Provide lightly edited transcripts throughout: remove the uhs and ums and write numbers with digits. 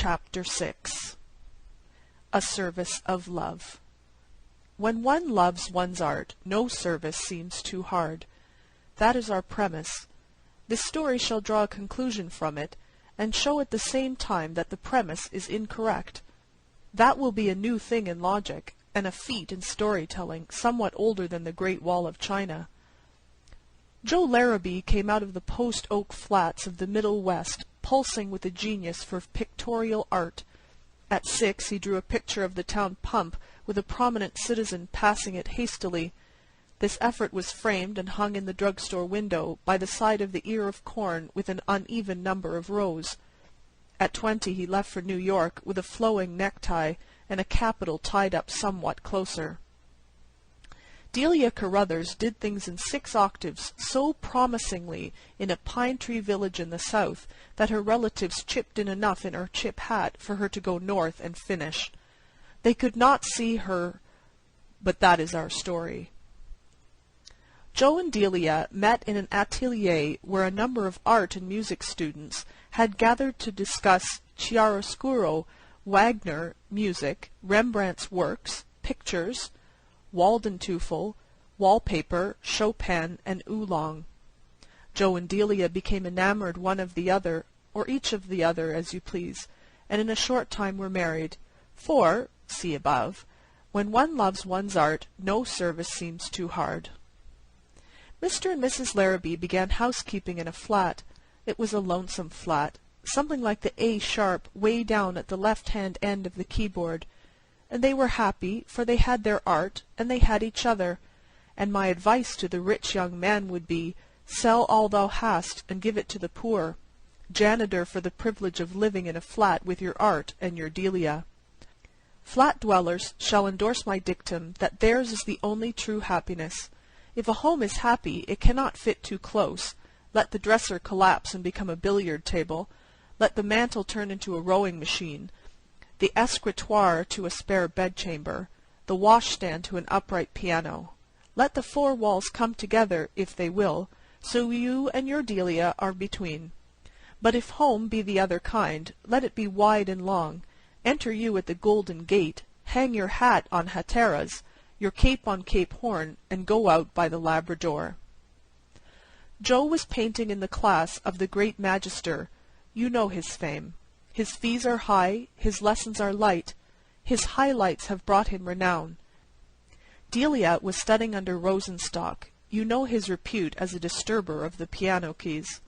Chapter 6. A Service of Love. When one loves one's art, no service seems too hard. That is our premise. This story shall draw a conclusion from it, and show at the same time that the premise is incorrect. That will be a new thing in logic, and a feat in storytelling somewhat older than the Great Wall of China. Joe Larrabee came out of the post-oak flats of the Middle West, pulsing with a genius for pictorial art. At 6 he drew a picture of the town pump, with a prominent citizen passing it hastily. This effort was framed and hung in the drugstore window, by the side of the ear of corn with an uneven number of rows. At 20 he left for New York, with a flowing necktie, and a capital tied up somewhat closer. Delia Carruthers did things in 6 octaves so promisingly in a pine tree village in the South that her relatives chipped in enough in her chip hat for her to go north and finish. They could not see her, but that is our story. Joe and Delia met in an atelier where a number of art and music students had gathered to discuss chiaroscuro, Wagner, music, Rembrandt's works, pictures, Waldenteuffel, wallpaper, Chopin, and Oolong. Joe and Delia became enamored one of the other, or each of the other, as you please, and in a short time were married. For, see above, when one loves one's art, no service seems too hard. Mr. and Mrs. Larrabee began housekeeping in a flat. It was a lonesome flat, something like the A sharp way down at the left-hand end of the keyboard. And they were happy, for they had their art, and they had each other. And my advice to the rich young man would be, sell all thou hast, and give it to the poor. Janitor for the privilege of living in a flat with your art and your Delia. Flat dwellers shall endorse my dictum that theirs is the only true happiness. If a home is happy, it cannot fit too close. Let the dresser collapse and become a billiard table. Let the mantel turn into a rowing machine. The escritoire to a spare bedchamber, the washstand to an upright piano. Let the 4 walls come together, if they will, so you and your Delia are between. But if home be the other kind, let it be wide and long. Enter you at the Golden Gate, hang your hat on Hatteras, your cape on Cape Horn, and go out by the Labrador. Joe was painting in the class of the great magister. You know his fame. His fees are high, his lessons are light. His highlights have brought him renown. Delia was studying under Rosenstock. You know his repute as a disturber of the piano keys.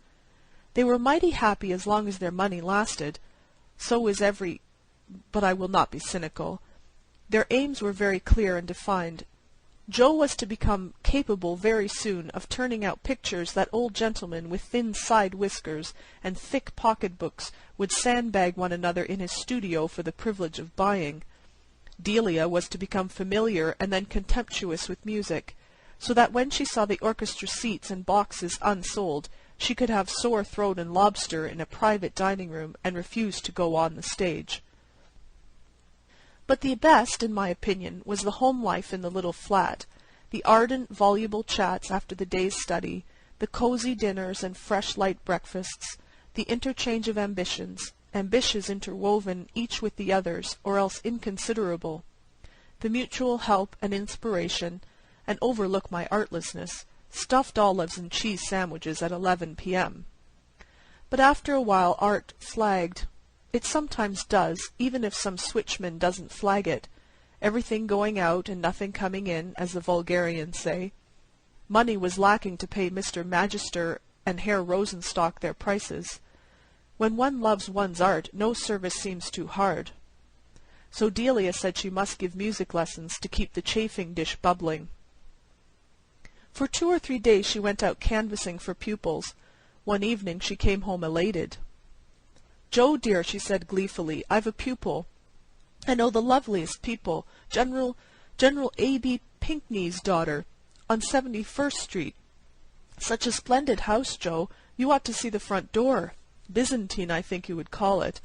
They were mighty happy as long as their money lasted. So is every... but I will not be cynical. Their aims were very clear and defined. Joe was to become capable very soon of turning out pictures that old gentlemen with thin side whiskers and thick pocket-books would sandbag one another in his studio for the privilege of buying. Delia was to become familiar and then contemptuous with music, so that when she saw the orchestra seats and boxes unsold, she could have sore throat and lobster in a private dining-room and refuse to go on the stage. But the best, in my opinion, was the home life in the little flat, the ardent, voluble chats after the day's study, the cosy dinners and fresh light breakfasts, the interchange of ambitions interwoven each with the others, or else inconsiderable, the mutual help and inspiration, and overlook my artlessness, stuffed olives and cheese sandwiches at 11 p.m. But after a while art flagged. It sometimes does, even if some switchman doesn't flag it. Everything going out and nothing coming in, as the vulgarians say. Money was lacking to pay Mr. Magister and Herr Rosenstock their prices. When one loves one's art, no service seems too hard. So Delia said she must give music lessons to keep the chafing dish bubbling. For 2 or 3 days she went out canvassing for pupils. One evening she came home elated. "Joe, dear," she said gleefully, "I've a pupil. I know the loveliest people, General A.B. Pinkney's daughter, on 71st Street. Such a splendid house, Joe. You ought to see the front door. Byzantine, I think you would call it.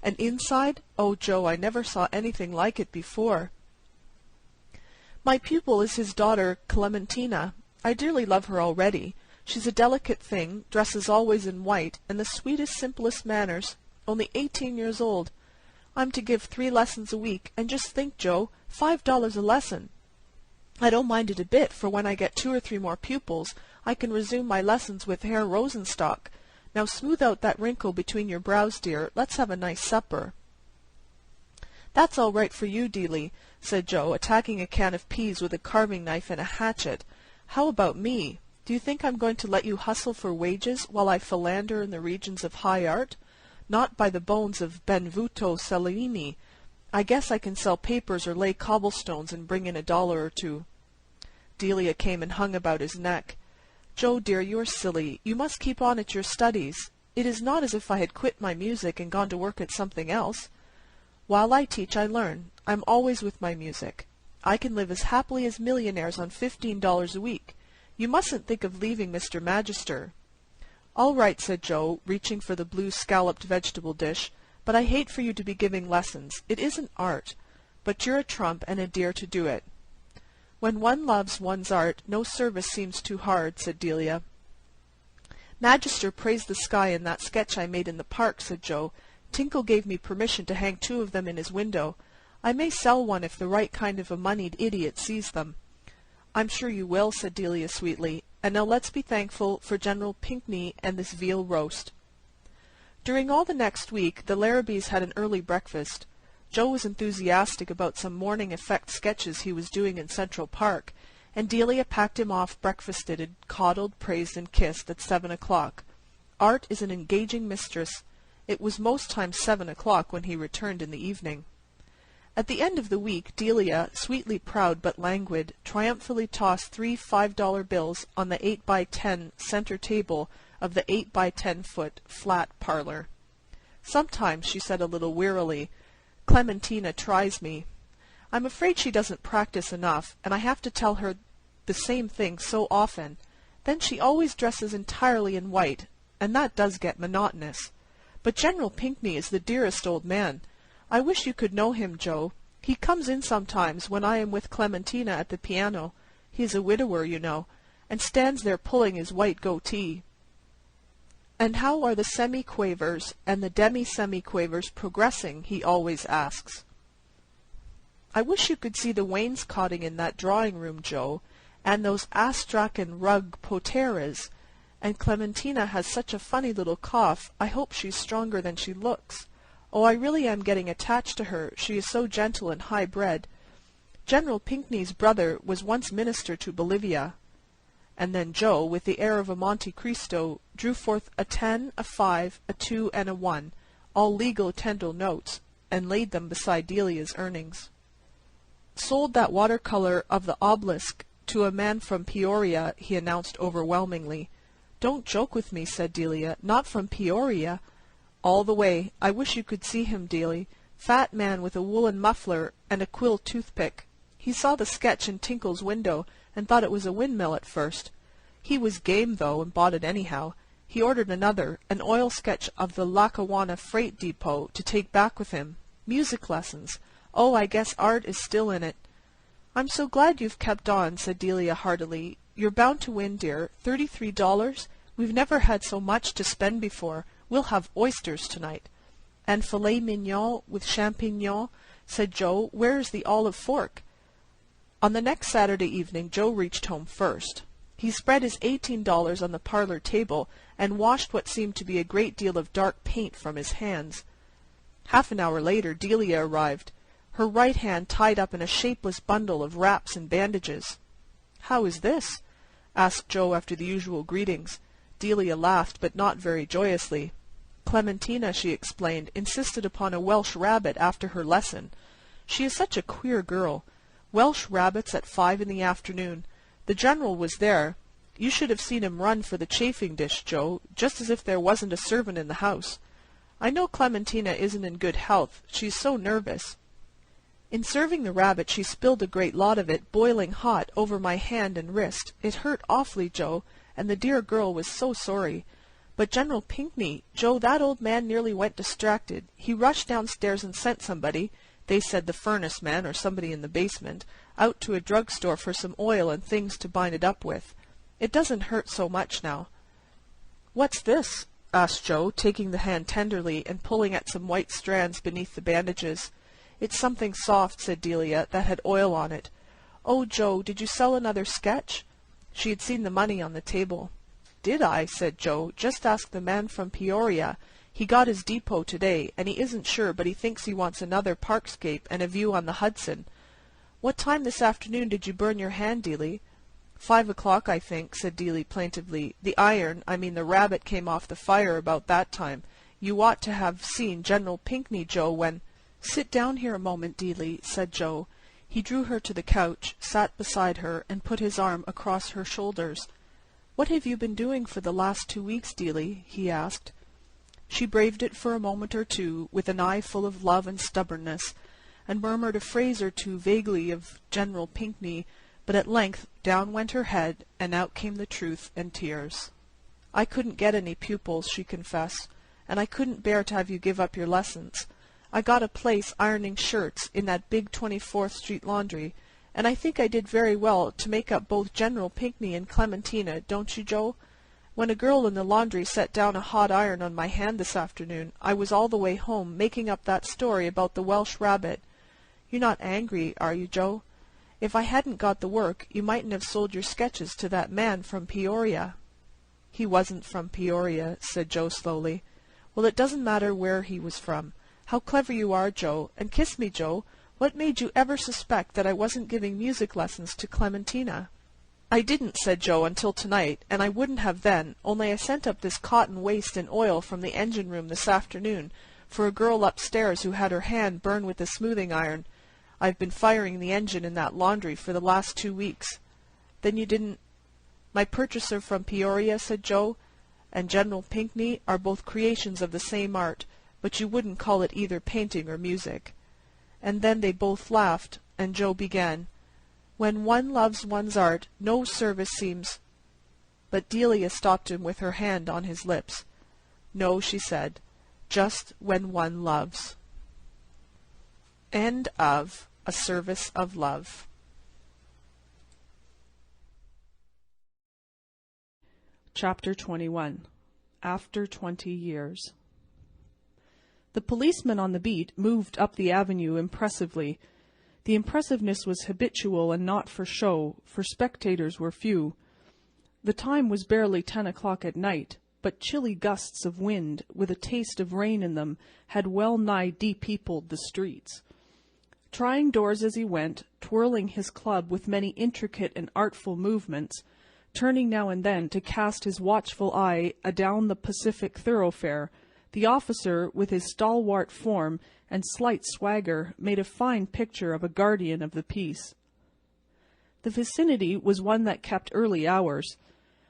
And inside? Oh, Joe, I never saw anything like it before. My pupil is his daughter Clementina. I dearly love her already. She's a delicate thing, dresses always in white, and the sweetest, simplest manners, only 18 years old. I'm to give 3 lessons a week, and just think, Joe, $5 a lesson. I don't mind it a bit, for when I get 2 or 3 more pupils, I can resume my lessons with Herr Rosenstock. Now smooth out that wrinkle between your brows, dear. Let's have a nice supper. That's all right for you, Dealey, said Joe, attacking a can of peas with a carving knife and a hatchet. How about me? Do you think I'm going to let you hustle for wages while I philander in the regions of high art? Not by the bones of Benvenuto Cellini. I guess I can sell papers or lay cobblestones and bring in $1 or 2. Delia came and hung about his neck. Joe, dear, you're silly. You must keep on at your studies. It is not as if I had quit my music and gone to work at something else. While I teach, I learn. I'm always with my music. I can live as happily as millionaires on $15 a week. You mustn't think of leaving Mr. Magister. All right, said Joe, reaching for the blue scalloped vegetable dish, but I hate for you to be giving lessons. It isn't art. But you're a trump and a dear to do it. When one loves one's art, no service seems too hard, said Delia. Magister praised the sky in that sketch I made in the park, said Joe. Tinkle gave me permission to hang 2 of them in his window. I may sell one if the right kind of a moneyed idiot sees them. I'm sure you will, said Delia sweetly. And now let's be thankful for General Pinckney and this veal roast. During all the next week, the Larrabees had an early breakfast. Joe was enthusiastic about some morning effect sketches he was doing in Central Park, and Delia packed him off breakfasted, coddled, praised, and kissed at 7 o'clock. Art is an engaging mistress. It was most times 7 o'clock when he returned in the evening. At the end of the week, Delia, sweetly proud but languid, triumphantly tossed 3 $5 bills on the 8x10 center table of the 8x10-foot flat parlor. Sometimes, she said a little wearily, Clementina tries me. I'm afraid she doesn't practice enough, and I have to tell her the same thing so often. Then she always dresses entirely in white, and that does get monotonous. But General Pinckney is the dearest old man. I wish you could know him, Joe. He comes in sometimes when I am with Clementina at the piano. He is a widower, you know, and stands there pulling his white goatee. And how are the semi-quavers and the demi-semi-quavers progressing, he always asks. I wish you could see the wainscoting in that drawing-room, Joe, and those Astrakhan rug poteras. And Clementina has such a funny little cough. I hope she's stronger than she looks. Oh, I really am getting attached to her. She is so gentle and high-bred. General Pinckney's brother was once minister to Bolivia. And then Joe, with the air of a Monte Cristo, drew forth a 10, a 5, a 2, and a 1, all legal Tendel notes, and laid them beside Delia's earnings. Sold that watercolor of the obelisk to a man from Peoria, he announced overwhelmingly. Don't joke with me, said Delia. Not from Peoria. All the way. I wish you could see him, Delie. Fat man with a woolen muffler and a quill toothpick. He saw the sketch in Tinkle's window and thought it was a windmill at first. He was game, though, and bought it anyhow. He ordered another, an oil sketch of the Lackawanna freight depot, to take back with him. Music lessons. Oh, I guess art is still in it. I'm so glad you've kept on, said Delia heartily. You're bound to win, dear. $33? We've never had so much to spend before. We'll have oysters tonight. And filet mignon with champignons, said Joe. Where is the olive fork? On the next Saturday evening, Joe reached home first. He spread his $18 on the parlor table and washed what seemed to be a great deal of dark paint from his hands. Half an hour later, Delia arrived, her right hand tied up in a shapeless bundle of wraps and bandages. How is this? Asked Joe after the usual greetings. Delia laughed, but not very joyously. Clementina, she explained, insisted upon a Welsh rabbit after her lesson. She is such a queer girl. Welsh rabbits at 5 in the afternoon. The General was there. You should have seen him run for the chafing dish, Joe, just as if there wasn't a servant in the house. I know Clementina isn't in good health. She's so nervous. In serving the rabbit, she spilled a great lot of it, boiling hot, over my hand and wrist. It hurt awfully, Joe, and the dear girl was so sorry. But General Pinckney, Joe, that old man nearly went distracted. He rushed downstairs and sent somebody, they said the furnace man or somebody in the basement, out to a drugstore for some oil and things to bind it up with. It doesn't hurt so much now. What's this? asked Joe, taking the hand tenderly and pulling at some white strands beneath the bandages. "It's something soft," said Delia, "that had oil on it. Oh, Joe, did you sell another sketch?" She had seen the money on the table. "Did I?" said Joe. "Just ask the man from Peoria. He got his depot today, and he isn't sure, but he thinks he wants another parkscape and a view on the Hudson. What time this afternoon did you burn your hand, Delie?" 5 o'clock, I think," said Delie plaintively. "The iron, the rabbit came off the fire about that time. You ought to have seen General Pinckney, Joe, when—" "Sit down here a moment, Delie," said Joe. He drew her to the couch, sat beside her, and put his arm across her shoulders. "What have you been doing for the last 2 weeks, Delie?" he asked. She braved it for a moment or two, with an eye full of love and stubbornness, and murmured a phrase or two vaguely of General Pinckney, but at length down went her head, and out came the truth and tears. "I couldn't get any pupils," she confessed, "and I couldn't bear to have you give up your lessons. I got a place ironing shirts in that big 24th Street laundry, and I think I did very well to make up both General Pinckney and Clementina, don't you, Joe? When a girl in the laundry set down a hot iron on my hand this afternoon, I was all the way home making up that story about the Welsh rabbit. You're not angry, are you, Joe? If I hadn't got the work, you mightn't have sold your sketches to that man from Peoria." "He wasn't from Peoria," said Joe slowly. "Well, it doesn't matter where he was from. How clever you are, Joe! And kiss me, Joe. What made you ever suspect that I wasn't giving music lessons to Clementina?" "I didn't," said Joe, "until tonight, and I wouldn't have then, only I sent up this cotton waste and oil from the engine room this afternoon for a girl upstairs who had her hand burned with a smoothing iron. I've been firing the engine in that laundry for the last 2 weeks." "Then you didn't—" "My purchaser from Peoria," said Joe, "and General Pinckney are both creations of the same art, but you wouldn't call it either painting or music." And then they both laughed, and Joe began, "When one loves one's art, no service seems—" But Delia stopped him with her hand on his lips. "No," she said, "just when one loves." End of A Service of Love. Chapter 21. After 20 Years. The policeman on the beat moved up the avenue impressively. The impressiveness was habitual and not for show, for spectators were few. The time was barely 10 o'clock at night, but chilly gusts of wind, with a taste of rain in them, had well-nigh depeopled the streets. Trying doors as he went, twirling his club with many intricate and artful movements, turning now and then to cast his watchful eye adown the Pacific thoroughfare, the officer, with his stalwart form and slight swagger, made a fine picture of a guardian of the peace. The vicinity was one that kept early hours.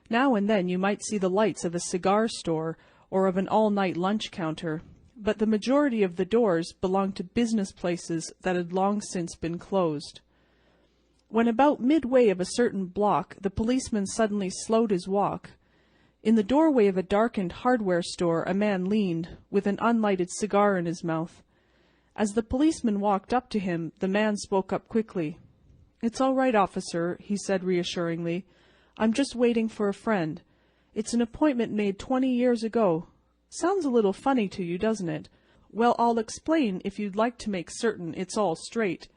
Now and then you might see the lights of a cigar store or of an all-night lunch counter, but the majority of the doors belonged to business places that had long since been closed. When about midway of a certain block, the policeman suddenly slowed his walk. In the doorway of a darkened hardware store a man leaned, with an unlighted cigar in his mouth. As the policeman walked up to him, the man spoke up quickly. "It's all right, officer," he said reassuringly. "I'm just waiting for a friend. It's an appointment made 20 years ago. Sounds a little funny to you, doesn't it? Well, I'll explain if you'd like to make certain it's all straight.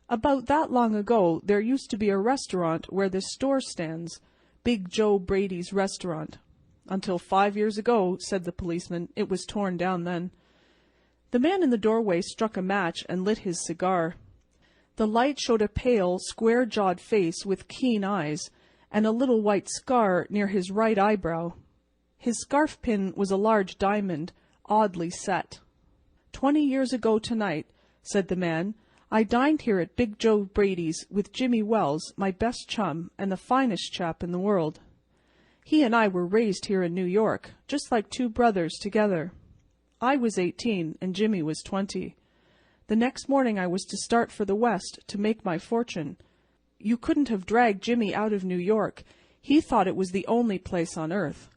About that long ago there used to be a restaurant where this store stands, Big Joe Brady's restaurant. Until 5 years ago," said the policeman. "It was torn down then." The man in the doorway struck a match and lit his cigar. The light showed a pale, square-jawed face with keen eyes, and a little white scar near his right eyebrow. His scarf pin was a large diamond, oddly set. 20 years ago tonight," said the man, "I dined here at Big Joe Brady's with Jimmy Wells, my best chum, and the finest chap in the world. He and I were raised here in New York, just like two brothers together. I was 18 and Jimmy was 20. The next morning I was to start for the West to make my fortune. You couldn't have dragged Jimmy out of New York. He thought it was the only place on earth.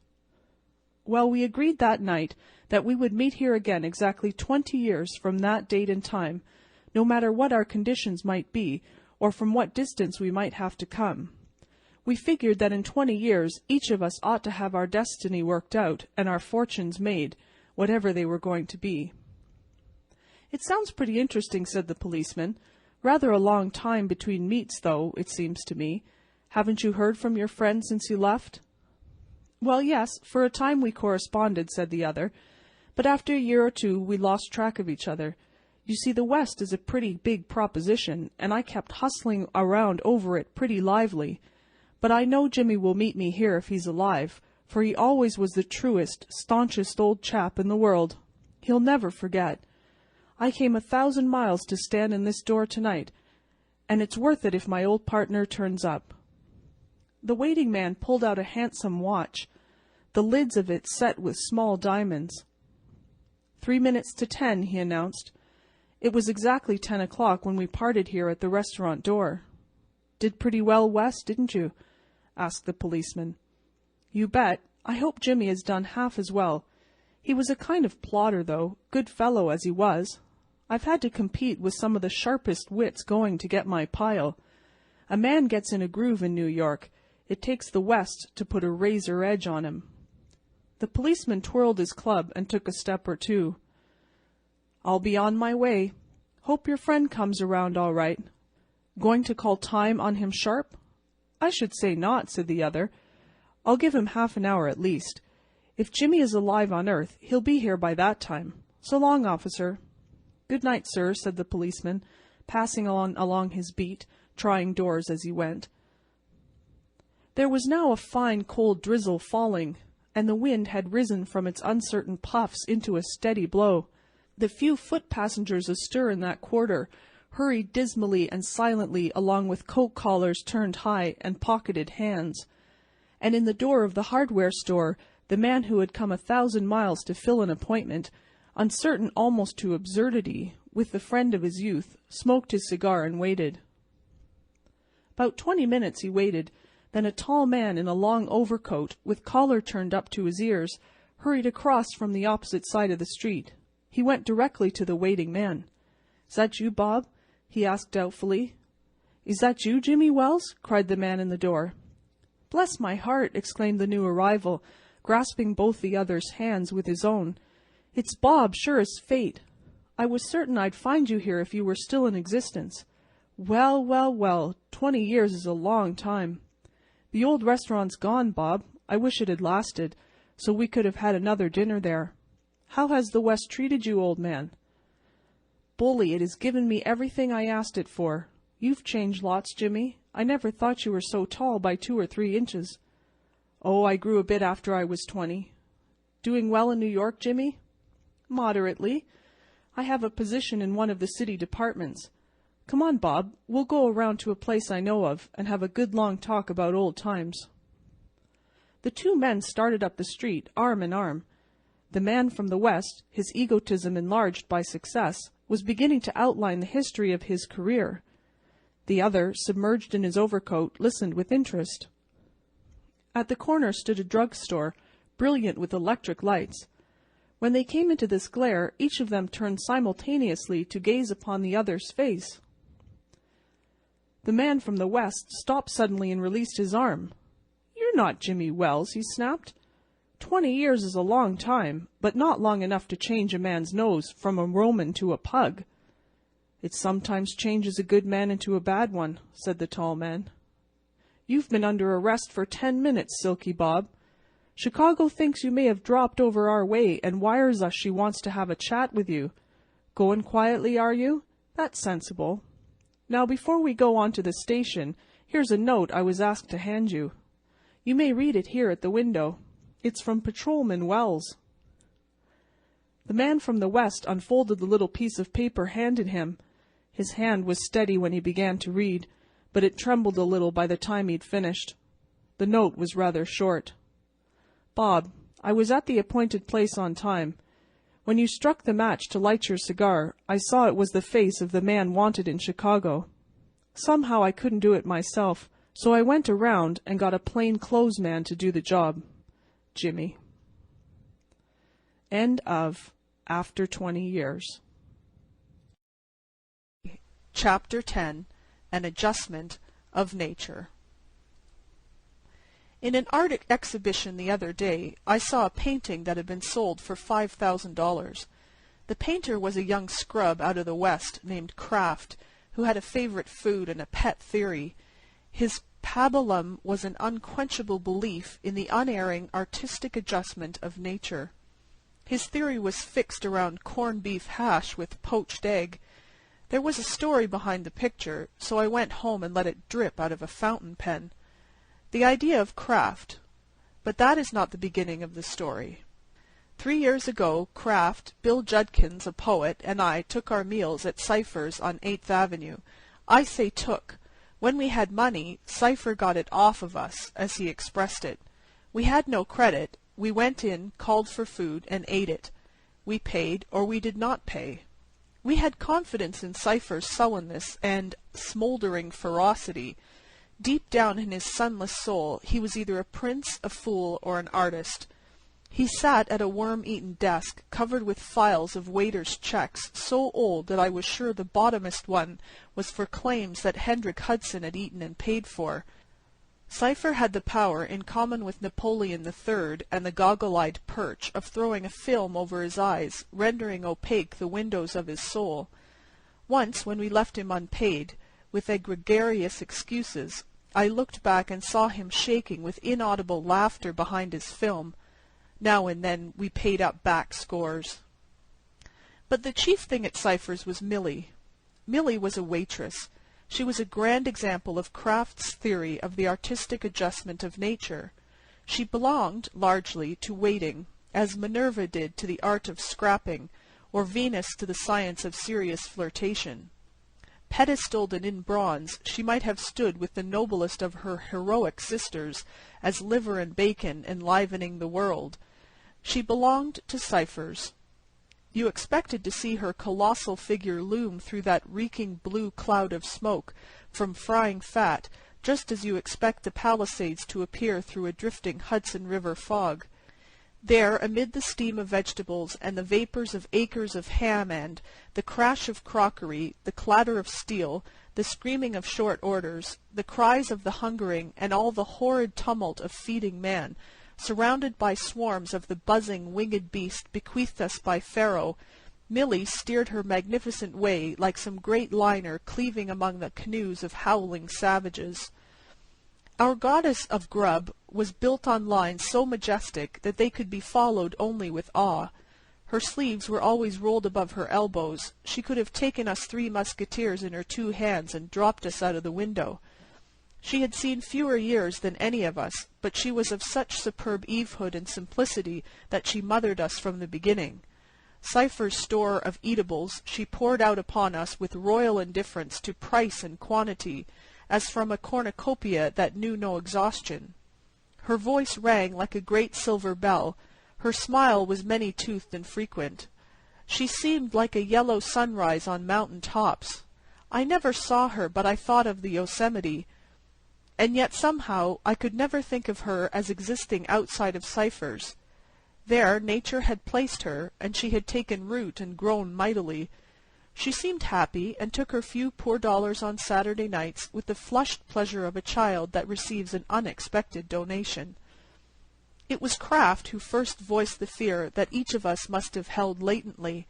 Well, we agreed that night that we would meet here again exactly 20 years from that date and time, no matter what our conditions might be, or from what distance we might have to come. We figured that in 20 years each of us ought to have our destiny worked out and our fortunes made, whatever they were going to be. It sounds pretty interesting, said the policeman. Rather a long time between meets, though, it seems to me. Haven't you heard from your friend since you left? Well, yes, for a time we corresponded, said the other, but after a year or two we lost track of each other. You see, the West is a pretty big proposition, and I kept hustling around over it pretty lively. But I know Jimmy will meet me here if he's alive, for he always was the truest, staunchest old chap in the world. He'll never forget. I came 1,000 miles to stand in this door tonight, and it's worth it if my old partner turns up. The waiting man pulled out a handsome watch, the lids of it set with small diamonds. 3 minutes to 10, he announced. It was exactly 10 o'clock when we parted here at the restaurant door. Did pretty well, West, didn't you? Asked the policeman. You bet. I hope Jimmy has done half as well. He was a kind of plodder, though, good fellow as he was. I've had to compete with some of the sharpest wits going to get my pile. A man gets in a groove in New York. It takes the West to put a razor edge on him. The policeman twirled his club and took a step or two. I'll be on my way. Hope your friend comes around all right. Going to call time on him sharp? I should say not, said the other. I'll give him half an hour at least. If Jimmy is alive on earth, he'll be here by that time. So long, officer. Good night, sir, said the policeman, passing on along his beat, trying doors as he went. There was now a fine cold drizzle falling, and the wind had risen from its uncertain puffs into a steady blow. The few foot passengers astir in that quarter hurried dismally and silently along with coat collars turned high and pocketed hands. And in the door of the hardware store, the man who had come 1,000 miles to fill an appointment, uncertain almost to absurdity, with the friend of his youth, smoked his cigar and waited. About 20 minutes he waited, then a tall man in a long overcoat, with collar turned up to his ears, hurried across from the opposite side of the street. He went directly to the waiting man. "Is that you, Bob?" he asked doubtfully. "Is that you, Jimmy Wells?" cried the man in the door. "Bless my heart!" exclaimed the new arrival, grasping both the other's hands with his own. "It's Bob, sure as fate. I was certain I'd find you here if you were still in existence. Well, well, well, 20 years is a long time. The old restaurant's gone, Bob. I wish it had lasted, so we could have had another dinner there. How has the West treated you, old man?" "Bully, it has given me everything I asked it for. You've changed lots, Jimmy. I never thought you were so tall by 2 or 3 inches. "Oh, I grew a bit after I was 20. "Doing well in New York, Jimmy?" "Moderately. I have a position in one of the city departments. Come on, Bob, we'll go around to a place I know of and have a good long talk about old times." The two men started up the street, arm in arm. The man from the West, his egotism enlarged by success, was beginning to outline the history of his career. The other, submerged in his overcoat, listened with interest. At the corner stood a drugstore, brilliant with electric lights. When they came into this glare, each of them turned simultaneously to gaze upon the other's face. The man from the West stopped suddenly and released his arm. "You're not Jimmy Wells," he snapped. 20 years is a long time, but not long enough to change a man's nose from a Roman to a pug." "It sometimes changes a good man into a bad one," said the tall man. "You've been under arrest for 10 minutes, Silky Bob. Chicago thinks you may have dropped over our way and wires us she wants to have a chat with you. Going quietly, are you? That's sensible. Now, before we go on to the station, here's a note I was asked to hand you. You may read it here at the window. It's from Patrolman Wells." The man from the West unfolded the little piece of paper handed him. His hand was steady when he began to read, but it trembled a little by the time he'd finished. The note was rather short. "Bob, I was at the appointed place on time. When you struck the match to light your cigar, I saw it was the face of the man wanted in Chicago. Somehow I couldn't do it myself, so I went around and got a plain clothes man to do the job. Jimmy." End of After 20 Years. Chapter 10. An Adjustment of Nature. In an art exhibition the other day, I saw a painting that had been sold for $5,000. The painter was a young scrub out of the West named Kraft, who had a favorite food and a pet theory. His pabulum was an unquenchable belief in the unerring artistic adjustment of nature. His theory was fixed around corned beef hash with poached egg. There was a story behind the picture, so I went home and let it drip out of a fountain pen. The idea of Kraft. But that is not the beginning of the story. 3 years ago, Kraft, Bill Judkins, a poet, and I took our meals at Cypher's on 8th Avenue. I say took. When we had money, Cypher got it off of us, as he expressed it. We had no credit. We went in, called for food, and ate it. We paid, or we did not pay. We had confidence in Cypher's sullenness and smoldering ferocity. Deep down in his sunless soul, he was either a prince, a fool, or an artist. He sat at a worm-eaten desk, covered with files of waiters' checks, so old that I was sure the bottomest one was for claims that Hendrik Hudson had eaten and paid for. Cypher had the power, in common with Napoleon III and the goggle-eyed Perch, of throwing a film over his eyes, rendering opaque the windows of his soul. Once, when we left him unpaid, with egregious excuses, I looked back and saw him shaking with inaudible laughter behind his film. Now and then we paid up back scores. But the chief thing at Cypher's was Milly. Milly was a waitress. She was a grand example of Kraft's theory of the artistic adjustment of nature. She belonged, largely, to waiting, as Minerva did to the art of scrapping, or Venus to the science of serious flirtation. Pedestaled and in bronze, she might have stood with the noblest of her heroic sisters, as liver and bacon enlivening the world. She belonged to Cypher's. You expected to see her colossal figure loom through that reeking blue cloud of smoke from frying fat, just as you expect the Palisades to appear through a drifting Hudson River fog. There, amid the steam of vegetables and the vapors of acres of ham and the crash of crockery, the clatter of steel, the screaming of short orders, the cries of the hungering, and all the horrid tumult of feeding man, surrounded by swarms of the buzzing, winged beast bequeathed us by Pharaoh, Milly steered her magnificent way like some great liner cleaving among the canoes of howling savages. Our goddess of grub was built on lines so majestic that they could be followed only with awe. Her sleeves were always rolled above her elbows. She could have taken us 3 musketeers in her 2 hands and dropped us out of the window. She had seen fewer years than any of us, but she was of such superb evehood and simplicity that she mothered us from the beginning. Cypher's store of eatables she poured out upon us with royal indifference to price and quantity, as from a cornucopia that knew no exhaustion. Her voice rang like a great silver bell. Her smile was many-toothed and frequent. She seemed like a yellow sunrise on mountain tops. I never saw her, but I thought of the Yosemite. And yet somehow I could never think of her as existing outside of Cypher's. There nature had placed her, and she had taken root and grown mightily. She seemed happy, and took her few poor dollars on Saturday nights with the flushed pleasure of a child that receives an unexpected donation. It was Kraft who first voiced the fear that each of us must have held latently.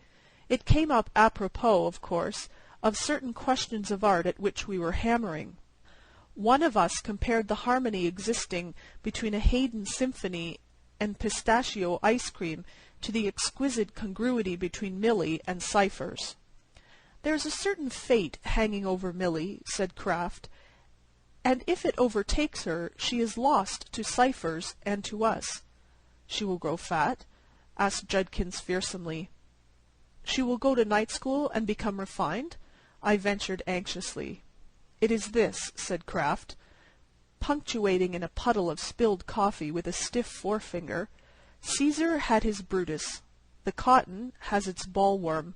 It came up apropos, of course, of certain questions of art at which we were hammering. One of us compared the harmony existing between a Haydn symphony and pistachio ice cream to the exquisite congruity between Milly and Cypher's. "There is a certain fate hanging over Milly," said Kraft, "and if it overtakes her, she is lost to Cypher's and to us." "She will grow fat?" asked Judkins fearsomely. "She will go to night school and become refined?" I ventured anxiously. "It is this," said Kraft, punctuating in a puddle of spilled coffee with a stiff forefinger. "Caesar had his Brutus. The cotton has its ballworm.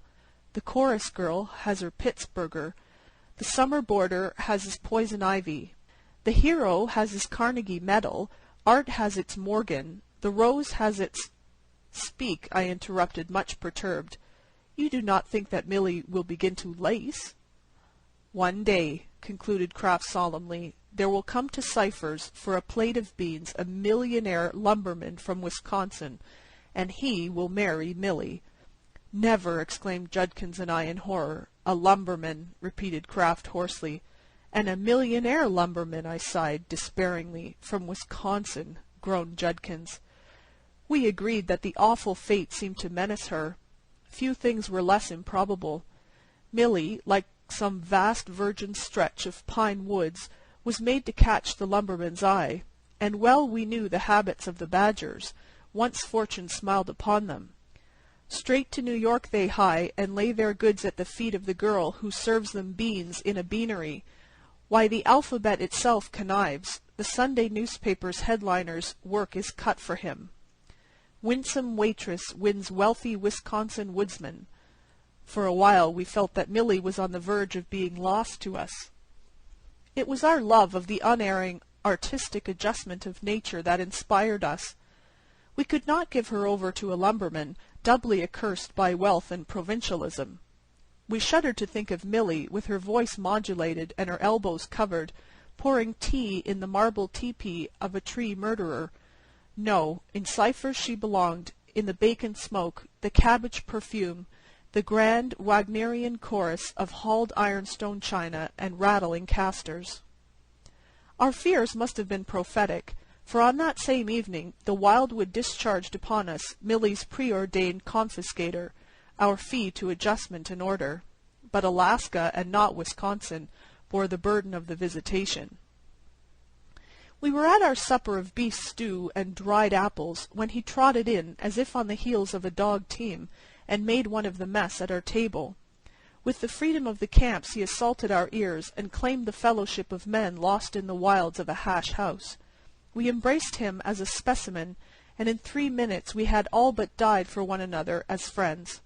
The chorus girl has her Pittsburgher. The summer boarder has his poison ivy. The hero has his Carnegie medal. Art has its Morgan. The rose has its—" "Speak," I interrupted, much perturbed. "You do not think that Milly will begin to lace?" "One day," concluded Kraft solemnly, there will come to Cypher's for a plate of beans a millionaire lumberman from Wisconsin, and he will marry Millie." "Never!" exclaimed Judkins and I in horror. "A lumberman," repeated Kraft hoarsely. "And a millionaire lumberman," I sighed despairingly. "From Wisconsin," groaned Judkins. We agreed that the awful fate seemed to menace her. Few things were less improbable. Millie, like some vast virgin stretch of pine woods, was made to catch the lumberman's eye, and well we knew the habits of the Badgers, once fortune smiled upon them. Straight to New York they hie, and lay their goods at the feet of the girl who serves them beans in a beanery. Why, the alphabet itself connives. The Sunday newspaper's headliner's work is cut for him. "Winsome waitress wins wealthy Wisconsin woodsman." For a while we felt that Millie was on the verge of being lost to us. It was our love of the unerring, artistic adjustment of nature that inspired us. We could not give her over to a lumberman, doubly accursed by wealth and provincialism. We shuddered to think of Millie, with her voice modulated and her elbows covered, pouring tea in the marble teepee of a tree murderer. No, in Cypher's she belonged, in the bacon smoke, the cabbage perfume, the grand Wagnerian chorus of hauled ironstone china and rattling casters. Our fears must have been prophetic, for on that same evening the Wildwood discharged upon us Millie's preordained confiscator, our fee to adjustment and order. But Alaska, and not Wisconsin, bore the burden of the visitation. We were at our supper of beef stew and dried apples, when he trotted in, as if on the heels of a dog team, and made one of the mess at our table. With the freedom of the camps he assaulted our ears, and claimed the fellowship of men lost in the wilds of a hash house. We embraced him as a specimen, and in 3 minutes we had all but died for one another as friends.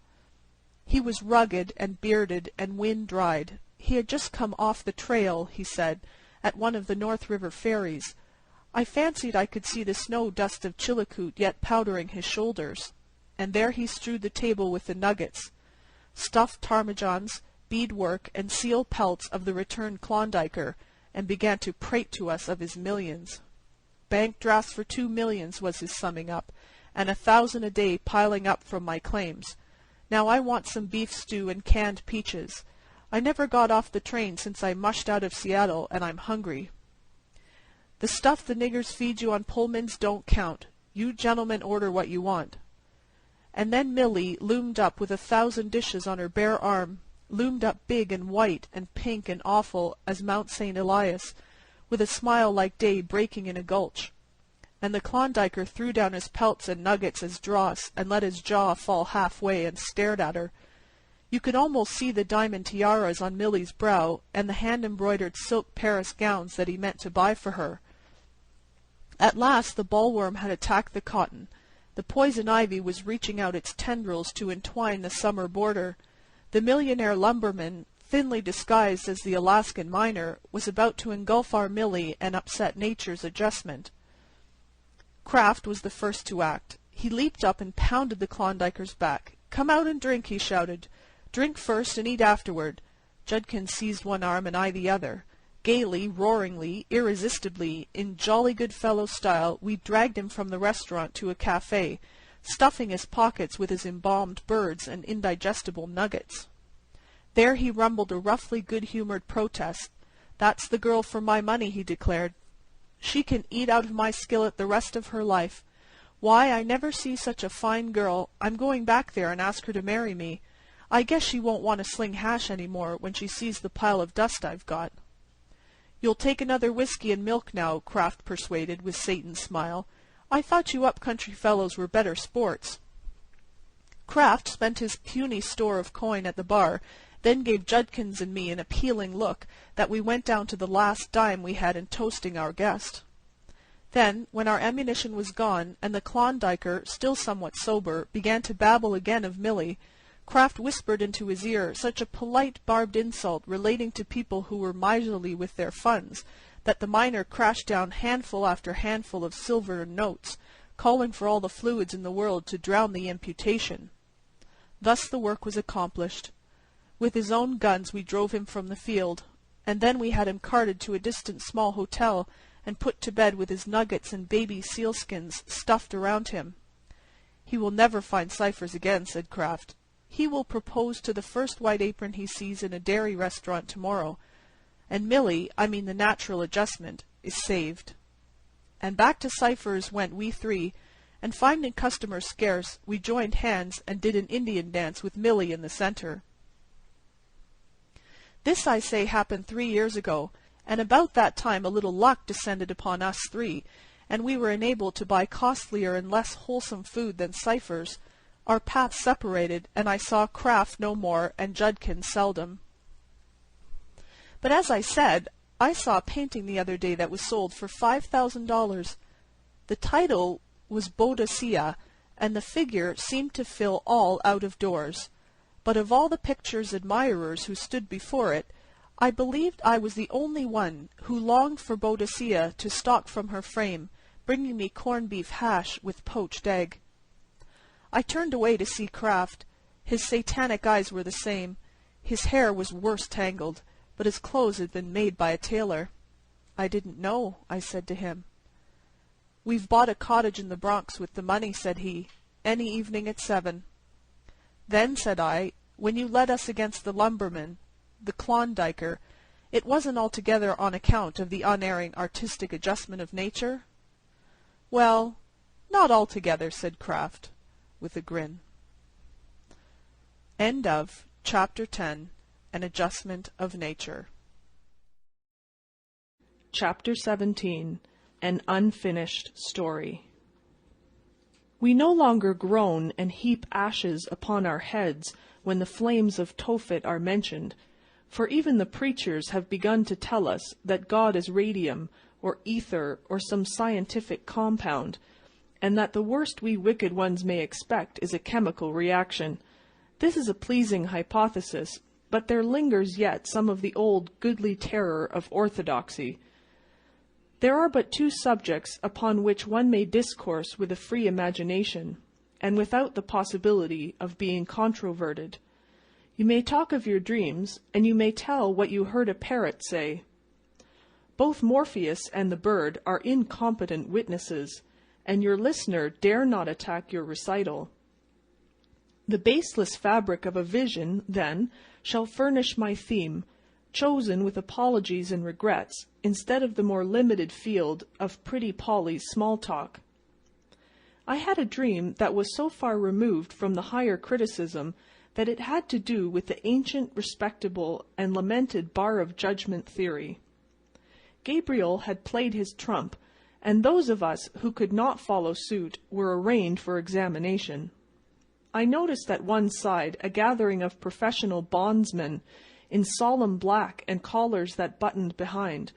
He was rugged and bearded and wind-dried. He had just come off the trail, he said, at one of the North River ferries. I fancied I could see the snow-dust of Chillicoot yet powdering his shoulders. And there he strewed the table with the nuggets, stuffed ptarmigans, beadwork, and seal pelts of the returned Klondiker, and began to prate to us of his millions. Bank drafts for 2 millions was his summing up, and 1,000 a day piling up from my claims. Now I want some beef stew and canned peaches. I never got off the train since I mushed out of Seattle, and I'm hungry. The stuff the niggers feed you on Pullmans don't count. You gentlemen order what you want. And then Millie loomed up with 1,000 dishes on her bare arm, loomed up big and white and pink and awful as Mount St. Elias, with a smile like day breaking in a gulch. And the Klondiker threw down his pelts and nuggets as dross, and let his jaw fall halfway, and stared at her. You could almost see the diamond tiaras on Millie's brow, and the hand-embroidered silk Paris gowns that he meant to buy for her. At last the ballworm had attacked the cotton. The poison ivy was reaching out its tendrils to entwine the summer border. The millionaire lumberman, thinly disguised as the Alaskan miner, was about to engulf our Millie and upset nature's adjustment. Kraft was the first to act. He leaped up and pounded the Klondiker's back. "Come out and drink," he shouted. "Drink first and eat afterward." Judkins seized one arm and I the other. Gaily, roaringly, irresistibly, in jolly good fellow style, we dragged him from the restaurant to a cafe, stuffing his pockets with his embalmed birds and indigestible nuggets. There he rumbled a roughly good-humored protest. "That's the girl for my money," he declared. "She can eat out of my skillet the rest of her life. Why, I never see such a fine girl. I'm going back there and ask her to marry me. I guess she won't want to sling hash any more when she sees the pile of dust I've got." "You'll take another whiskey and milk now," Kraft persuaded, with Satan's smile. "I thought you up-country fellows were better sports." Kraft spent his puny store of coin at the bar, then gave Judkins and me an appealing look that we went down to the last dime we had in toasting our guest. Then, when our ammunition was gone, and the Klondiker, still somewhat sober, began to babble again of Millie, Kraft whispered into his ear such a polite, barbed insult relating to people who were miserly with their funds, that the miner crashed down handful after handful of silver notes, calling for all the fluids in the world to drown the imputation. Thus the work was accomplished. With his own guns we drove him from the field, and then we had him carted to a distant small hotel and put to bed with his nuggets and baby sealskins stuffed around him. "He will never find ciphers again," said Kraft. "He will propose to the first white apron he sees in a dairy restaurant tomorrow, and Millie, I mean the natural adjustment, is saved." And back to ciphers went we three, and finding customers scarce, we joined hands and did an Indian dance with Millie in the center. This, I say, happened 3 years ago, and about that time a little luck descended upon us three, and we were enabled to buy costlier and less wholesome food than ciphers. Our paths separated, and I saw Kraft no more and Judkins seldom. But as I said, I saw a painting the other day that was sold for $5,000. The title was Boadicea, and the figure seemed to fill all out of doors. But of all the picture's admirers who stood before it, I believed I was the only one who longed for Boadicea to stalk from her frame, bringing me corned beef hash with poached egg. I turned away to see Kraft. His satanic eyes were the same. His hair was worse tangled, but his clothes had been made by a tailor. "I didn't know," I said to him. "We've bought a cottage in the Bronx with the money," said he. "Any evening at 7. "Then," said I, "when you led us against the lumberman, the Klondiker, it wasn't altogether on account of the unerring artistic adjustment of nature?" "Well, not altogether," said Kraft, with a grin. End of Chapter 10. An Adjustment of Nature. Chapter 17. An Unfinished Story. We no longer groan and heap ashes upon our heads when the flames of Tophet are mentioned, for even the preachers have begun to tell us that God is radium, or ether, or some scientific compound, and that the worst we wicked ones may expect is a chemical reaction. This is a pleasing hypothesis, but there lingers yet some of the old goodly terror of orthodoxy. There are but 2 subjects upon which one may discourse with a free imagination, and without the possibility of being controverted. You may talk of your dreams, and you may tell what you heard a parrot say. Both Morpheus and the bird are incompetent witnesses, and your listener dare not attack your recital. The baseless fabric of a vision, then, shall furnish my theme, chosen with apologies and regrets, instead of the more limited field of Pretty Polly's small talk. I had a dream that was so far removed from the higher criticism that it had to do with the ancient, respectable, and lamented bar of judgment theory. Gabriel had played his trump, and those of us who could not follow suit were arraigned for examination. I noticed at one side a gathering of professional bondsmen in solemn black and collars that buttoned behind,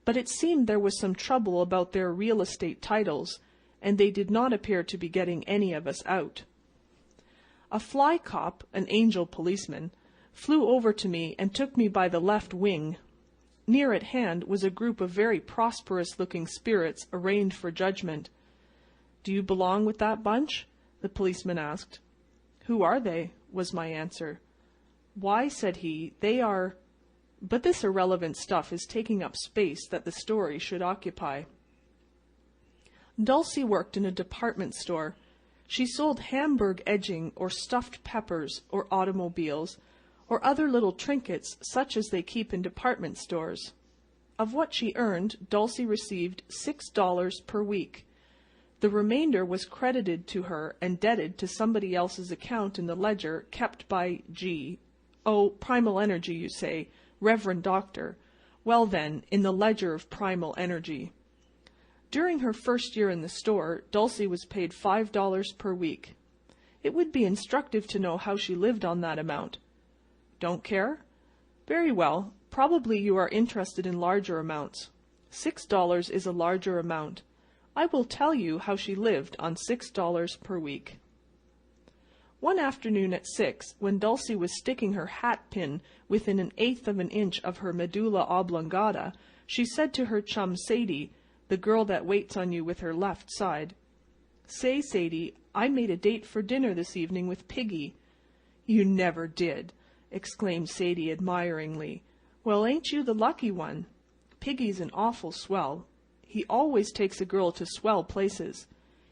but it seemed there was some trouble about their real estate titles, and they did not appear to be getting any of us out. A fly cop, an angel policeman, flew over to me and took me by the left wing. Near at hand was a group of very prosperous-looking spirits arraigned for judgment. "Do you belong with that bunch?" the policeman asked. "Who are they?" was my answer. "Why," said he, "they are—" But this irrelevant stuff is taking up space that the story should occupy. Dulcie worked in a department store. She sold Hamburg edging or stuffed peppers or automobiles or other little trinkets such as they keep in department stores. Of what she earned, Dulcie received $6 per week. The remainder was credited to her and debted to somebody else's account in the ledger kept by G. Oh, Primal Energy, you say, Reverend Doctor. Well then, in the ledger of Primal Energy. During her first year in the store, Dulcie was paid $5 per week. It would be instructive to know how she lived on that amount. Don't care? Very well. Probably you are interested in larger amounts. $6 is a larger amount. I will tell you how she lived on $6 per week. One afternoon at 6, when Dulcie was sticking her hat pin within 1/8 of an inch of her medulla oblongata, she said to her chum Sadie, the girl that waits on you with her left side, "Say, Sadie, I made a date for dinner this evening with Piggy." "You never did," exclaimed Sadie admiringly. Well, ain't you the lucky one? Piggy's an awful swell. He always takes a girl to swell places.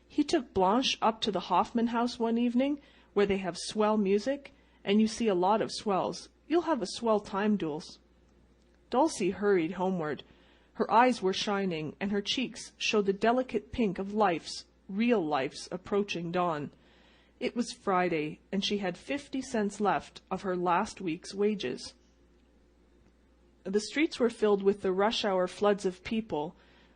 He took Blanche up to the Hoffman House one evening, where they have swell music, and you see a lot of swells. You'll have a swell time, Dulce." Dulcie hurried homeward. Her eyes were shining, and her cheeks showed the delicate pink of life's, real life's, approaching dawn. It was Friday, and she had 50 cents left of her last week's wages. The streets were filled with the rush-hour floods of people.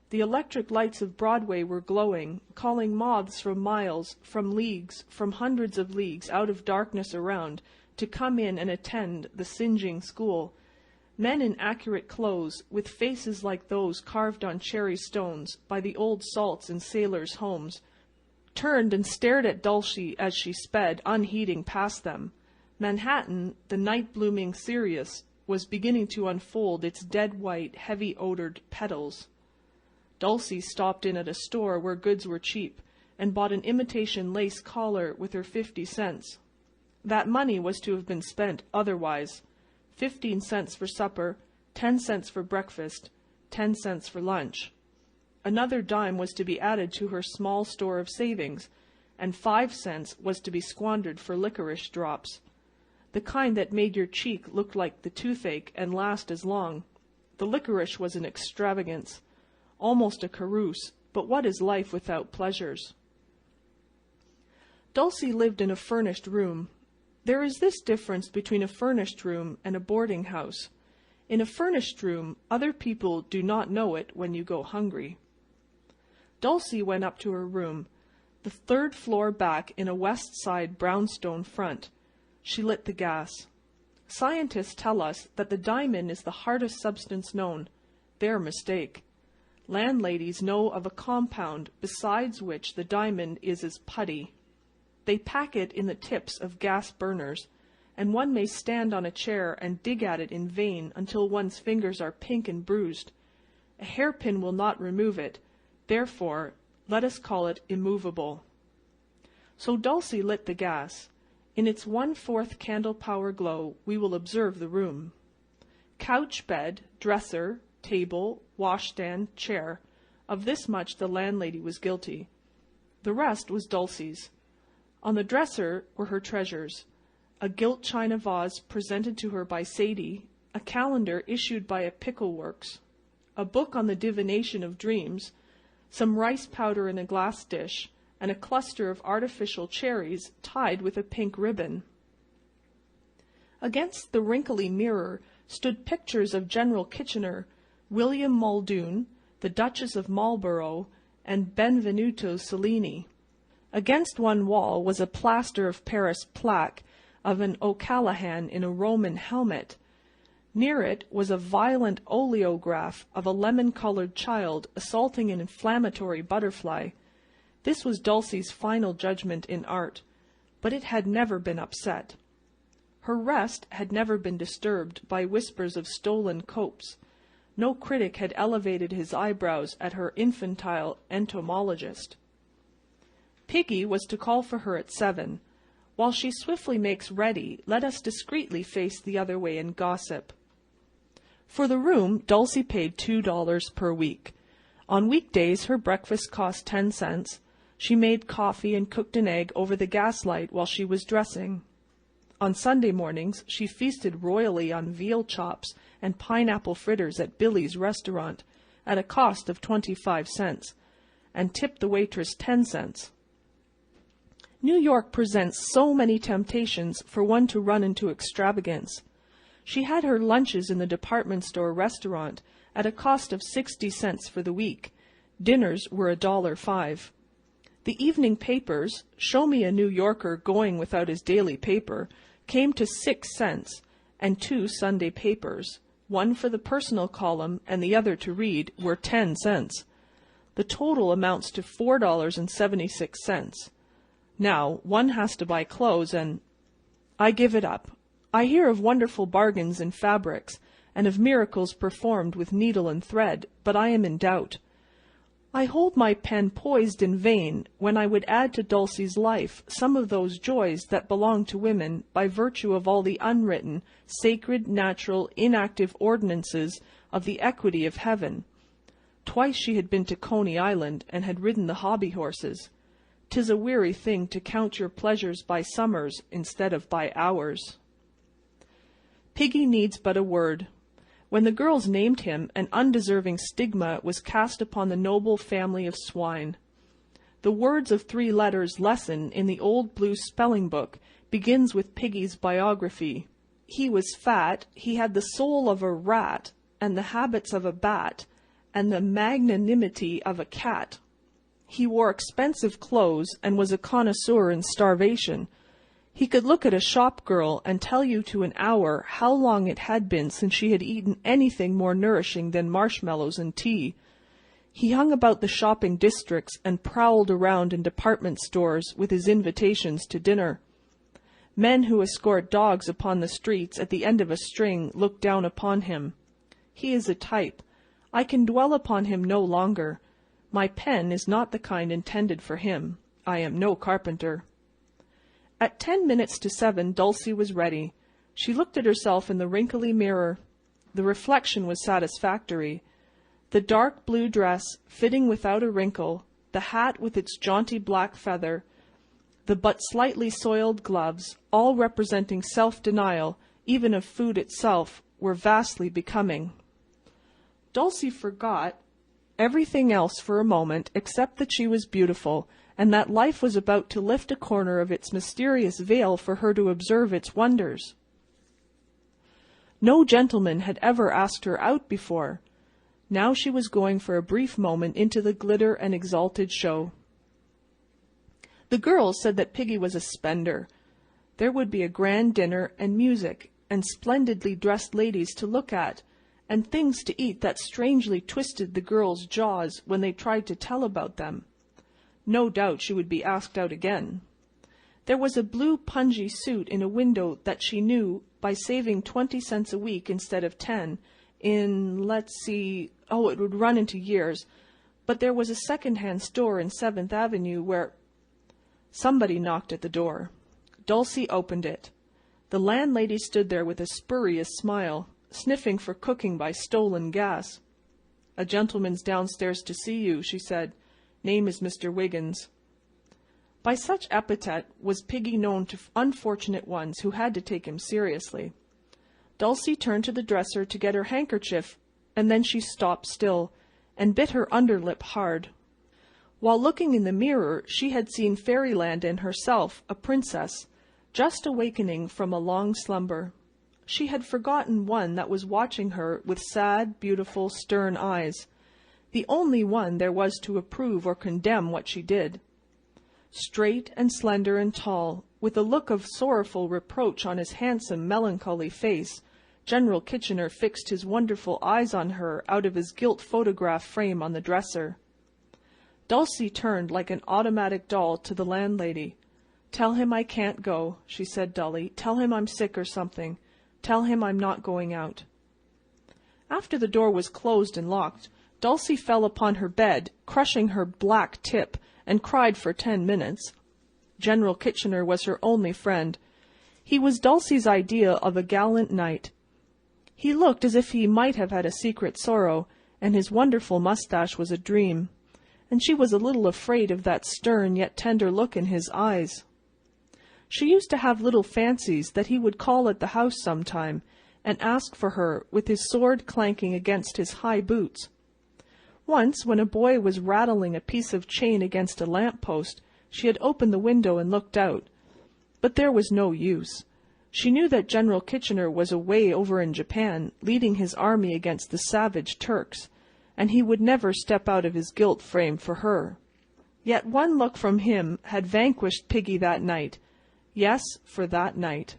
The electric lights of Broadway were glowing, calling moths from miles, from leagues, from hundreds of leagues out of darkness around, to come in and attend the singeing school. Men in accurate clothes, with faces like those carved on cherry stones by the old salts in sailors' homes, turned and stared at Dulcie as she sped, unheeding, past them. Manhattan, the night-blooming cereus, was beginning to unfold its dead-white, heavy-odored petals. Dulcie stopped in at a store where goods were cheap, and bought an imitation lace collar with her 50 cents. That money was to have been spent otherwise. 15 cents for supper, 10 cents for breakfast, 10 cents for lunch. Another dime was to be added to her small store of savings, and 5 cents was to be squandered for licorice drops. The kind that made your cheek look like the toothache and last as long. The licorice was an extravagance, almost a carouse, but what is life without pleasures? Dulcie lived in a furnished room. There is this difference between a furnished room and a boarding house. In a furnished room, other people do not know it when you go hungry. Dulcie went up to her room, the third floor back in a west side brownstone front. She lit the gas. Scientists tell us that the diamond is the hardest substance known. Their mistake. Landladies know of a compound besides which the diamond is as putty. They pack it in the tips of gas burners, and one may stand on a chair and dig at it in vain until one's fingers are pink and bruised. A hairpin will not remove it. Therefore, let us call it immovable. So Dulcie lit the gas. In its 1/4 candle power glow, we will observe the room. Couch, bed, dresser, table, washstand, chair. Of this much the landlady was guilty. The rest was Dulcie's. On the dresser were her treasures: a gilt china vase presented to her by Sadie, a calendar issued by a pickle works, a book on the divination of dreams, some rice powder in a glass dish, and a cluster of artificial cherries tied with a pink ribbon. Against the wrinkly mirror stood pictures of General Kitchener, William Muldoon, the Duchess of Marlborough, and Benvenuto Cellini. Against one wall was a plaster of Paris plaque of an O'Callaghan in a Roman helmet. Near it was a violent oleograph of a lemon-colored child assaulting an inflammatory butterfly. This was Dulcie's final judgment in art, but it had never been upset. Her rest had never been disturbed by whispers of stolen copes. No critic had elevated his eyebrows at her infantile entomologist. Piggy was to call for her at 7. While she swiftly makes ready, let us discreetly face the other way and gossip. For the room, Dulcie paid $2 per week. On weekdays, her breakfast cost 10 cents. She made coffee and cooked an egg over the gaslight while she was dressing. On Sunday mornings, she feasted royally on veal chops and pineapple fritters at Billy's restaurant at a cost of 25 cents, and tipped the waitress 10 cents. New York presents so many temptations for one to run into extravagance. She had her lunches in the department store restaurant at a cost of 60 cents for the week. Dinners were $1.05. The evening papers, show me a New Yorker going without his daily paper, came to 6 cents, and 2 Sunday papers, one for the personal column and the other to read, were 10 cents. The total amounts to $4.76. Now, one has to buy clothes, and I give it up. I hear of wonderful bargains in fabrics, and of miracles performed with needle and thread, but I am in doubt. I hold my pen poised in vain when I would add to Dulcie's life some of those joys that belong to women by virtue of all the unwritten, sacred, natural, inactive ordinances of the equity of heaven. Twice she had been to Coney Island and had ridden the hobby horses. 'Tis a weary thing to count your pleasures by summers instead of by hours. Piggy needs but a word. When the girls named him, an undeserving stigma was cast upon the noble family of swine. The words of 3 letters lesson in the old blue spelling book begins with Piggy's biography. He was fat, he had the soul of a rat, and the habits of a bat, and the magnanimity of a cat. He wore expensive clothes and was a connoisseur in starvation. He could look at a shop girl and tell you to an hour how long it had been since she had eaten anything more nourishing than marshmallows and tea. He hung about the shopping districts and prowled around in department stores with his invitations to dinner. Men who escort dogs upon the streets at the end of a string look down upon him. He is a type. I can dwell upon him no longer. My pen is not the kind intended for him. I am no carpenter. At 10 minutes to 7, Dulcie was ready. She looked at herself in the wrinkly mirror. The reflection was satisfactory. The dark blue dress, fitting without a wrinkle, the hat with its jaunty black feather, the but slightly soiled gloves, all representing self-denial, even of food itself, were vastly becoming. Dulcie forgot everything else for a moment except that she was beautiful, and that life was about to lift a corner of its mysterious veil for her to observe its wonders. No gentleman had ever asked her out before. Now she was going for a brief moment into the glitter and exalted show. The girls said that Piggy was a spender. There would be a grand dinner and music, and splendidly dressed ladies to look at, and things to eat that strangely twisted the girls' jaws when they tried to tell about them. No doubt she would be asked out again. There was a blue pungy suit in a window that she knew, by saving 20 cents a week instead of 10, it would run into years, but there was a second-hand store in 7th Avenue where... Somebody knocked at the door. Dulcie opened it. The landlady stood there with a spurious smile, sniffing for cooking by stolen gas. "A gentleman's downstairs to see you," she said. "Name is Mr. Wiggins." By such epithet was Piggy known to unfortunate ones who had to take him seriously. Dulcie turned to the dresser to get her handkerchief, and then she stopped still, and bit her underlip hard. While looking in the mirror, she had seen fairyland and herself, a princess, just awakening from a long slumber. She had forgotten one that was watching her with sad, beautiful, stern eyes, the only one there was to approve or condemn what she did. Straight and slender and tall, with a look of sorrowful reproach on his handsome, melancholy face, General Kitchener fixed his wonderful eyes on her out of his gilt photograph frame on the dresser. Dulcie turned like an automatic doll to the landlady. "Tell him I can't go," she said dully. "Tell him I'm sick or something. Tell him I'm not going out." After the door was closed and locked, Dulcie fell upon her bed, crushing her black tip, and cried for 10 minutes. General Kitchener was her only friend. He was Dulcie's idea of a gallant knight. He looked as if he might have had a secret sorrow, and his wonderful moustache was a dream, and she was a little afraid of that stern yet tender look in his eyes. She used to have little fancies that he would call at the house sometime, and ask for her, with his sword clanking against his high boots. Once, when a boy was rattling a piece of chain against a lamp-post, she had opened the window and looked out. But there was no use. She knew that General Kitchener was away over in Japan, leading his army against the savage Turks, and he would never step out of his gilt frame for her. Yet one look from him had vanquished Piggy that night. Yes, for that night.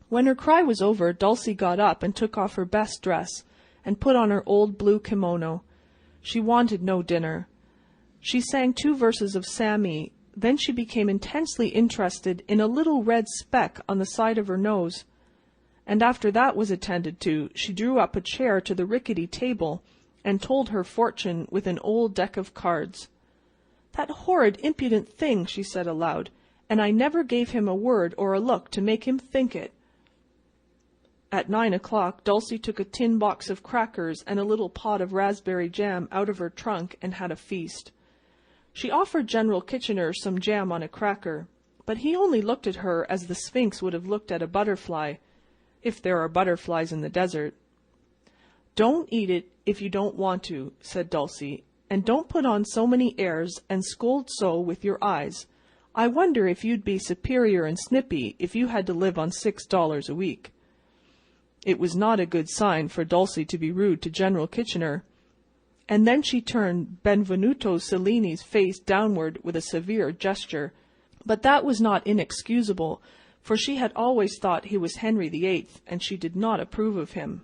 When her cry was over, Dulcie got up and took off her best dress, and put on her old blue kimono. She wanted no dinner. She sang 2 verses of Sammy, then she became intensely interested in a little red speck on the side of her nose. And after that was attended to, she drew up a chair to the rickety table, and told her fortune with an old deck of cards. "That horrid, impudent thing," she said aloud, "and I never gave him a word or a look to make him think it." At 9 o'clock, Dulcie took a tin box of crackers and a little pot of raspberry jam out of her trunk and had a feast. She offered General Kitchener some jam on a cracker, but he only looked at her as the Sphinx would have looked at a butterfly, if there are butterflies in the desert. "Don't eat it if you don't want to," said Dulcie, "and don't put on so many airs and scold so with your eyes. I wonder if you'd be superior and snippy if you had to live on $6 a week." It was not a good sign for Dulcie to be rude to General Kitchener, and then she turned Benvenuto Cellini's face downward with a severe gesture, but that was not inexcusable, for she had always thought he was Henry VIII, and she did not approve of him.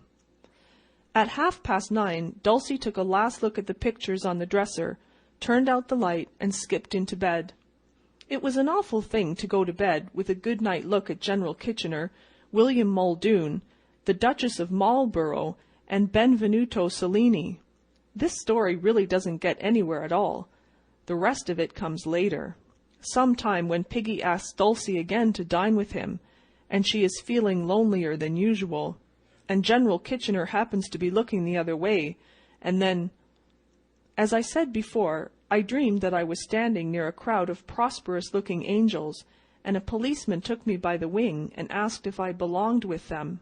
At 9:30, Dulcie took a last look at the pictures on the dresser, turned out the light, and skipped into bed. It was an awful thing to go to bed with a good-night look at General Kitchener, William Muldoon, the Duchess of Marlborough, and Benvenuto Cellini. This story really doesn't get anywhere at all. The rest of it comes later, some time when Piggy asks Dulcie again to dine with him, and she is feeling lonelier than usual, and General Kitchener happens to be looking the other way, and then... As I said before, I dreamed that I was standing near a crowd of prosperous-looking angels, and a policeman took me by the wing and asked if I belonged with them.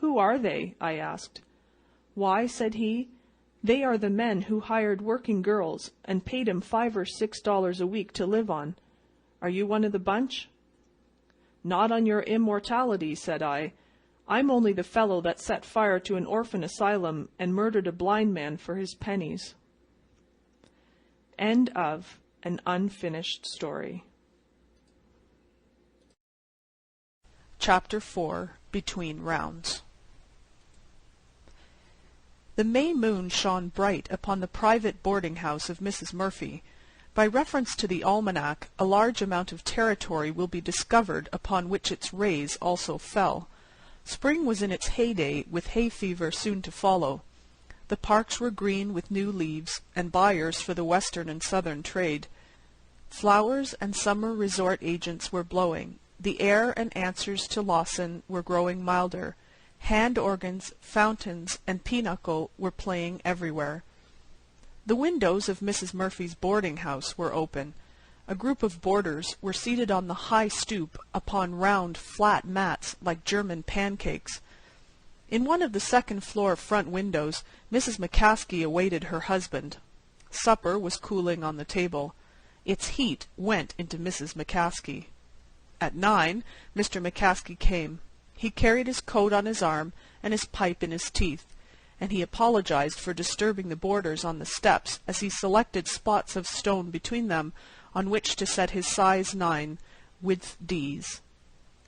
"Who are they?" I asked. "Why," said he, "they are the men who hired working girls and paid 'em $5 or $6 a week to live on. Are you one of the bunch?" "Not on your immortality," said I. "I'm only the fellow that set fire to an orphan asylum and murdered a blind man for his pennies." End of An Unfinished Story. Chapter 4. Between Rounds. The May moon shone bright upon the private boarding-house of Mrs. Murphy. By reference to the almanac, a large amount of territory will be discovered upon which its rays also fell. Spring was in its heyday, with hay fever soon to follow. The parks were green with new leaves, and buyers for the western and southern trade. Flowers and summer resort agents were blowing. The air and answers to Lawson were growing milder. Hand organs, fountains, and pinochle were playing everywhere. The windows of Mrs. Murphy's boarding-house were open. A group of boarders were seated on the high stoop upon round, flat mats like German pancakes. In one of the second-floor front windows, Mrs. McCaskey awaited her husband. Supper was cooling on the table. Its heat went into Mrs. McCaskey. At 9, Mr. McCaskey came. He carried his coat on his arm and his pipe in his teeth, and he apologized for disturbing the boarders on the steps as he selected spots of stone between them on which to set his size 9, width Ds.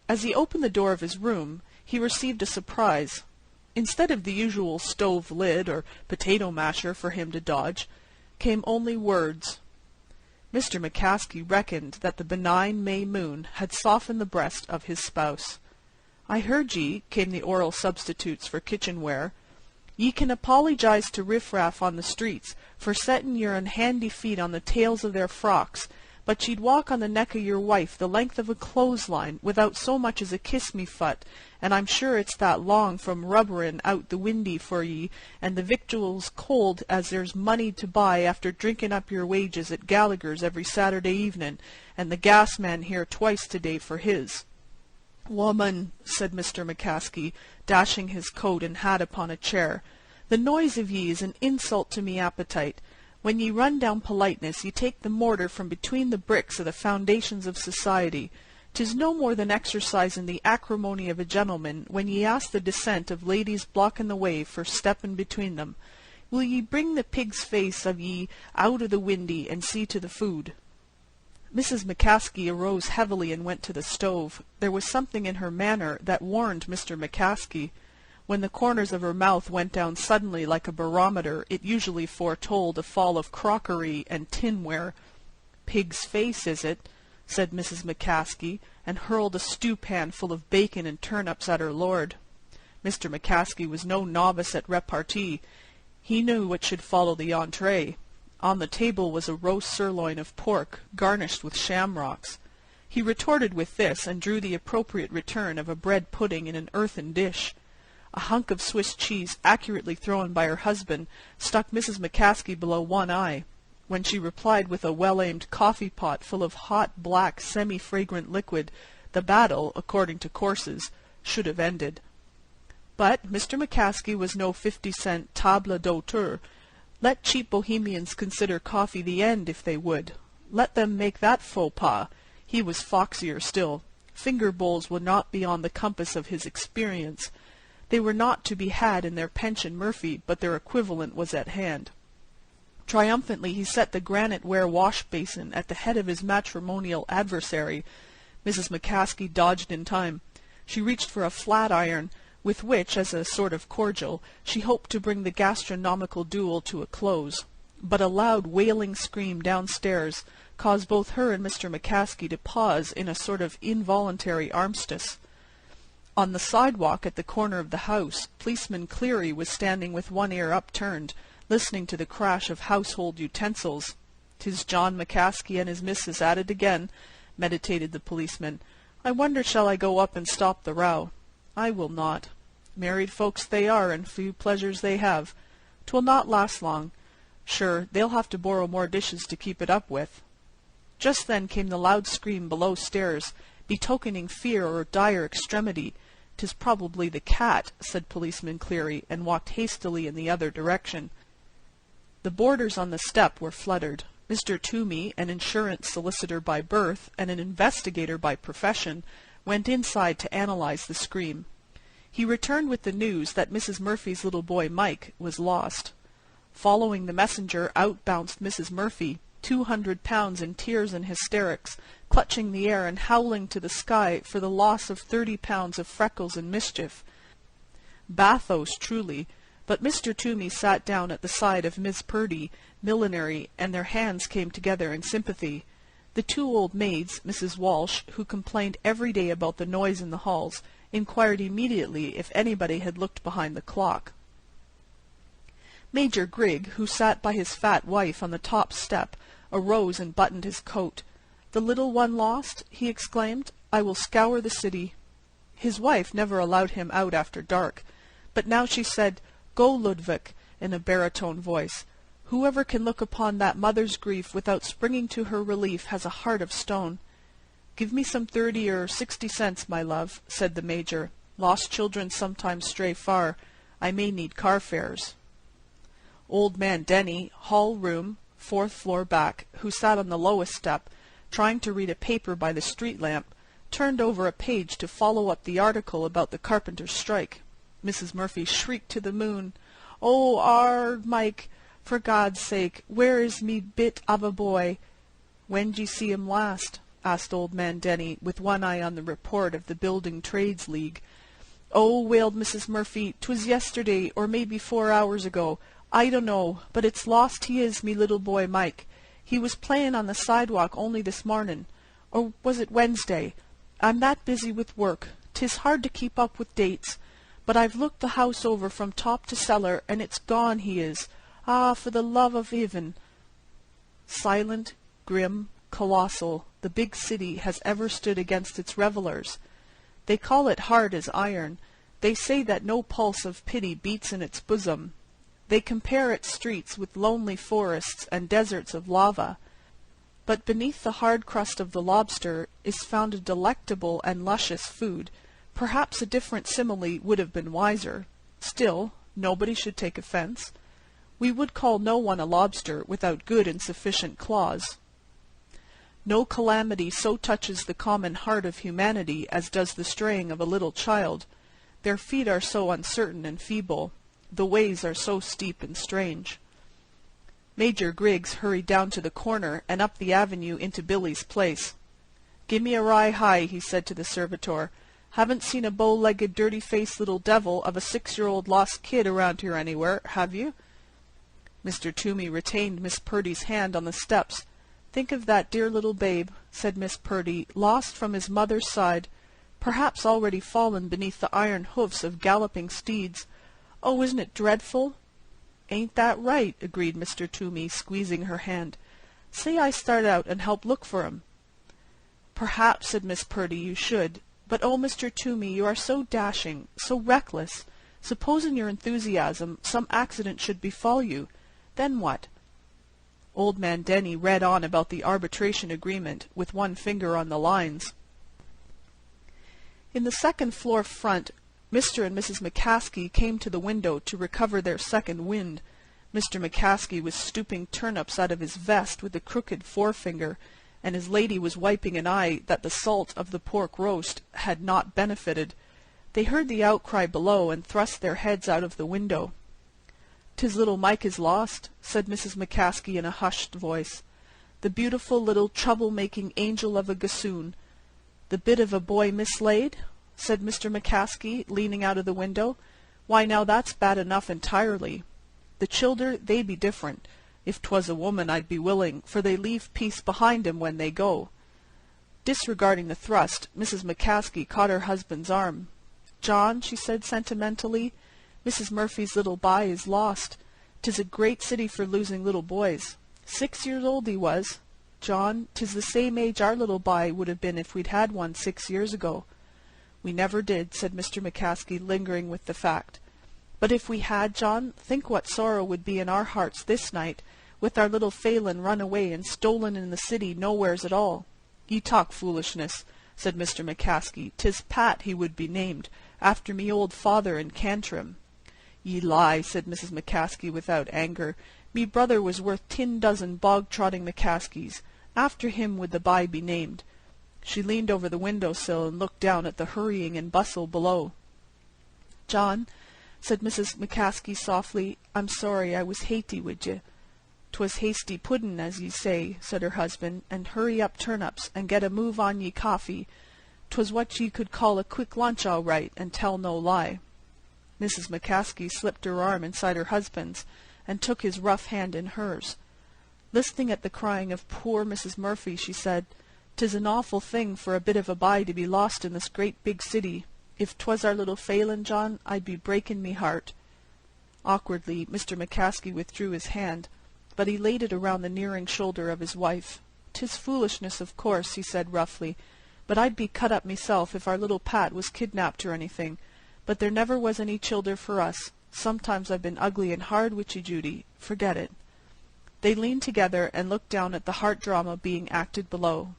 As he opened the door of his room, he received a surprise. Instead of the usual stove lid or potato masher for him to dodge, came only words. Mr. McCaskey reckoned that the benign May moon had softened the breast of his spouse. "I heard ye," came the oral substitutes for kitchenware. "Ye can apologize to riffraff on the streets for settin' your unhandy feet on the tails of their frocks, but ye'd walk on the neck of your wife the length of a clothesline without so much as a kiss-me-fut, and I'm sure it's that long from rubberin' out the windy for ye, and the victuals cold as there's money to buy after drinking up your wages at Gallagher's every Saturday evenin', and the gas man here twice to-day for his." "Woman," said Mr. McCaskey, dashing his coat and hat upon a chair, "the noise of ye is an insult to me appetite. When ye run down politeness, ye take the mortar from between the bricks of the foundations of society. 'Tis no more than exercisin' the acrimony of a gentleman when ye ask the descent of ladies blockin' the way for steppin' between them. Will ye bring the pig's face of ye out o' the windy, and see to the food?" Mrs. McCaskey arose heavily and went to the stove. There was something in her manner that warned Mr. McCaskey. When the corners of her mouth went down suddenly like a barometer, it usually foretold a fall of crockery and tinware. "Pig's face, is it?" said Mrs. McCaskey, and hurled a stewpan full of bacon and turnips at her lord. Mr. McCaskey was no novice at repartee. He knew what should follow the entree. On the table was a roast sirloin of pork, garnished with shamrocks. He retorted with this, and drew the appropriate return of a bread pudding in an earthen dish. A hunk of Swiss cheese, accurately thrown by her husband, stuck Mrs. McCaskey below one eye. When she replied with a well-aimed coffee-pot full of hot, black, semi-fragrant liquid, the battle, according to courses, should have ended. But Mr. McCaskey was no 50-cent table d'hôte. Let cheap bohemians consider coffee the end, if they would. Let them make that faux pas. He was foxier still. Finger bowls would not be on the compass of his experience. They were not to be had in their pension Murphy, but their equivalent was at hand. Triumphantly he set the granite-ware wash-basin at the head of his matrimonial adversary. Mrs. McCaskey dodged in time. She reached for a flat-iron, with which, as a sort of cordial, she hoped to bring the gastronomical duel to a close. But a loud wailing scream downstairs caused both her and Mr. McCaskey to pause in a sort of involuntary armistice. On the sidewalk at the corner of the house, Policeman Cleary was standing with one ear upturned, listening to the crash of household utensils. "'Tis John McCaskey and his missus at it again," meditated the policeman. "I wonder shall I go up and stop the row? I will not. Married folks they are, and few pleasures they have. 'Twill not last long. Sure, they'll have to borrow more dishes to keep it up with." Just then came the loud scream below stairs, betokening fear or dire extremity. "'Tis probably the cat," said Policeman Cleary, and walked hastily in the other direction. The boarders on the step were fluttered. Mr. Toomey, an insurance solicitor by birth and an investigator by profession, went inside to analyze the scream. He returned with the news that Mrs. Murphy's little boy Mike was lost. Following the messenger, out bounced Mrs. Murphy, 200 pounds in tears and hysterics, clutching the air and howling to the sky for the loss of 30 pounds of freckles and mischief. Bathos, truly, but Mr. Toomey sat down at the side of Miss Purdy, millinery, and their hands came together in sympathy. The two old maids, Mrs. Walsh, who complained every day about the noise in the halls, inquired immediately if anybody had looked behind the clock. Major Grigg, who sat by his fat wife on the top step, arose and buttoned his coat. "The little one lost?" he exclaimed. "I will scour the city." His wife never allowed him out after dark, but now she said, "Go, Ludwig," in a baritone voice. "Whoever can look upon that mother's grief without springing to her relief has a heart of stone." "Give me some 30 or 60 cents, my love," said the Major. "Lost children sometimes stray far. I may need car fares." Old man Denny, hall room, 4th floor back, who sat on the lowest step, trying to read a paper by the street lamp, turned over a page to follow up the article about the carpenter's strike. Mrs. Murphy shrieked to the moon, "Oh, Mike, for God's sake, where is me bit of a boy?" "When d'ye see him last?" asked old man Denny, with one eye on the report of the Building Trades League. "Oh," wailed Mrs. Murphy, "'twas yesterday, or maybe 4 hours ago. I dunno, but it's lost he is, me little boy Mike. He was playin' on the sidewalk only this mornin'. Or was it Wednesday? I'm that busy with work, 'tis hard to keep up with dates. But I've looked the house over from top to cellar, and it's gone he is. Ah, for the love of Heaven!" Silent, grim, colossal, the big city has ever stood against its revellers. They call it hard as iron. They say that no pulse of pity beats in its bosom. They compare its streets with lonely forests and deserts of lava. But beneath the hard crust of the lobster is found a delectable and luscious food. Perhaps a different simile would have been wiser. Still, nobody should take offence. We would call no one a lobster without good and sufficient claws. No calamity so touches the common heart of humanity as does the straying of a little child. Their feet are so uncertain and feeble. The ways are so steep and strange. Major Griggs hurried down to the corner and up the avenue into Billy's place. "Give me a rye high," he said to the servitor. "Haven't seen a bow-legged, dirty-faced little devil of a 6-year-old lost kid around here anywhere, have you?" Mr. Toomey retained Miss Purdy's hand on the steps. "Think of that dear little babe," said Miss Purdy, "lost from his mother's side, perhaps already fallen beneath the iron hoofs of galloping steeds. Oh, isn't it dreadful?" "Ain't that right?" agreed Mr. Toomey, squeezing her hand. "Say I start out and help look for 'em." "Perhaps," said Miss Purdy, "you should. But oh, Mr. Toomey, you are so dashing, so reckless. Suppose in your enthusiasm some accident should befall you. Then what?" Old man Denny read on about the arbitration agreement, with one finger on the lines. In the second-floor front, Mr. and Mrs. McCaskey came to the window to recover their second wind. Mr. McCaskey was stooping turnips out of his vest with a crooked forefinger, and his lady was wiping an eye that the salt of the pork roast had not benefited. They heard the outcry below and thrust their heads out of the window. "'Tis little Mike is lost," said Mrs. McCaskey in a hushed voice. "The beautiful little trouble-making angel of a gossoon. The bit of a boy mislaid?" said Mr. McCaskey, leaning out of the window. "Why, now that's bad enough entirely. The childer, they be different. If 'twas a woman, I'd be willing, for they leave peace behind 'em when they go." Disregarding the thrust, Mrs. McCaskey caught her husband's arm. "John," she said sentimentally, "Mrs. Murphy's little bye is lost. 'Tis a great city for losing little boys. 6 years old he was. John, 'tis the same age our little bye would have been if we'd had one 6 years ago." "We never did," said Mr. McCaskey, lingering with the fact. "But if we had, John, think what sorrow would be in our hearts this night, with our little Phelan run away and stolen in the city nowheres at all." "Ye talk foolishness," said Mr. McCaskey. "'Tis Pat he would be named, after me old father in Cantrim." "Ye lie," said Mrs. McCaskey without anger. "Me brother was worth 10 dozen bog-trotting McCaskeys. After him would the bye be named." She leaned over the window-sill and looked down at the hurrying and bustle below. "John," said Mrs. McCaskey softly, "I'm sorry I was hasty wid ye." "'Twas hasty puddin', as ye say," said her husband, "and hurry up turnips, and get a move on ye coffee. 'Twas what ye could call a quick lunch all right, and tell no lie." Mrs. McCaskey slipped her arm inside her husband's, and took his rough hand in hers. Listening at the crying of poor Mrs. Murphy, she said, "'Tis an awful thing for a bit of a bye to be lost in this great big city. If 'twas our little Phelan, John, I'd be breaking me heart." Awkwardly, Mr. McCaskey withdrew his hand, but he laid it around the nearing shoulder of his wife. "'Tis foolishness, of course," he said roughly, "but I'd be cut up myself if our little Pat was kidnapped or anything. But there never was any childer for us. Sometimes I've been ugly and hard wid ye, Judy. Forget it." They leaned together and looked down at the heart-drama being acted below.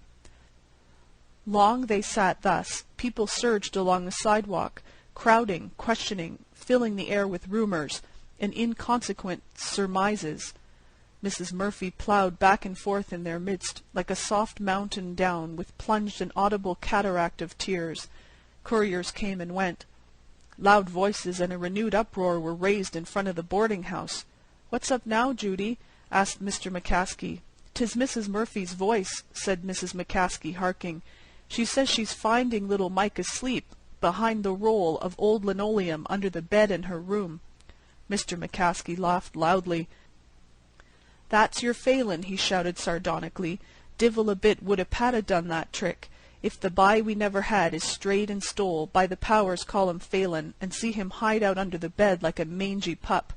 Long they sat thus. People surged along the sidewalk, crowding, questioning, filling the air with rumors and inconsequent surmises. Mrs. Murphy ploughed back and forth in their midst, like a soft mountain down, with plunged and audible cataract of tears. Couriers came and went. Loud voices and a renewed uproar were raised in front of the boarding-house. "What's up now, Judy?" asked Mr. McCaskey. "'Tis Mrs. Murphy's voice," said Mrs. McCaskey, harking. "She says she's finding little Mike asleep behind the roll of old linoleum under the bed in her room." Mr. McCaskey laughed loudly. "That's your Phelan," he shouted sardonically. "Divil a bit would a Pat ha' done that trick. If the bye we never had is strayed and stole, by the powers call him Phelan, and see him hide out under the bed like a mangy pup."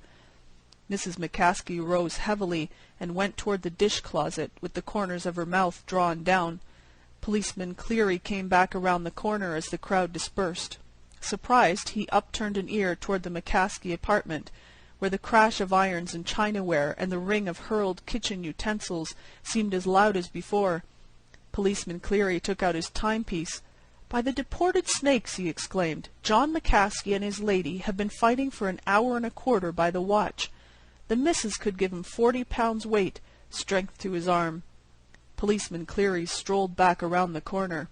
Mrs. McCaskey rose heavily and went toward the dish-closet, with the corners of her mouth drawn down. Policeman Cleary came back around the corner as the crowd dispersed. Surprised, he upturned an ear toward the McCaskey apartment, where the crash of irons and chinaware and the ring of hurled kitchen utensils seemed as loud as before. Policeman Cleary took out his timepiece. "By the deported snakes!" he exclaimed. "John McCaskey and his lady have been fighting for an hour and a quarter by the watch. The missus could give him 40 pounds weight, strength to his arm." Policeman Cleary strolled back around the corner.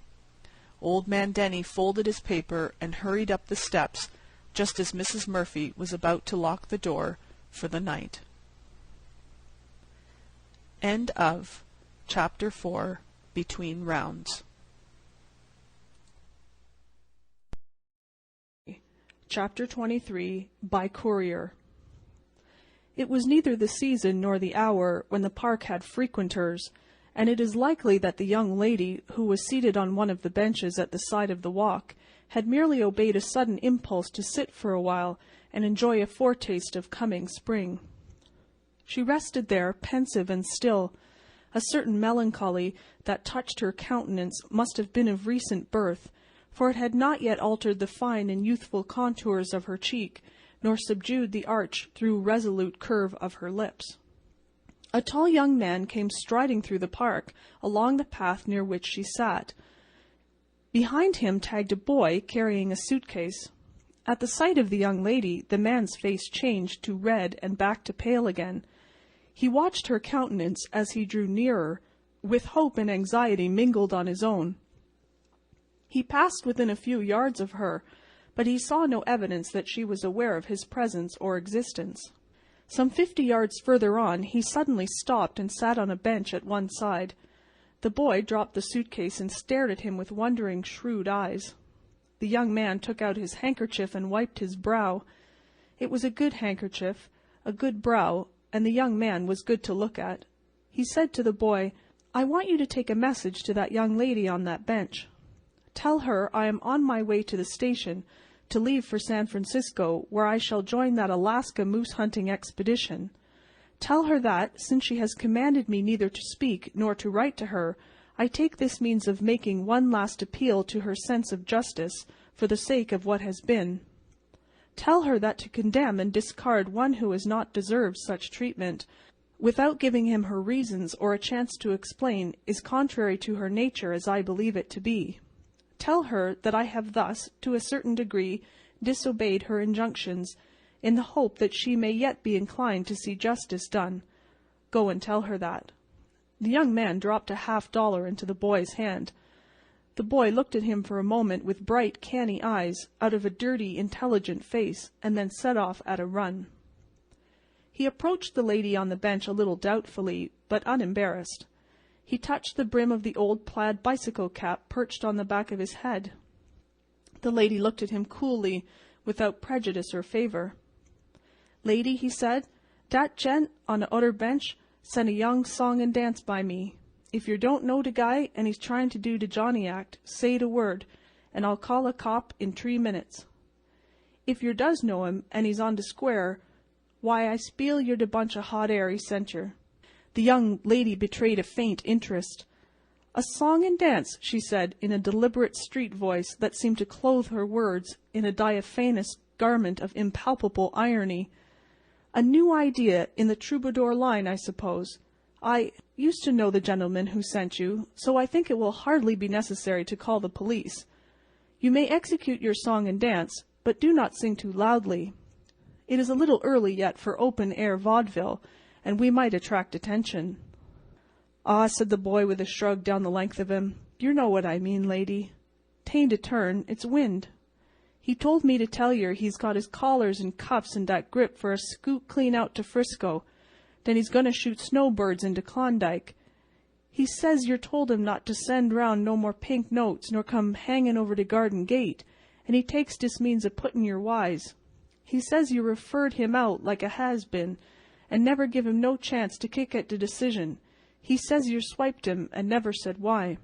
Old man Denny folded his paper and hurried up the steps, just as Mrs. Murphy was about to lock the door for the night. End of Chapter 4, Between Rounds. Chapter 23, By Courier. It was neither the season nor the hour when the park had frequenters, and it is likely that the young lady, who was seated on one of the benches at the side of the walk, had merely obeyed a sudden impulse to sit for a while and enjoy a foretaste of coming spring. She rested there, pensive and still. A certain melancholy that touched her countenance must have been of recent birth, for it had not yet altered the fine and youthful contours of her cheek, nor subdued the arch though resolute curve of her lips. A tall young man came striding through the park, along the path near which she sat. Behind him tagged a boy carrying a suitcase. At the sight of the young lady, the man's face changed to red and back to pale again. He watched her countenance as he drew nearer, with hope and anxiety mingled on his own. He passed within a few yards of her, but he saw no evidence that she was aware of his presence or existence. Some 50 yards further on, he suddenly stopped and sat on a bench at one side. The boy dropped the suitcase and stared at him with wondering, shrewd eyes. The young man took out his handkerchief and wiped his brow. It was a good handkerchief, a good brow, and the young man was good to look at. He said to the boy, "I want you to take a message to that young lady on that bench. Tell her I am on my way to the station, to leave for San Francisco, where I shall join that Alaska moose hunting expedition. Tell her that, since she has commanded me neither to speak nor to write to her, I take this means of making one last appeal to her sense of justice, for the sake of what has been. Tell her that to condemn and discard one who has not deserved such treatment, without giving him her reasons or a chance to explain, is contrary to her nature as I believe it to be. Tell her that I have thus, to a certain degree, disobeyed her injunctions, in the hope that she may yet be inclined to see justice done. Go and tell her that." The young man dropped a $50 into the boy's hand. The boy looked at him for a moment with bright, canny eyes, out of a dirty, intelligent face, and then set off at a run. He approached the lady on the bench a little doubtfully, but unembarrassed. He touched the brim of the old plaid bicycle cap perched on the back of his head. The lady looked at him coolly, without prejudice or favor. "Lady," he said, "dat gent on the other bench sent a young song and dance by me. If yer don't know de guy and he's trying to do de Johnny act, say the word, and I'll call a cop in 3 minutes. If yer does know him and he's on de square, why I spiel yer de bunch of hot air he sent yer." The young lady betrayed a faint interest. "A song and dance," she said, in a deliberate street voice that seemed to clothe her words in a diaphanous garment of impalpable irony. "A new idea in the troubadour line, I suppose. I used to know the gentleman who sent you, so I think it will hardly be necessary to call the police. You may execute your song and dance, but do not sing too loudly. It is a little early yet for open-air vaudeville, and we might attract attention." "Ah," said the boy with a shrug down the length of him, "you know what I mean, lady. 'Tain't a turn, it's wind. He told me to tell yer he's got his collars and cuffs and dat grip for a scoot clean out to Frisco. Then he's going to shoot snowbirds into Klondike. He says yer told him not to send round no more pink notes nor come hangin' over de garden gate, and he takes dis means of puttin' yer wise. He says you referred him out like a has-been, and never give him no chance to kick at de decision. He says yer swiped him and never said why."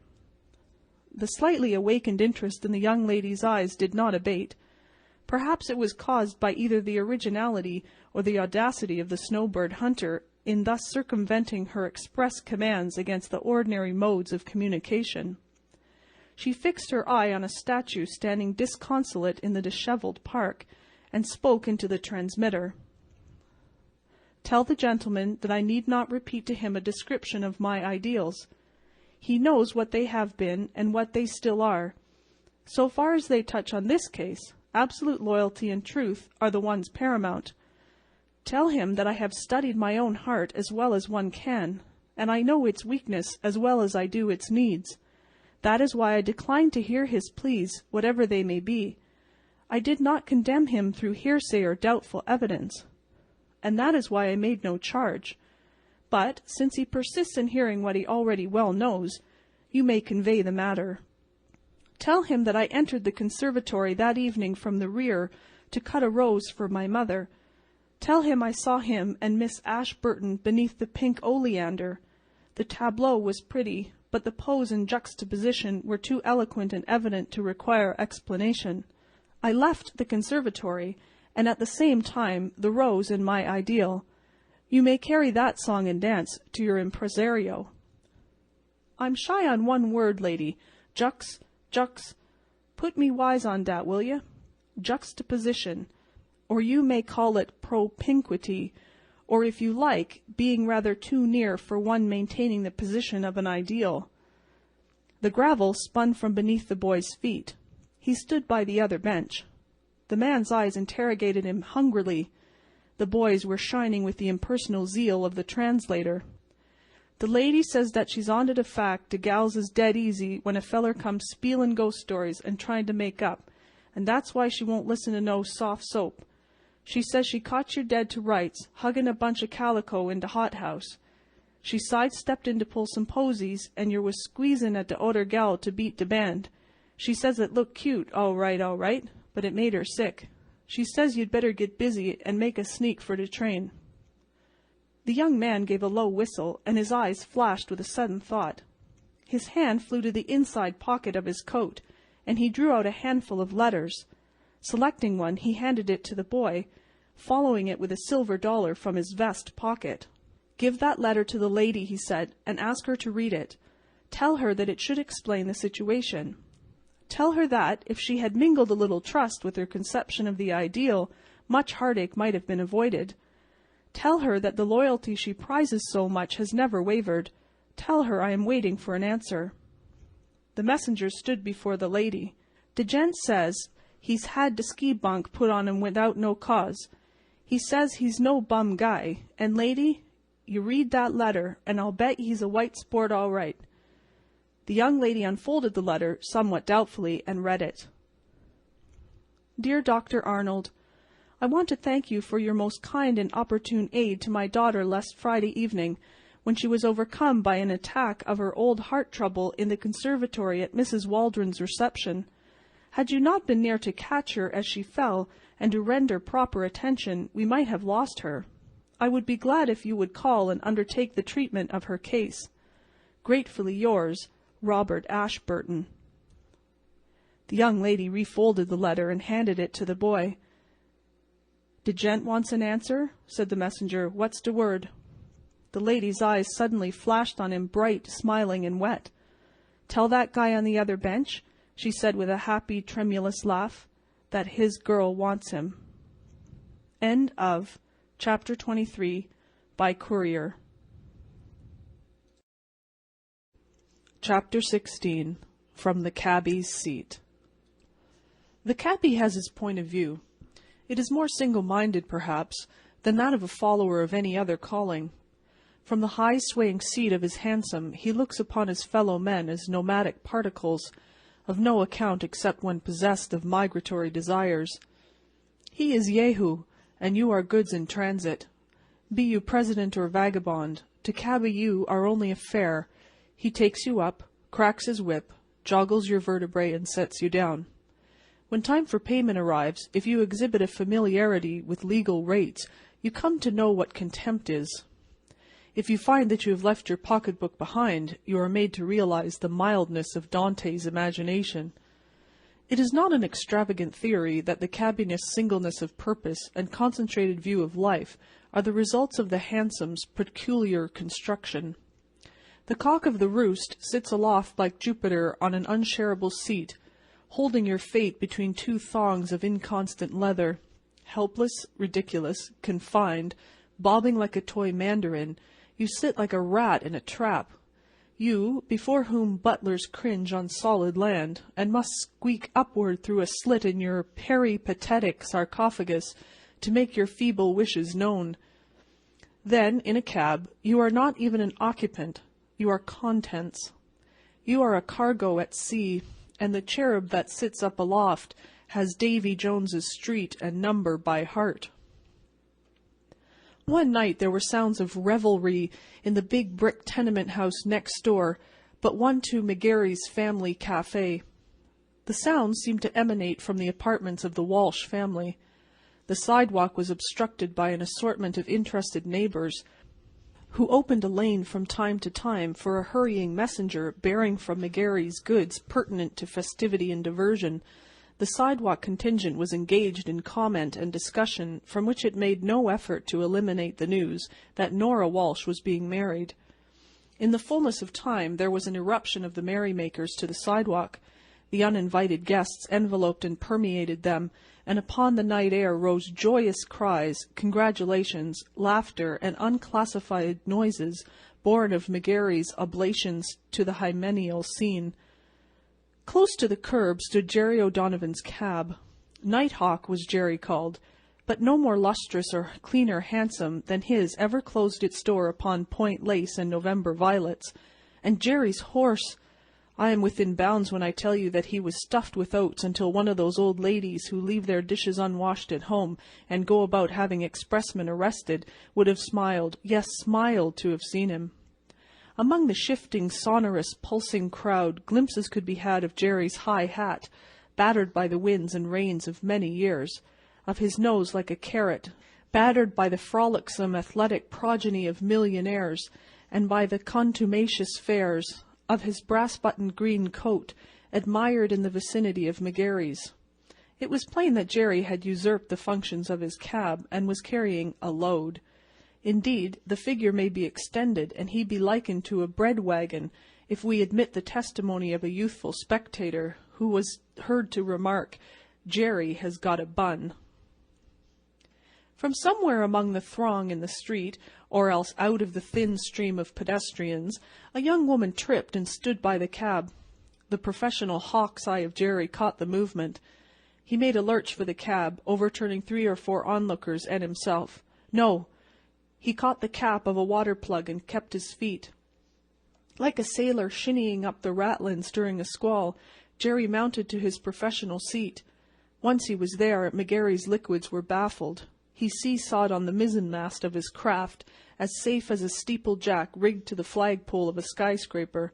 The slightly awakened interest in the young lady's eyes did not abate. Perhaps it was caused by either the originality or the audacity of the snowbird hunter in thus circumventing her express commands against the ordinary modes of communication. She fixed her eye on a statue standing disconsolate in the dishevelled park, and spoke into the transmitter. "Tell the gentleman that I need not repeat to him a description of my ideals. He knows what they have been and what they still are. So far as they touch on this case, absolute loyalty and truth are the ones paramount. Tell him that I have studied my own heart as well as one can, and I know its weakness as well as I do its needs. That is why I decline to hear his pleas, whatever they may be. I did not condemn him through hearsay or doubtful evidence, and that is why I made no charge. But, since he persists in hearing what he already well knows, you may convey the matter. Tell him that I entered the conservatory that evening from the rear to cut a rose for my mother. Tell him I saw him and Miss Ashburton beneath the pink oleander. The tableau was pretty, but the pose and juxtaposition were too eloquent and evident to require explanation. I left the conservatory, and at the same time the rose and my ideal. You may carry that song and dance to your impresario. I'm shy on one word, lady. Jux. Put me wise on dat, will ya? Juxtaposition, or you may call it propinquity, or if you like, being rather too near for one maintaining the position of an ideal. The gravel spun from beneath the boy's feet. He stood by the other bench. The man's eyes interrogated him hungrily. The boy's were shining with the impersonal zeal of the translator. The lady says that she's onto the fact the gals is dead easy when a feller comes spielin' ghost stories and trying to make up, and that's why she won't listen to no soft soap. She says she caught you dead to rights, huggin' a bunch of calico in the hothouse. She sidestepped in to pull some posies, and you was squeezin' at the other gal to beat the band. She says it looked cute, all right, but it made her sick. She says you'd better get busy and make a sneak for the train. The young man gave a low whistle, and his eyes flashed with a sudden thought. His hand flew to the inside pocket of his coat, and he drew out a handful of letters. Selecting one, he handed it to the boy, following it with a silver dollar from his vest pocket. Give that letter to the lady, he said, and ask her to read it. Tell her that it should explain the situation. Tell her that, if she had mingled a little trust with her conception of the ideal, much heartache might have been avoided. Tell her that the loyalty she prizes so much has never wavered. Tell her I am waiting for an answer. The messenger stood before the lady. The gent says he's had the ski bunk put on him without no cause. He says he's no bum guy, and lady, you read that letter, and I'll bet he's a white sport all right. The young lady unfolded the letter somewhat doubtfully and read it. Dear Dr. Arnold, I want to thank you for your most kind and opportune aid to my daughter last Friday evening, when she was overcome by an attack of her old heart trouble in the conservatory at Mrs. Waldron's reception. Had you not been near to catch her as she fell and to render proper attention, we might have lost her. I would be glad if you would call and undertake the treatment of her case. Gratefully yours, Robert Ashburton. The young lady refolded the letter and handed it to the boy. "The gent wants an answer?" said the messenger. "What's the word?" The lady's eyes suddenly flashed on him, bright, smiling, and wet. "Tell that guy on the other bench," she said with a happy, tremulous laugh, "that his girl wants him." End of Chapter 23 by Courier. Chapter 16 From the Cabbie's Seat. The cabbie has his point of view. It is more single-minded, perhaps, than that of a follower of any other calling. From the high swaying seat of his hansom he looks upon his fellow men as nomadic particles, of no account except when possessed of migratory desires. He is Jehu, and you are goods in transit. Be you president or vagabond, to cabby you are only a fare. He takes you up, cracks his whip, joggles your vertebrae, and sets you down. When time for payment arrives, if you exhibit a familiarity with legal rates, you come to know what contempt is. If you find that you have left your pocketbook behind, you are made to realize the mildness of Dante's imagination. It is not an extravagant theory that the cabbiness' singleness of purpose and concentrated view of life are the results of the hansom's peculiar construction. The cock of the roost sits aloft like Jupiter on an unshareable seat, holding your fate between two thongs of inconstant leather. Helpless, ridiculous, confined, bobbing like a toy mandarin, you sit like a rat in a trap. You, before whom butlers cringe on solid land, and must squeak upward through a slit in your peripatetic sarcophagus to make your feeble wishes known. Then, in a cab, you are not even an occupant, you are contents. You are a cargo at sea, and the cherub that sits up aloft has Davy Jones's street and number by heart. One night there were sounds of revelry in the big brick tenement house next door, but one to McGarry's family café. The sounds seemed to emanate from the apartments of the Walsh family. The sidewalk was obstructed by an assortment of interested neighbors, who opened a lane from time to time for a hurrying messenger bearing from McGarry's goods pertinent to festivity and diversion, The sidewalk contingent was engaged in comment and discussion from which it made no effort to eliminate the news that Nora Walsh was being married. In the fullness of time there was an eruption of the merrymakers to the sidewalk. The uninvited guests enveloped and permeated them, and upon the night air rose joyous cries, congratulations, laughter, and unclassified noises born of McGarry's oblations to the hymeneal scene. Close to the curb stood Jerry O'Donovan's cab. Nighthawk was Jerry called, but no more lustrous or cleaner handsome than his ever closed its door upon point lace and November violets. And Jerry's horse! I am within bounds when I tell you that he was stuffed with oats until one of those old ladies who leave their dishes unwashed at home and go about having expressmen arrested would have smiled, yes, smiled, to have seen him. Among the shifting, sonorous, pulsing crowd, glimpses could be had of Jerry's high hat, battered by the winds and rains of many years, of his nose like a carrot, battered by the frolicsome, athletic progeny of millionaires, and by the contumacious fares, of his brass-buttoned green coat, admired in the vicinity of McGarry's. It was plain that Jerry had usurped the functions of his cab, and was carrying a load. Indeed, the figure may be extended, and he be likened to a bread wagon, if we admit the testimony of a youthful spectator, who was heard to remark, "Jerry has got a bun." From somewhere among the throng in the street, or else out of the thin stream of pedestrians, a young woman tripped and stood by the cab. The professional hawk's eye of Jerry caught the movement. He made a lurch for the cab, overturning 3 or 4 onlookers and himself. No! He caught the cap of a water-plug and kept his feet. Like a sailor shinnying up the Ratlins during a squall, Jerry mounted to his professional seat. Once he was there, McGarry's liquids were baffled. He seesawed on the mizzenmast of his craft, as safe as a steeplejack rigged to the flagpole of a skyscraper.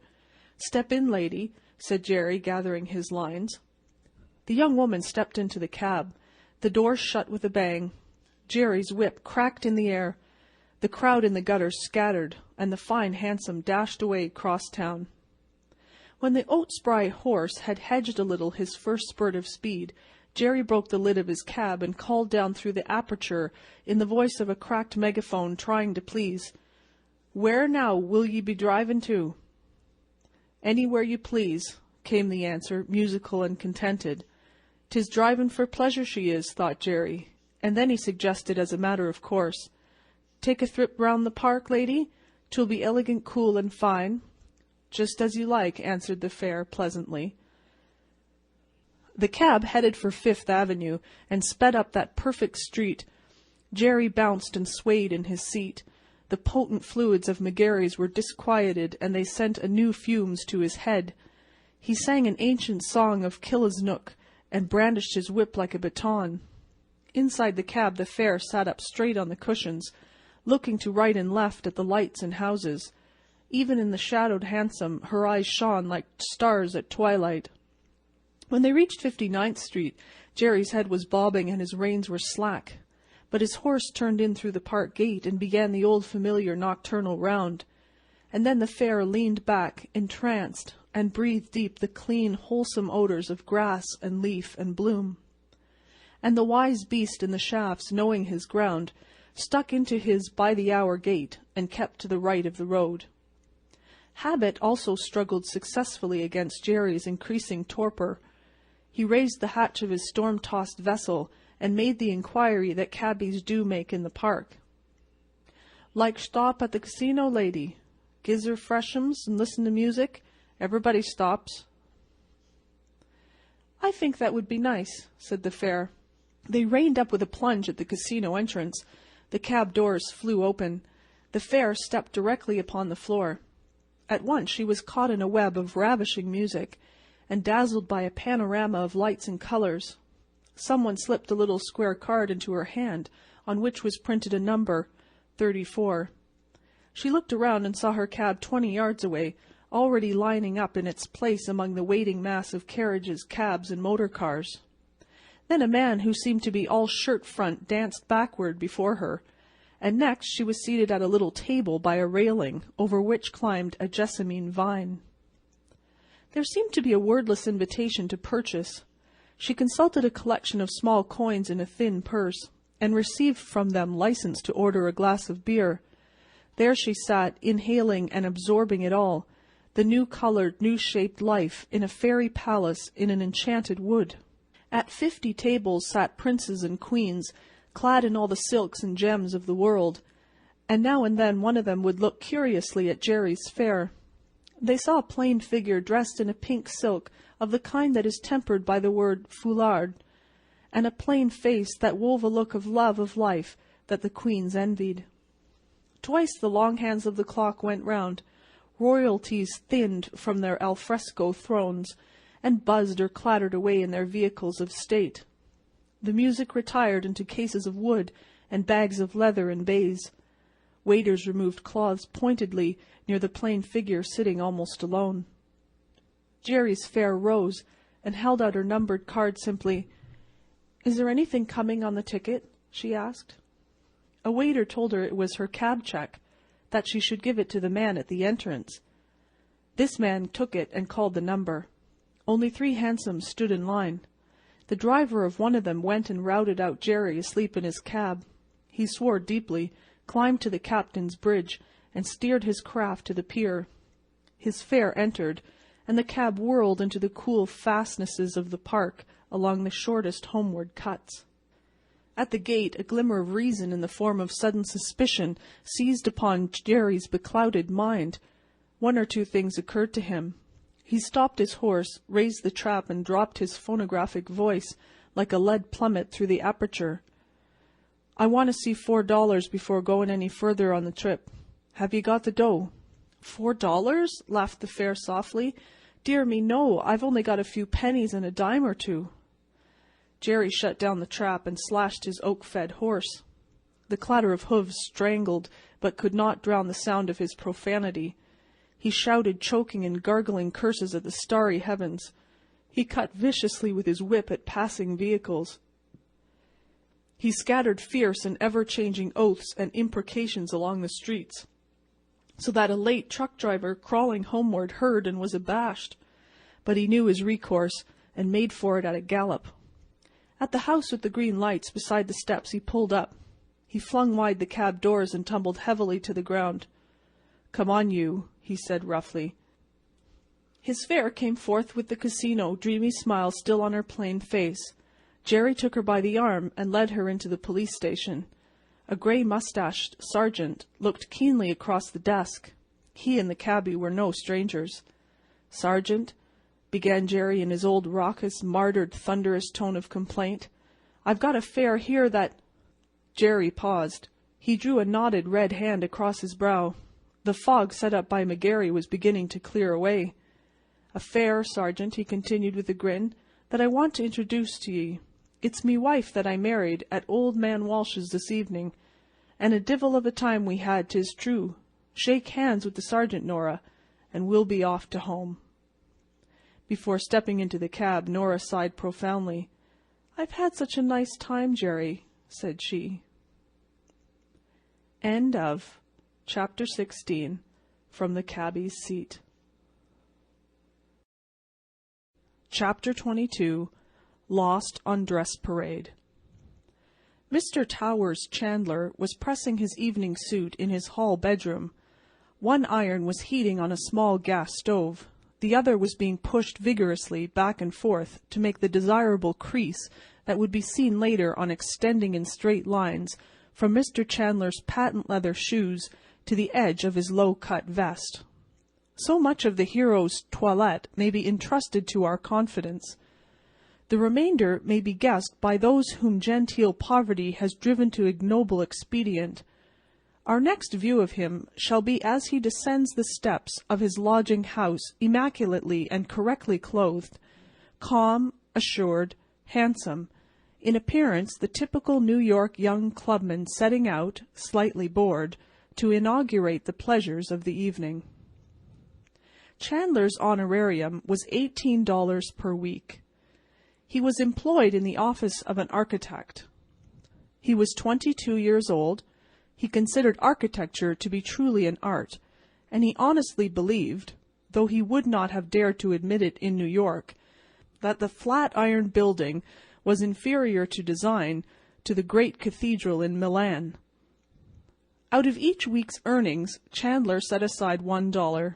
"Step in, lady," said Jerry, gathering his lines. The young woman stepped into the cab. The door shut with a bang. Jerry's whip cracked in the air. The crowd in the gutters scattered, and the fine hansom dashed away across town. When the oat-spry horse had hedged a little his first spurt of speed, Jerry broke the lid of his cab and called down through the aperture in the voice of a cracked megaphone, trying to please, "Where now will ye be drivin' to?" "Anywhere you please," came the answer, musical and contented. "'Tis drivin' for pleasure she is," thought Jerry, and then he suggested as a matter of course, "Take a thrip round the park, lady? 'Twill be elegant, cool, and fine." "Just as you like," answered the fare pleasantly. The cab headed for Fifth Avenue and sped up that perfect street. Jerry bounced and swayed in his seat. The potent fluids of McGarry's were disquieted, and they sent anew fumes to his head. He sang an ancient song of Killisnook, and brandished his whip like a baton. Inside the cab the fare sat up straight on the cushions, looking to right and left at the lights and houses. Even in the shadowed hansom her eyes shone like stars at twilight. When they reached 59th Street, Jerry's head was bobbing and his reins were slack. But his horse turned in through the park gate and began the old familiar nocturnal round. And then the fare leaned back, entranced, and breathed deep the clean, wholesome odors of grass and leaf and bloom. And the wise beast in the shafts, knowing his ground, stuck into his by-the-hour gait and kept to the right of the road. Habit also struggled successfully against Jerry's increasing torpor. He raised the hatch of his storm-tossed vessel and made the inquiry that cabbies do make in the park. "Like stop at the casino, lady? Gizer freshums and listen to music? Everybody stops." "I think that would be nice," said the fare. They reined up with a plunge at the casino entrance. The cab doors flew open. The fare stepped directly upon the floor. At once she was caught in a web of ravishing music, and dazzled by a panorama of lights and colors. Someone slipped a little square card into her hand, on which was printed a number, 34. She looked around and saw her cab 20 yards away, already lining up in its place among the waiting mass of carriages, cabs, and motor cars. Then a man who seemed to be all shirt front danced backward before her, and next she was seated at a little table by a railing, over which climbed a jessamine vine. There seemed to be a wordless invitation to purchase. She consulted a collection of small coins in a thin purse, and received from them license to order a glass of beer. There she sat, inhaling and absorbing it all, the new-coloured, new-shaped life in a fairy palace in an enchanted wood. At 50 tables sat princes and queens, clad in all the silks and gems of the world, and now and then one of them would look curiously at Jerry's fare. They saw a plain figure dressed in a pink silk of the kind that is tempered by the word foulard, and a plain face that wove a look of love of life that the queens envied. Twice the long hands of the clock went round. Royalties thinned from their alfresco thrones, and buzzed or clattered away in their vehicles of state. The music retired into cases of wood and bags of leather and baize. Waiters removed cloths pointedly near the plain figure sitting almost alone. Jerry's fare rose, and held out her numbered card simply. "Is there anything coming on the ticket?" she asked. A waiter told her it was her cab check, that she should give it to the man at the entrance. This man took it and called the number. Only 3 hansoms stood in line. The driver of one of them went and routed out Jerry asleep in his cab. He swore deeply, climbed to the captain's bridge, and steered his craft to the pier. His fare entered, and the cab whirled into the cool fastnesses of the park along the shortest homeward cuts. At the gate, a glimmer of reason in the form of sudden suspicion seized upon Jerry's beclouded mind. 1 or 2 things occurred to him. He stopped his horse, raised the trap, and dropped his phonographic voice like a lead plummet through the aperture. "I want to see $4 before going any further on the trip. Have you got the dough?" $4? laughed the fare softly. "Dear me, no, I've only got a few pennies and a dime or 2. Jerry shut down the trap and slashed his oak-fed horse. The clatter of hooves strangled, but could not drown the sound of his profanity. He shouted choking and gargling curses at the starry heavens. He cut viciously with his whip at passing vehicles. He scattered fierce and ever-changing oaths and imprecations along the streets, so that a late truck driver crawling homeward heard and was abashed. But he knew his recourse, and made for it at a gallop. At the house with the green lights beside the steps he pulled up. He flung wide the cab doors and tumbled heavily to the ground. "Come on, you," he said roughly. His fare came forth with the casino dreamy smile still on her plain face. Jerry took her by the arm and led her into the police station. A grey-moustached sergeant looked keenly across the desk. He and the cabby were no strangers. "Sergeant," began Jerry in his old raucous, martyred, thunderous tone of complaint, "I've got a fare here that—" Jerry paused. He drew a knotted red hand across his brow. The fog set up by McGarry was beginning to clear away. "A fare, Sergeant," he continued with a grin, "that I want to introduce to ye. It's me wife that I married at old man Walsh's this evening, and a divil of a time we had, 'tis true. Shake hands with the sergeant, Nora, and we'll be off to home." Before stepping into the cab, Nora sighed profoundly. "I've had such a nice time, Jerry," said she. End of Chapter 16, From the Cabby's Seat. Chapter 22, Lost on Dress Parade. Mr. Towers Chandler was pressing his evening suit in his hall bedroom. One iron was heating on a small gas stove. The other was being pushed vigorously back and forth to make the desirable crease that would be seen later on extending in straight lines from Mr. Chandler's patent leather shoes to the edge of his low-cut vest. So much of the hero's toilette may be entrusted to our confidence. The remainder may be guessed by those whom genteel poverty has driven to ignoble expedient. Our next view of him shall be as he descends the steps of his lodging-house immaculately and correctly clothed, calm, assured, handsome, in appearance the typical New York young clubman setting out, slightly bored, to inaugurate the pleasures of the evening. Chandler's honorarium was $18 per week. He was employed in the office of an architect. He was 22 years old. He considered architecture to be truly an art, and he honestly believed, though he would not have dared to admit it in New York, that the flat-iron building was inferior to design to the great cathedral in Milan. Out of each week's earnings, Chandler set aside $1.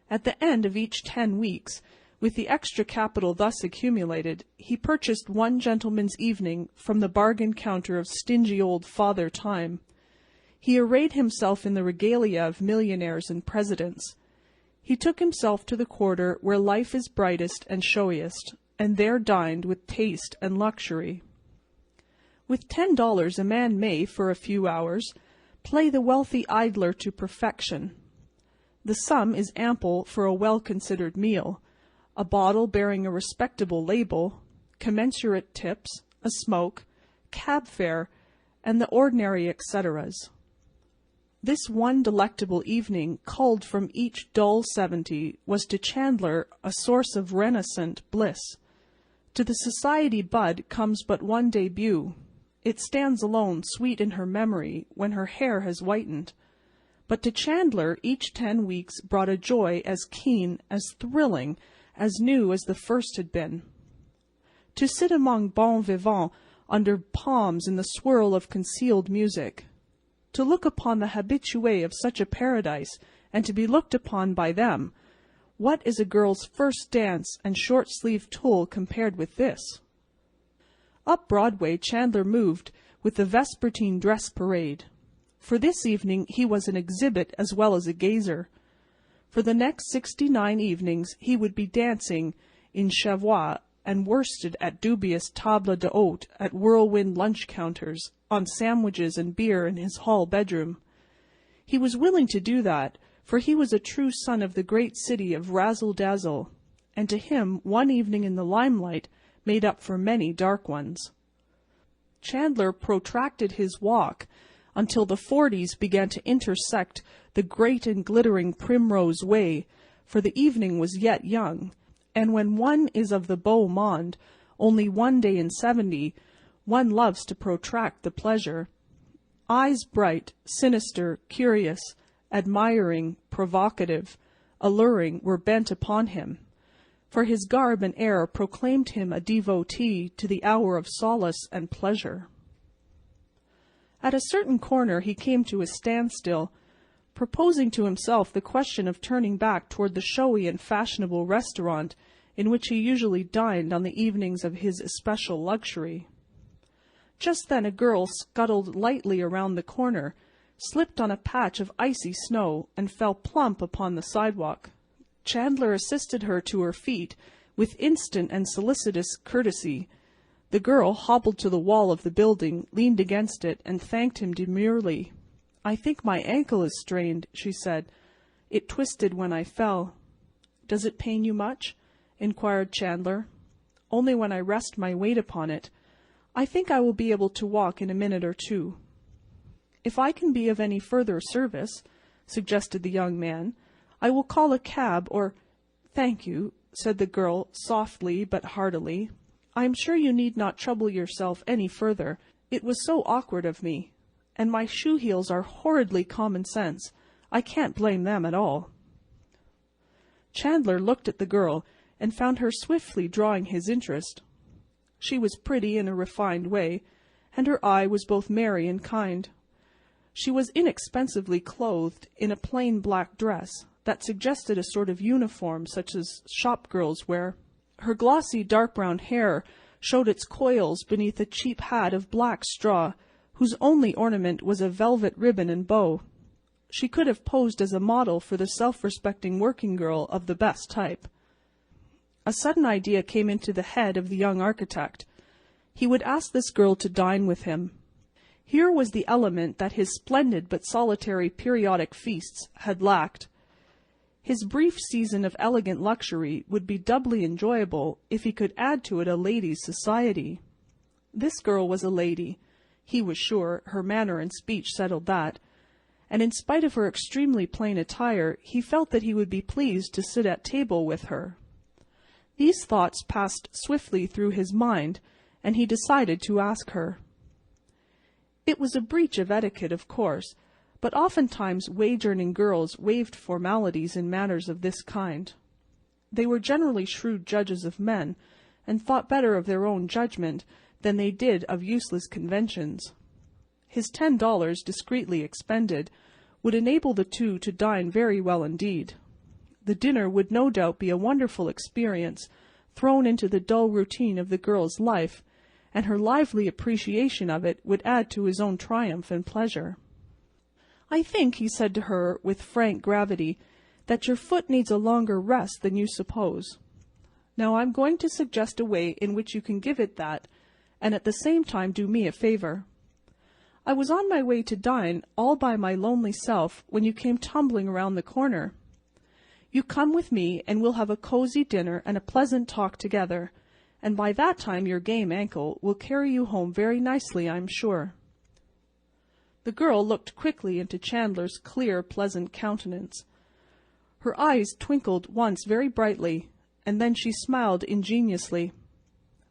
At the end of each 10 weeks, with the extra capital thus accumulated, he purchased one gentleman's evening from the bargain counter of stingy old Father Time. He arrayed himself in the regalia of millionaires and presidents. He took himself to the quarter where life is brightest and showiest, and there dined with taste and luxury. With $10 a man may, for a few hours, play the wealthy idler to perfection. The sum is ample for a well-considered meal, a bottle bearing a respectable label, commensurate tips, a smoke, cab fare, and the ordinary etceteras. This one delectable evening, culled from each dull 70, was to Chandler a source of renascent bliss. To the society bud comes but one debut. It stands alone, sweet in her memory, when her hair has whitened. But to Chandler each 10 weeks brought a joy as keen, as thrilling, as new as the first had been. To sit among bons vivants under palms in the swirl of concealed music, to look upon the habitués of such a paradise, and to be looked upon by them, what is a girl's first dance and short-sleeved tulle compared with this? Up Broadway Chandler moved with the vespertine dress parade. For this evening he was an exhibit as well as a gazer. For the next 69 evenings he would be dancing in chavois and worsted at dubious table d'hôte at whirlwind lunch counters, on sandwiches and beer in his hall bedroom. He was willing to do that, for he was a true son of the great city of razzle-dazzle, and to him one evening in the limelight made up for many dark ones. Chandler protracted his walk until the 40s began to intersect the great and glittering Primrose Way, for the evening was yet young, and when one is of the beau monde, only one day in 70, one loves to protract the pleasure. Eyes bright, sinister, curious, admiring, provocative, alluring were bent upon him, for his garb and air proclaimed him a devotee to the hour of solace and pleasure. At a certain corner he came to a standstill, proposing to himself the question of turning back toward the showy and fashionable restaurant in which he usually dined on the evenings of his especial luxury. Just then a girl scuttled lightly around the corner, slipped on a patch of icy snow, and fell plump upon the sidewalk. Chandler assisted her to her feet with instant and solicitous courtesy. The girl hobbled to the wall of the building, leaned against it, and thanked him demurely. "I think my ankle is strained," she said. "It twisted when I fell." "Does it pain you much?" inquired Chandler. "Only when I rest my weight upon it. I think I will be able to walk in a minute or two." "If I can be of any further service," suggested the young man, "I will call a cab or—" "Thank you," said the girl, softly but heartily. "I am sure you need not trouble yourself any further. It was so awkward of me. And my shoe heels are horridly common sense. I can't blame them at all." Chandler looked at the girl and found her swiftly drawing his interest. She was pretty in a refined way, and her eye was both merry and kind. She was inexpensively clothed in a plain black dress that suggested a sort of uniform such as shop girls wear. Her glossy dark brown hair showed its coils beneath a cheap hat of black straw, whose only ornament was a velvet ribbon and bow. She could have posed as a model for the self-respecting working girl of the best type. A sudden idea came into the head of the young architect. He would ask this girl to dine with him. Here was the element that his splendid but solitary periodic feasts had lacked. His brief season of elegant luxury would be doubly enjoyable if he could add to it a lady's society. This girl was a lady. He was sure her manner and speech settled that, and in spite of her extremely plain attire, he felt that he would be pleased to sit at table with her. These thoughts passed swiftly through his mind, and he decided to ask her. It was a breach of etiquette, of course, but oftentimes wage-earning girls waived formalities in matters of this kind. They were generally shrewd judges of men, and thought better of their own judgment than they did of useless conventions. His $10, discreetly expended, would enable the two to dine very well indeed. The dinner would no doubt be a wonderful experience, thrown into the dull routine of the girl's life, and her lively appreciation of it would add to his own triumph and pleasure. "I think," he said to her with frank gravity, "that your foot needs a longer rest than you suppose. Now I'm going to suggest a way in which you can give it that, and at the same time do me a favor. I was on my way to dine all by my lonely self when you came tumbling around the corner. You come with me, and we'll have a cozy dinner and a pleasant talk together, and by that time your game ankle will carry you home very nicely, I'm sure." The girl looked quickly into Chandler's clear, pleasant countenance. Her eyes twinkled once very brightly, and then she smiled ingeniously.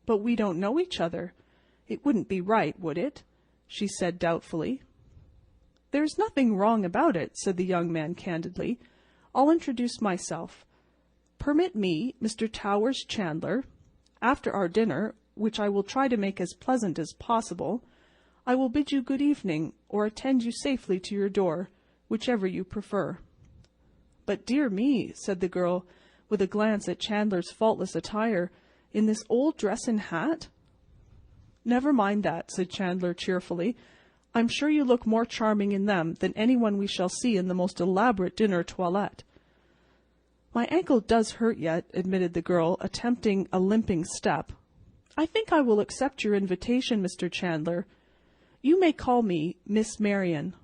"But we don't know each other. It wouldn't be right, would it?" she said doubtfully. "There's nothing wrong about it," said the young man candidly. "I'll introduce myself. Permit me, Mr. Towers Chandler. After our dinner, which I will try to make as pleasant as possible, I will bid you good evening, or attend you safely to your door, whichever you prefer." "But dear me," said the girl, with a glance at Chandler's faultless attire, "in this old dress and hat?" "Never mind that," said Chandler cheerfully. "I'm sure you look more charming in them than anyone we shall see in the most elaborate dinner toilette." "My ankle does hurt yet," admitted the girl, attempting a limping step. "I think I will accept your invitation, Mr. Chandler. You may call me Miss Marion."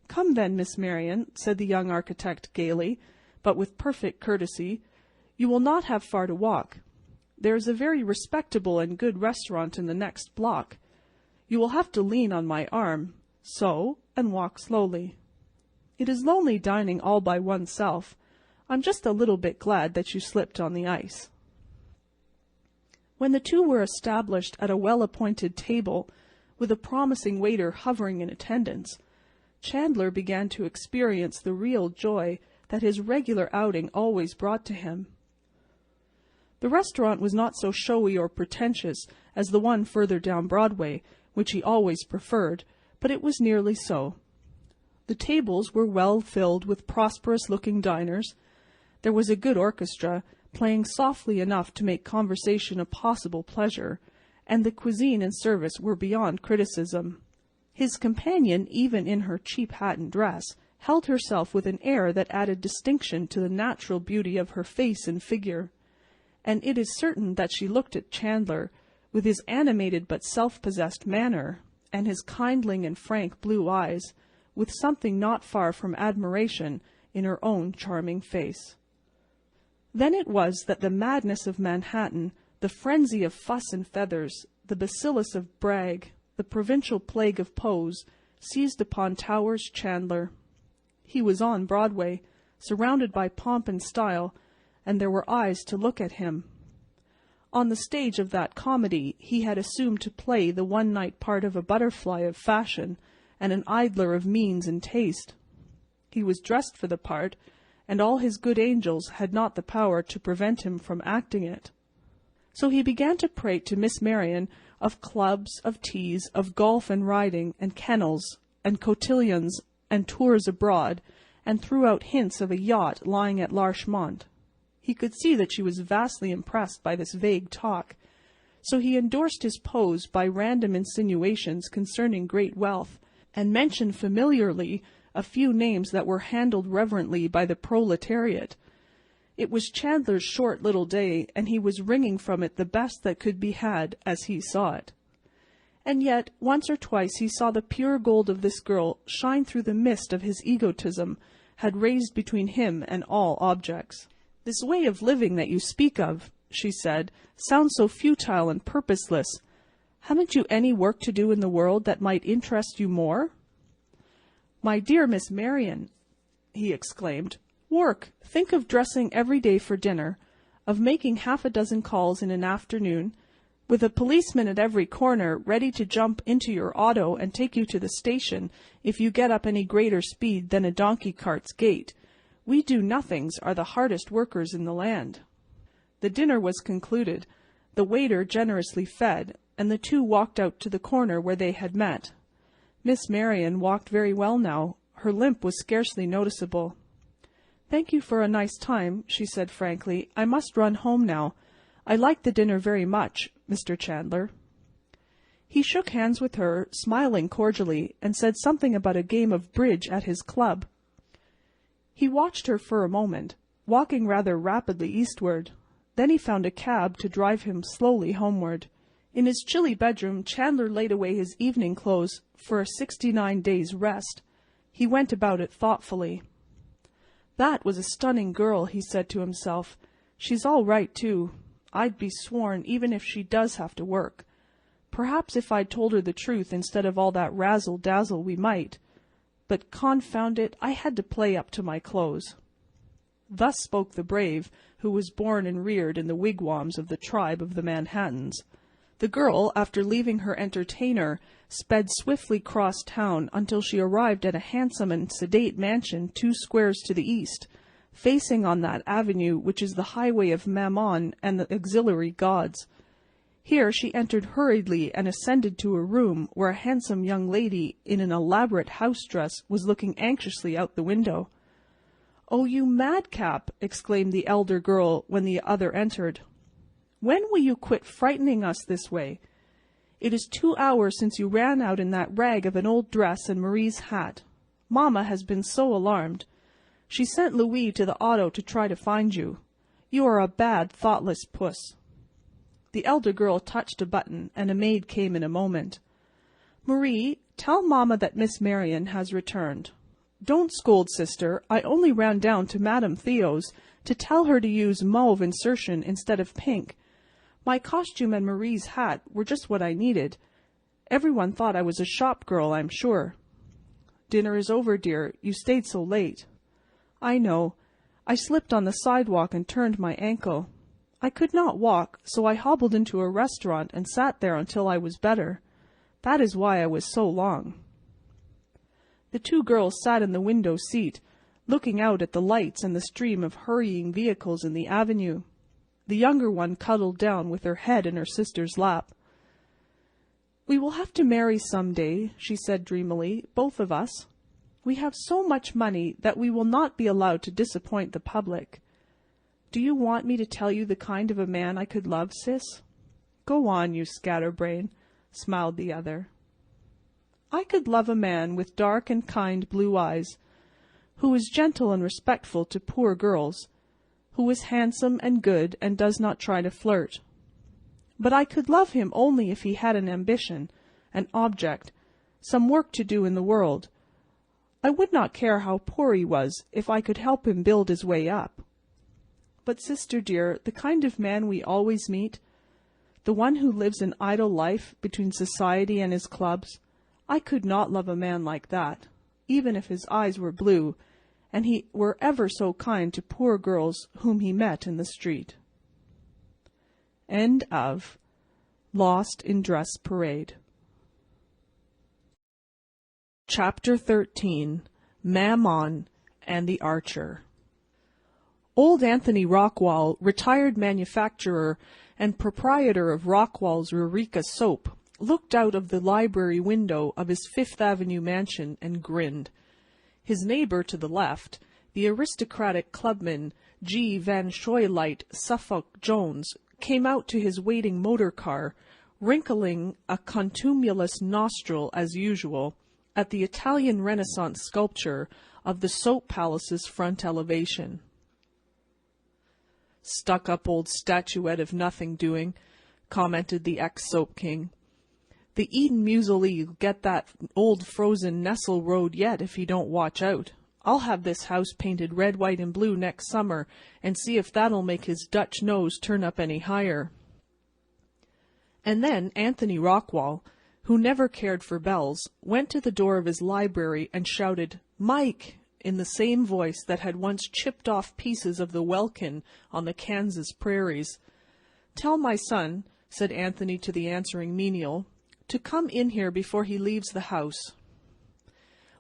"Come then, Miss Marion," said the young architect gaily, but with perfect courtesy. "You will not have far to walk. There is a very respectable and good restaurant in the next block. You will have to lean on my arm, so, and walk slowly. It is lonely dining all by oneself. I'm just a little bit glad that you slipped on the ice." When the two were established at a well-appointed table, with a promising waiter hovering in attendance, Chandler began to experience the real joy that his regular outing always brought to him. The restaurant was not so showy or pretentious as the one further down Broadway, which he always preferred, but it was nearly so. The tables were well filled with prosperous-looking diners. There was a good orchestra, playing softly enough to make conversation a possible pleasure, and the cuisine and service were beyond criticism. His companion, even in her cheap hat and dress, held herself with an air that added distinction to the natural beauty of her face and figure, and it is certain that she looked at Chandler, with his animated but self-possessed manner, and his kindling and frank blue eyes, with something not far from admiration in her own charming face. Then it was that the madness of Manhattan, the frenzy of fuss and feathers, the bacillus of brag, the provincial plague of pose, seized upon Towers Chandler. He was on Broadway, surrounded by pomp and style, and there were eyes to look at him. On the stage of that comedy he had assumed to play the one-night part of a butterfly of fashion and an idler of means and taste. He was dressed for the part, and all his good angels had not the power to prevent him from acting it. So he began to prate to Miss Marion of clubs, of teas, of golf and riding, and kennels, and cotillons, and tours abroad, and threw out hints of a yacht lying at Larchmont. He could see that she was vastly impressed by this vague talk, so he endorsed his pose by random insinuations concerning great wealth, and mentioned familiarly a few names that were handled reverently by the proletariat. It was Chandler's short little day, and he was wringing from it the best that could be had as he saw it. And yet, once or twice he saw the pure gold of this girl shine through the mist of his egotism had raised between him and all objects. "This way of living that you speak of," she said, "sounds so futile and purposeless. Haven't you any work to do in the world that might interest you more?" "My dear Miss Marion," he exclaimed, "work! Think of dressing every day for dinner, of making half a dozen calls in an afternoon, with a policeman at every corner ready to jump into your auto and take you to the station if you get up any greater speed than a donkey cart's gait, We do-nothings are the hardest workers in the land." The dinner was concluded. The waiter generously fed, and the two walked out to the corner where they had met. Miss Marion walked very well now. Her limp was scarcely noticeable. "Thank you for a nice time," she said frankly. "I must run home now. I liked the dinner very much, Mr. Chandler." He shook hands with her, smiling cordially, and said something about a game of bridge at his club. He watched her for a moment, walking rather rapidly eastward. Then he found a cab to drive him slowly homeward. In his chilly bedroom, Chandler laid away his evening clothes for a 69 days' rest. He went about it thoughtfully. "That was a stunning girl," he said to himself. "She's all right, too. I'd be sworn even if she does have to work. Perhaps if I'd told her the truth instead of all that razzle-dazzle we might. But confound it, I had to play up to my clothes." Thus spoke the brave, who was born and reared in the wigwams of the tribe of the Manhattans. The girl, after leaving her entertainer, sped swiftly cross town until she arrived at a handsome and sedate mansion 2 squares to the east, facing on that avenue which is the highway of Mammon and the auxiliary gods. Here she entered hurriedly and ascended to a room where a handsome young lady in an elaborate house dress was looking anxiously out the window. "Oh, you madcap!" exclaimed the elder girl when the other entered. "When will you quit frightening us this way? It is 2 hours since you ran out in that rag of an old dress and Marie's hat. Mamma has been so alarmed. She sent Louis to the auto to try to find you. You are a bad, thoughtless puss." The elder girl touched a button, and a maid came in a moment. "Marie, tell Mamma that Miss Marion has returned." "Don't scold, sister. I only ran down to Madame Theo's to tell her to use mauve insertion instead of pink. My costume and Marie's hat were just what I needed. Everyone thought I was a shop girl, I'm sure." "Dinner is over, dear. You stayed so late." "I know. I slipped on the sidewalk and turned my ankle. I could not walk, so I hobbled into a restaurant and sat there until I was better. That is why I was so long." The two girls sat in the window seat, looking out at the lights and the stream of hurrying vehicles in the avenue. The younger one cuddled down with her head in her sister's lap. "We will have to marry some day," she said dreamily, "both of us. We have so much money that we will not be allowed to disappoint the public. Do you want me to tell you the kind of a man I could love, sis?" "Go on, you scatterbrain," smiled the other. "I could love a man with dark and kind blue eyes, who is gentle and respectful to poor girls, who is handsome and good and does not try to flirt. But I could love him only if he had an ambition, an object, some work to do in the world. I would not care how poor he was if I could help him build his way up. But, sister dear, the kind of man we always meet, the one who lives an idle life between society and his clubs, I could not love a man like that, even if his eyes were blue, and he were ever so kind to poor girls whom he met in the street." End of Lost in Dress Parade. Chapter 13. Mammon and the Archer. Old Anthony Rockwall, retired manufacturer and proprietor of Rockwall's Eureka Soap, looked out of the library window of his Fifth Avenue mansion and grinned. His neighbor to the left, the aristocratic clubman G. Van Shoylite Suffolk Jones, came out to his waiting motor car, wrinkling a contumelious nostril as usual at the Italian Renaissance sculpture of the Soap Palace's front elevation. "Stuck-up old statuette of nothing doing," commented the ex-soap king. "The Eden Musee'll get that old frozen Nestle road yet if he don't watch out. I'll have this house painted red, white, and blue next summer, and see if that'll make his Dutch nose turn up any higher." And then Anthony Rockwall, who never cared for bells, went to the door of his library and shouted, "Mike!" in the same voice that had once chipped off pieces of the welkin on the Kansas prairies. "Tell my son," said Anthony to the answering menial, "to come in here before he leaves the house."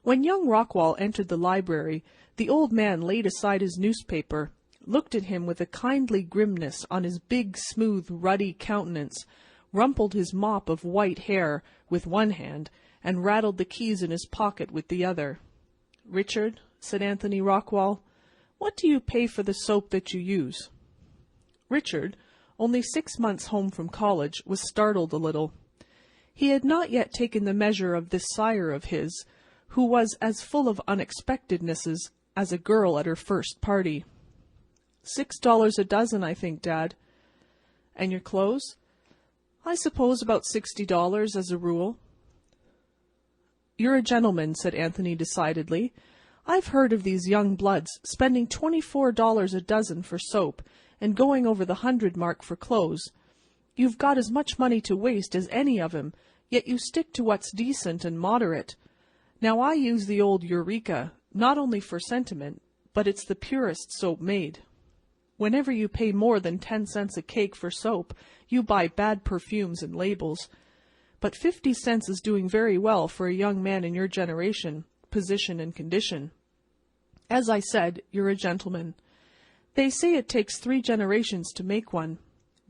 When young Rockwall entered the library, the old man laid aside his newspaper, looked at him with a kindly grimness on his big, smooth, ruddy countenance, rumpled his mop of white hair with one hand, and rattled the keys in his pocket with the other. "Richard," said Anthony Rockwall, "what do you pay for the soap that you use?" Richard, only 6 months home from college, was startled a little. He had not yet taken the measure of this sire of his, who was as full of unexpectednesses as a girl at her first party. $6 a dozen, I think, Dad." "And your clothes?" "I suppose about $60 as a rule." "You're a gentleman," said Anthony decidedly. "I've heard of these young bloods spending $24 a dozen for soap and going over the 100 mark for clothes. You've got as much money to waste as any of 'em, yet you stick to what's decent and moderate. Now I use the old Eureka, not only for sentiment, but it's the purest soap made. Whenever you pay more than 10 cents a cake for soap, you buy bad perfumes and labels. But 50 cents is doing very well for a young man in your generation, position, and condition. As I said, you're a gentleman. They say it takes 3 generations to make one.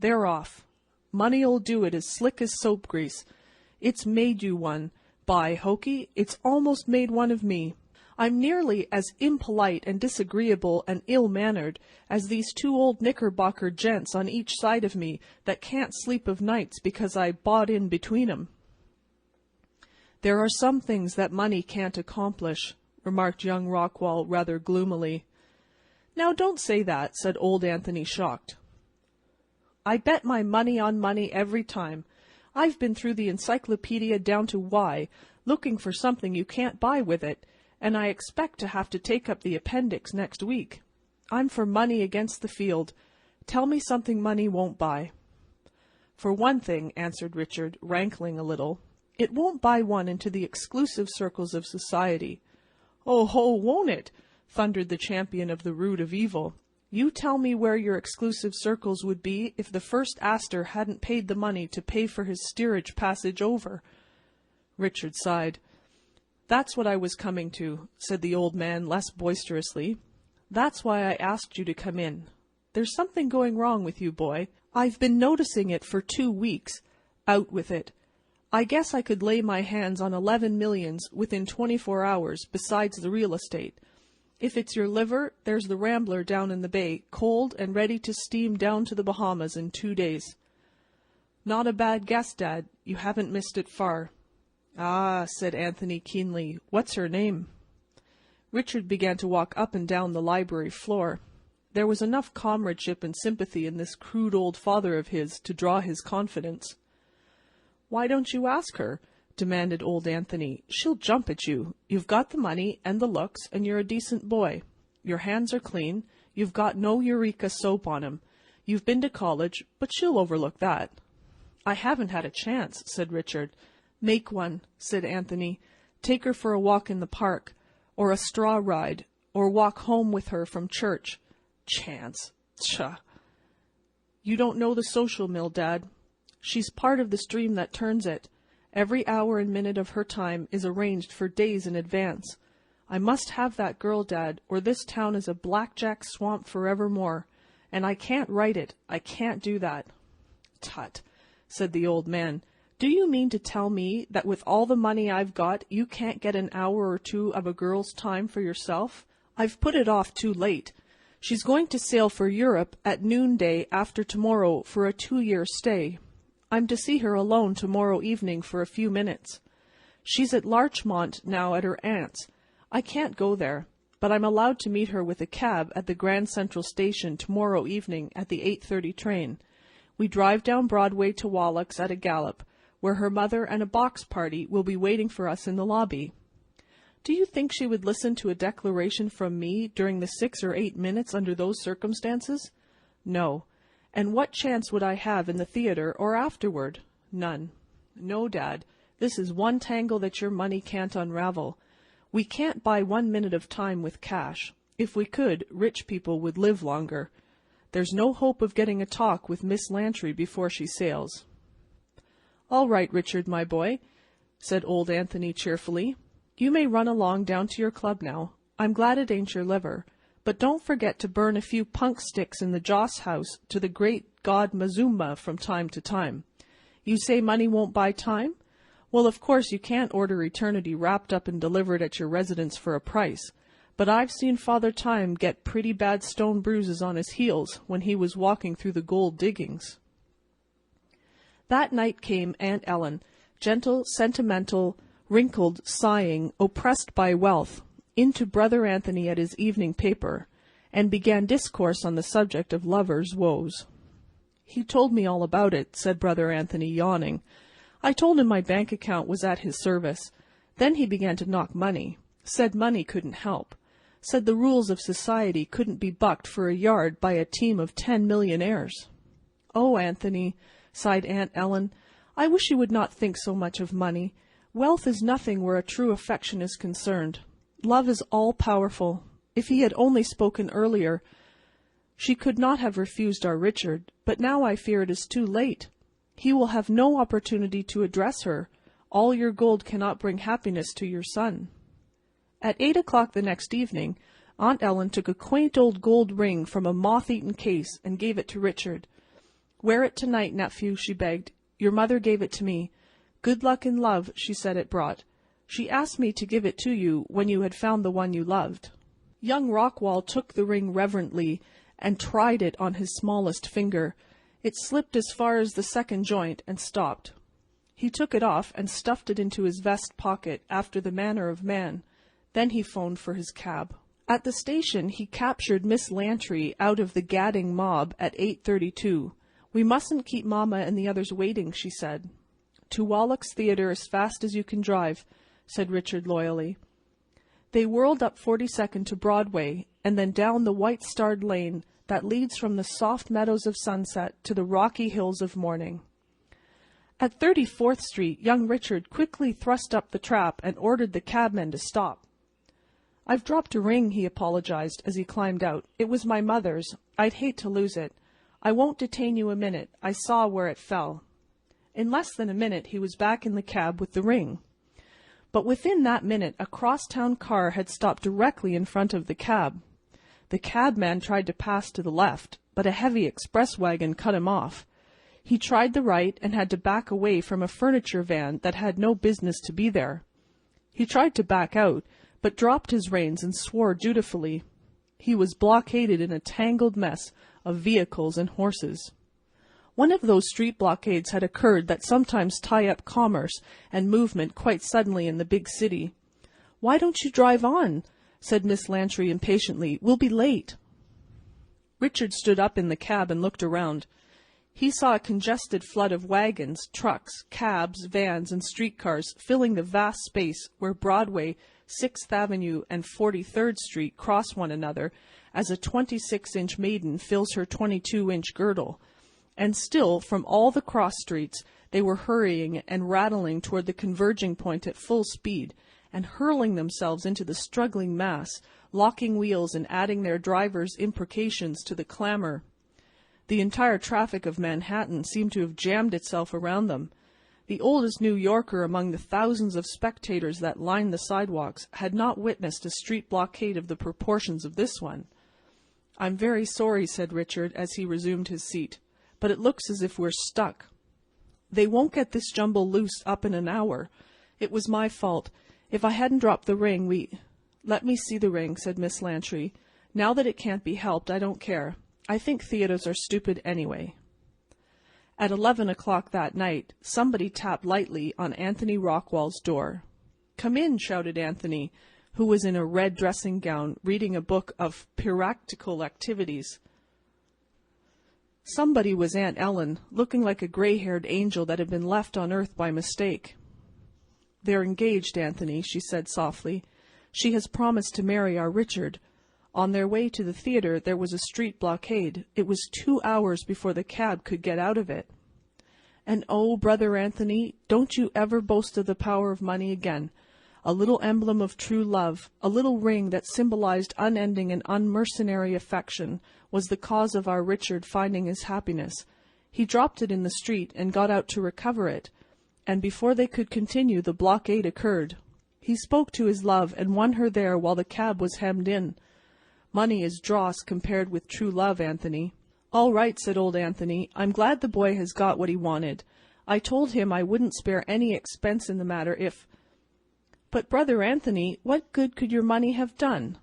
They're off. Money'll do it as slick as soap grease. It's made you one. By hokey, it's almost made one of me. I'm nearly as impolite and disagreeable and ill-mannered as these 2 old Knickerbocker gents on each side of me that can't sleep of nights because I bought in between 'em." "There are some things that money can't accomplish," remarked young Rockwall rather gloomily. "Now don't say that," said old Anthony, shocked. "I bet my money on money every time. I've been through the encyclopedia down to Y, looking for something you can't buy with it, and I expect to have to take up the appendix next week. I'm for money against the field. Tell me something money won't buy." "For one thing," answered Richard, rankling a little, "it won't buy one into the exclusive circles of society." "Oh ho, won't it?" thundered the champion of the root of evil. "You tell me where your exclusive circles would be if the first Astor hadn't paid the money to pay for his steerage passage over." Richard sighed. "That's what I was coming to," said the old man less boisterously. "That's why I asked you to come in. There's something going wrong with you, boy. I've been noticing it for 2 weeks. Out with it. I guess I could lay my hands on 11 millions within 24 hours besides the real estate. If it's your liver, there's the Rambler down in the bay, cold and ready to steam down to the Bahamas in 2 days." "Not a bad guess, Dad. You haven't missed it far." "Ah," said Anthony keenly, "what's her name?" Richard began to walk up and down the library floor. There was enough comradeship and sympathy in this crude old father of his to draw his confidence. "Why don't you ask her?" demanded old Anthony. "She'll jump at you. You've got the money and the looks, and you're a decent boy. Your hands are clean. You've got no Eureka soap on 'em. You've been to college, but she'll overlook that." "I haven't had a chance," said Richard. "Make one," said Anthony. "Take her for a walk in the park, or a straw ride, or walk home with her from church. Chance. Tchah. You don't know the social mill, Dad. She's part of the stream that turns it. Every hour and minute of her time is arranged for days in advance. I must have that girl, Dad, or this town is a blackjack swamp forevermore. And I can't write it. I can't do that." "Tut," said the old man. "Do you mean to tell me that with all the money I've got you can't get an hour or 2 of a girl's time for yourself? I've put it off too late. She's going to sail for Europe at noonday after tomorrow for a 2-year stay. I'm to see her alone tomorrow evening for a few minutes. She's at Larchmont now at her aunt's. I can't go there, but I'm allowed to meet her with a cab at the Grand Central Station tomorrow evening at the 8:30 train. We drive down Broadway to Wallack's at a gallop, where her mother and a box party will be waiting for us in the lobby. Do you think she would listen to a declaration from me during the 6 or 8 minutes under those circumstances? No. And what chance would I have in the theater or afterward? None. No, Dad, this is one tangle that your money can't unravel. We can't buy 1 minute of time with cash. If we could, rich people would live longer. There's no hope of getting a talk with Miss Lantry before she sails." "All right, Richard, my boy," said old Anthony cheerfully. You may run along down to your club now. I'm glad it ain't your liver. But don't forget to burn a few punk sticks in the Joss house to the great god Mazumba from time to time. You say money won't buy time? Well, of course you can't order eternity wrapped up and delivered at your residence for a price. But I've seen Father Time get pretty bad stone bruises on his heels when he was walking through the gold diggings. That night came Aunt Ellen, gentle, sentimental, wrinkled, sighing, oppressed by wealth, into Brother Anthony at his evening paper, and began discourse on the subject of lovers' woes. He told me all about it, said Brother Anthony, yawning. I told him my bank account was at his service. Then he began to knock money, said money couldn't help, said the rules of society couldn't be bucked for a yard by a team of 10 millionaires. Oh, Anthony, sighed Aunt Ellen, I wish you would not think so much of money. Wealth is nothing where a true affection is concerned. Love is all-powerful. If he had only spoken earlier, she could not have refused our Richard, but now I fear it is too late. He will have no opportunity to address her. All your gold cannot bring happiness to your son. At 8 o'clock the next evening, Aunt Ellen took a quaint old gold ring from a moth-eaten case and gave it to Richard. Wear it tonight, nephew, she begged. Your mother gave it to me. Good luck and love, she said it brought. She asked me to give it to you when you had found the one you loved. Young Rockwall took the ring reverently and tried it on his smallest finger. It slipped as far as the second joint and stopped. He took it off and stuffed it into his vest pocket after the manner of man. Then he phoned for his cab. At the station he captured Miss Lantry out of the gadding mob at 8:32. We mustn't keep Mamma and the others waiting, she said. To Wallack's Theatre as fast as you can drive, said Richard loyally. They whirled up 42nd to Broadway, and then down the white-starred lane that leads from the soft meadows of sunset to the rocky hills of morning. At 34th Street, young Richard quickly thrust up the trap and ordered the cabman to stop. I've dropped a ring, he apologized as he climbed out. It was my mother's. I'd hate to lose it. I won't detain you a minute. I saw where it fell. In less than a minute he was back in the cab with the ring. But within that minute a cross-town car had stopped directly in front of the cab. The cabman tried to pass to the left, but a heavy express wagon cut him off. He tried the right and had to back away from a furniture van that had no business to be there. He tried to back out, but dropped his reins and swore dutifully. He was blockaded in a tangled mess of vehicles and horses. One of those street blockades had occurred that sometimes tie up commerce and movement quite suddenly in the big city. "Why don't you drive on?" said Miss Lantry impatiently. "We'll be late." Richard stood up in the cab and looked around. He saw a congested flood of wagons, trucks, cabs, vans, and streetcars filling the vast space where Broadway, 6th Avenue, and 43rd Street cross one another as a 26-inch maiden fills her 22-inch girdle. And still, from all the cross streets, they were hurrying and rattling toward the converging point at full speed, and hurling themselves into the struggling mass, locking wheels and adding their drivers' imprecations to the clamor. The entire traffic of Manhattan seemed to have jammed itself around them. The oldest New Yorker among the thousands of spectators that lined the sidewalks had not witnessed a street blockade of the proportions of this one. "I'm very sorry," said Richard as he resumed his seat, "but it looks as if we're stuck. They won't get this jumble loose up in an hour. It was my fault. If I hadn't dropped the ring, Let me see the ring," said Miss Lantry. "Now that it can't be helped, I don't care. I think theatres are stupid anyway." At 11 o'clock that night, somebody tapped lightly on Anthony Rockwall's door. "Come in," shouted Anthony, who was in a red dressing gown, reading a book of piractical activities. Somebody was Aunt Ellen, looking like a gray-haired angel that had been left on earth by mistake. "They're engaged, Anthony," she said softly. "She has promised to marry our Richard. On their way to the theatre there was a street blockade. It was 2 hours before the cab could get out of it. And oh, Brother Anthony, don't you ever boast of the power of money again. A little emblem of true love, a little ring that symbolized unending and unmercenary affection, was the cause of our Richard finding his happiness. He dropped it in the street and got out to recover it, and before they could continue the blockade occurred. He spoke to his love and won her there while the cab was hemmed in. Money is dross compared with true love, Anthony. All right, said old Anthony. I'm glad the boy has got what he wanted. I told him I wouldn't spare any expense in the matter if— But, Brother Anthony, what good could your money have done?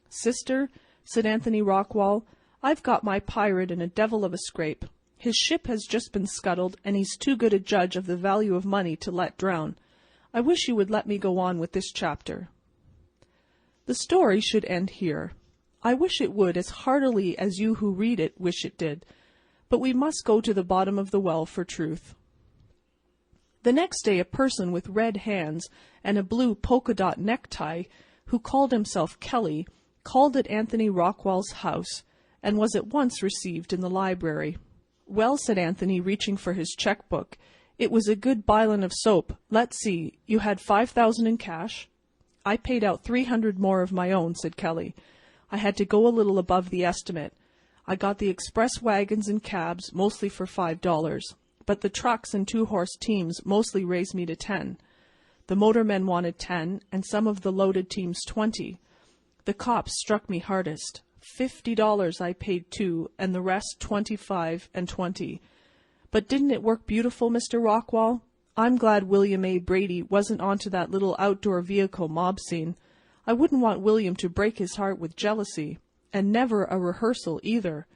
Sister, said Anthony Rockwall, I've got my pirate in a devil of a scrape. His ship has just been scuttled, and he's too good a judge of the value of money to let drown. I wish you would let me go on with this chapter. The story should end here. I wish it would as heartily as you who read it wish it did, but we must go to the bottom of the well for truth. The next day a person with red hands and a blue polka-dot necktie, who called himself Kelly, called at Anthony Rockwall's house, and was at once received in the library. Well, said Anthony, reaching for his checkbook, it was a good bilin of soap. Let's see, you had 5,000 in cash? I paid out 300 more of my own, said Kelly. I had to go a little above the estimate. I got the express wagons and cabs, mostly for $5, but the trucks and 2-horse teams mostly raised me to 10. The motormen wanted 10, and some of the loaded teams 20. The cops struck me hardest. $50 I paid too, and the rest 25 and 20. But didn't it work beautiful, Mr. Rockwall? I'm glad William A. Brady wasn't onto that little outdoor vehicle mob scene. I wouldn't want William to break his heart with jealousy, and never a rehearsal either.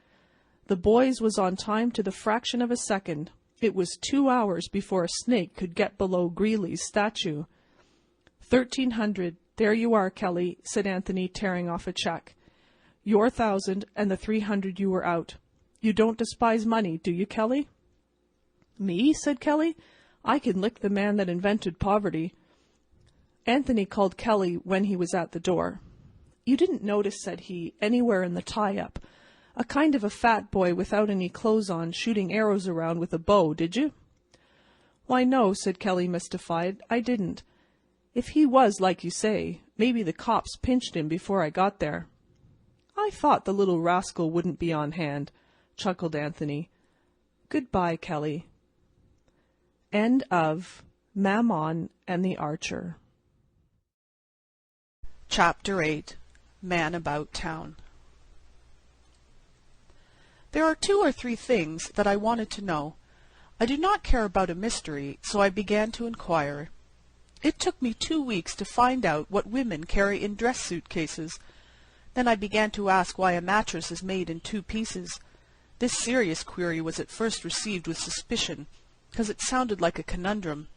The boys was on time to the fraction of a second. It was 2 hours before a snake could get below Greeley's statue. 1,300. There you are, Kelly, said Anthony, tearing off a check. Your 1,000 and the 300 you were out. You don't despise money, do you, Kelly? Me? Said Kelly. I can lick the man that invented poverty. Anthony called Kelly when he was at the door. You didn't notice, said he, anywhere in the tie-up, a kind of a fat boy without any clothes on shooting arrows around with a bow, did you? Why, no, said Kelly, mystified. I didn't. If he was like you say, maybe the cops pinched him before I got there. I thought the little rascal wouldn't be on hand, chuckled Anthony. Goodbye, Kelly. End of Mammon and the Archer. Chapter 8. Man About Town. There are 2 or 3 things that I wanted to know. I do not care about a mystery, so I began to inquire. It took me 2 weeks to find out what women carry in dress suitcases. Then I began to ask why a mattress is made in 2 pieces. This serious query was at first received with suspicion, because it sounded like a conundrum.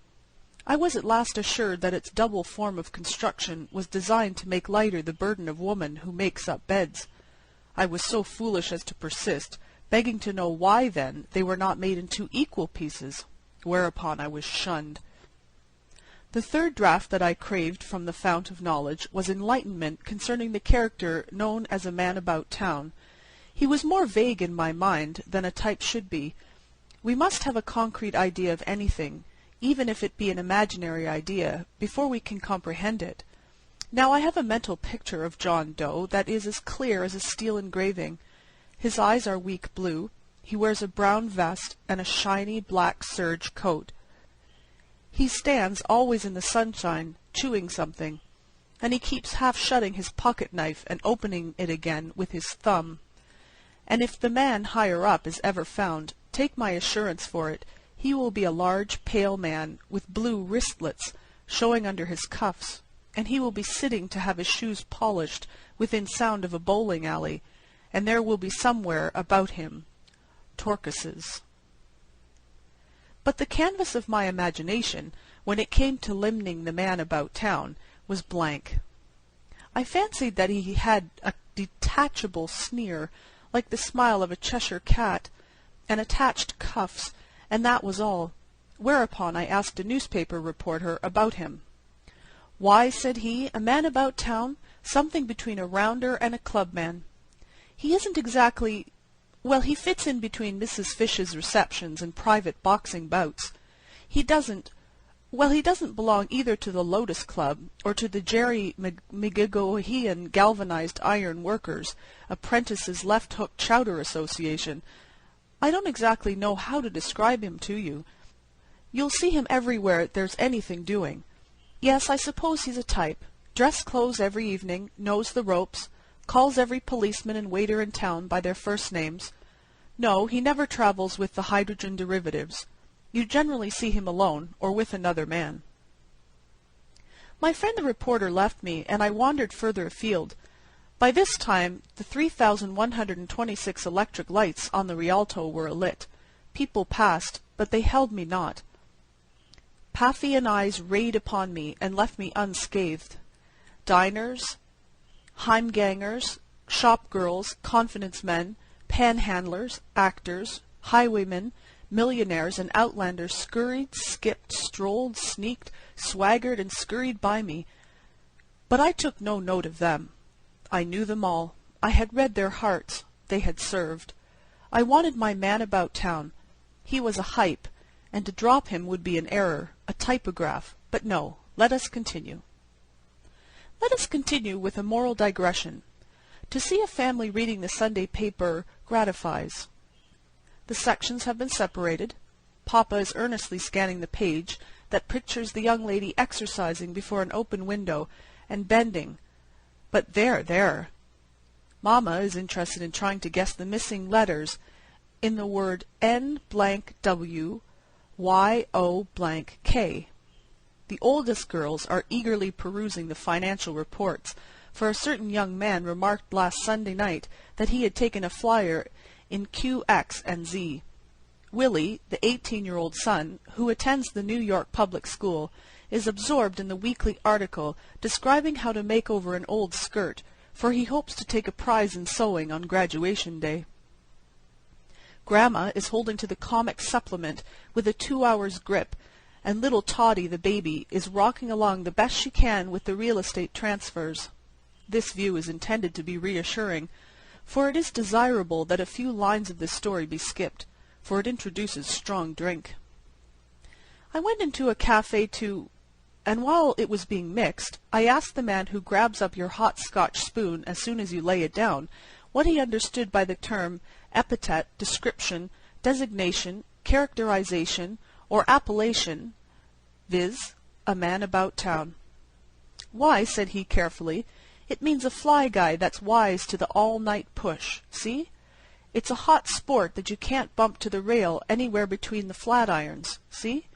I was at last assured that its double form of construction was designed to make lighter the burden of woman who makes up beds. I was so foolish as to persist, begging to know why, then, they were not made in 2 equal pieces, whereupon I was shunned. The third draught that I craved from the fount of knowledge was enlightenment concerning the character known as a man about town. He was more vague in my mind than a type should be. We must have a concrete idea of anything, even if it be an imaginary idea, before we can comprehend it. Now I have a mental picture of John Doe that is as clear as a steel engraving. His eyes are weak blue, he wears a brown vest and a shiny black serge coat. He stands always in the sunshine, chewing something, and he keeps half shutting his pocket-knife and opening it again with his thumb. And if the man higher up is ever found, take my assurance for it, he will be a large, pale man, with blue wristlets showing under his cuffs, and he will be sitting to have his shoes polished within sound of a bowling alley, and there will be somewhere about him turquoises. But the canvas of my imagination, when it came to limning the man about town, was blank. I fancied that he had a detachable sneer, like the smile of a Cheshire cat, and attached cuffs, and that was all, whereupon I asked a newspaper reporter about him. Why, said he, a man about town, something between a rounder and a clubman. He isn't exactly— well, he fits in between Mrs. Fish's receptions and private boxing bouts. He doesn't belong either to the Lotus Club or to the Jerry McGigohian Galvanized Iron Workers, Apprentices Left Hook Chowder Association. I don't exactly know how to describe him to you. You'll see him everywhere there's anything doing. Yes, I suppose he's a type. Dress clothes every evening, knows the ropes, calls every policeman and waiter in town by their first names. No, he never travels with the hydrogen derivatives. You generally see him alone, or with another man. My friend the reporter left me, and I wandered further afield. By this time, the 3,126 electric lights on the Rialto were alit. People passed, but they held me not. Paphian eyes rayed upon me and left me unscathed. Diners, heimgangers, shop-girls, confidence men, panhandlers, actors, highwaymen, millionaires, and outlanders scurried, skipped, strolled, sneaked, swaggered, and scurried by me. But I took no note of them. I knew them all. I had read their hearts. They had served. I wanted my man about town. He was a hype, and to drop him would be an error, a typograph. But no, let us continue. Let us continue with a moral digression. To see a family reading the Sunday paper gratifies. The sections have been separated. Papa is earnestly scanning the page that pictures the young lady exercising before an open window and bending. But there! Mamma is interested in trying to guess the missing letters in the word NWYO_K. The oldest girls are eagerly perusing the financial reports, for a certain young man remarked last Sunday night that he had taken a flyer in Q, X, and Z. Willie, the 18-year-old son, who attends the New York public school, is absorbed in the weekly article describing how to make over an old skirt, for he hopes to take a prize in sewing on graduation day. Grandma is holding to the comic supplement with a 2 hours grip, and little Toddy, the baby, is rocking along the best she can with the real estate transfers. This view is intended to be reassuring, for it is desirable that a few lines of this story be skipped, for it introduces strong drink. I went into a cafe and while it was being mixed, I asked the man who grabs up your hot Scotch spoon as soon as you lay it down what he understood by the term epithet, description, designation, characterization, or appellation, viz., a man about town. Why, said he carefully, it means a fly guy that's wise to the all-night push, see? It's a hot sport that you can't bump to the rail anywhere between the flat-irons, see?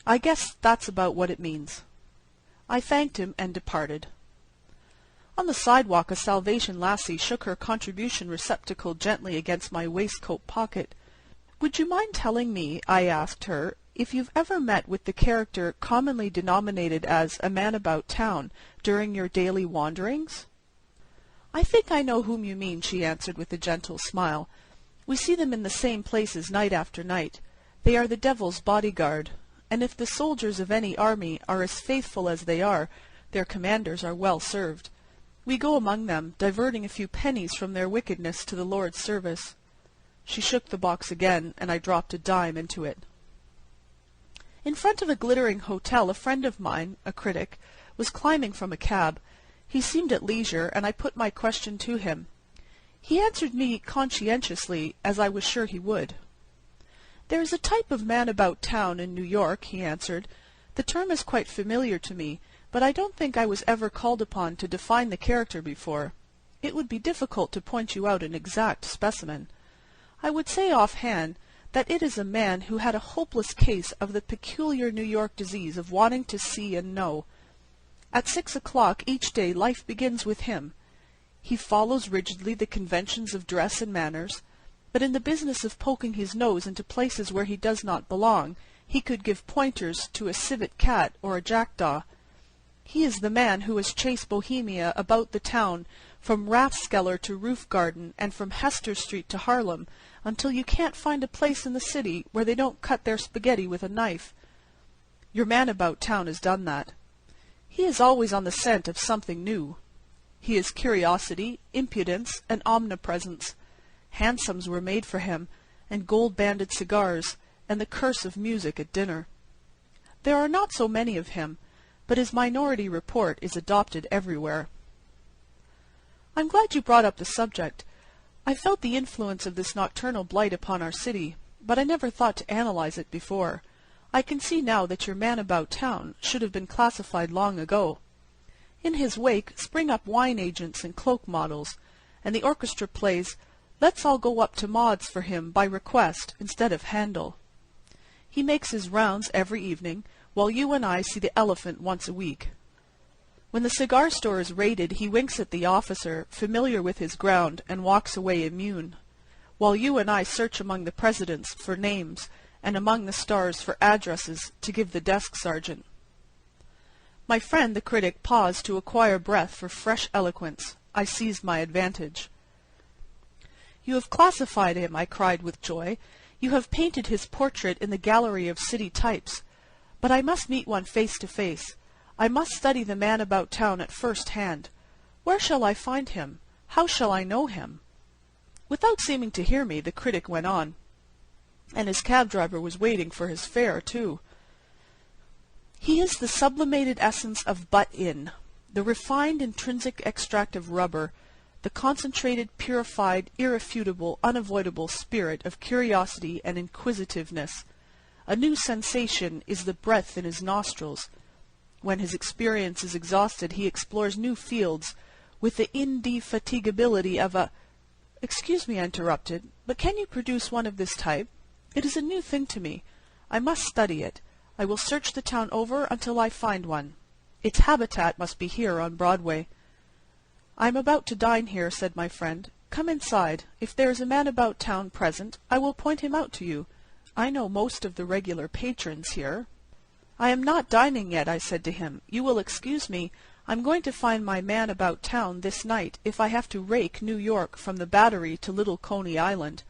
I guess that's about what it means. I thanked him and departed. On the sidewalk a Salvation lassie shook her contribution receptacle gently against my waistcoat pocket. Would you mind telling me, I asked her, if you've ever met with the character commonly denominated as a man about town during your daily wanderings? I think I know whom you mean, she answered with a gentle smile. We see them in the same places night after night. They are the devil's bodyguard, and if the soldiers of any army are as faithful as they are, their commanders are well served. We go among them, diverting a few pennies from their wickedness to the Lord's service. She shook the box again, and I dropped a dime into it. In front of a glittering hotel, a friend of mine, a critic, was climbing from a cab. He seemed at leisure, and I put my question to him. He answered me conscientiously, as I was sure he would. There is a type of man about town in New York, he answered. The term is quite familiar to me, but I don't think I was ever called upon to define the character before. It would be difficult to point you out an exact specimen. I would say offhand that it is a man who had a hopeless case of the peculiar New York disease of wanting to see and know. At 6 o'clock each day life begins with him. He follows rigidly the conventions of dress and manners, but in the business of poking his nose into places where he does not belong, he could give pointers to a civet cat or a jackdaw. He is the man who has chased Bohemia about the town from Rathskeller to Roof Garden and from Hester Street to Harlem, until you can't find a place in the city where they don't cut their spaghetti with a knife. Your man about town has done that. He is always on the scent of something new. He is curiosity, impudence, and omnipresence. Hansoms were made for him, and gold-banded cigars, and the curse of music at dinner. There are not so many of him, but his minority report is adopted everywhere. I'm glad you brought up the subject. I felt the influence of this nocturnal blight upon our city, but I never thought to analyze it before. I can see now that your man about town should have been classified long ago. In his wake spring up wine agents and cloak models, and the orchestra plays Let's All Go Up to Maud's for him by request instead of Handel. He makes his rounds every evening, while you and I see the elephant once a week. When the cigar store is raided, he winks at the officer, familiar with his ground, and walks away immune, while you and I search among the presidents for names and among the stars for addresses to give the desk sergeant. My friend the critic paused to acquire breath for fresh eloquence. I seized my advantage. You have classified him, I cried with joy. You have painted his portrait in the gallery of city types. But I must meet one face to face. I must study the man about town at first hand. Where shall I find him? How shall I know him? Without seeming to hear me, the critic went on. And his cab driver was waiting for his fare, too. He is the sublimated essence of butt-in, the refined intrinsic extract of rubber, the concentrated, purified, irrefutable, unavoidable spirit of curiosity and inquisitiveness. A new sensation is the breath in his nostrils. When his experience is exhausted, he explores new fields with the indefatigability of a— Excuse me, I interrupted, but can you produce one of this type? It is a new thing to me. I must study it. I will search the town over until I find one. Its habitat must be here on Broadway. I am about to dine here, said my friend. Come inside. If there is a man about town present, I will point him out to you. I know most of the regular patrons here. I am not dining yet, I said to him. You will excuse me. I'm going to find my man about town this night if I have to rake New York from the Battery to Little Coney Island.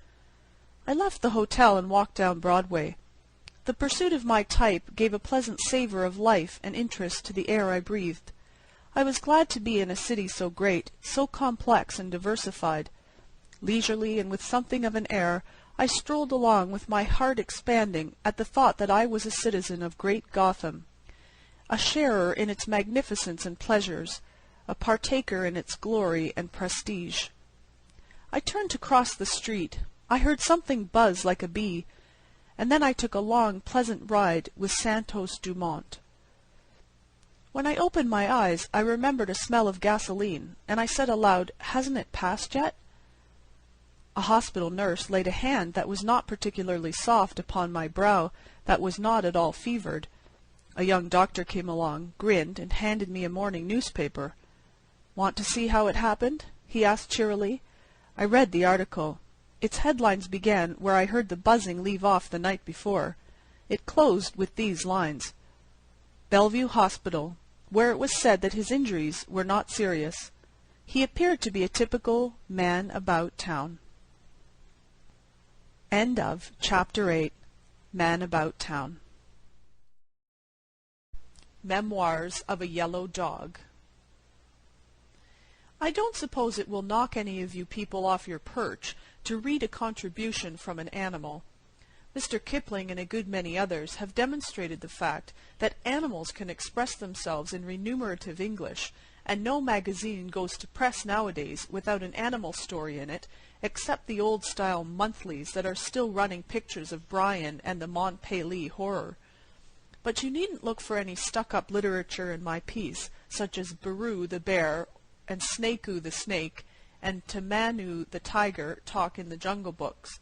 I left the hotel and walked down Broadway. The pursuit of my type gave a pleasant savour of life and interest to the air I breathed. I was glad to be in a city so great, so complex and diversified. Leisurely and with something of an air, I strolled along with my heart expanding at the thought that I was a citizen of great Gotham, a sharer in its magnificence and pleasures, a partaker in its glory and prestige. I turned to cross the street. I heard something buzz like a bee, and then I took a long, pleasant ride with Santos Dumont. When I opened my eyes, I remembered a smell of gasoline, and I said aloud, "Hasn't it passed yet?" A hospital nurse laid a hand that was not particularly soft upon my brow that was not at all fevered. A young doctor came along, grinned, and handed me a morning newspaper. "Want to see how it happened?" he asked cheerily. I read the article. Its headlines began where I heard the buzzing leave off the night before. It closed with these lines: Bellevue Hospital, where it was said that his injuries were not serious. He appeared to be a typical man about town. End of Chapter 8. Man About Town. Memoirs of a Yellow Dog. I don't suppose it will knock any of you people off your perch to read a contribution from an animal. Mr. Kipling and a good many others have demonstrated the fact that animals can express themselves in remunerative English, and no magazine goes to press nowadays without an animal story in it, except the old-style monthlies that are still running pictures of Brian and the Montpellier horror. But you needn't look for any stuck-up literature in my piece, such as Baru the bear, and Snakeu the snake, and Tamanu the tiger talk in the Jungle Books.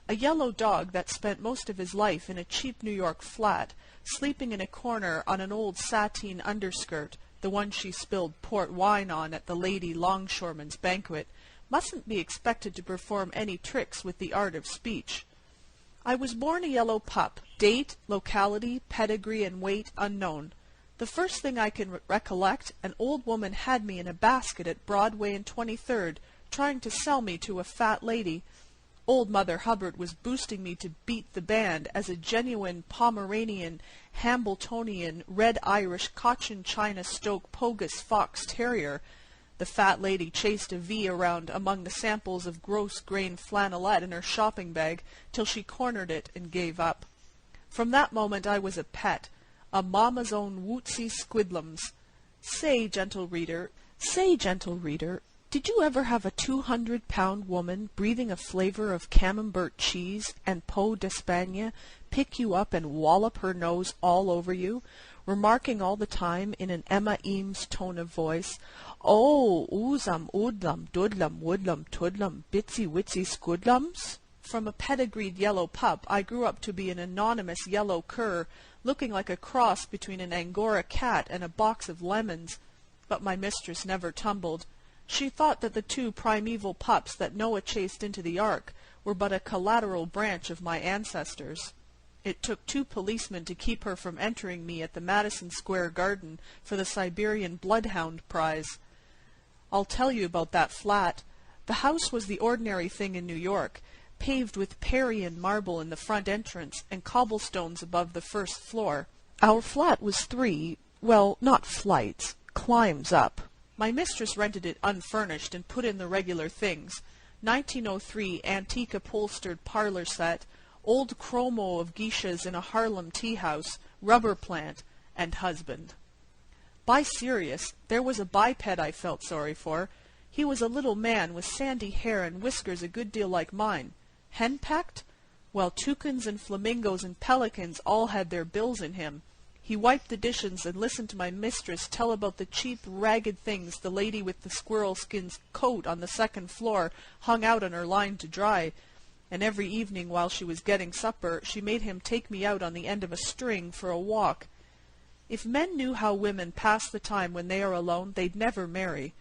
A yellow dog that spent most of his life in a cheap New York flat, sleeping in a corner on an old sateen underskirt, the one she spilled port wine on at the lady longshoreman's banquet, mustn't be expected to perform any tricks with the art of speech. I was born a yellow pup. Date, locality, pedigree, and weight unknown. The first thing I can recollect, an old woman had me in a basket at Broadway and 23rd, trying to sell me to a fat lady. Old Mother Hubbard was boosting me to beat the band as a genuine Pomeranian, Hambletonian, Red Irish, Cochin China Stoke Pogus Fox Terrier. The fat lady chased a V around among the samples of gross-grain flannelette in her shopping bag till she cornered it and gave up. From that moment I was a pet, a mamma's own wootsy squidlums. Say, gentle reader, did you ever have a 200-pound woman breathing a flavor of camembert cheese and pot d'Espagne pick you up and wallop her nose all over you, remarking all the time in an Emma Eames tone of voice, "Oh, oozum, oodlum, doodlum, woodlum, toodlum, bitsy witsy scoodlums?" From a pedigreed yellow pup, I grew up to be an anonymous yellow cur, looking like a cross between an Angora cat and a box of lemons. But my mistress never tumbled. She thought that the 2 primeval pups that Noah chased into the ark were but a collateral branch of my ancestors. It took 2 policemen to keep her from entering me at the Madison Square Garden for the Siberian Bloodhound Prize. I'll tell you about that flat. The house was the ordinary thing in New York, paved with Parian marble in the front entrance and cobblestones above the first floor. Our flat was 3, well, not flights, climbs up. My mistress rented it unfurnished and put in the regular things: 1903 antique upholstered parlor set, old chromo of geishas in a Harlem tea house, rubber plant, and husband. By serious, there was a biped I felt sorry for. He was a little man with sandy hair and whiskers a good deal like mine. Henpecked? Well, toucans and flamingos and pelicans all had their bills in him. He wiped the dishes and listened to my mistress tell about the cheap, ragged things the lady with the squirrel skin coat on the second floor hung out on her line to dry, and every evening while she was getting supper she made him take me out on the end of a string for a walk. If men knew how women pass the time when they are alone, they'd never marry.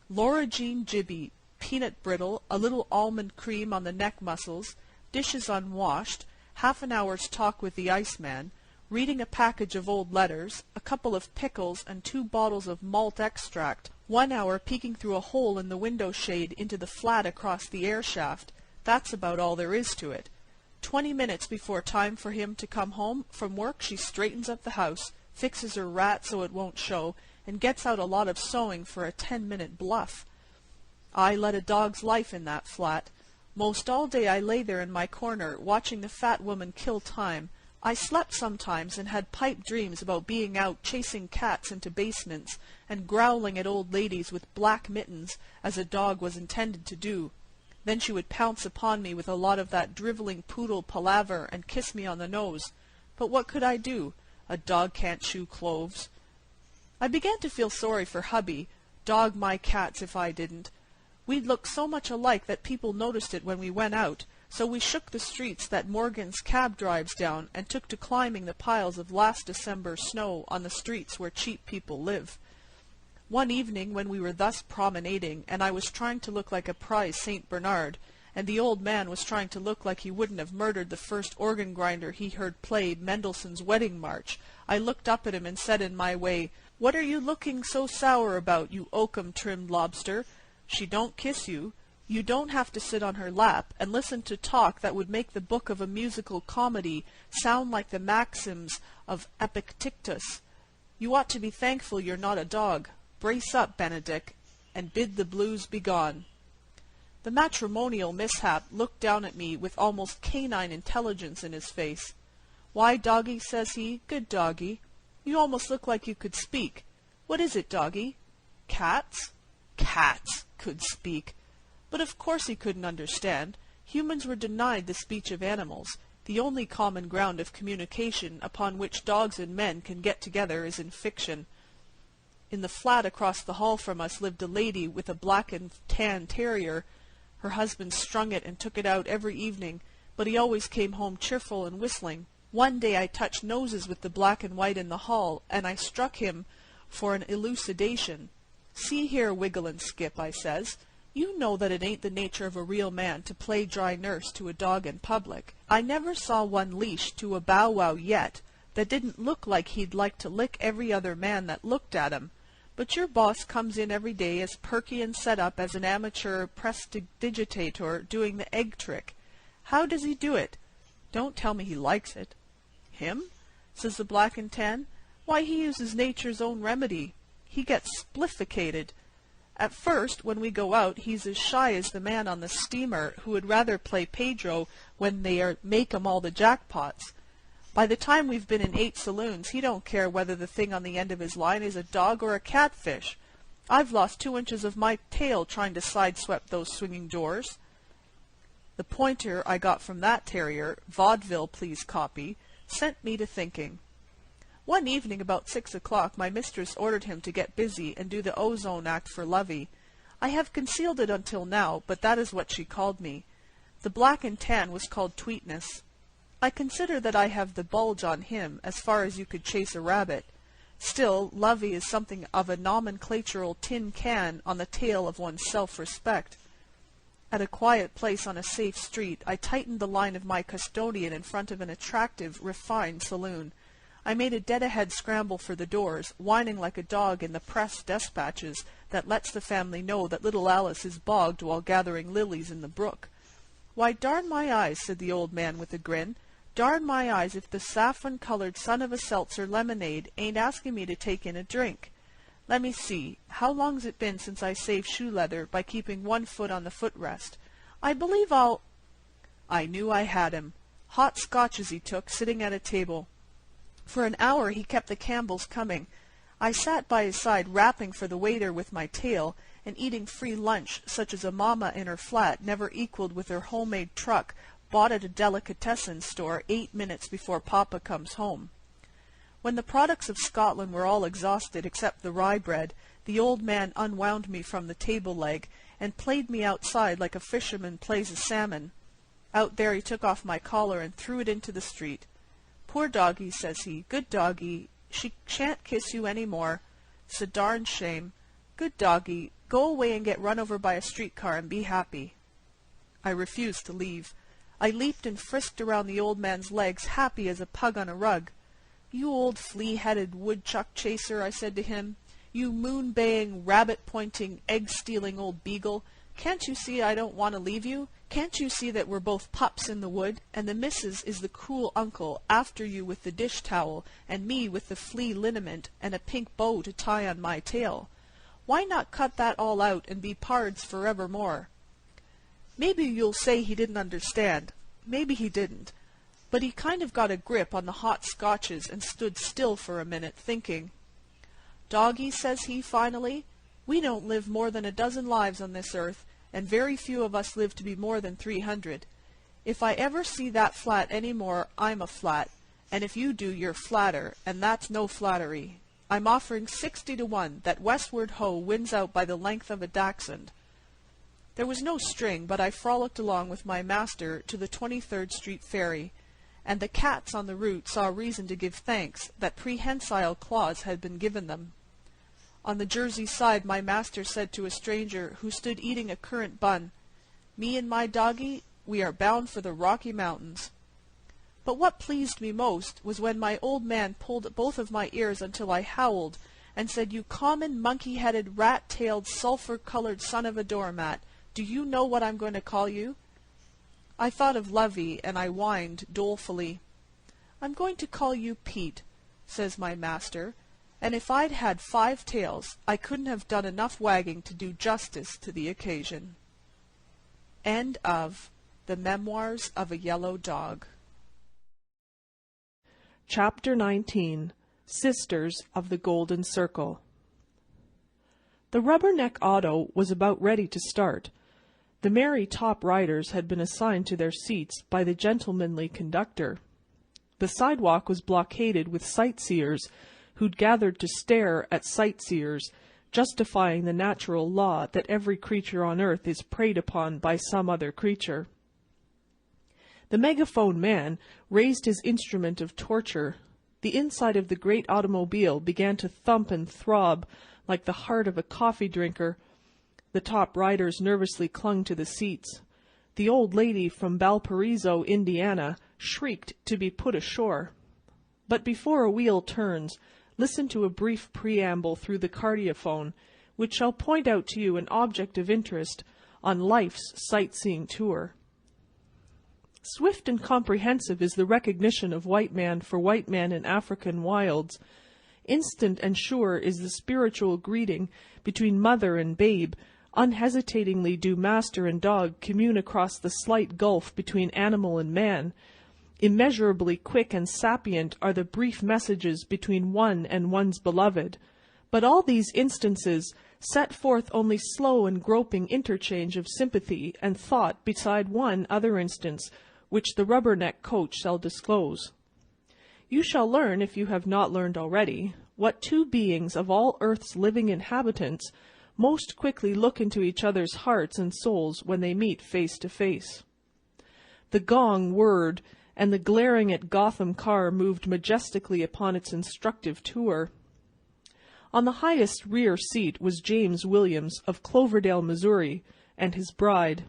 Laura Jean Gibby, peanut brittle, a little almond cream on the neck muscles, dishes unwashed, half an hour's talk with the iceman, reading a package of old letters, a couple of pickles, and 2 bottles of malt extract, 1 hour peeking through a hole in the window shade into the flat across the air shaft. That's about all there is to it. 20 minutes before time for him to come home from work, she straightens up the house, fixes her rat so it won't show, and gets out a lot of sewing for a 10-minute bluff. I led a dog's life in that flat. Most all day I lay there in my corner, watching the fat woman kill time. I slept sometimes and had pipe dreams about being out chasing cats into basements and growling at old ladies with black mittens, as a dog was intended to do. Then she would pounce upon me with a lot of that drivelling poodle palaver and kiss me on the nose. But what could I do? A dog can't chew cloves. I began to feel sorry for hubby. Dog my cats if I didn't. We'd look so much alike that people noticed it when we went out, so we shook the streets that Morgan's cab drives down and took to climbing the piles of last December's snow on the streets where cheap people live. One evening when we were thus promenading, and I was trying to look like a prize St. Bernard, and the old man was trying to look like he wouldn't have murdered the first organ grinder he heard play Mendelssohn's Wedding March, I looked up at him and said in my way, "What are you looking so sour about, you oakum-trimmed lobster? She don't kiss you. You don't have to sit on her lap and listen to talk that would make the book of a musical comedy sound like the maxims of Epictetus. You ought to be thankful you're not a dog. Brace up, Benedict, and bid the blues begone." The matrimonial mishap looked down at me with almost canine intelligence in his face. "Why, doggy," says he, "good doggy, you almost look like you could speak. What is it, doggy? Cats?" Cats could speak. But of course he couldn't understand. Humans were denied the speech of animals. The only common ground of communication upon which dogs and men can get together is in fiction. In the flat across the hall from us lived a lady with a black and tan terrier. Her husband strung it and took it out every evening, but he always came home cheerful and whistling. One day I touched noses with the black and white in the hall, and I struck him for an elucidation. "See here, Wiggle and Skip," I says, "you know that it ain't the nature of a real man to play dry nurse to a dog in public. I never saw one leashed to a bow-wow yet that didn't look like he'd like to lick every other man that looked at him. But your boss comes in every day as perky and set up as an amateur prestidigitator doing the egg trick. How does he do it? Don't tell me he likes it." "Him?" says the black and tan. "Why, he uses nature's own remedy. He gets splifficated. At first, when we go out, he's as shy as the man on the steamer who would rather play Pedro when they make 'em all the jackpots. By the time we've been in 8 saloons, he don't care whether the thing on the end of his line is a dog or a catfish. I've lost 2 inches of my tail trying to sidesweep those swinging doors." The pointer I got from that terrier, vaudeville please copy, sent me to thinking. One evening about 6 o'clock my mistress ordered him to get busy and do the ozone act for Lovey. I have concealed it until now, but that is what she called me. The black and tan was called Tweetness. I consider that I have the bulge on him, as far as you could chase a rabbit. Still, Lovey is something of a nomenclatural tin can on the tail of one's self-respect. At a quiet place on a safe street, I tightened the line of my custodian in front of an attractive, refined saloon. I made a dead-ahead scramble for the doors, whining like a dog in the press despatches that lets the family know that little Alice is bogged while gathering lilies in the brook. "Why, darn my eyes," said the old man with a grin, "darn my eyes if the saffron-colored son of a seltzer lemonade ain't asking me to take in a drink. Let me see, how long's it been since I saved shoe leather by keeping one foot on the footrest? I believe I'll—" I knew I had him. Hot scotches he took, sitting at a table. For an hour he kept the Campbells coming. I sat by his side rapping for the waiter with my tail, and eating free lunch such as a mamma in her flat never equaled with her homemade truck bought at a delicatessen store 8 minutes before Papa comes home. When the products of Scotland were all exhausted except the rye bread, the old man unwound me from the table leg and played me outside like a fisherman plays a salmon. Out there he took off my collar and threw it into the street. "Poor doggie," says he, "good doggie, she shan't kiss you any more. It's a darn shame. Good doggie, go away and get run over by a streetcar and be happy." I refused to leave. I leaped and frisked around the old man's legs, happy as a pug on a rug. "You old flea-headed woodchuck chaser," I said to him, "you moon-baying, rabbit-pointing, egg-stealing old beagle, can't you see I don't want to leave you? Can't you see that we're both pups in the wood, and the missus is the cruel uncle after you with the dish-towel, and me with the flea liniment and a pink bow to tie on my tail? Why not cut that all out and be pards forevermore?" Maybe you'll say he didn't understand. Maybe he didn't. But he kind of got a grip on the hot scotches and stood still for a minute, thinking. "Doggie," says he finally, "we don't live more than a dozen lives on this earth, and very few of us live to be more than 300. If I ever see that flat any more, I'm a flat, and if you do, you're flatter, and that's no flattery. I'm offering 60 to 1 that Westward Ho wins out by the length of a dachshund." There was no string, but I frolicked along with my master to the 23rd Street ferry, and the cats on the route saw reason to give thanks that prehensile claws had been given them. On the Jersey side my master said to a stranger who stood eating a currant bun, "Me and my doggie, we are bound for the Rocky Mountains." But what pleased me most was when my old man pulled at both of my ears until I howled, and said, "You common monkey-headed, rat-tailed, sulphur-colored son of a doormat, do you know what I'm going to call you?" I thought of Lovey, and I whined dolefully. "I'm going to call you Pete," says my master, and if I'd had 5 tails, I couldn't have done enough wagging to do justice to the occasion. End of The Memoirs of a Yellow Dog. Chapter 19. Sisters of the Golden Circle. The Rubberneck auto was about ready to start. The merry top riders had been assigned to their seats by the gentlemanly conductor. The sidewalk was blockaded with sightseers who'd gathered to stare at sightseers, justifying the natural law that every creature on earth is preyed upon by some other creature. The megaphone man raised his instrument of torture. The inside of the great automobile began to thump and throb like the heart of a coffee drinker. The top riders nervously clung to the seats. The old lady from Valparaiso, Indiana, shrieked to be put ashore. But before a wheel turns, listen to a brief preamble through the cardiophone, which shall point out to you an object of interest on life's sightseeing tour. Swift and comprehensive is the recognition of white man for white man in African wilds. Instant and sure is the spiritual greeting between mother and babe. Unhesitatingly do master and dog commune across the slight gulf between animal and man. Immeasurably quick and sapient are the brief messages between one and one's beloved. But all these instances set forth only slow and groping interchange of sympathy and thought beside one other instance, which the rubber-neck coach shall disclose. You shall learn, if you have not learned already, what two beings of all earth's living inhabitants most quickly look into each other's hearts and souls when they meet face to face. The gong whirred, and the glaring at Gotham car moved majestically upon its instructive tour. On the highest rear seat was James Williams of Cloverdale, Missouri, and his bride.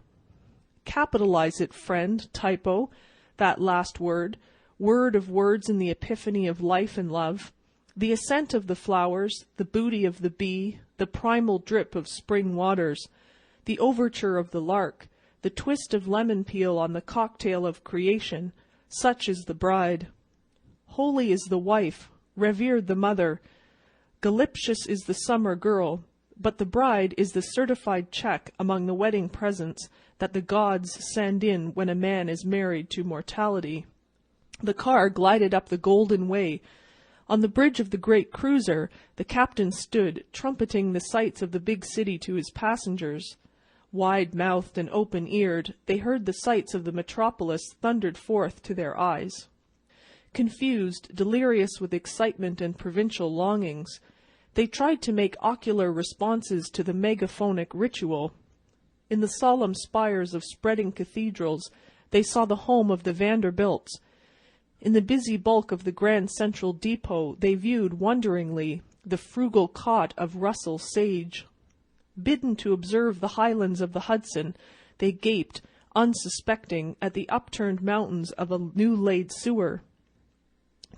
Capitalize it, friend, typo, that last word, word of words in the epiphany of life and love, the ascent of the flowers, the booty of the bee, the primal drip of spring waters, the overture of the lark, the twist of lemon peel on the cocktail of creation, such is the bride. Holy is the wife, revered the mother, Galiptious is the summer girl, but the bride is the certified check among the wedding presents that the gods send in when a man is married to mortality. The car glided up the Golden Way. On the bridge of the great cruiser, the captain stood, trumpeting the sights of the big city to his passengers. Wide-mouthed and open-eared, they heard the sights of the metropolis thundered forth to their eyes. Confused, delirious with excitement and provincial longings, they tried to make ocular responses to the megaphonic ritual. In the solemn spires of spreading cathedrals, they saw the home of the Vanderbilts. In the busy bulk of the Grand Central Depot, they viewed wonderingly the frugal cot of Russell Sage. Bidden to observe the highlands of the Hudson, they gaped, unsuspecting, at the upturned mountains of a new-laid sewer.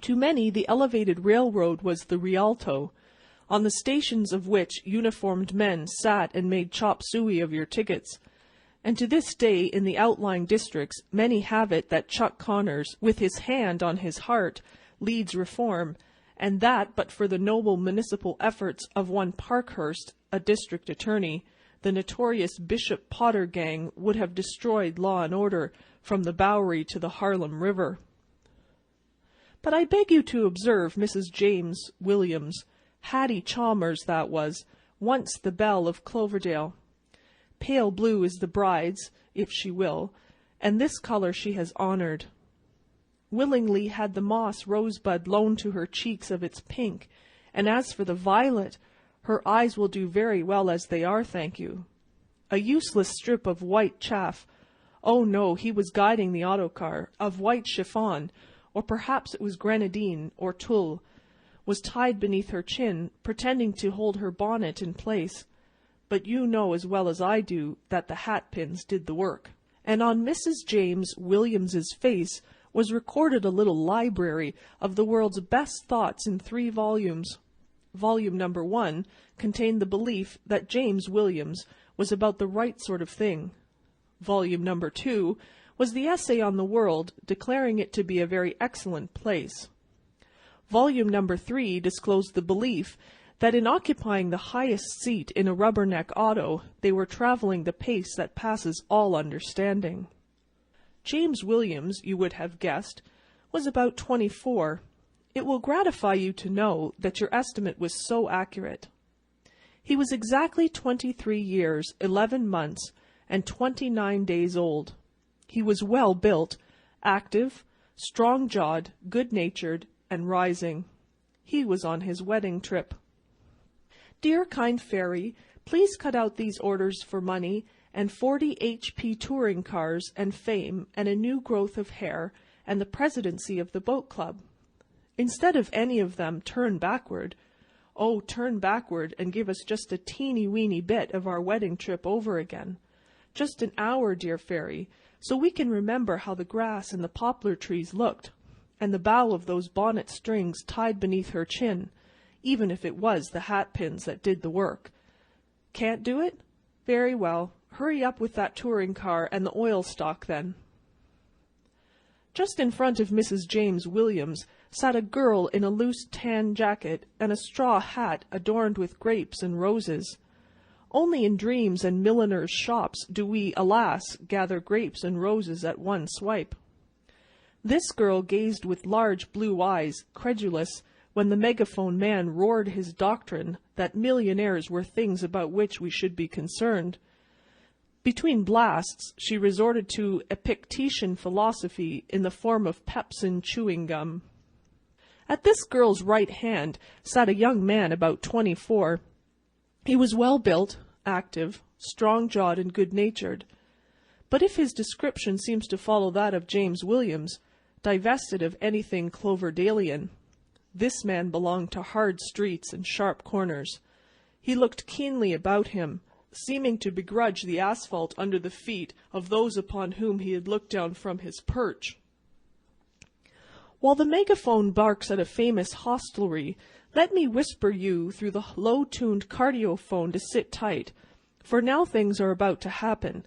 To many, the elevated railroad was the Rialto, on the stations of which uniformed men sat and made chop suey of your tickets. And to this day, in the outlying districts, many have it that Chuck Connors, with his hand on his heart, leads reform, and that but for the noble municipal efforts of one Parkhurst, a district attorney, the notorious Bishop Potter gang would have destroyed law and order from the Bowery to the Harlem River. But I beg you to observe Mrs. James Williams, Hattie Chalmers that was, once the belle of Cloverdale. Pale blue is the bride's, if she will, and this color she has honored. Willingly had the moss rosebud loaned to her cheeks of its pink, and as for the violet, her eyes will do very well as they are, thank you. A useless strip of white chaff, oh no, he was guiding the autocar, of white chiffon, or perhaps it was grenadine or tulle, was tied beneath her chin, pretending to hold her bonnet in place. But you know as well as I do that the hat-pins did the work. And on Mrs. James Williams's face was recorded a little library of the world's best thoughts in 3 volumes. Volume number 1 contained the belief that James Williams was about the right sort of thing. Volume number 2 was the essay on the world, declaring it to be a very excellent place. Volume number 3 disclosed the belief that in occupying the highest seat in a rubberneck auto, they were traveling the pace that passes all understanding. James Williams, you would have guessed, was about 24. It will gratify you to know that your estimate was so accurate. He was exactly 23 years, 11 months, and 29 days old. He was well built, active, strong-jawed, good-natured, and rising. He was on his wedding trip. Dear kind fairy, please cut out these orders for money and 40 HP touring cars and fame and a new growth of hair and the presidency of the boat club. Instead of any of them, turn backward. Oh, turn backward and give us just a teeny-weeny bit of our wedding trip over again. Just an hour, dear fairy, so we can remember how the grass and the poplar trees looked, and the bow of those bonnet strings tied beneath her chin, even if it was the hat-pins that did the work. Can't do it? Very well. Hurry up with that touring car and the oil stock, then. Just in front of Mrs. James Williams sat a girl in a loose tan jacket and a straw hat adorned with grapes and roses. Only in dreams and milliners' shops do we, alas, gather grapes and roses at one swipe. This girl gazed with large blue eyes, credulous, when the megaphone man roared his doctrine that millionaires were things about which we should be concerned. Between blasts, she resorted to Epictetan philosophy in the form of pepsin chewing gum. At this girl's right hand sat a young man about 24. He was well-built, active, strong-jawed, and good-natured. But if his description seems to follow that of James Williams, divested of anything Cloverdalian, this man belonged to hard streets and sharp corners. He looked keenly about him, seeming to begrudge the asphalt under the feet of those upon whom he had looked down from his perch. While the megaphone barks at a famous hostelry, let me whisper you through the low-tuned cardiophone to sit tight, for now things are about to happen,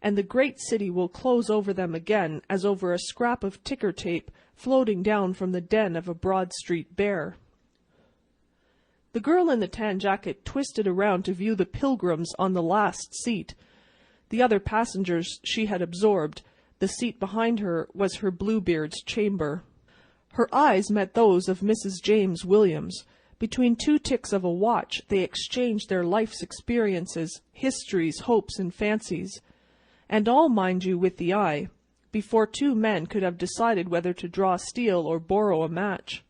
and the great city will close over them again as over a scrap of ticker tape floating down from the den of a Broad Street bear. The girl in the tan jacket twisted around to view the pilgrims on the last seat. The other passengers she had absorbed. The seat behind her was her Bluebeard's chamber. Her eyes met those of Mrs. James Williams. Between two ticks of a watch they exchanged their life's experiences, histories, hopes, and fancies. And all, mind you, with the eye, before two men could have decided whether to draw steel or borrow a match.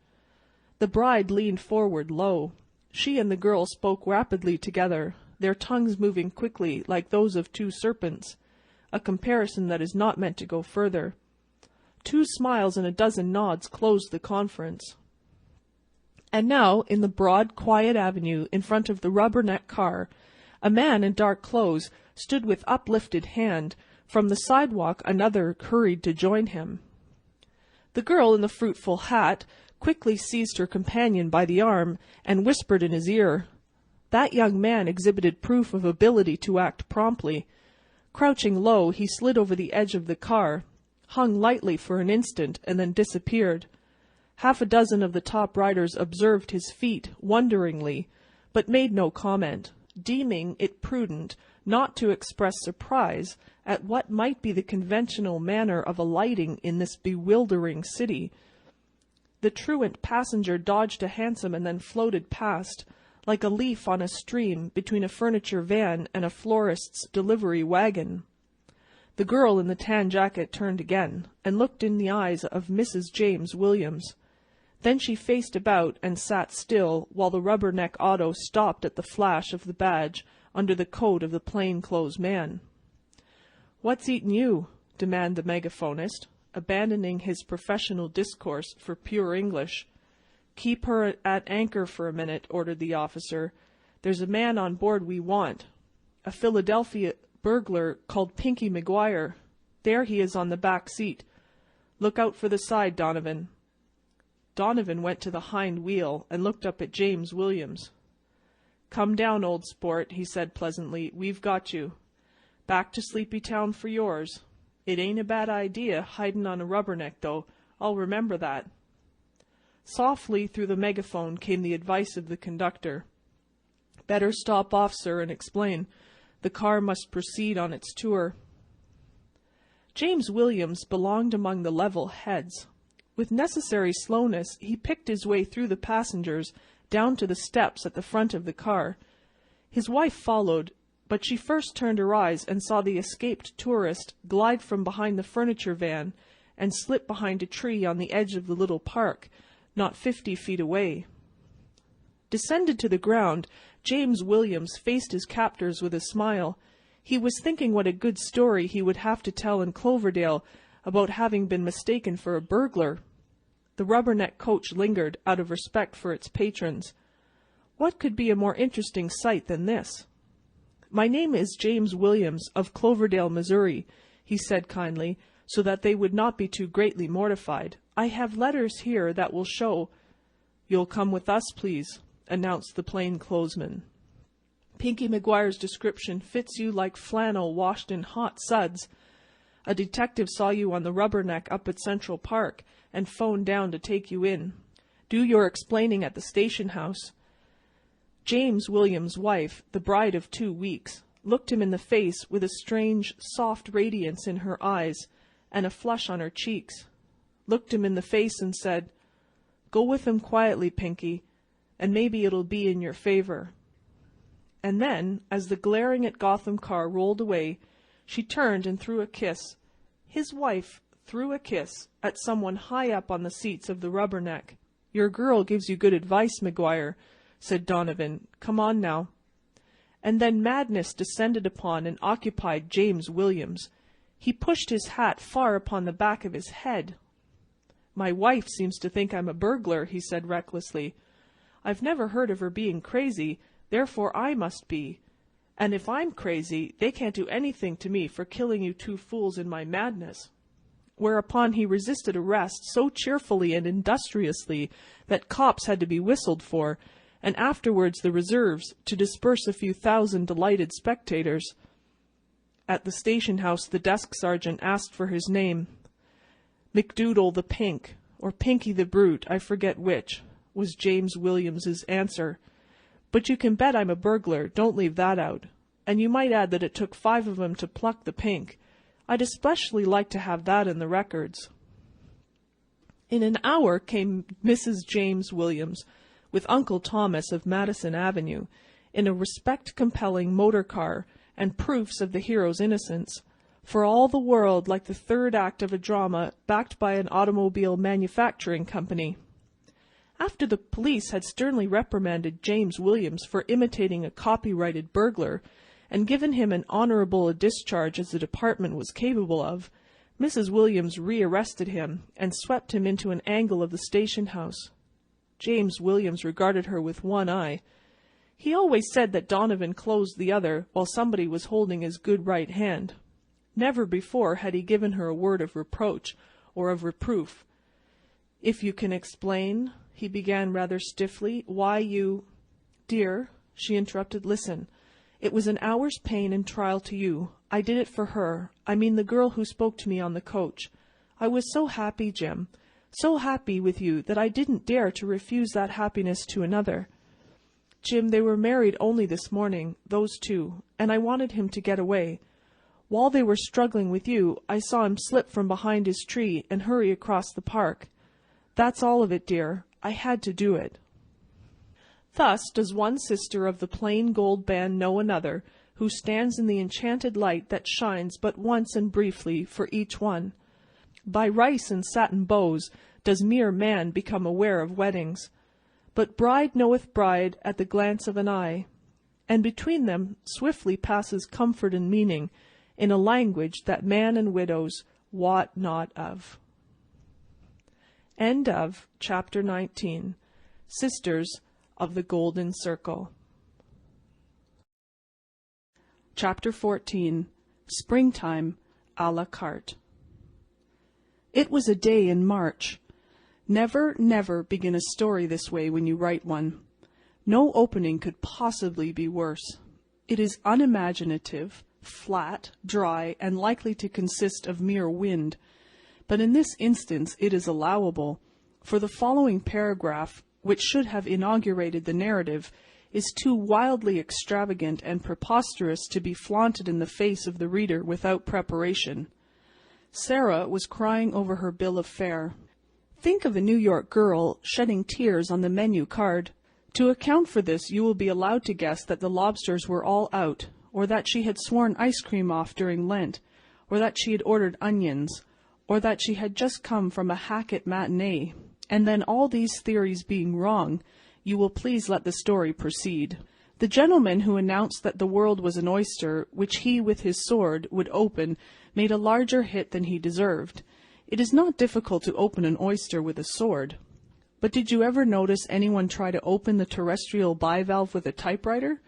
The bride leaned forward low. She and the girl spoke rapidly together, their tongues moving quickly like those of two serpents, a comparison that is not meant to go further. 2 smiles and a dozen nods closed the conference. And now, in the broad, quiet avenue in front of the rubberneck car, a man in dark clothes stood with uplifted hand. From the sidewalk another hurried to join him. The girl in the fruitful hat quickly seized her companion by the arm and whispered in his ear. That young man exhibited proof of ability to act promptly. Crouching low, he slid over the edge of the car, hung lightly for an instant, and then disappeared. Half a dozen of the top riders observed his feat wonderingly, but made no comment, deeming it prudent not to express surprise at what might be the conventional manner of alighting in this bewildering city. The truant passenger dodged a hansom and then floated past, like a leaf on a stream between a furniture van and a florist's delivery wagon. The girl in the tan jacket turned again, and looked in the eyes of Mrs. James Williams. Then she faced about and sat still, while the rubberneck auto stopped at the flash of the badge under the coat of the plain-clothes man. "What's eatin' you?" demanded the megaphonist, abandoning his professional discourse for pure English. "Keep her at anchor for a minute," ordered the officer. "There's a man on board we want. A Philadelphia burglar called Pinky McGuire. There he is on the back seat. Look out for the side, Donovan." Donovan went to the hind wheel and looked up at James Williams. "Come down, old sport," he said pleasantly. "We've got you. Back to Sleepy Town for yours. It ain't a bad idea, hidin' on a rubberneck, though. I'll remember that." Softly through the megaphone came the advice of the conductor. "Better stop off, sir, and explain. The car must proceed on its tour." James Williams belonged among the level heads. With necessary slowness, he picked his way through the passengers down to the steps at the front of the car. His wife followed, but she first turned her eyes and saw the escaped tourist glide from behind the furniture van and slip behind a tree on the edge of the little park, not 50 feet away. Descended to the ground, James Williams faced his captors with a smile. He was thinking what a good story he would have to tell in Cloverdale about having been mistaken for a burglar. The rubberneck coach lingered out of respect for its patrons. What could be a more interesting sight than this? "My name is James Williams of Cloverdale, Missouri," he said kindly, so that they would not be too greatly mortified. "I have letters here that will show—" "You'll come with us, please," announced the plainclothesman. "Pinky McGuire's description fits you like flannel washed in hot suds. A detective saw you on the rubberneck up at Central Park and phoned down to take you in. Do your explaining at the station house." James Williams' wife, the bride of 2 weeks, looked him in the face with a strange, soft radiance in her eyes and a flush on her cheeks, looked him in the face and said, Go with him quietly, Pinky, and maybe it'll be in your favor." And then, as the glaring at Gotham car rolled away, she turned and threw a kiss. His wife threw a kiss at someone high up on the seats of the Rubberneck. "Your girl gives you good advice, McGuire," said Donovan. "Come on now." And then madness descended upon and occupied James Williams. He pushed his hat far upon the back of his head. "My wife seems to think I'm a burglar," he said recklessly. "I've never heard of her being crazy, therefore I must be. And if I'm crazy, they can't do anything to me for killing you two fools in my madness." Whereupon he resisted arrest so cheerfully and industriously that cops had to be whistled for, and afterwards the reserves, to disperse a few thousand delighted spectators. At the station house the desk sergeant asked for his name. "McDoodle the Pink, or Pinky the Brute, I forget which," was James Williams's answer. "But you can bet I'm a burglar, don't leave that out. And you might add that it took 5 of 'em to pluck the pink. I'd especially like to have that in the records." In an hour came Mrs. James Williams, with Uncle Thomas of Madison Avenue, in a respect-compelling motor car, and proofs of the hero's innocence, for all the world like the third act of a drama backed by an automobile manufacturing company. After the police had sternly reprimanded James Williams for imitating a copyrighted burglar, and given him an honorable discharge as the department was capable of, Mrs. Williams rearrested him and swept him into an angle of the station house. James Williams regarded her with one eye. He always said that Donovan closed the other while somebody was holding his good right hand. Never before had he given her a word of reproach or of reproof. "If you can explain," he began rather stiffly, "why you—" "Dear," she interrupted, "listen. It was an hour's pain and trial to you. I did it for her. I mean the girl who spoke to me on the coach. I was so happy, Jim, so happy with you that I didn't dare to refuse that happiness to another. Jim, they were married only this morning, those two, and I wanted him to get away. While they were struggling with you, I saw him slip from behind his tree and hurry across the park. That's all of it, dear. I had to do it." Thus does one sister of the plain gold band know another, who stands in the enchanted light that shines but once and briefly for each one. By rice and satin bows does mere man become aware of weddings. But bride knoweth bride at the glance of an eye, and between them swiftly passes comfort and meaning in a language that man and widows wot not of. End of Chapter 19. Sisters of the Golden Circle. Chapter 14. Springtime a la carte. It was a day in March. Never, never begin a story this way when you write one. No opening could possibly be worse. It is unimaginative, flat, dry, and likely to consist of mere wind. But in this instance it is allowable, for the following paragraph, which should have inaugurated the narrative, is too wildly extravagant and preposterous to be flaunted in the face of the reader without preparation. Sarah was crying over her bill of fare. Think of a New York girl shedding tears on the menu card. To account for this, you will be allowed to guess that the lobsters were all out, or that she had sworn ice cream off during Lent, or that she had ordered onions, or that she had just come from a Hackett matinee. And then, all these theories being wrong, you will please let the story proceed. The gentleman who announced that the world was an oyster, which he with his sword would open, made a larger hit than he deserved. It is not difficult to open an oyster with a sword. But did you ever notice anyone try to open the terrestrial bivalve with a typewriter?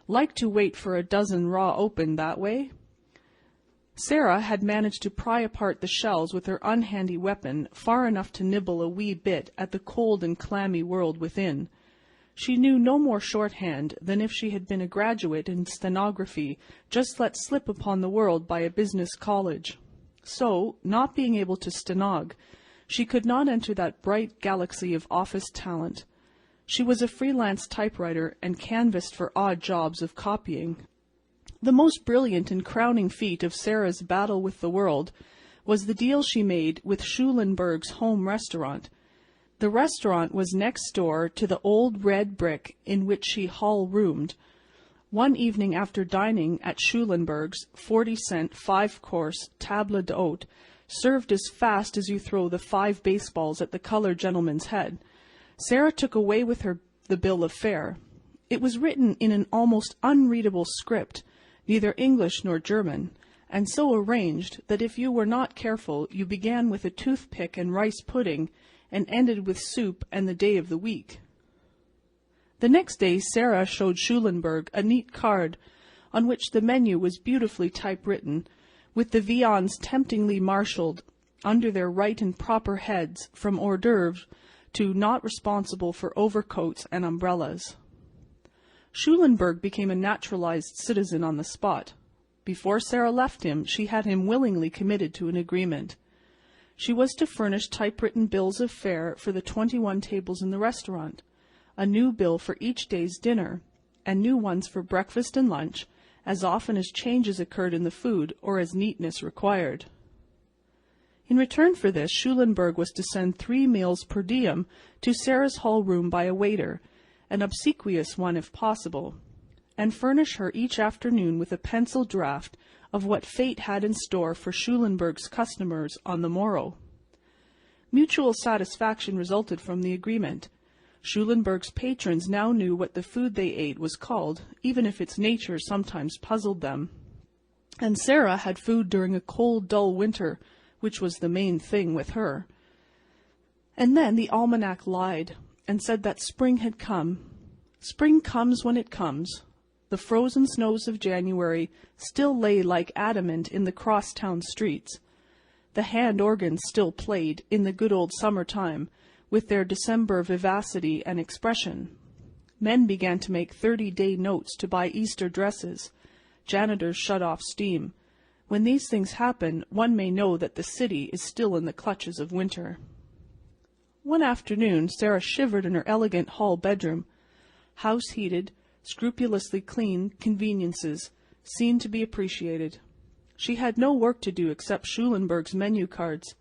Like to wait for a dozen raw open that way? Sarah had managed to pry apart the shells with her unhandy weapon far enough to nibble a wee bit at the cold and clammy world within. She knew no more shorthand than if she had been a graduate in stenography just let slip upon the world by a business college. So, not being able to stenog, she could not enter that bright galaxy of office talent. She was a freelance typewriter and canvassed for odd jobs of copying. The most brilliant and crowning feat of Sarah's battle with the world was the deal she made with Schulenburg's home restaurant. The restaurant was next door to the old red brick in which she hall-roomed. One evening after dining at Schulenberg's 40-cent 5-course table d'hôte, served as fast as you throw the 5 baseballs at the colored gentleman's head, Sarah took away with her the bill of fare. It was written in an almost unreadable script, neither English nor German, and so arranged that if you were not careful you began with a toothpick and rice pudding and ended with soup and the day of the week. The next day Sarah showed Schulenberg a neat card on which the menu was beautifully typewritten, with the viands temptingly marshalled under their right and proper heads, from hors d'oeuvres to not responsible for overcoats and umbrellas. Schulenberg became a naturalized citizen on the spot. Before Sarah left him, she had him willingly committed to an agreement. She was to furnish typewritten bills of fare for the 21 tables in the restaurant, a new bill for each day's dinner, and new ones for breakfast and lunch, as often as changes occurred in the food or as neatness required. In return for this, Schulenberg was to send 3 meals per diem to Sarah's hall room by a waiter, an obsequious one if possible, and furnish her each afternoon with a pencil draft of what fate had in store for Schulenberg's customers on the morrow. Mutual satisfaction resulted from the agreement. Schulenberg's patrons now knew what the food they ate was called, even if its nature sometimes puzzled them. And Sarah had food during a cold, dull winter, which was the main thing with her. And then the almanac lied, and said that spring had come. Spring comes when it comes. The frozen snows of January still lay like adamant in the cross-town streets. The hand organs still played in the good old summer time, with their December vivacity and expression. Men began to make 30-day notes to buy Easter dresses. Janitors shut off steam. When these things happen, one may know that the city is still in the clutches of winter. One afternoon, Sarah shivered in her elegant hall bedroom. House-heated, scrupulously clean conveniences, seen to be appreciated. She had no work to do except Schulenberg's menu cards.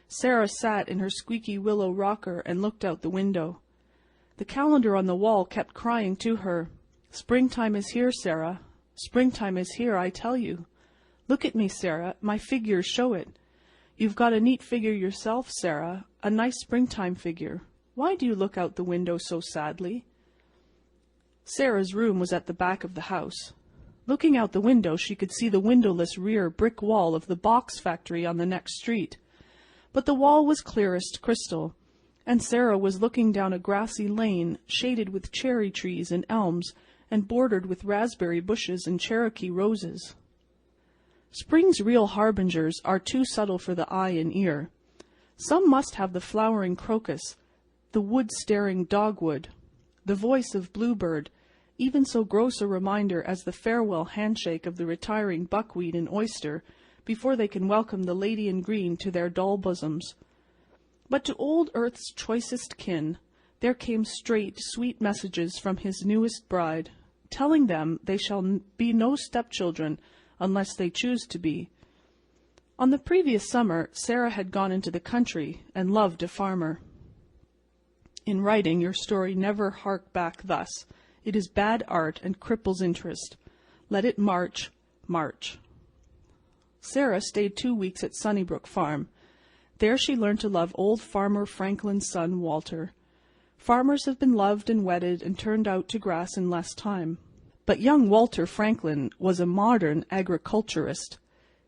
Sarah sat in her squeaky willow rocker and looked out the window. The calendar on the wall kept crying to her, "Springtime is here, Sarah. Springtime is here, I tell you. Look at me, Sarah. My figures show it. You've got a neat figure yourself, Sarah, a nice springtime figure. Why do you look out the window so sadly?" Sarah's room was at the back of the house. Looking out the window, she could see the windowless rear brick wall of the box factory on the next street. But the wall was clearest crystal, and Sarah was looking down a grassy lane shaded with cherry trees and elms and bordered with raspberry bushes and Cherokee roses. Spring's real harbingers are too subtle for the eye and ear. Some must have the flowering crocus, the wood-staring dogwood, the voice of bluebird, even so gross a reminder as the farewell handshake of the retiring buckwheat and oyster before they can welcome the lady in green to their dull bosoms. But to old Earth's choicest kin there came straight, sweet messages from his newest bride, telling them they shall be no stepchildren unless they choose to be. On the previous summer, Sarah had gone into the country and loved a farmer. In writing your story, never hark back thus. It is bad art and cripples interest. Let it march, march. Sarah stayed 2 weeks at Sunnybrook Farm. There she learned to love old Farmer Franklin's son, Walter. Farmers have been loved and wedded and turned out to grass in less time. But young Walter Franklin was a modern agriculturist.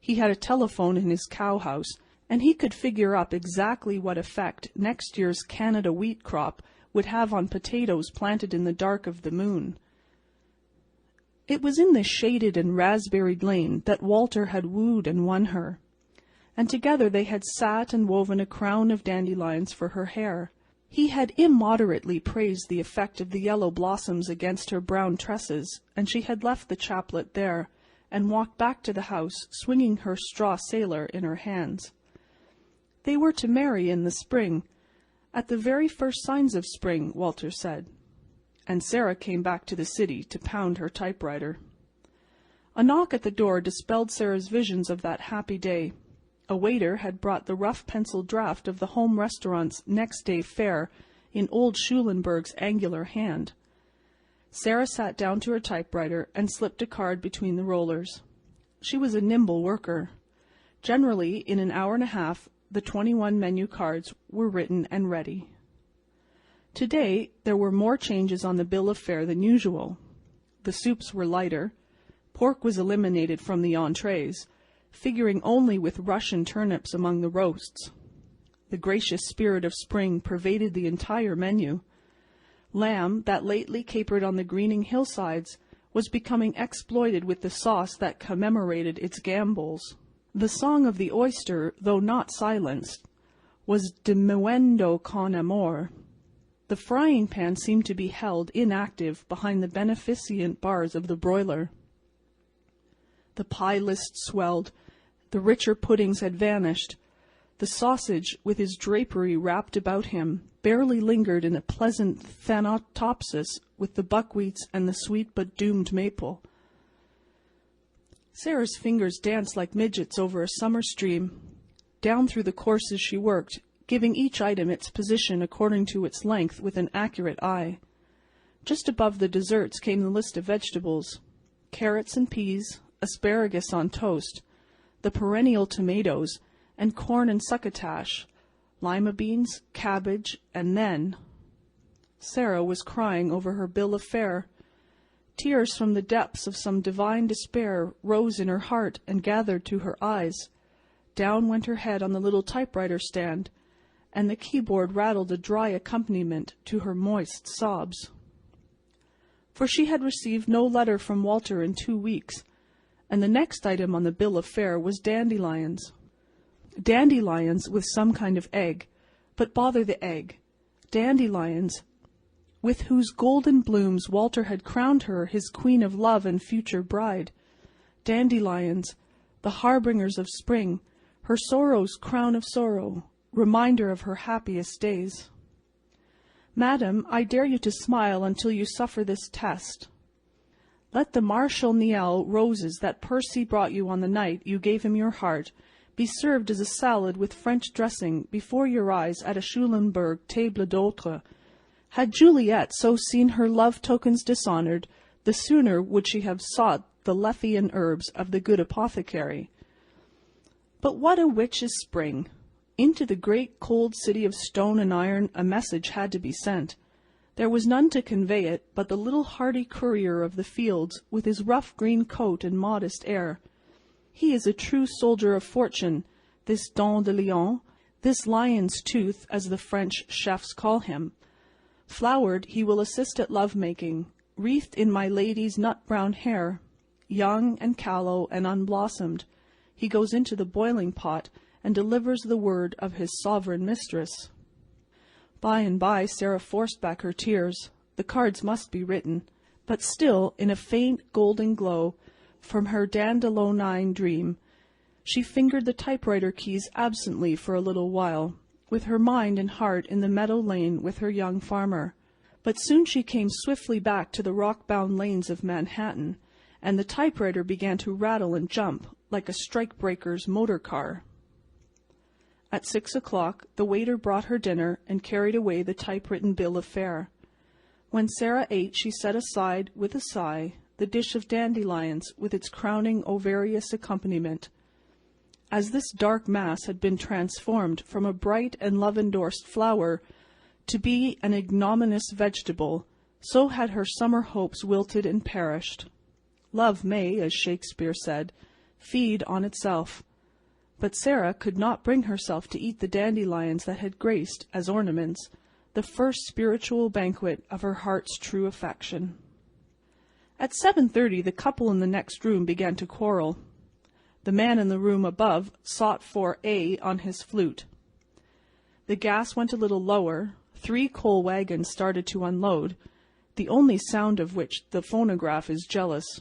He had a telephone in his cow-house, and he could figure up exactly what effect next year's Canada wheat crop would have on potatoes planted in the dark of the moon. It was in this shaded and raspberried lane that Walter had wooed and won her, and together they had sat and woven a crown of dandelions for her hair. He had immoderately praised the effect of the yellow blossoms against her brown tresses, and she had left the chaplet there, and walked back to the house, swinging her straw sailor in her hands. They were to marry in the spring, at the very first signs of spring, Walter said. And Sarah came back to the city to pound her typewriter. A knock at the door dispelled Sarah's visions of that happy day. A waiter had brought the rough pencil draft of the home restaurant's next day fare in old Schulenberg's angular hand. Sarah sat down to her typewriter and slipped a card between the rollers. She was a nimble worker. Generally, in an hour and a half, the 21 menu cards were written and ready. Today, there were more changes on the bill of fare than usual. The soups were lighter. Pork was eliminated from the entrees, figuring only with Russian turnips among the roasts. The gracious spirit of spring pervaded the entire menu. Lamb, that lately capered on the greening hillsides, was becoming exploited with the sauce that commemorated its gambols. The song of the oyster, though not silenced, was diminuendo con amor. The frying pan seemed to be held inactive behind the beneficent bars of the broiler. The pie list swelled. The richer puddings had vanished. The sausage, with his drapery wrapped about him, barely lingered in a pleasant thanatopsis with the buckwheats and the sweet but doomed maple. Sarah's fingers danced like midgets over a summer stream. Down through the courses she worked, giving each item its position according to its length with an accurate eye. Just above the desserts came the list of vegetables: carrots and peas, asparagus on toast, the perennial tomatoes, and corn and succotash, lima beans, cabbage, and then Sarah was crying over her bill of fare. Tears from the depths of some divine despair rose in her heart and gathered to her eyes. Down went her head on the little typewriter stand, and the keyboard rattled a dry accompaniment to her moist sobs. For she had received no letter from Walter in 2 weeks, and the next item on the bill of fare was dandelions. Dandelions with some kind of egg, but bother the egg. Dandelions, with whose golden blooms Walter had crowned her his queen of love and future bride. Dandelions, the harbingers of spring, her sorrow's crown of sorrow, reminder of her happiest days. Madam, I dare you to smile until you suffer this test. Let the Marshal Niel roses that Percy brought you on the night you gave him your heart be served as a salad with French dressing before your eyes at a Schulenberg table d'hôte. Had Juliet so seen her love tokens dishonored, the sooner would she have sought the Lethian herbs of the good apothecary. But what a witch is spring! Into the great cold city of stone and iron a message had to be sent. There was none to convey it but the little hardy courier of the fields, with his rough green coat and modest air. He is a true soldier of fortune, this Don de Lion, this lion's tooth, as the French chefs call him. Flowered, he will assist at love-making, wreathed in my lady's nut-brown hair. Young and callow and unblossomed, he goes into the boiling pot and delivers the word of his sovereign mistress. By and by Sarah forced back her tears. The cards must be written, but still, in a faint golden glow from her dandelion dream, she fingered the typewriter keys absently for a little while, with her mind and heart in the meadow lane with her young farmer. But soon she came swiftly back to the rock-bound lanes of Manhattan, and the typewriter began to rattle and jump like a strike-breaker's motor car. At 6 o'clock, the waiter brought her dinner and carried away the typewritten bill of fare. When Sarah ate, she set aside, with a sigh, the dish of dandelions with its crowning ovarious accompaniment. As this dark mass had been transformed from a bright and love-endorsed flower to be an ignominious vegetable, so had her summer hopes wilted and perished. Love may, as Shakespeare said, feed on itself. But Sarah could not bring herself to eat the dandelions that had graced, as ornaments, the first spiritual banquet of her heart's true affection. At 7:30 the couple in the next room began to quarrel. The man in the room above sought for A on his flute. The gas went a little lower. 3 coal wagons started to unload, the only sound of which the phonograph is jealous.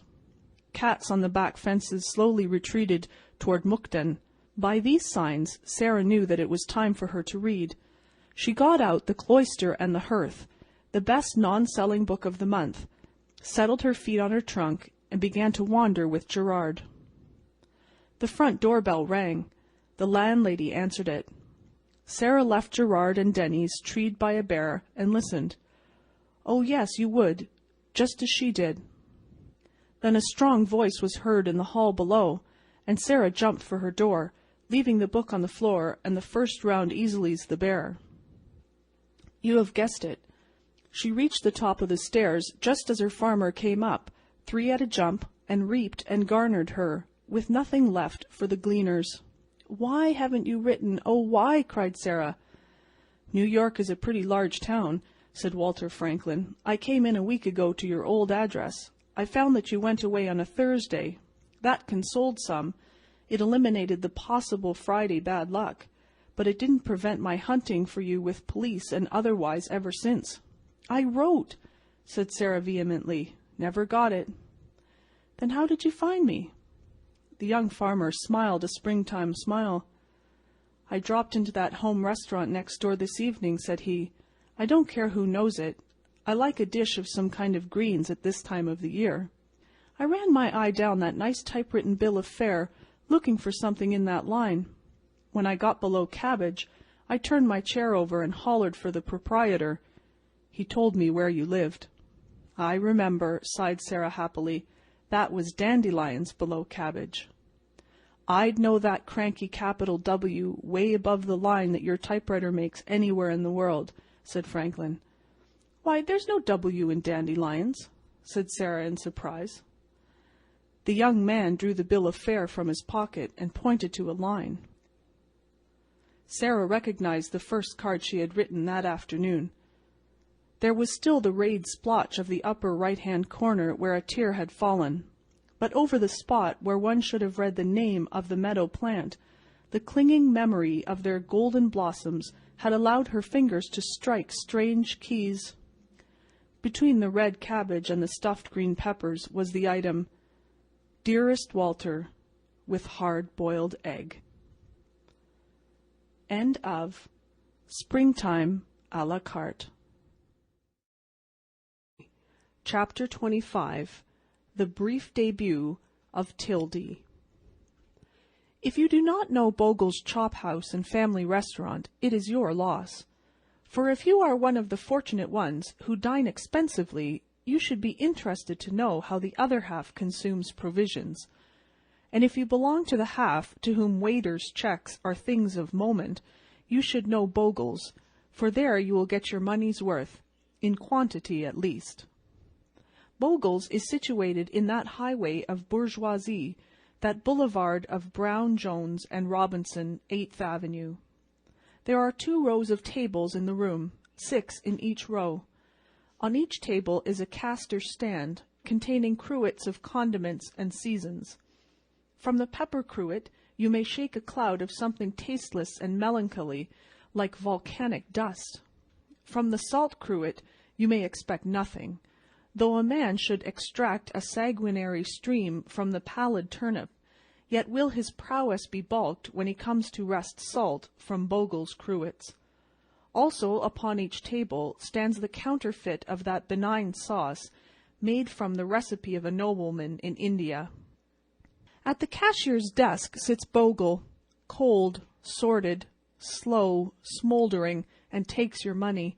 Cats on the back fences slowly retreated toward Mukden. By these signs Sarah knew that it was time for her to read. She got out The Cloister and the Hearth, the best non-selling book of the month, settled her feet on her trunk, and began to wander with Gerard. The front doorbell rang. The landlady answered it. Sarah left Gerard and Denny's treed by a bear and listened. Oh, yes, you would, just as she did. Then a strong voice was heard in the hall below, and Sarah jumped for her door, leaving the book on the floor and the first round easilies the bear. You have guessed it. She reached the top of the stairs just as her farmer came up, 3 at a jump, and reaped and garnered her, with nothing left for the gleaners. Why haven't you written? Oh, why? Cried Sarah. New York is a pretty large town, said Walter Franklin. I came in a week ago to your old address. I found that you went away on a Thursday. That consoled some. It eliminated the possible Friday bad luck, but it didn't prevent my hunting for you with police and otherwise ever since. I wrote, said Sarah vehemently. Never got it. Then how did you find me? The young farmer smiled a springtime smile. I dropped into that home restaurant next door this evening, said he. I don't care who knows it. I like a dish of some kind of greens at this time of the year. I ran my eye down that nice typewritten bill of fare, looking for something in that line. When I got below cabbage, I turned my chair over and hollered for the proprietor. He told me where you lived. I remember, sighed Sarah happily. That was dandelions below cabbage. I'd know that cranky capital W way above the line that your typewriter makes anywhere in the world, said Franklin. Why, there's no W in dandelions, said Sarah in surprise. The young man drew the bill of fare from his pocket and pointed to a line. Sarah recognized the first card she had written that afternoon. There was still the rayed splotch of the upper right-hand corner where a tear had fallen, but over the spot where one should have read the name of the meadow plant, the clinging memory of their golden blossoms had allowed her fingers to strike strange keys. Between the red cabbage and the stuffed green peppers was the item, Dearest Walter, with hard-boiled egg. End of Springtime a la carte. Chapter 25. The Brief Debut of Tildy. If you do not know Bogle's Chop House and Family Restaurant, it is your loss. For if you are one of the fortunate ones who dine expensively, you should be interested to know how the other half consumes provisions. And if you belong to the half to whom waiters' checks are things of moment, you should know Bogle's, for there you will get your money's worth, in quantity at least. Bogle's is situated in that highway of bourgeoisie, that boulevard of Brown, Jones, and Robinson, 8th Avenue. There are 2 rows of tables in the room, 6 in each row. On each table is a castor stand, containing cruets of condiments and seasons. From the pepper cruet you may shake a cloud of something tasteless and melancholy, like volcanic dust. From the salt cruet you may expect nothing, though a man should extract a sanguinary stream from the pallid turnip, yet will his prowess be balked when he comes to wrest salt from Bogle's cruets. Also upon each table stands the counterfeit of that benign sauce, made from the recipe of a nobleman in India. At the cashier's desk sits Bogle, cold, sordid, slow, smouldering, and takes your money.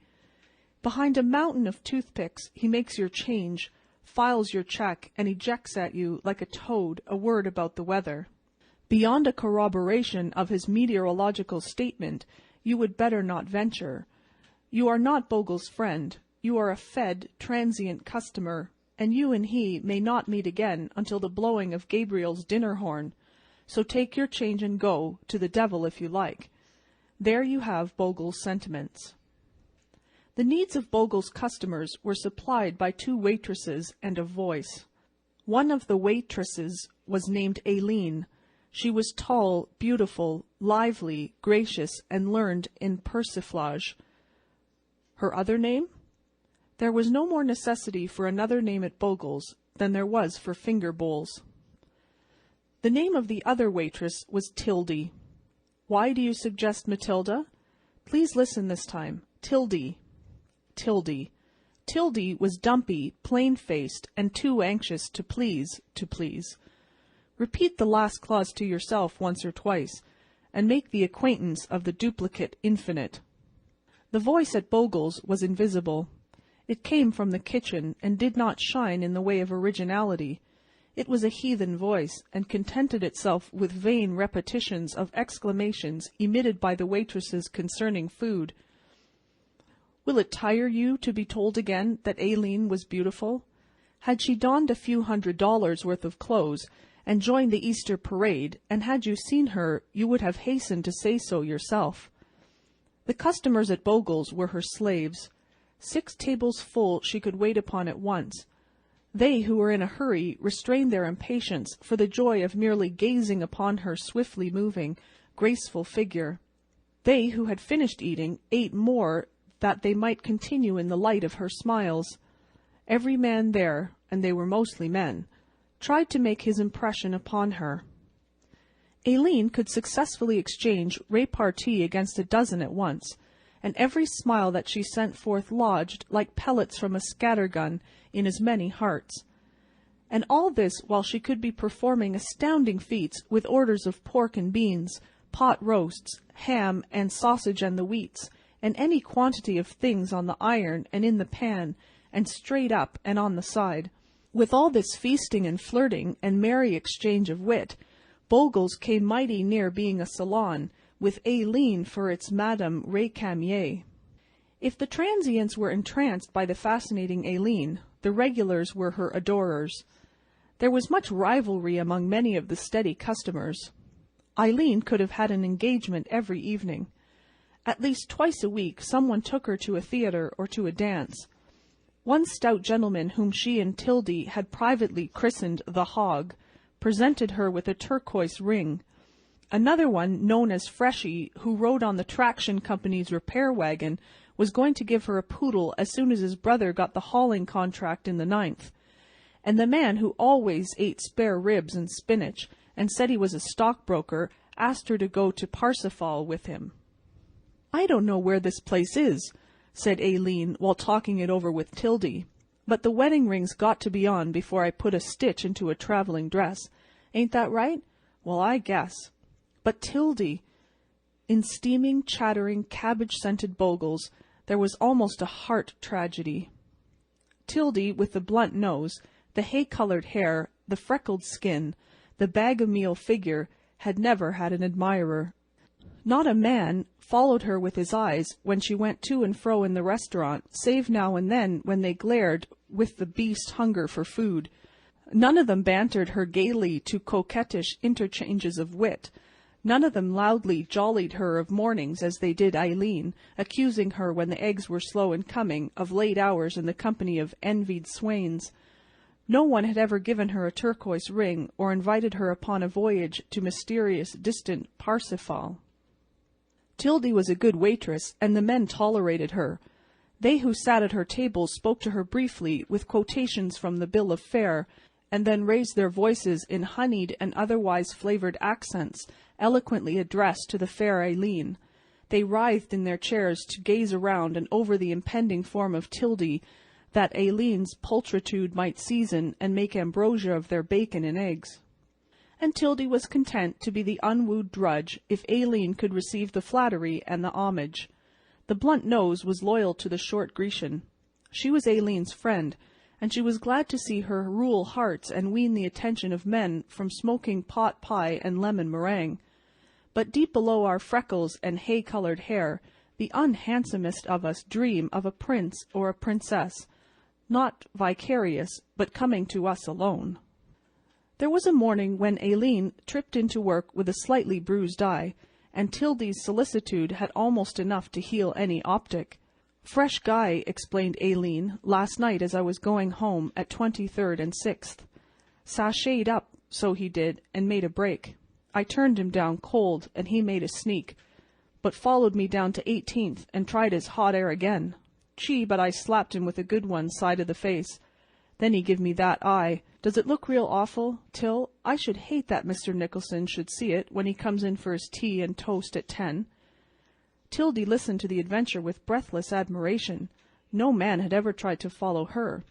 Behind a mountain of toothpicks he makes your change, files your check, and ejects at you, like a toad, a word about the weather. Beyond a corroboration of his meteorological statement, you would better not venture. You are not Bogle's friend. You are a fed, transient customer, and you and he may not meet again until the blowing of Gabriel's dinner horn. So take your change and go, to the devil if you like. There you have Bogle's sentiments. The needs of Bogle's customers were supplied by 2 waitresses and a voice. One of the waitresses was named Aileen. She was tall, beautiful, lively, gracious, and learned in persiflage. Her other name? There was no more necessity for another name at Bogle's than there was for finger bowls. The name of the other waitress was Tildy. Why do you suggest Matilda? Please listen this time. Tildy. Tildy. Tildy was dumpy, plain-faced, and too anxious to please. Repeat the last clause to yourself once or twice, and make the acquaintance of the duplicate infinite. The voice at Bogle's was invisible. It came from the kitchen, and did not shine in the way of originality. It was a heathen voice, and contented itself with vain repetitions of exclamations emitted by the waitresses concerning food. Will it tire you to be told again that Aileen was beautiful? Had she donned a few $100s worth of clothes, and joined the Easter parade, and had you seen her, you would have hastened to say so yourself. The customers at Bogle's were her slaves. 6 tables full she could wait upon at once. They who were in a hurry restrained their impatience for the joy of merely gazing upon her swiftly moving, graceful figure. They who had finished eating ate more that they might continue in the light of her smiles. Every man there, and they were mostly men, tried to make his impression upon her. Aileen could successfully exchange repartee against a dozen at once, and every smile that she sent forth lodged, like pellets from a scattergun, in as many hearts. And all this while she could be performing astounding feats with orders of pork and beans, pot roasts, ham and sausage and the wheats, and any quantity of things on the iron and in the pan, and straight up and on the side. With all this feasting and flirting and merry exchange of wit, Bogle's came mighty near being a salon, with Aileen for its Madame Récamier. If the transients were entranced by the fascinating Aileen, the regulars were her adorers. There was much rivalry among many of the steady customers. Aileen could have had an engagement every evening. At least twice a week someone took her to a theatre or to a dance. One stout gentleman whom she and Tildy had privately christened the Hog presented her with a turquoise ring. Another one, known as Freshy, who rode on the traction company's repair wagon, was going to give her a poodle as soon as his brother got the hauling contract in the 9th. And the man who always ate spare ribs and spinach, and said he was a stockbroker, asked her to go to Parsifal with him. "I don't know where this place is," said Aileen, while talking it over with Tildy, "but the wedding ring's got to be on before I put a stitch into a travelling dress. Ain't that right? Well, I guess. But Tildy—" In steaming, chattering, cabbage-scented Bogle's, there was almost a heart tragedy. Tildy, with the blunt nose, the hay-coloured hair, the freckled skin, the bag-o'-meal figure, had never had an admirer. Not a man followed her with his eyes when she went to and fro in the restaurant, save now and then when they glared with the beast hunger for food. None of them bantered her gaily to coquettish interchanges of wit. None of them loudly jollied her of mornings as they did Aileen, accusing her, when the eggs were slow in coming, of late hours in the company of envied swains. No one had ever given her a turquoise ring, or invited her upon a voyage to mysterious, distant Parsifal. Tildy was a good waitress, and the men tolerated her. They who sat at her table spoke to her briefly with quotations from the bill of fare, and then raised their voices in honeyed and otherwise flavoured accents, eloquently addressed to the fair Aileen. They writhed in their chairs to gaze around and over the impending form of Tildy, that Aileen's pulchritude might season and make ambrosia of their bacon and eggs. And Tildy was content to be the unwooed drudge if Aileen could receive the flattery and the homage. The blunt nose was loyal to the short Grecian. She was Aileen's friend, and she was glad to see her rule hearts and wean the attention of men from smoking pot pie and lemon meringue. But deep below our freckles and hay-coloured hair, the unhandsomest of us dream of a prince or a princess, not vicarious, but coming to us alone. There was a morning when Aileen tripped into work with a slightly bruised eye, and Tildy's solicitude had almost enough to heal any optic. "Fresh guy," explained Aileen, "last night as I was going home at 23rd and 6th. Sashayed up, so he did, and made a break. I turned him down cold, and he made a sneak, but followed me down to 18th and tried his hot air again. Gee, but I slapped him with a good one side of the face. Then he give me that eye. Does it look real awful, Till? I should hate that Mr. Nicholson should see it when he comes in for his tea and toast at 10. Tildy listened to the adventure with breathless admiration. No man had ever tried to follow her.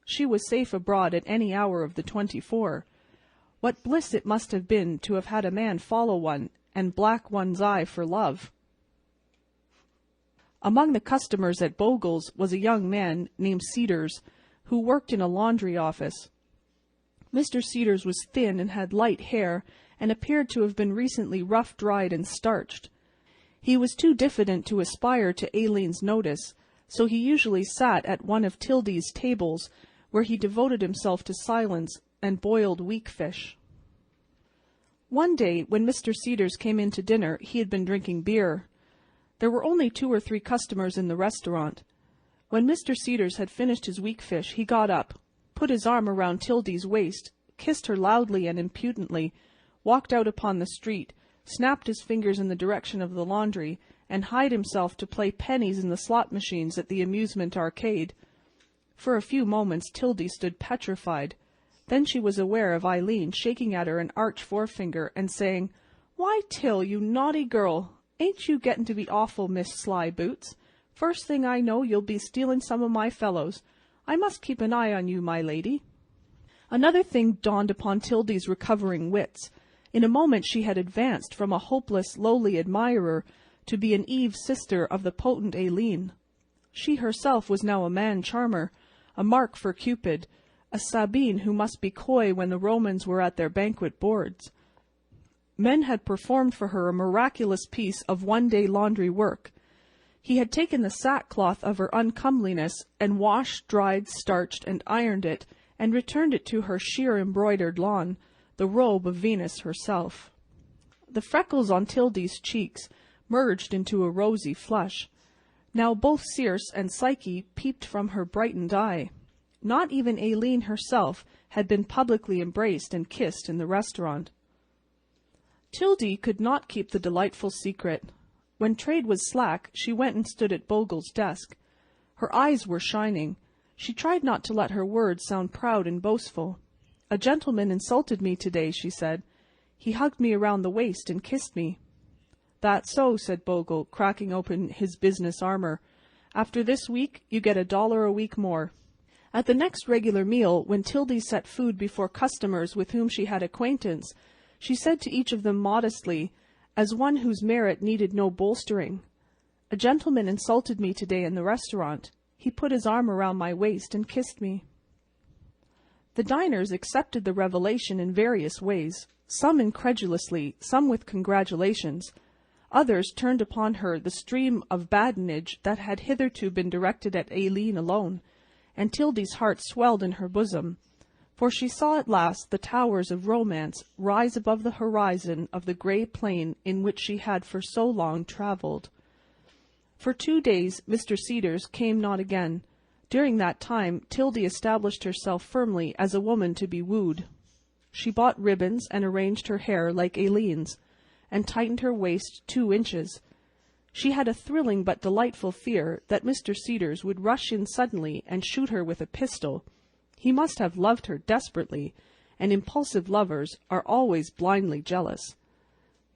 She was safe abroad at any hour of the 24. What bliss it must have been to have had a man follow one, and black one's eye for love. Among the customers at Bogle's was a young man named Cedars, who worked in a laundry office. Mr. Cedars was thin and had light hair, and appeared to have been recently rough-dried and starched. He was too diffident to aspire to Aileen's notice, so he usually sat at one of Tildy's tables, where he devoted himself to silence and boiled weak fish. One day, when Mr. Cedars came in to dinner, he had been drinking beer. There were only 2 or 3 customers in the restaurant. When Mr. Cedars had finished his weak fish, he got up, put his arm around Tildy's waist, kissed her loudly and impudently, walked out upon the street, snapped his fingers in the direction of the laundry, and hied himself to play pennies in the slot machines at the amusement arcade. For a few moments Tildy stood petrified. Then she was aware of Aileen shaking at her an arch forefinger and saying, "Why, Till, you naughty girl, ain't you getting to be awful, Miss Sly Boots? First thing I know, you'll be stealing some of my fellows. I must keep an eye on you, my lady." Another thing dawned upon Tildy's recovering wits. In a moment she had advanced from a hopeless, lowly admirer to be an Eve sister of the potent Aileen. She herself was now a man-charmer, a mark for Cupid, a Sabine who must be coy when the Romans were at their banquet boards. Men had performed for her a miraculous piece of one-day laundry work. He had taken the sackcloth of her uncomeliness and washed, dried, starched, and ironed it, and returned it to her sheer embroidered lawn, the robe of Venus herself. The freckles on Tildy's cheeks merged into a rosy flush. Now both Circe and Psyche peeped from her brightened eye. Not even Aileen herself had been publicly embraced and kissed in the restaurant. Tildy could not keep the delightful secret. When trade was slack, she went and stood at Bogle's desk. Her eyes were shining. She tried not to let her words sound proud and boastful. "A gentleman insulted me today," she said. "He hugged me around the waist and kissed me." "That's so," said Bogle, cracking open his business armor. "After this week, you get $1 a week more." At the next regular meal, when Tildy set food before customers with whom she had acquaintance, she said to each of them modestly, as one whose merit needed no bolstering, "A gentleman insulted me today in the restaurant. He put his arm around my waist and kissed me." The diners accepted the revelation in various ways, some incredulously, some with congratulations. Others turned upon her the stream of badinage that had hitherto been directed at Aileen alone, and Tildy's heart swelled in her bosom, for she saw at last the towers of romance rise above the horizon of the grey plain in which she had for so long travelled. For 2 days Mr. Cedars came not again. During that time Tildy established herself firmly as a woman to be wooed. She bought ribbons and arranged her hair like Aileen's, and tightened her waist 2 inches. She had a thrilling but delightful fear that Mr. Cedars would rush in suddenly and shoot her with a pistol. He must have loved her desperately, and impulsive lovers are always blindly jealous.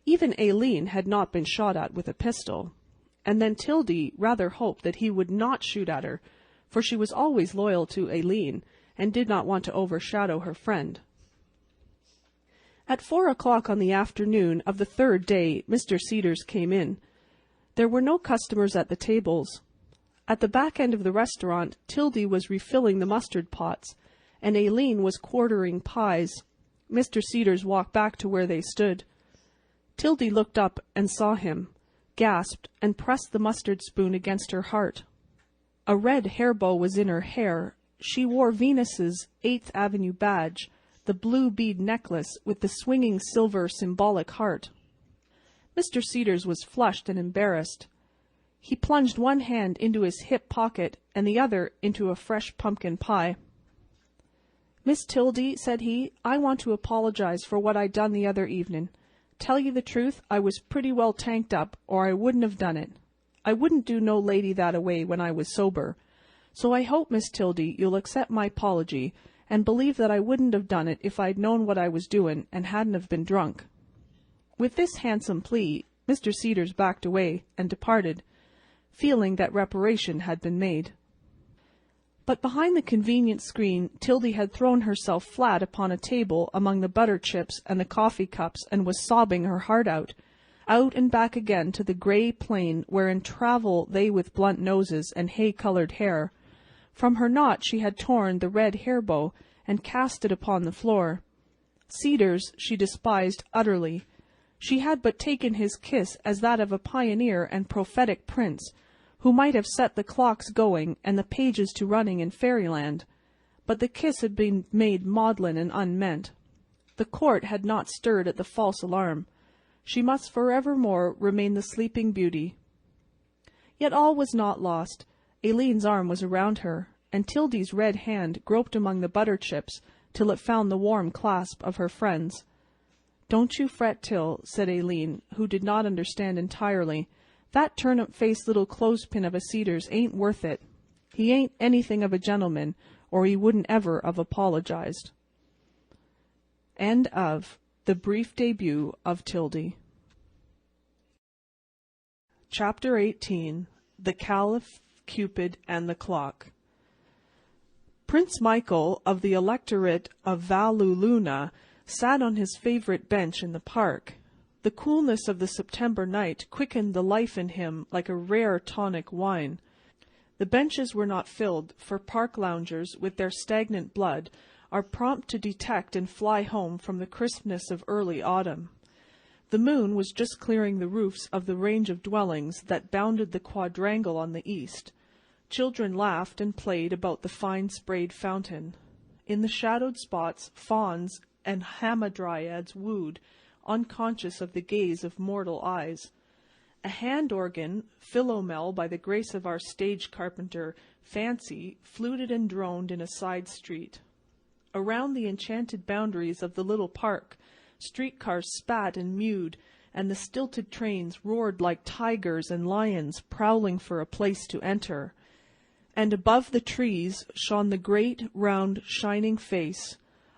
Even Aileen had not been shot at with a pistol, and then Tildy rather hoped that he would not shoot at her, for she was always loyal to Aileen, and did not want to overshadow her friend. At 4 o'clock on the afternoon of the 3rd day, Mr. Cedars came in. There were no customers at the tables. At the back end of the restaurant, Tildy was refilling the mustard pots, and Aileen was quartering pies. Mr. Cedars walked back to where they stood. Tildy looked up and saw him, gasped, and pressed the mustard spoon against her heart. A red hair bow was in her hair. She wore Venus's 8th Avenue badge, the blue bead necklace with the swinging silver symbolic heart. Mr. Cedars was flushed and embarrassed. He plunged one hand into his hip pocket and the other into a fresh pumpkin pie. "Miss Tildy," said he, "I want to apologize for what I done the other evening. Tell you the truth, I was pretty well tanked up, or I wouldn't have done it. I wouldn't do no lady that-a-way when I was sober. So I hope, Miss Tildy, you'll accept my apology, and believe that I wouldn't have done it if I'd known what I was doing and hadn't have been drunk." With this handsome plea, Mr. Cedars backed away and departed, feeling that reparation had been made. But behind the convenient screen, Tildy had thrown herself flat upon a table among the butter chips and the coffee cups, and was sobbing her heart out. out and back again to the grey plain wherein travel they with blunt noses and hay-coloured hair. From her knot she had torn the red hair-bow and cast it upon the floor. Cedars she despised utterly. She had but taken his kiss as that of a pioneer and prophetic prince, who might have set the clocks going and the pages to running in fairyland. But the kiss had been made maudlin and unmeant. The court had not stirred at the false alarm. She must forevermore remain the sleeping beauty. Yet all was not lost. Aileen's arm was around her, and Tildy's red hand groped among the butter chips till it found the warm clasp of her friend's. "Don't you fret, Till," said Aileen, who did not understand entirely. "That turnip-faced little clothespin of a Cedars ain't worth it. He ain't anything of a gentleman, or he wouldn't ever have apologized." End of The Brief Debut of Tildy. Chapter 18. The Caliph, Cupid, and the Clock. Prince Michael of the Electorate of Valleluna sat on his favourite bench in the park. The coolness of the September night quickened the life in him like a rare tonic wine. The benches were not filled, for park loungers, with their stagnant blood, are prompt to detect and fly home from the crispness of early autumn. The moon was just clearing the roofs of the range of dwellings that bounded the quadrangle on the east. Children laughed and played about the fine-sprayed fountain. In the shadowed spots, fauns and hamadryads wooed, unconscious of the gaze of mortal eyes. A hand organ, Philomel by the grace of our stage carpenter, Fancy, fluted and droned in a side street. Around the enchanted boundaries of the little park, streetcars spat and mewed, and the stilted trains roared like tigers and lions prowling for a place to enter. And above the trees shone the great, round, shining face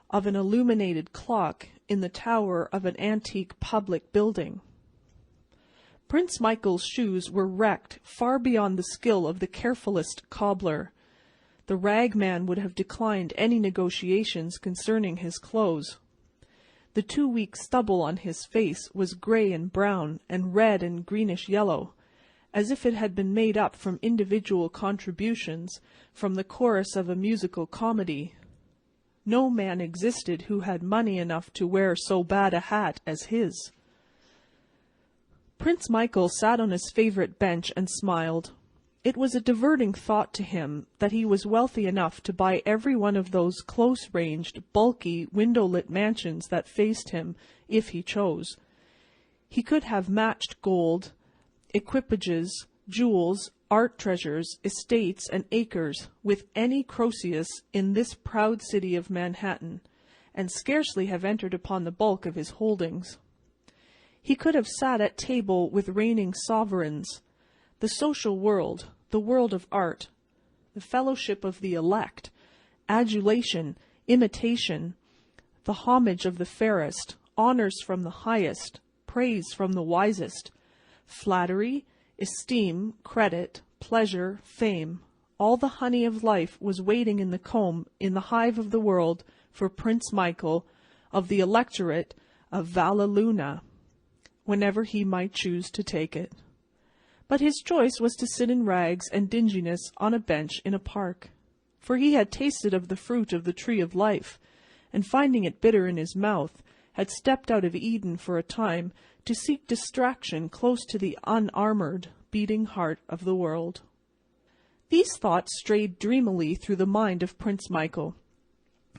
of an illuminated clock in the tower of an antique public building. Prince Michael's shoes were wrecked far beyond the skill of the carefulest cobbler. The ragman would have declined any negotiations concerning his clothes. The 2-week stubble on his face was grey and brown and red and greenish yellow, as if it had been made up from individual contributions from the chorus of a musical comedy. No man existed who had money enough to wear so bad a hat as his. Prince Michael sat on his favourite bench and smiled. It was a diverting thought to him that he was wealthy enough to buy every one of those close-ranged, bulky, window-lit mansions that faced him, if he chose. He could have matched gold, equipages, jewels, art treasures, estates, and acres with any Croesus in this proud city of Manhattan, and scarcely have entered upon the bulk of his holdings. He could have sat at table with reigning sovereigns. The social world, the world of art, the fellowship of the elect, adulation, imitation, the homage of the fairest, honours from the highest, praise from the wisest, flattery, esteem, credit, pleasure, fame, all the honey of life was waiting in the comb in the hive of the world for Prince Michael of the Electorate of Valleluna, whenever he might choose to take it. But his choice was to sit in rags and dinginess on a bench in a park, for he had tasted of the fruit of the tree of life, and finding it bitter in his mouth, had stepped out of Eden for a time to seek distraction close to the unarmoured, beating heart of the world. These thoughts strayed dreamily through the mind of Prince Michael,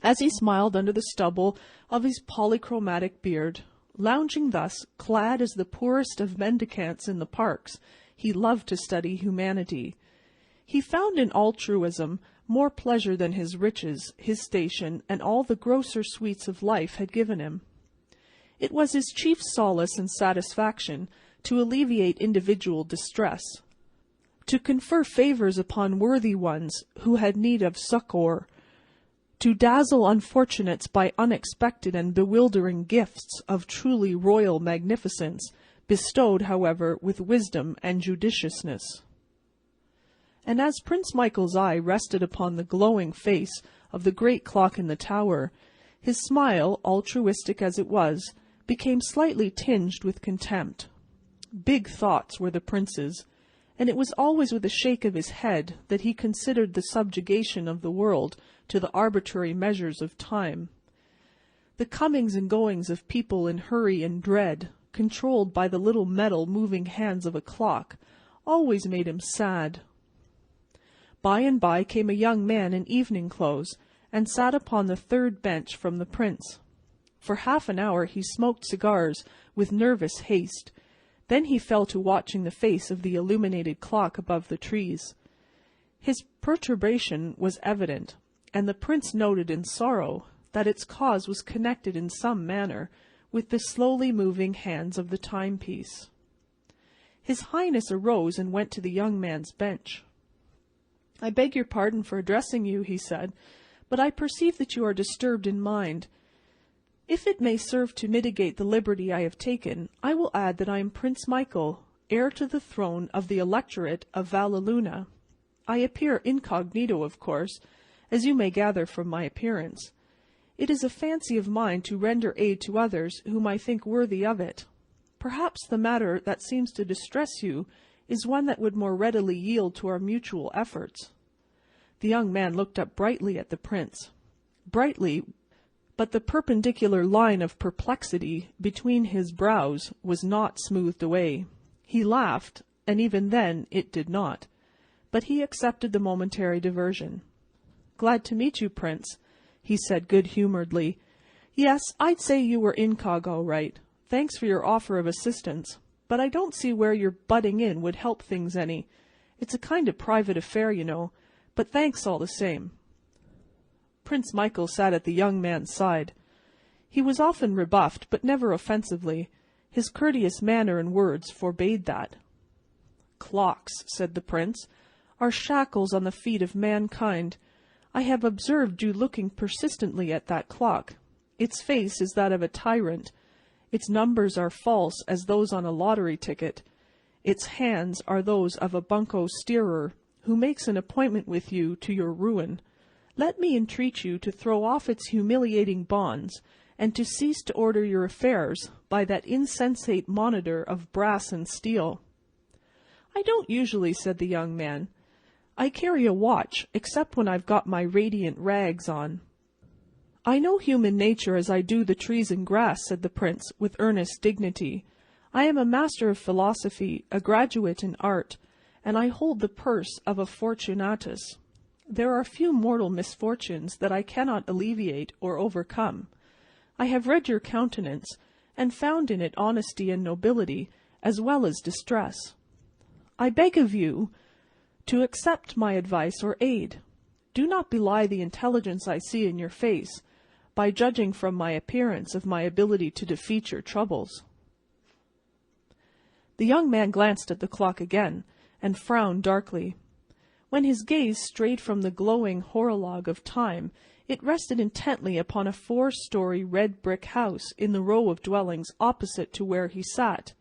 as he smiled under the stubble of his polychromatic beard. Lounging thus, clad as the poorest of mendicants in the parks, he loved to study humanity. He found in altruism more pleasure than his riches, his station, and all the grosser sweets of life had given him. It was his chief solace and satisfaction to alleviate individual distress, to confer favours upon worthy ones who had need of succour, to dazzle unfortunates by unexpected and bewildering gifts of truly royal magnificence, bestowed, however, with wisdom and judiciousness. And as Prince Michael's eye rested upon the glowing face of the great clock in the tower, his smile, altruistic as it was, became slightly tinged with contempt. Big thoughts were the prince's, and it was always with a shake of his head that he considered the subjugation of the world to the arbitrary measures of time. The comings and goings of people in hurry and dread, controlled by the little metal moving hands of a clock, always made him sad. By and by came a young man in evening clothes, and sat upon the third bench from the prince. For half an hour he smoked cigars with nervous haste. Then he fell to watching the face of the illuminated clock above the trees. His perturbation was evident, and the prince noted in sorrow that its cause was connected in some manner with the slowly moving hands of the timepiece. His Highness arose and went to the young man's bench. "I beg your pardon for addressing you," he said, "but I perceive that you are disturbed in mind. If it may serve to mitigate the liberty I have taken, I will add that I am Prince Michael, heir to the throne of the Electorate of Valleluna. I appear incognito, of course, as you may gather from my appearance. It is a fancy of mine to render aid to others whom I think worthy of it. Perhaps the matter that seems to distress you is one that would more readily yield to our mutual efforts." The young man looked up brightly at the prince. Brightly, but the perpendicular line of perplexity between his brows was not smoothed away. He laughed, and even then it did not. But he accepted the momentary diversion. "Glad to meet you, Prince," he said good-humouredly. "Yes, I'd say you were incog all right. Thanks for your offer of assistance. But I don't see where your butting in would help things any. It's a kind of private affair, you know, but thanks all the same." Prince Michael sat at the young man's side. He was often rebuffed, but never offensively. His courteous manner and words forbade that. "Clocks," said the prince, "are shackles on the feet of mankind. I have observed you looking persistently at that clock. Its face is that of a tyrant. Its numbers are false as those on a lottery ticket. Its hands are those of a bunco steerer, who makes an appointment with you to your ruin. Let me entreat you to throw off its humiliating bonds, and to cease to order your affairs by that insensate monitor of brass and steel." "I don't usually," said the young man. "I carry a watch, except when I've got my radiant rags on." "I know human nature as I do the trees and grass," said the prince, with earnest dignity. "I am a master of philosophy, a graduate in art, and I hold the purse of a Fortunatus. There are few mortal misfortunes that I cannot alleviate or overcome. I have read your countenance, and found in it honesty and nobility, as well as distress. I beg of you to accept my advice or aid. Do not belie the intelligence I see in your face, by judging from my appearance of my ability to defeat your troubles." The young man glanced at the clock again, and frowned darkly. When his gaze strayed from the glowing horologe of time, it rested intently upon a 4-story red brick house in the row of dwellings opposite to where he sat.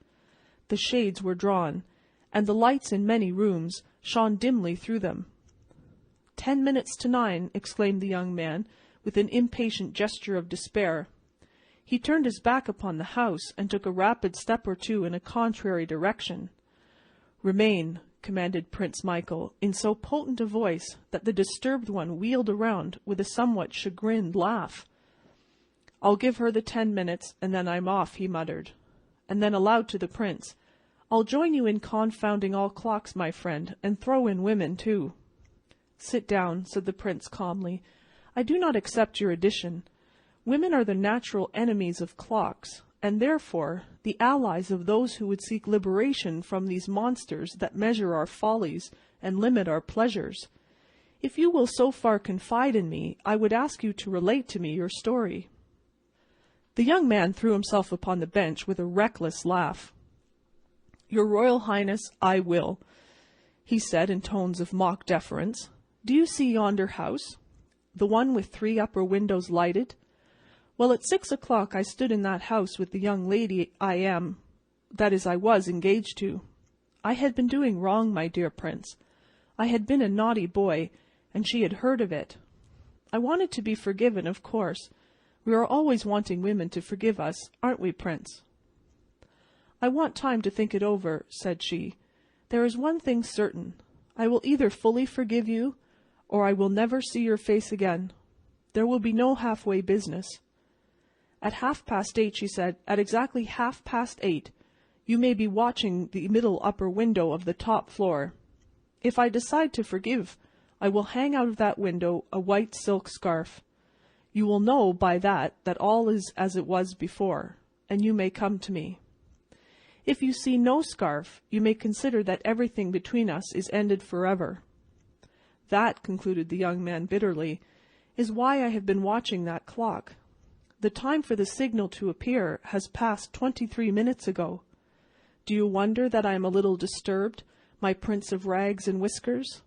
The shades were drawn, and the lights in many rooms shone dimly through them. 10 minutes to 9, exclaimed the young man, with an impatient gesture of despair. He turned his back upon the house, and took a rapid step or two in a contrary direction. "Remain," commanded Prince Michael, in so potent a voice that the disturbed one wheeled around with a somewhat chagrined laugh. "I'll give her the 10 minutes, and then I'm off," he muttered. And then aloud to the prince, "I'll join you in confounding all clocks, my friend, and throw in women too." "Sit down," said the prince calmly. "I do not accept your addition. Women are the natural enemies of clocks, and therefore the allies of those who would seek liberation from these monsters that measure our follies and limit our pleasures. If you will so far confide in me, I would ask you to relate to me your story." The young man threw himself upon the bench with a reckless laugh. "Your Royal Highness, I will," he said in tones of mock deference. "Do you see yonder house? The one with 3 upper windows lighted? Well, at 6 o'clock I stood in that house with the young lady I was engaged to. I had been doing wrong, my dear prince. I had been a naughty boy, and she had heard of it. I wanted to be forgiven, of course. We are always wanting women to forgive us, aren't we, prince?" "I want time to think it over," said she. "There is one thing certain. I will either fully forgive you, or I will never see your face again. There will be no halfway business." "At 8:30, she said, "at exactly 8:30, you may be watching the middle upper window of the top floor. If I decide to forgive, I will hang out of that window a white silk scarf. You will know by that all is as it was before, and you may come to me. If you see no scarf, you may consider that everything between us is ended forever. That," concluded the young man bitterly, "is why I have been watching that clock. The time for the signal to appear has passed 23 minutes ago. Do you wonder that I am a little disturbed, my prince of rags and whiskers?"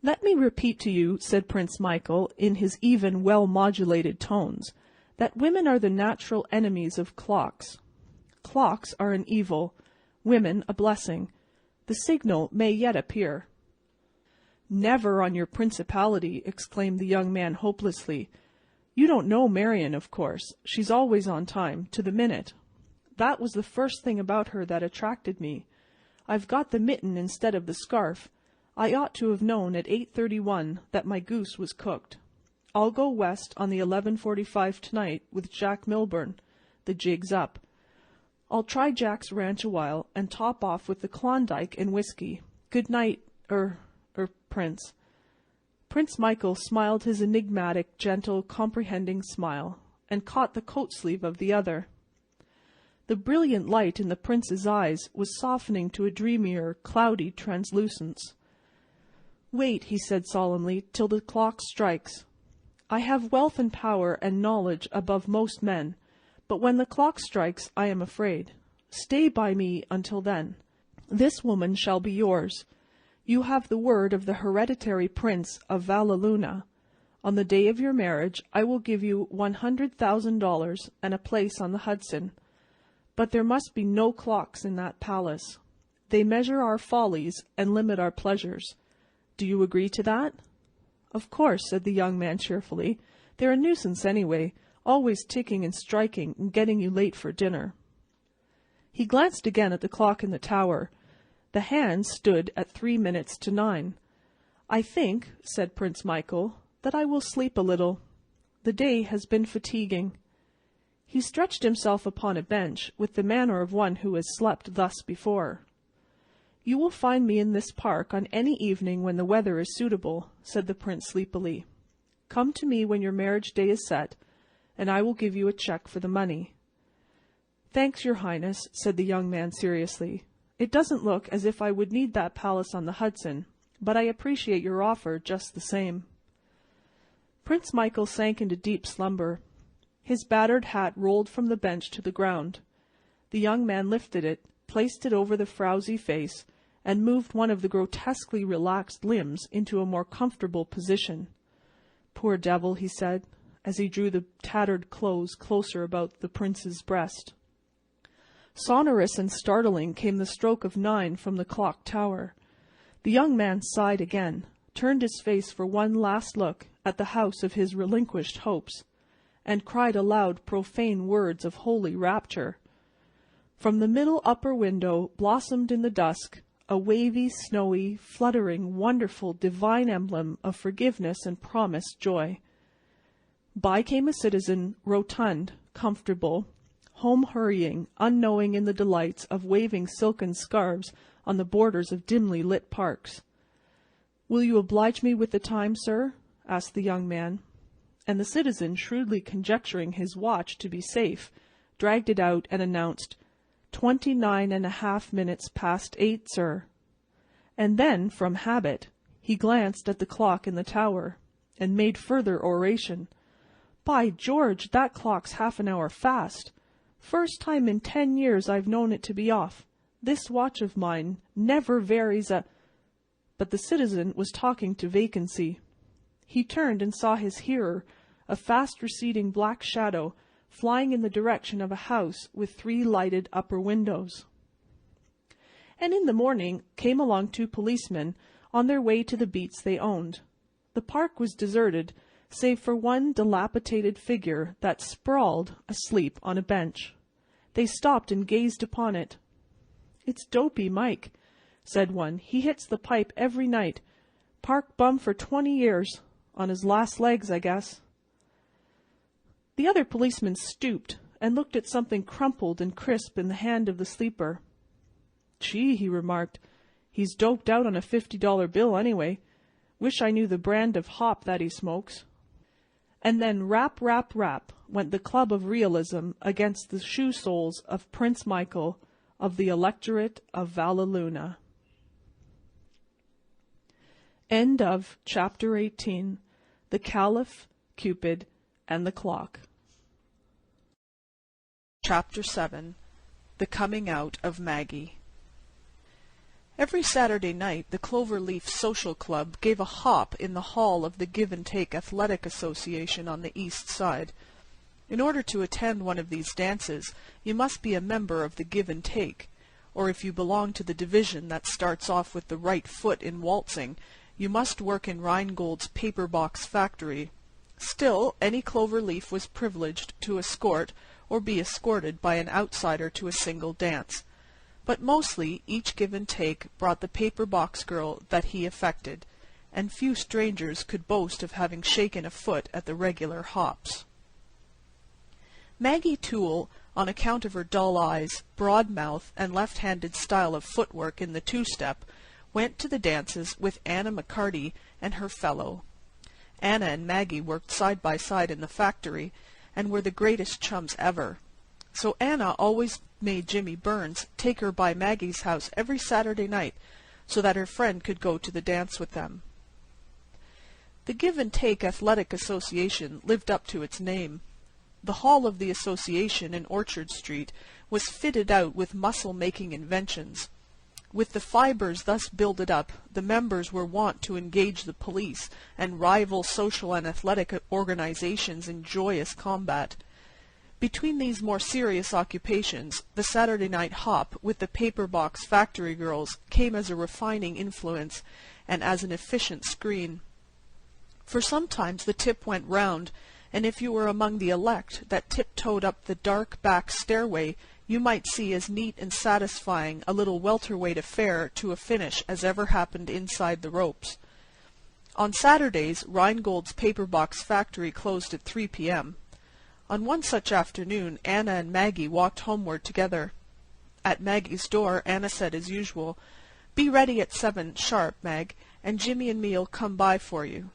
"Let me repeat to you," said Prince Michael, in his even, well-modulated tones, "that women are the natural enemies of clocks. Clocks are an evil, women a blessing. The signal may yet appear." "Never on your principality," exclaimed the young man hopelessly. "You don't know Marion, of course. She's always on time, to the minute. That was the first thing about her that attracted me. I've got the mitten instead of the scarf. I ought to have known at 8:31 that my goose was cooked. I'll go west on the 11:45 tonight with Jack Milburn. The jig's up. I'll try Jack's ranch a while and top off with the Klondike and whiskey. Good night, Prince." Prince Michael smiled his enigmatic, gentle, comprehending smile, and caught the coat sleeve of the other. The brilliant light in the prince's eyes was softening to a dreamier, cloudy translucence. "Wait," he said solemnly, "till the clock strikes. I have wealth and power and knowledge above most men, but when the clock strikes I am afraid. Stay by me until then. This woman shall be yours. You have the word of the hereditary prince of Valleluna. On the day of your marriage I will give you $100,000 and a place on the Hudson. But there must be no clocks in that palace. They measure our follies and limit our pleasures. Do you agree to that?" "Of course," said the young man cheerfully. "They're a nuisance anyway, always ticking and striking and getting you late for dinner." He glanced again at the clock in the tower. The hands stood at 3 minutes to 9. "I think," said Prince Michael, "that I will sleep a little. The day has been fatiguing." He stretched himself upon a bench with the manner of one who has slept thus before. "You will find me in this park on any evening when the weather is suitable," said the prince sleepily. "Come to me when your marriage day is set, and I will give you a check for the money." "Thanks, your highness," said the young man seriously. "It doesn't look as if I would need that palace on the Hudson, but I appreciate your offer just the same." Prince Michael sank into deep slumber. His battered hat rolled from the bench to the ground. The young man lifted it, placed it over the frowsy face, and moved one of the grotesquely relaxed limbs into a more comfortable position. "Poor devil," he said, as he drew the tattered clothes closer about the prince's breast. Sonorous and startling came the stroke of 9 from the clock tower. The young man sighed again, turned his face for one last look at the house of his relinquished hopes, and cried aloud profane words of holy rapture. From the middle upper window blossomed in the dusk a wavy, snowy, fluttering, wonderful, divine emblem of forgiveness and promised joy. By came a citizen, rotund, comfortable, home-hurrying, unknowing in the delights of waving silken scarves on the borders of dimly lit parks. "Will you oblige me with the time, sir?" asked the young man. And the citizen, shrewdly conjecturing his watch to be safe, dragged it out and announced, 29½ minutes past 8, sir. And then, from habit, he glanced at the clock in the tower, and made further oration. "By George, that clock's half an hour fast. First time in 10 years I've known it to be off. This watch of mine never varies a—" But the citizen was talking to vacancy. He turned and saw his hearer, a fast-receding black shadow, flying in the direction of a house with 3 lighted upper windows. And in the morning came along 2 policemen on their way to the beats they owned. The park was deserted, save for one dilapidated figure that sprawled asleep on a bench. They stopped and gazed upon it. "It's Dopey Mike," said one. "He hits the pipe every night. Park bum for 20 years. On his last legs, I guess." The other policeman stooped and looked at something crumpled and crisp in the hand of the sleeper. "Gee," he remarked, "he's doped out on a $50 bill anyway. Wish I knew the brand of hop that he smokes." And then rap, rap, rap went the club of realism against the shoe soles of Prince Michael of the electorate of Valleluna. End of Chapter 18. The Caliph, Cupid, and the Clock. Chapter 7. The Coming Out of Maggie. Every Saturday night the Cloverleaf Social Club gave a hop in the hall of the Give and Take Athletic Association on the East Side. In order to attend one of these dances, you must be a member of the Give and Take, or if you belong to the division that starts off with the right foot in waltzing, you must work in Rheingold's paper box factory. Still, any Cloverleaf was privileged to escort or be escorted by an outsider to a single dance. But mostly each Give and Take brought the paper box girl that he affected, and few strangers could boast of having shaken a foot at the regular hops. Maggie Toole, on account of her dull eyes, broad mouth, and left-handed style of footwork in the two-step, went to the dances with Anna McCarty and her fellow. Anna and Maggie worked side by side in the factory, and were the greatest chums ever. So Anna always made Jimmy Burns take her by Maggie's house every Saturday night, so that her friend could go to the dance with them. The Give and Take Athletic Association lived up to its name. The hall of the association in Orchard Street was fitted out with muscle-making inventions. With the fibers thus builded up, the members were wont to engage the police and rival social and athletic organizations in joyous combat. Between these more serious occupations, the Saturday night hop with the paper box factory girls came as a refining influence and as an efficient screen. For sometimes the tip went round, and if you were among the elect that tiptoed up the dark back stairway, you might see as neat and satisfying a little welterweight affair to a finish as ever happened inside the ropes. On Saturdays, Rheingold's paper box factory closed at 3 p.m. On one such afternoon, Anna and Maggie walked homeward together. At Maggie's door, Anna said as usual, "Be ready at 7 sharp, Mag, and Jimmy and me'll come by for you."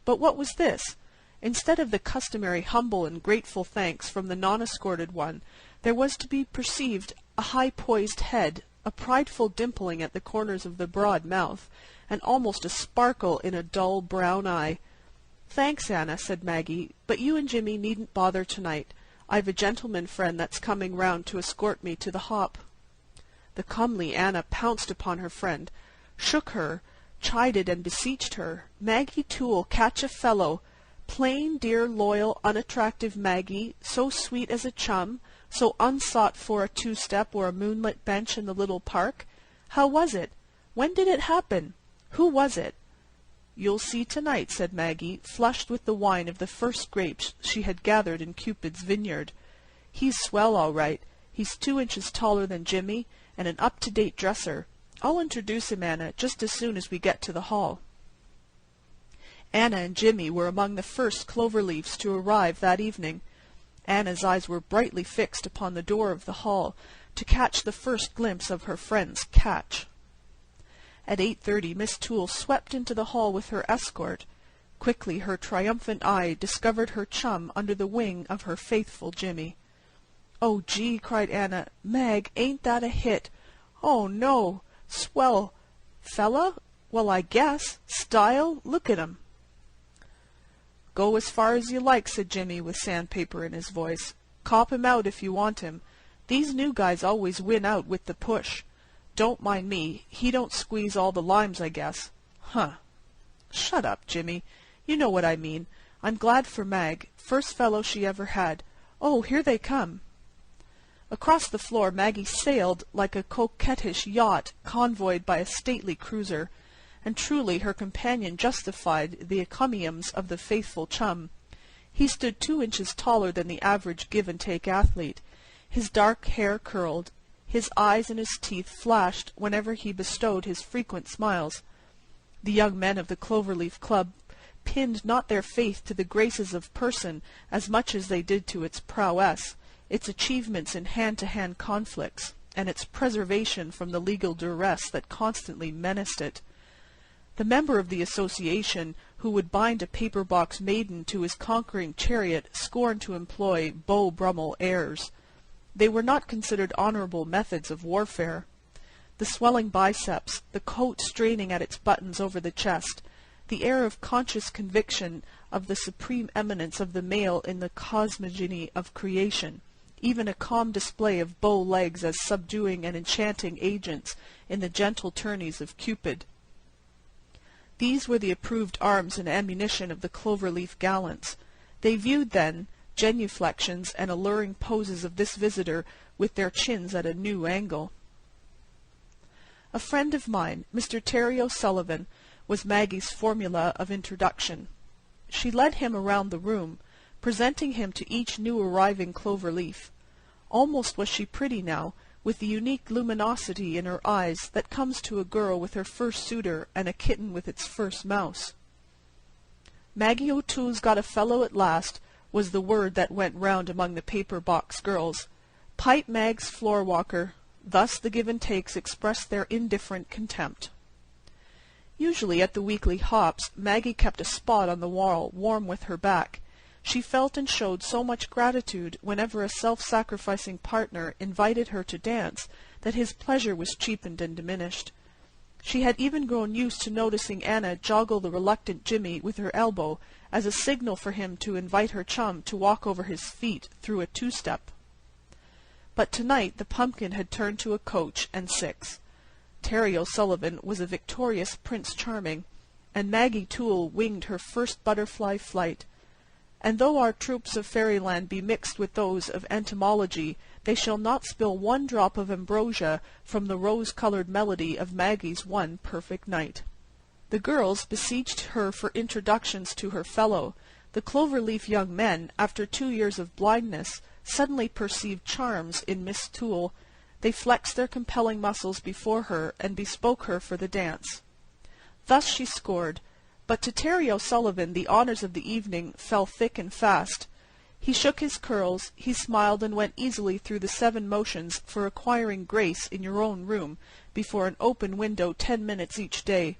But what was this? Instead of the customary humble and grateful thanks from the non-escorted one, there was to be perceived a high-poised head, a prideful dimpling at the corners of the broad mouth, and almost a sparkle in a dull brown eye. "Thanks, Anna," said Maggie, "but you and Jimmy needn't bother tonight. I've a gentleman friend that's coming round to escort me to the hop." The comely Anna pounced upon her friend, shook her, chided and beseeched her. Maggie Toole catch a fellow! Plain, dear, loyal, unattractive Maggie, so sweet as a chum, so unsought for a two-step or a moonlit bench in the little park? How was it? When did it happen? Who was it? "You'll see tonight," said Maggie, flushed with the wine of the first grapes she had gathered in Cupid's vineyard. "He's swell, all right. He's 2 inches taller than Jimmy, and an up-to-date dresser. I'll introduce him, Anna, just as soon as we get to the hall." Anna and Jimmy were among the first Cloverleafs to arrive that evening. Anna's eyes were brightly fixed upon the door of the hall, to catch the first glimpse of her friend's catch. At 8:30 Miss Toole swept into the hall with her escort. Quickly her triumphant eye discovered her chum under the wing of her faithful Jimmy. "Oh, gee!" cried Anna. "Mag, ain't that a hit? Oh, no! Swell! Fella? Well, I guess! Style? Look at 'em!" "Go as far as you like," said Jimmy with sandpaper in his voice. "Cop him out if you want him. These new guys always win out with the push. Don't mind me. He don't squeeze all the limes, I guess. Huh." "Shut up, Jimmy. You know what I mean. I'm glad for Mag. First fellow she ever had. Oh, here they come." Across the floor Maggie sailed like a coquettish yacht convoyed by a stately cruiser, and truly her companion justified the encomiums of the faithful chum. He stood 2 inches taller than the average Give and Take athlete. His dark hair curled, His eyes and his teeth flashed whenever he bestowed his frequent smiles. The young men of the Cloverleaf Club pinned not their faith to the graces of person as much as they did to its prowess, its achievements in hand-to-hand conflicts, and its preservation from the legal duress that constantly menaced it. The member of the association who would bind a paper-box maiden to his conquering chariot scorned to employ Beau Brummel airs. They were not considered honourable methods of warfare. The swelling biceps, the coat straining at its buttons over the chest, the air of conscious conviction of the supreme eminence of the male in the cosmogony of creation, even a calm display of bow legs as subduing and enchanting agents in the gentle tourneys of Cupid. These were the approved arms and ammunition of the Cloverleaf gallants. They viewed, then, genuflections and alluring poses of this visitor with their chins at a new angle. A friend of mine, Mr. Terry O'Sullivan, was Maggie's formula of introduction. She led him around the room, presenting him to each new arriving Cloverleaf. Almost was she pretty now, with the unique luminosity in her eyes that comes to a girl with her first suitor and a kitten with its first mouse. "Maggie O'Toole's got a fellow at last," was the word that went round among the paper-box girls. "Pipe Mag's floor-walker." Thus the give-and-takes expressed their indifferent contempt. Usually at the weekly hops, Maggie kept a spot on the wall warm with her back. She felt and showed so much gratitude whenever a self-sacrificing partner invited her to dance that his pleasure was cheapened and diminished. She had even grown used to noticing Anna joggle the reluctant Jimmy with her elbow as a signal for him to invite her chum to walk over his feet through a two-step. But tonight the pumpkin had turned to a coach and six. Terry O'Sullivan was a victorious Prince Charming, and Maggie Toole winged her first butterfly flight. And though our troops of fairyland be mixed with those of entomology, they shall not spill one drop of ambrosia from the rose-coloured melody of Maggie's one perfect night. The girls besieged her for introductions to her fellow. The Cloverleaf young men, after 2 years of blindness, suddenly perceived charms in Miss Toole. They flexed their compelling muscles before her and bespoke her for the dance. Thus she scored, but to Terry O'Sullivan the honours of the evening fell thick and fast. He shook his curls, he smiled and went easily through the 7 motions for acquiring grace in your own room before an open window 10 minutes each day.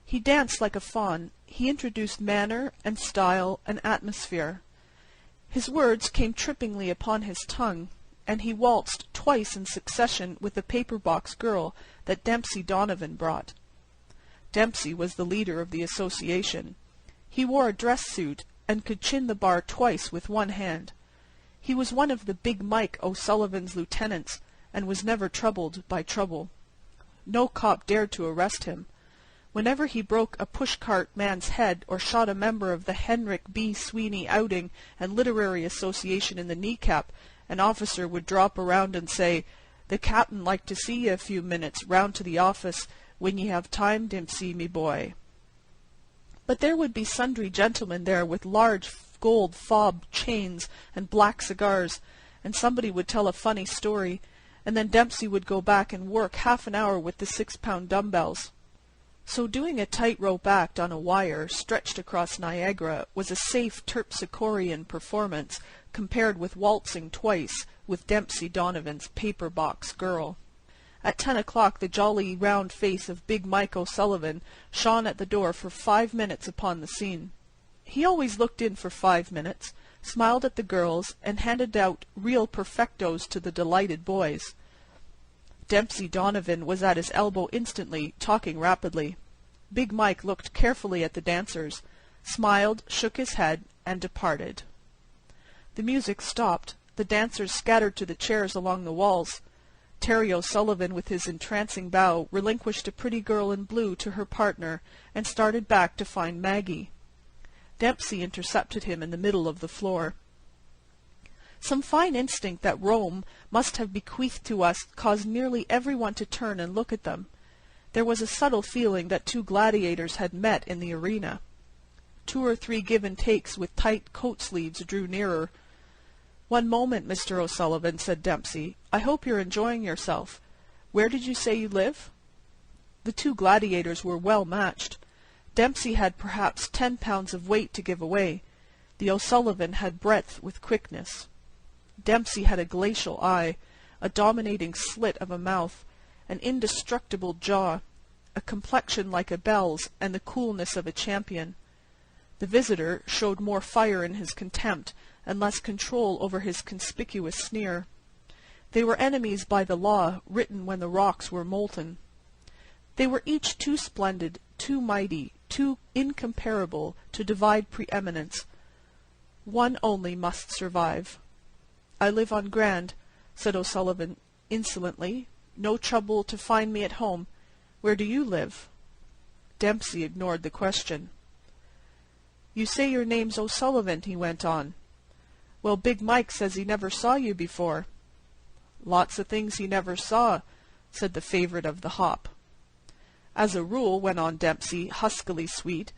He danced like a faun. He introduced manner and style and atmosphere. His words came trippingly upon his tongue, and he waltzed twice in succession with the paper-box girl that Dempsey Donovan brought. Dempsey was the leader of the association. He wore a dress suit and could chin the bar twice with one hand. He was one of the Big Mike O'Sullivan's lieutenants, and was never troubled by trouble. No cop dared to arrest him. Whenever he broke a push-cart man's head or shot a member of the Henrik B. Sweeney Outing and Literary Association in the kneecap, an officer would drop around and say, "The captain like to see ye a few minutes round to the office, when ye have time, Dempsey, me boy." But there would be sundry gentlemen there with large gold fob chains and black cigars, and somebody would tell a funny story, and then Dempsey would go back and work half an hour with the 6-pound dumbbells. So doing a tightrope act on a wire stretched across Niagara was a safe terpsichorean performance compared with waltzing twice with Dempsey Donovan's paper-box girl. At 10 o'clock the jolly round face of Big Mike O'Sullivan shone at the door for 5 minutes upon the scene. He always looked in for 5 minutes, smiled at the girls, and handed out real perfectos to the delighted boys. Dempsey Donovan was at his elbow instantly, talking rapidly. Big Mike looked carefully at the dancers, smiled, shook his head, and departed. The music stopped. The dancers scattered to the chairs along the walls. Terry O'Sullivan, with his entrancing bow, relinquished a pretty girl in blue to her partner, and started back to find Maggie. Dempsey intercepted him in the middle of the floor. Some fine instinct that Rome must have bequeathed to us caused nearly everyone to turn and look at them. There was a subtle feeling that 2 gladiators had met in the arena. 2 or 3 give-and-takes with tight coat sleeves drew nearer. "One moment, Mr. O'Sullivan," said Dempsey. "I hope you're enjoying yourself. Where did you say you live?" The two gladiators were well matched. Dempsey had perhaps 10 pounds of weight to give away. The O'Sullivan had breadth with quickness. Dempsey had a glacial eye, a dominating slit of a mouth, an indestructible jaw, a complexion like a belle's, and the coolness of a champion. The visitor showed more fire in his contempt, and less control over his conspicuous sneer. They were enemies by the law, written when the rocks were molten. They were each too splendid, too mighty, too incomparable to divide preeminence. One only must survive. "I live on Grand," said O'Sullivan insolently. "No trouble to find me at home. Where do you live?" Dempsey ignored the question. "You say your name's O'Sullivan," he went on. "Well, Big Mike says he never saw you before." "Lots of things he never saw," said the favourite of the hop. "As a rule," went on Dempsey, huskily sweet,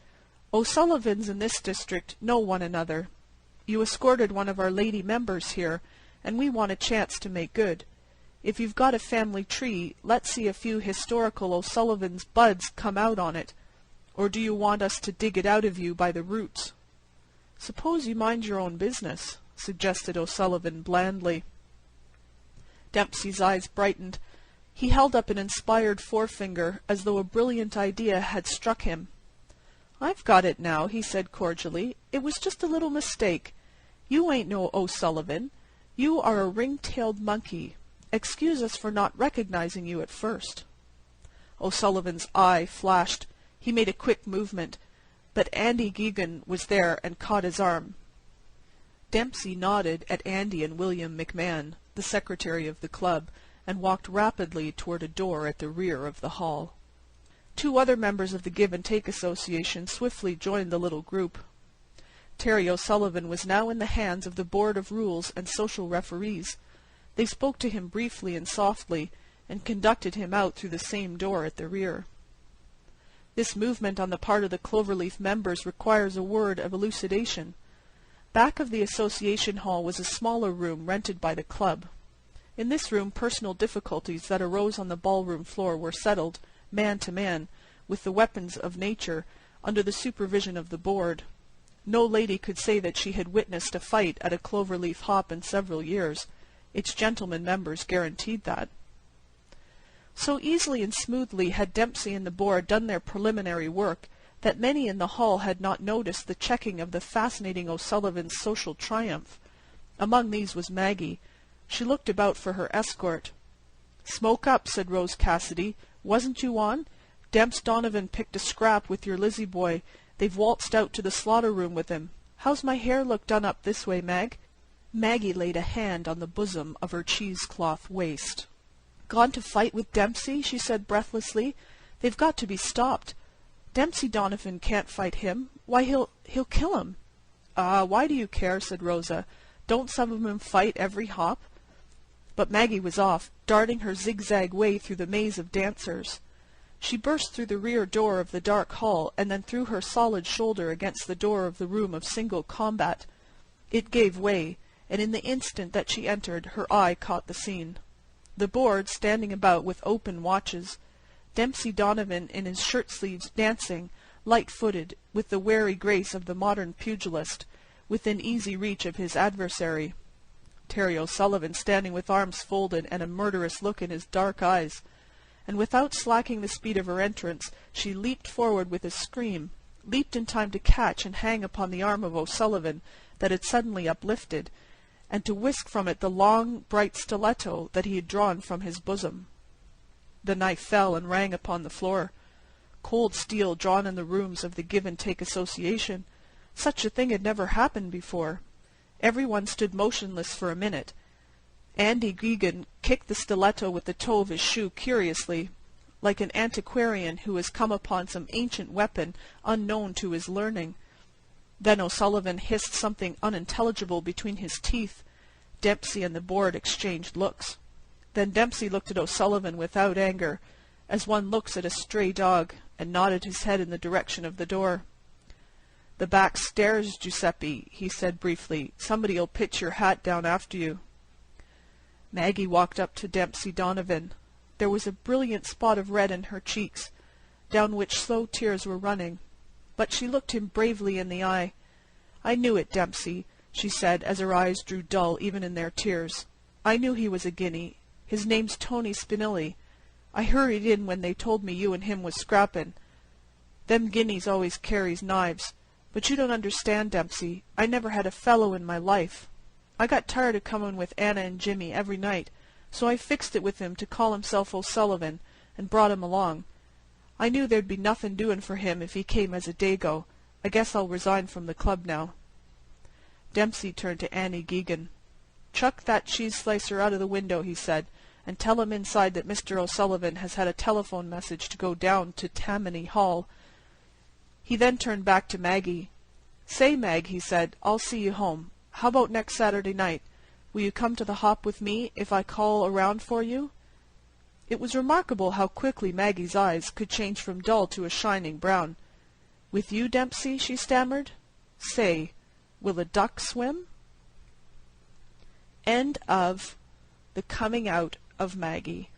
"O'Sullivans in this district know one another. You escorted one of our lady members here, and we want a chance to make good. If you've got a family tree, let's see a few historical O'Sullivans' buds come out on it. Or do you want us to dig it out of you by the roots?" "Suppose you mind your own business," suggested O'Sullivan blandly. Dempsey's eyes brightened. He held up an inspired forefinger, as though a brilliant idea had struck him. "I've got it now," he said cordially. "It was just a little mistake. You ain't no O'Sullivan. You are a ring-tailed monkey. Excuse us for not recognizing you at first." O'Sullivan's eye flashed. He made a quick movement, but Andy Geoghegan was there and caught his arm. Dempsey nodded at Andy and William McMahon, the secretary of the club, and walked rapidly toward a door at the rear of the hall. Two other members of the Give and Take Association swiftly joined the little group. Terry O'Sullivan was now in the hands of the Board of Rules and Social Referees. They spoke to him briefly and softly, and conducted him out through the same door at the rear. This movement on the part of the Cloverleaf members requires a word of elucidation. Back of the association hall was a smaller room rented by the club. In this room personal difficulties that arose on the ballroom floor were settled, man to man, with the weapons of nature, under the supervision of the board. No lady could say that she had witnessed a fight at a Cloverleaf hop in several years. Its gentlemen members guaranteed that. So easily and smoothly had Dempsey and the board done their preliminary work that many in the hall had not noticed the checking of the fascinating O'Sullivan's social triumph. Among these was Maggie. She looked about for her escort. "Smoke up," said Rose Cassidy. "Wasn't you on? Demps Donovan picked a scrap with your Lizzie boy. They've waltzed out to the slaughter room with him. How's my hair look done up this way, Mag?" Maggie laid a hand on the bosom of her cheesecloth waist. "Gone to fight with Dempsey?" she said breathlessly. "They've got to be stopped. Dempsey Donovan can't fight him. Why, he'll kill him." "Ah, why do you care?" said Rosa. "Don't some of 'em fight every hop?" But Maggie was off, darting her zigzag way through the maze of dancers. She burst through the rear door of the dark hall, and then threw her solid shoulder against the door of the room of single combat. It gave way, and in the instant that she entered, her eye caught the scene. The board standing about with open watches. Dempsey Donovan in his shirt-sleeves dancing, light-footed, with the wary grace of the modern pugilist, within easy reach of his adversary. Terry O'Sullivan standing with arms folded and a murderous look in his dark eyes. And without slacking the speed of her entrance, she leaped forward with a scream, leaped in time to catch and hang upon the arm of O'Sullivan that had suddenly uplifted, and to whisk from it the long, bright stiletto that he had drawn from his bosom. The knife fell and rang upon the floor. Cold steel drawn in the rooms of the Give and Take Association. Such a thing had never happened before. Everyone stood motionless for a minute. Andy Geoghegan kicked the stiletto with the toe of his shoe curiously, like an antiquarian who has come upon some ancient weapon unknown to his learning. Then O'Sullivan hissed something unintelligible between his teeth. Dempsey and the board exchanged looks. Then Dempsey looked at O'Sullivan without anger, as one looks at a stray dog, and nodded his head in the direction of the door. "The back stairs, Giuseppe," he said briefly. "Somebody'll pitch your hat down after you." Maggie walked up to Dempsey Donovan. There was a brilliant spot of red in her cheeks, down which slow tears were running. But she looked him bravely in the eye. "I knew it, Dempsey," she said, as her eyes grew dull even in their tears. "I knew he was a guinea. His name's Tony Spinelli. I hurried in when they told me you and him was scrappin'. Them guineas always carries knives. But you don't understand, Dempsey. I never had a fellow in my life. I got tired of comin' with Anna and Jimmy every night, so I fixed it with him to call himself O'Sullivan, and brought him along. I knew there'd be nothin' doin' for him if he came as a dago. I guess I'll resign from the club now." Dempsey turned to Annie Geoghegan. "Chuck that cheese slicer out of the window," he said, "and tell him inside that Mr. O'Sullivan has had a telephone message to go down to Tammany Hall." He then turned back to Maggie. "Say, Mag," he said, "I'll see you home. How about next Saturday night? Will you come to the hop with me if I call around for you?" It was remarkable how quickly Maggie's eyes could change from dull to a shining brown. "With you, Dempsey?" she stammered. "Say, will a duck swim?" End of The Coming Out of Maggie.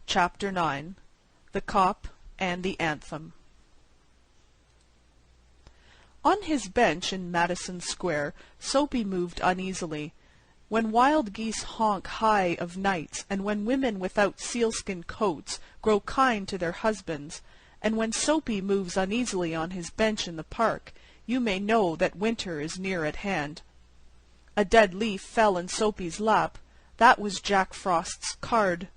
Chapter 9. The Cop and the Anthem. On his bench in Madison Square, Soapy moved uneasily. When wild geese honk high of nights, and when women without sealskin coats grow kind to their husbands, and when Soapy moves uneasily on his bench in the park, you may know that winter is near at hand. A dead leaf fell in Soapy's lap. That was Jack Frost's card.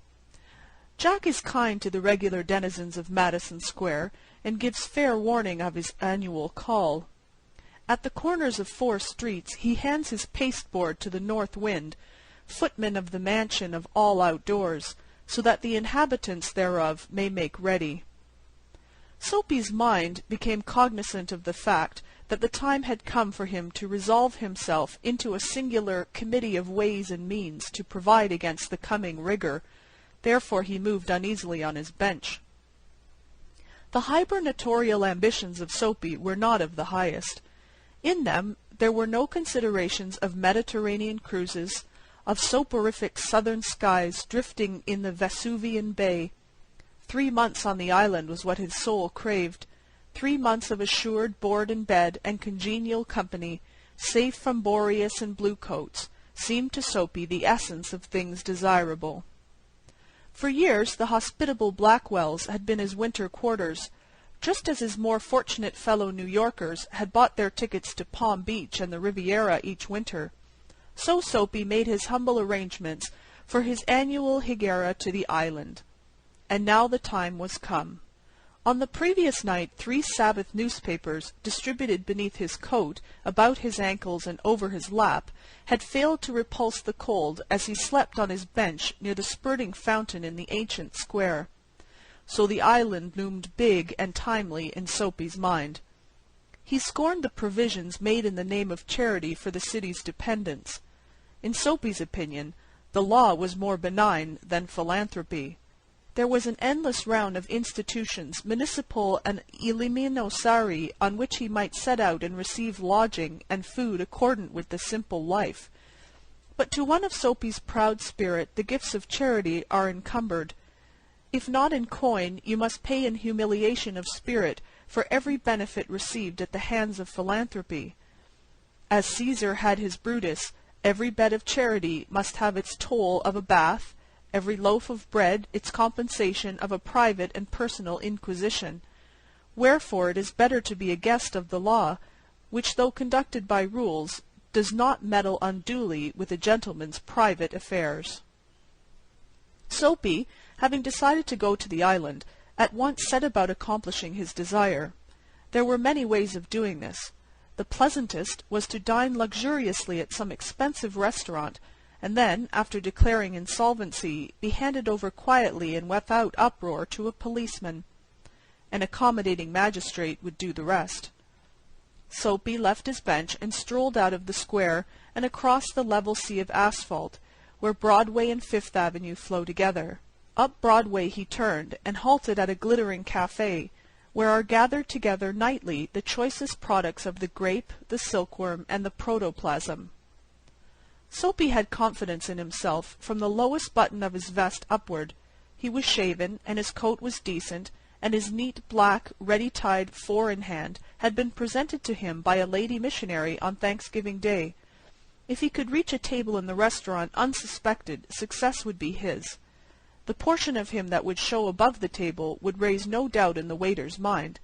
Jack is kind to the regular denizens of Madison Square, and gives fair warning of his annual call. At the corners of 4 streets he hands his pasteboard to the north wind, footman of the mansion of all outdoors, so that the inhabitants thereof may make ready. Soapy's mind became cognizant of the fact that the time had come for him to resolve himself into a singular committee of ways and means to provide against the coming rigour. Therefore he moved uneasily on his bench. The hibernatorial ambitions of Soapy were not of the highest. In them there were no considerations of Mediterranean cruises, of soporific southern skies drifting in the Vesuvian Bay. 3 months on the island was what his soul craved. 3 months of assured board and bed and congenial company, safe from Boreas and bluecoats, seemed to Soapy the essence of things desirable. For years the hospitable Blackwells had been his winter quarters, just as his more fortunate fellow New Yorkers had bought their tickets to Palm Beach and the Riviera each winter. So Soapy made his humble arrangements for his annual higaera to the island. And now the time was come. On the previous night 3 Sabbath newspapers, distributed beneath his coat, about his ankles and over his lap, had failed to repulse the cold as he slept on his bench near the spurting fountain in the ancient square. So the island loomed big and timely in Soapy's mind. He scorned the provisions made in the name of charity for the city's dependents. In Soapy's opinion, the law was more benign than philanthropy. There was an endless round of institutions, municipal and eliminosari, on which he might set out and receive lodging and food accordant with the simple life. But to one of Soapy's proud spirit the gifts of charity are encumbered. If not in coin, you must pay in humiliation of spirit for every benefit received at the hands of philanthropy. As Caesar had his Brutus, every bed of charity must have its toll of a bath, every loaf of bread its compensation of a private and personal inquisition. Wherefore it is better to be a guest of the law, which, though conducted by rules, does not meddle unduly with a gentleman's private affairs. Soapy, having decided to go to the island, at once set about accomplishing his desire. There were many ways of doing this. The pleasantest was to dine luxuriously at some expensive restaurant, and then, after declaring insolvency, be handed over quietly and without uproar to a policeman. An accommodating magistrate would do the rest. Soapy left his bench and strolled out of the square and across the level sea of asphalt, where Broadway and Fifth Avenue flow together. Up Broadway he turned, and halted at a glittering cafe, where are gathered together nightly the choicest products of the grape, the silkworm, and the protoplasm. Soapy had confidence in himself from the lowest button of his vest upward. He was shaven, and his coat was decent, and his neat black, ready-tied four-in-hand had been presented to him by a lady missionary on Thanksgiving Day. If he could reach a table in the restaurant unsuspected, success would be his. The portion of him that would show above the table would raise no doubt in the waiter's mind.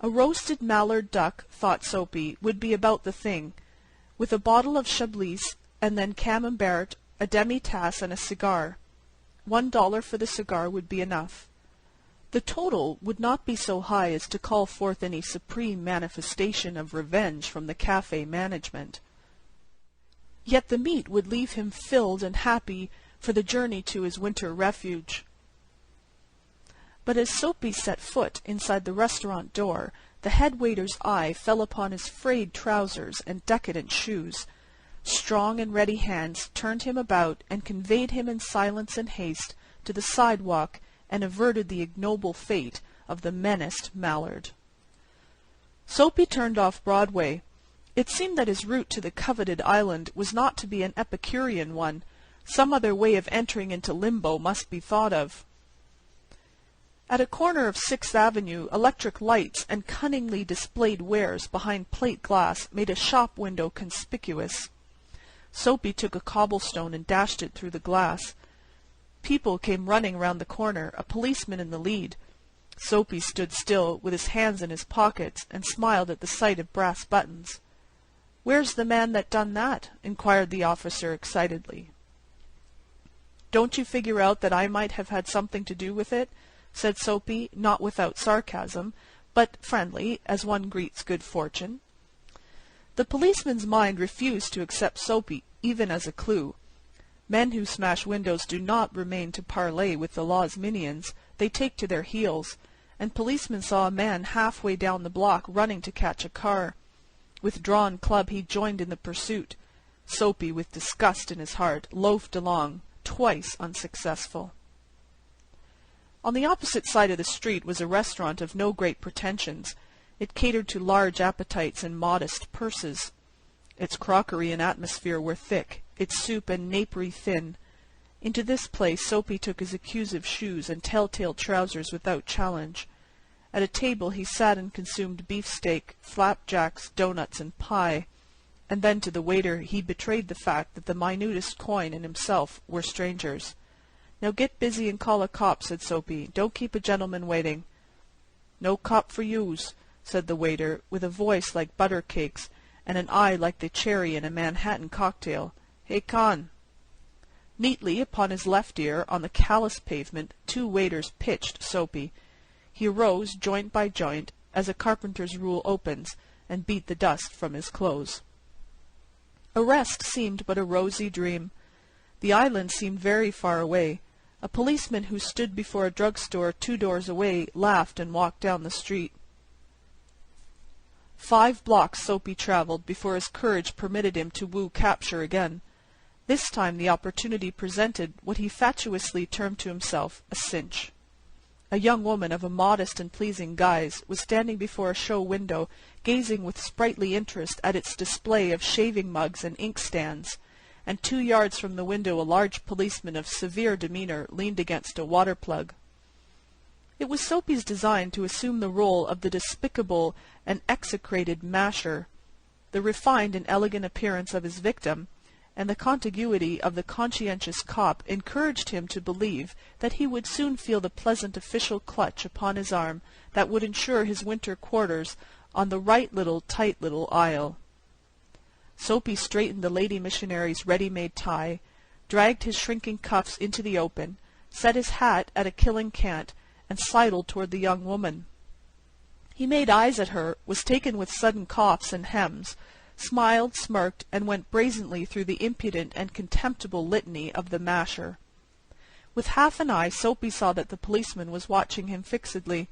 A roasted mallard duck, thought Soapy, would be about the thing, with a bottle of Chablis, and then camembert, a demi-tasse, and a cigar. $1 for the cigar would be enough. The total would not be so high as to call forth any supreme manifestation of revenge from the cafe management. Yet the meat would leave him filled and happy for the journey to his winter refuge. But as Soapy set foot inside the restaurant door, the head waiter's eye fell upon his frayed trousers and decadent shoes. Strong and ready hands turned him about and conveyed him in silence and haste to the sidewalk and averted the ignoble fate of the menaced mallard. Soapy turned off Broadway. It seemed that his route to the coveted island was not to be an Epicurean one. Some other way of entering into limbo must be thought of. At a corner of 6th Avenue, electric lights and cunningly displayed wares behind plate glass made a shop window conspicuous. Soapy took a cobblestone and dashed it through the glass. People came running round the corner, a policeman in the lead. Soapy stood still, with his hands in his pockets, and smiled at the sight of brass buttons. "Where's the man that done that?" inquired the officer excitedly. "Don't you figure out that I might have had something to do with it?" said Soapy, not without sarcasm, but friendly, as one greets good fortune. The policeman's mind refused to accept Soapy even as a clue. Men who smash windows do not remain to parley with the law's minions. They take to their heels, and policeman saw a man halfway down the block running to catch a car. With drawn club he joined in the pursuit. Soapy, with disgust in his heart, loafed along, twice unsuccessful. On the opposite side of the street was a restaurant of no great pretensions. It catered to large appetites and modest purses. Its crockery and atmosphere were thick, its soup and napery thin. Into this place Soapy took his accusive shoes and telltale trousers without challenge. At a table he sat and consumed beefsteak, flapjacks, doughnuts, and pie, and then to the waiter he betrayed the fact that the minutest coin and himself were strangers. "Now get busy and call a cop," said Soapy. "Don't keep a gentleman waiting." "No cop for youse," said the waiter, with a voice like butter cakes and an eye like the cherry in a Manhattan cocktail. "Hey, Con." Neatly upon his left ear, on the callous pavement, 2 waiters pitched Soapy. He arose joint by joint, as a carpenter's rule opens, and beat the dust from his clothes. Arrest seemed but a rosy dream. The island seemed very far away. A policeman who stood before a drugstore 2 doors away laughed and walked down the street. 5 blocks Soapy travelled before his courage permitted him to woo capture again. This time the opportunity presented what he fatuously termed to himself a cinch. A young woman of a modest and pleasing guise was standing before a show window, gazing with sprightly interest at its display of shaving mugs and inkstands, and 2 yards from the window a large policeman of severe demeanour leaned against a water plug. It was Soapy's design to assume the role of the despicable and execrated masher. The refined and elegant appearance of his victim, and the contiguity of the conscientious cop encouraged him to believe that he would soon feel the pleasant official clutch upon his arm that would ensure his winter quarters on the right tight little isle. Soapy straightened the lady missionary's ready-made tie, dragged his shrinking cuffs into the open, set his hat at a killing cant, and sidled toward the young woman. He made eyes at her, was taken with sudden coughs and hems, smiled, smirked, and went brazenly through the impudent and contemptible litany of the masher. With half an eye Soapy saw that the policeman was watching him fixedly.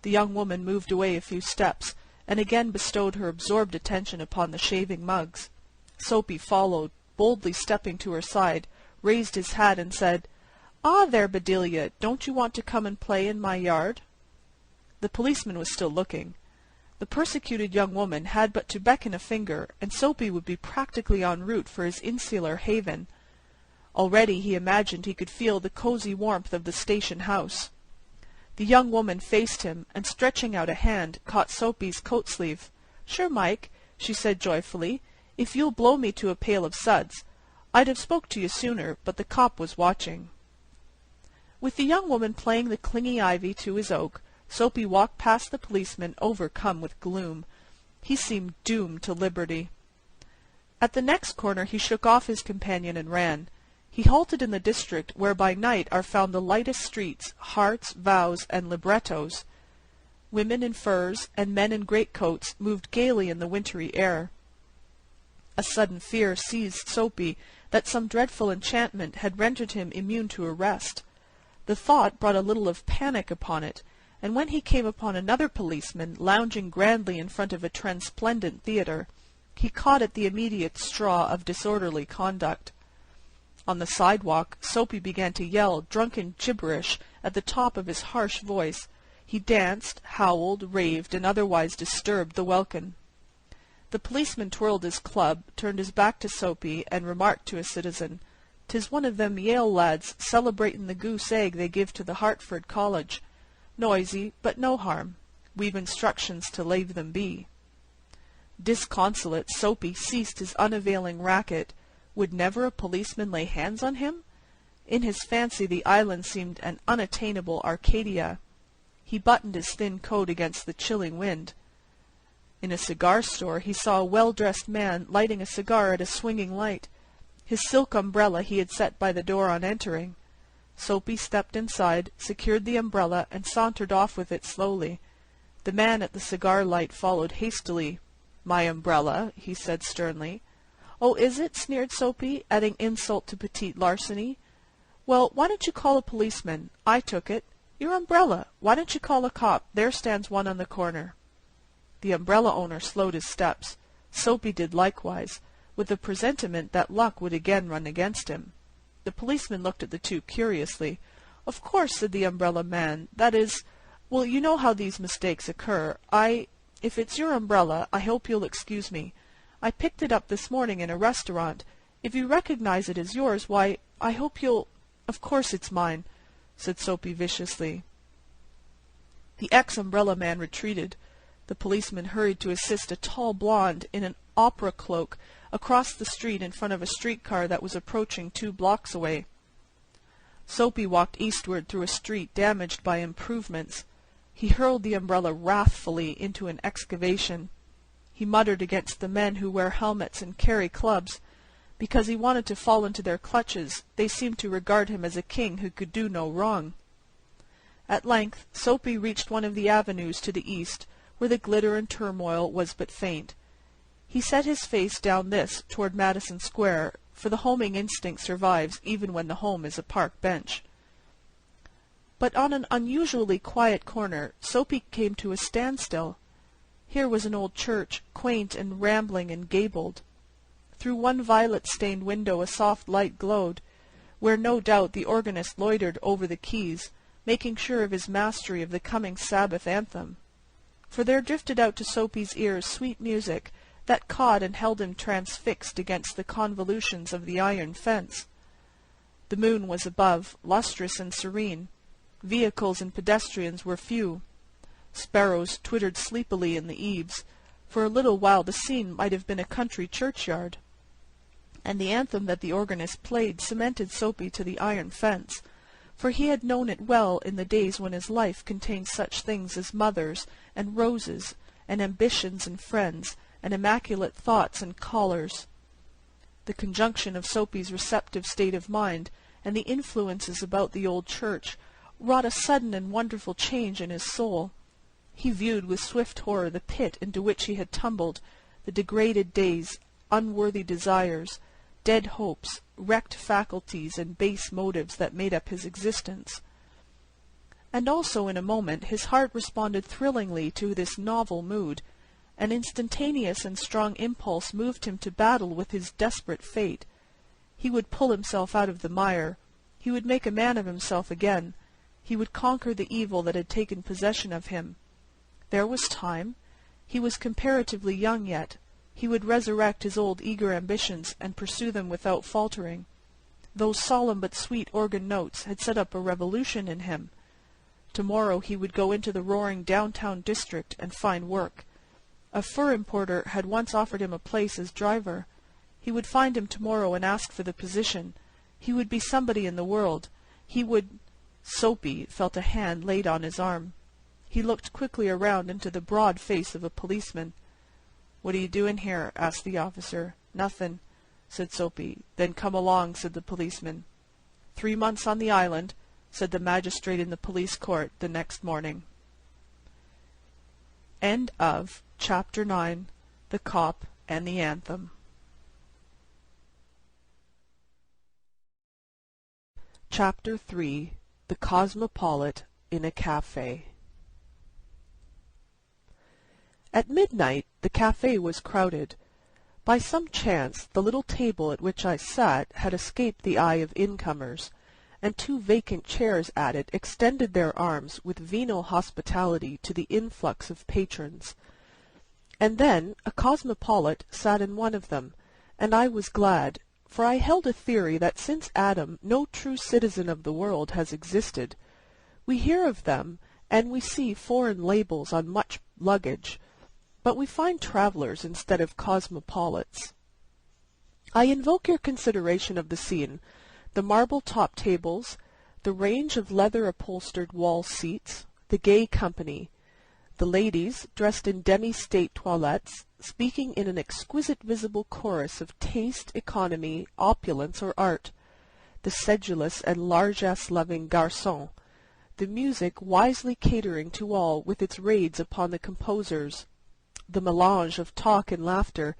The young woman moved away a few steps, and again bestowed her absorbed attention upon the shaving mugs. Soapy followed, boldly stepping to her side, raised his hat, and said, "Ah, there, Bedelia, don't you want to come and play in my yard?" The The policeman was still looking. The persecuted young woman had but to beckon a finger, and Soapy would be practically en route for his insular haven. Already he imagined he could feel the cosy warmth of the station house. The young woman faced him, and stretching out a hand, caught Soapy's coat sleeve. "Sure, Mike," she said joyfully, "if you'll blow me to a pail of suds. I'd have spoke to you sooner, but the cop was watching." With the young woman playing the clingy ivy to his oak, Soapy walked past the policeman, overcome with gloom. He seemed doomed to liberty. At the next corner he shook off his companion and ran. He halted in the district where by night are found the lightest streets, hearts, vows, and librettos. Women in furs and men in greatcoats moved gaily in the wintry air. A sudden fear seized Soapy that some dreadful enchantment had rendered him immune to arrest. The thought brought a little of panic upon it, and when he came upon another policeman lounging grandly in front of a transplendent theatre, he caught at the immediate straw of disorderly conduct. On the sidewalk, Soapy began to yell drunken gibberish at the top of his harsh voice. He danced, howled, raved, and otherwise disturbed the welkin. The policeman twirled his club, turned his back to Soapy, and remarked to a citizen, "'Tis one of them Yale lads celebratin' the goose egg they give to the Hartford College. Noisy, but no harm. We've instructions to lave them be." Disconsolate, Soapy ceased his unavailing racket. Would never a policeman lay hands on him? In his fancy the island seemed an unattainable Arcadia. He buttoned his thin coat against the chilling wind. In a cigar store he saw a well-dressed man lighting a cigar at a swinging light. His silk umbrella he had set by the door on entering. Soapy stepped inside, secured the umbrella, and sauntered off with it slowly. The man at the cigar light followed hastily. "My umbrella," he said sternly. "Oh, is it?" sneered Soapy, adding insult to petite larceny. "Well, why don't you call a policeman? I took it. Your umbrella. Why don't you call a cop? There stands one on the corner." The umbrella owner slowed his steps. Soapy did likewise, with the presentiment that luck would again run against him. The policeman looked at the two curiously. "Of course," said the umbrella man. "That is, well, you know how these mistakes occur. If it's your umbrella, I hope you'll excuse me. I picked it up this morning in a restaurant. If you recognize it as yours, why, I hope you'll—" "Of course it's mine," said Soapy viciously. The ex-umbrella man retreated. The policeman hurried to assist a tall blonde in an opera cloak across the street in front of a streetcar that was approaching 2 blocks away. Soapy walked eastward through a street damaged by improvements. He hurled the umbrella wrathfully into an excavation. He muttered against the men who wear helmets and carry clubs. Because he wanted to fall into their clutches, they seemed to regard him as a king who could do no wrong. At length Soapy reached one of the avenues to the east, where the glitter and turmoil was but faint. He set his face down this toward Madison Square, for the homing instinct survives even when the home is a park bench. But on an unusually quiet corner, Soapy came to a standstill. Here was an old church, quaint and rambling and gabled. Through one violet-stained window a soft light glowed, where no doubt the organist loitered over the keys, making sure of his mastery of the coming Sabbath anthem. For there drifted out to Soapy's ears sweet music that caught and held him transfixed against the convolutions of the iron fence. The moon was above, lustrous and serene. Vehicles and pedestrians were few. Sparrows twittered sleepily in the eaves. For a little while the scene might have been a country churchyard. And the anthem that the organist played cemented Soapy to the iron fence, for he had known it well in the days when his life contained such things as mothers and roses and ambitions and friends and immaculate thoughts and collars. The conjunction of Soapy's receptive state of mind and the influences about the old church wrought a sudden and wonderful change in his soul. He viewed with swift horror the pit into which he had tumbled, the degraded days, unworthy desires, dead hopes, wrecked faculties, and base motives that made up his existence. And also in a moment his heart responded thrillingly to this novel mood. An instantaneous and strong impulse moved him to battle with his desperate fate. He would pull himself out of the mire. He would make a man of himself again. He would conquer the evil that had taken possession of him. There was time. He was comparatively young yet. He would resurrect his old eager ambitions and pursue them without faltering. Those solemn but sweet organ notes had set up a revolution in him. Tomorrow he would go into the roaring downtown district and find work. A fur importer had once offered him a place as driver. He would find him tomorrow and ask for the position. He would be somebody in the world. He would— Soapy felt a hand laid on his arm. He looked quickly around into the broad face of a policeman. "What are you doing here?" asked the officer. "Nothing," said Soapy. "Then come along," said the policeman. 3 months on the island, said the magistrate in the police court the next morning. End of Chapter 9. The Cop and the Anthem. Chapter 3. The Cosmopolite in a Cafe. At midnight the cafe was crowded. By some chance the little table at which I sat had escaped the eye of incomers, and 2 vacant chairs at it extended their arms with venal hospitality to the influx of patrons. And then a cosmopolite sat in one of them, and I was glad, for I held a theory that since Adam no true citizen of the world has existed. We hear of them, and we see foreign labels on much luggage, but we find travellers instead of cosmopolites. I invoke your consideration of the scene: the marble-top tables, the range of leather-upholstered wall seats, the gay company, the ladies, dressed in demi-state toilettes, speaking in an exquisite visible chorus of taste, economy, opulence, or art, the sedulous and largesse-loving garçons, the music wisely catering to all with its raids upon the composers, the melange of talk and laughter,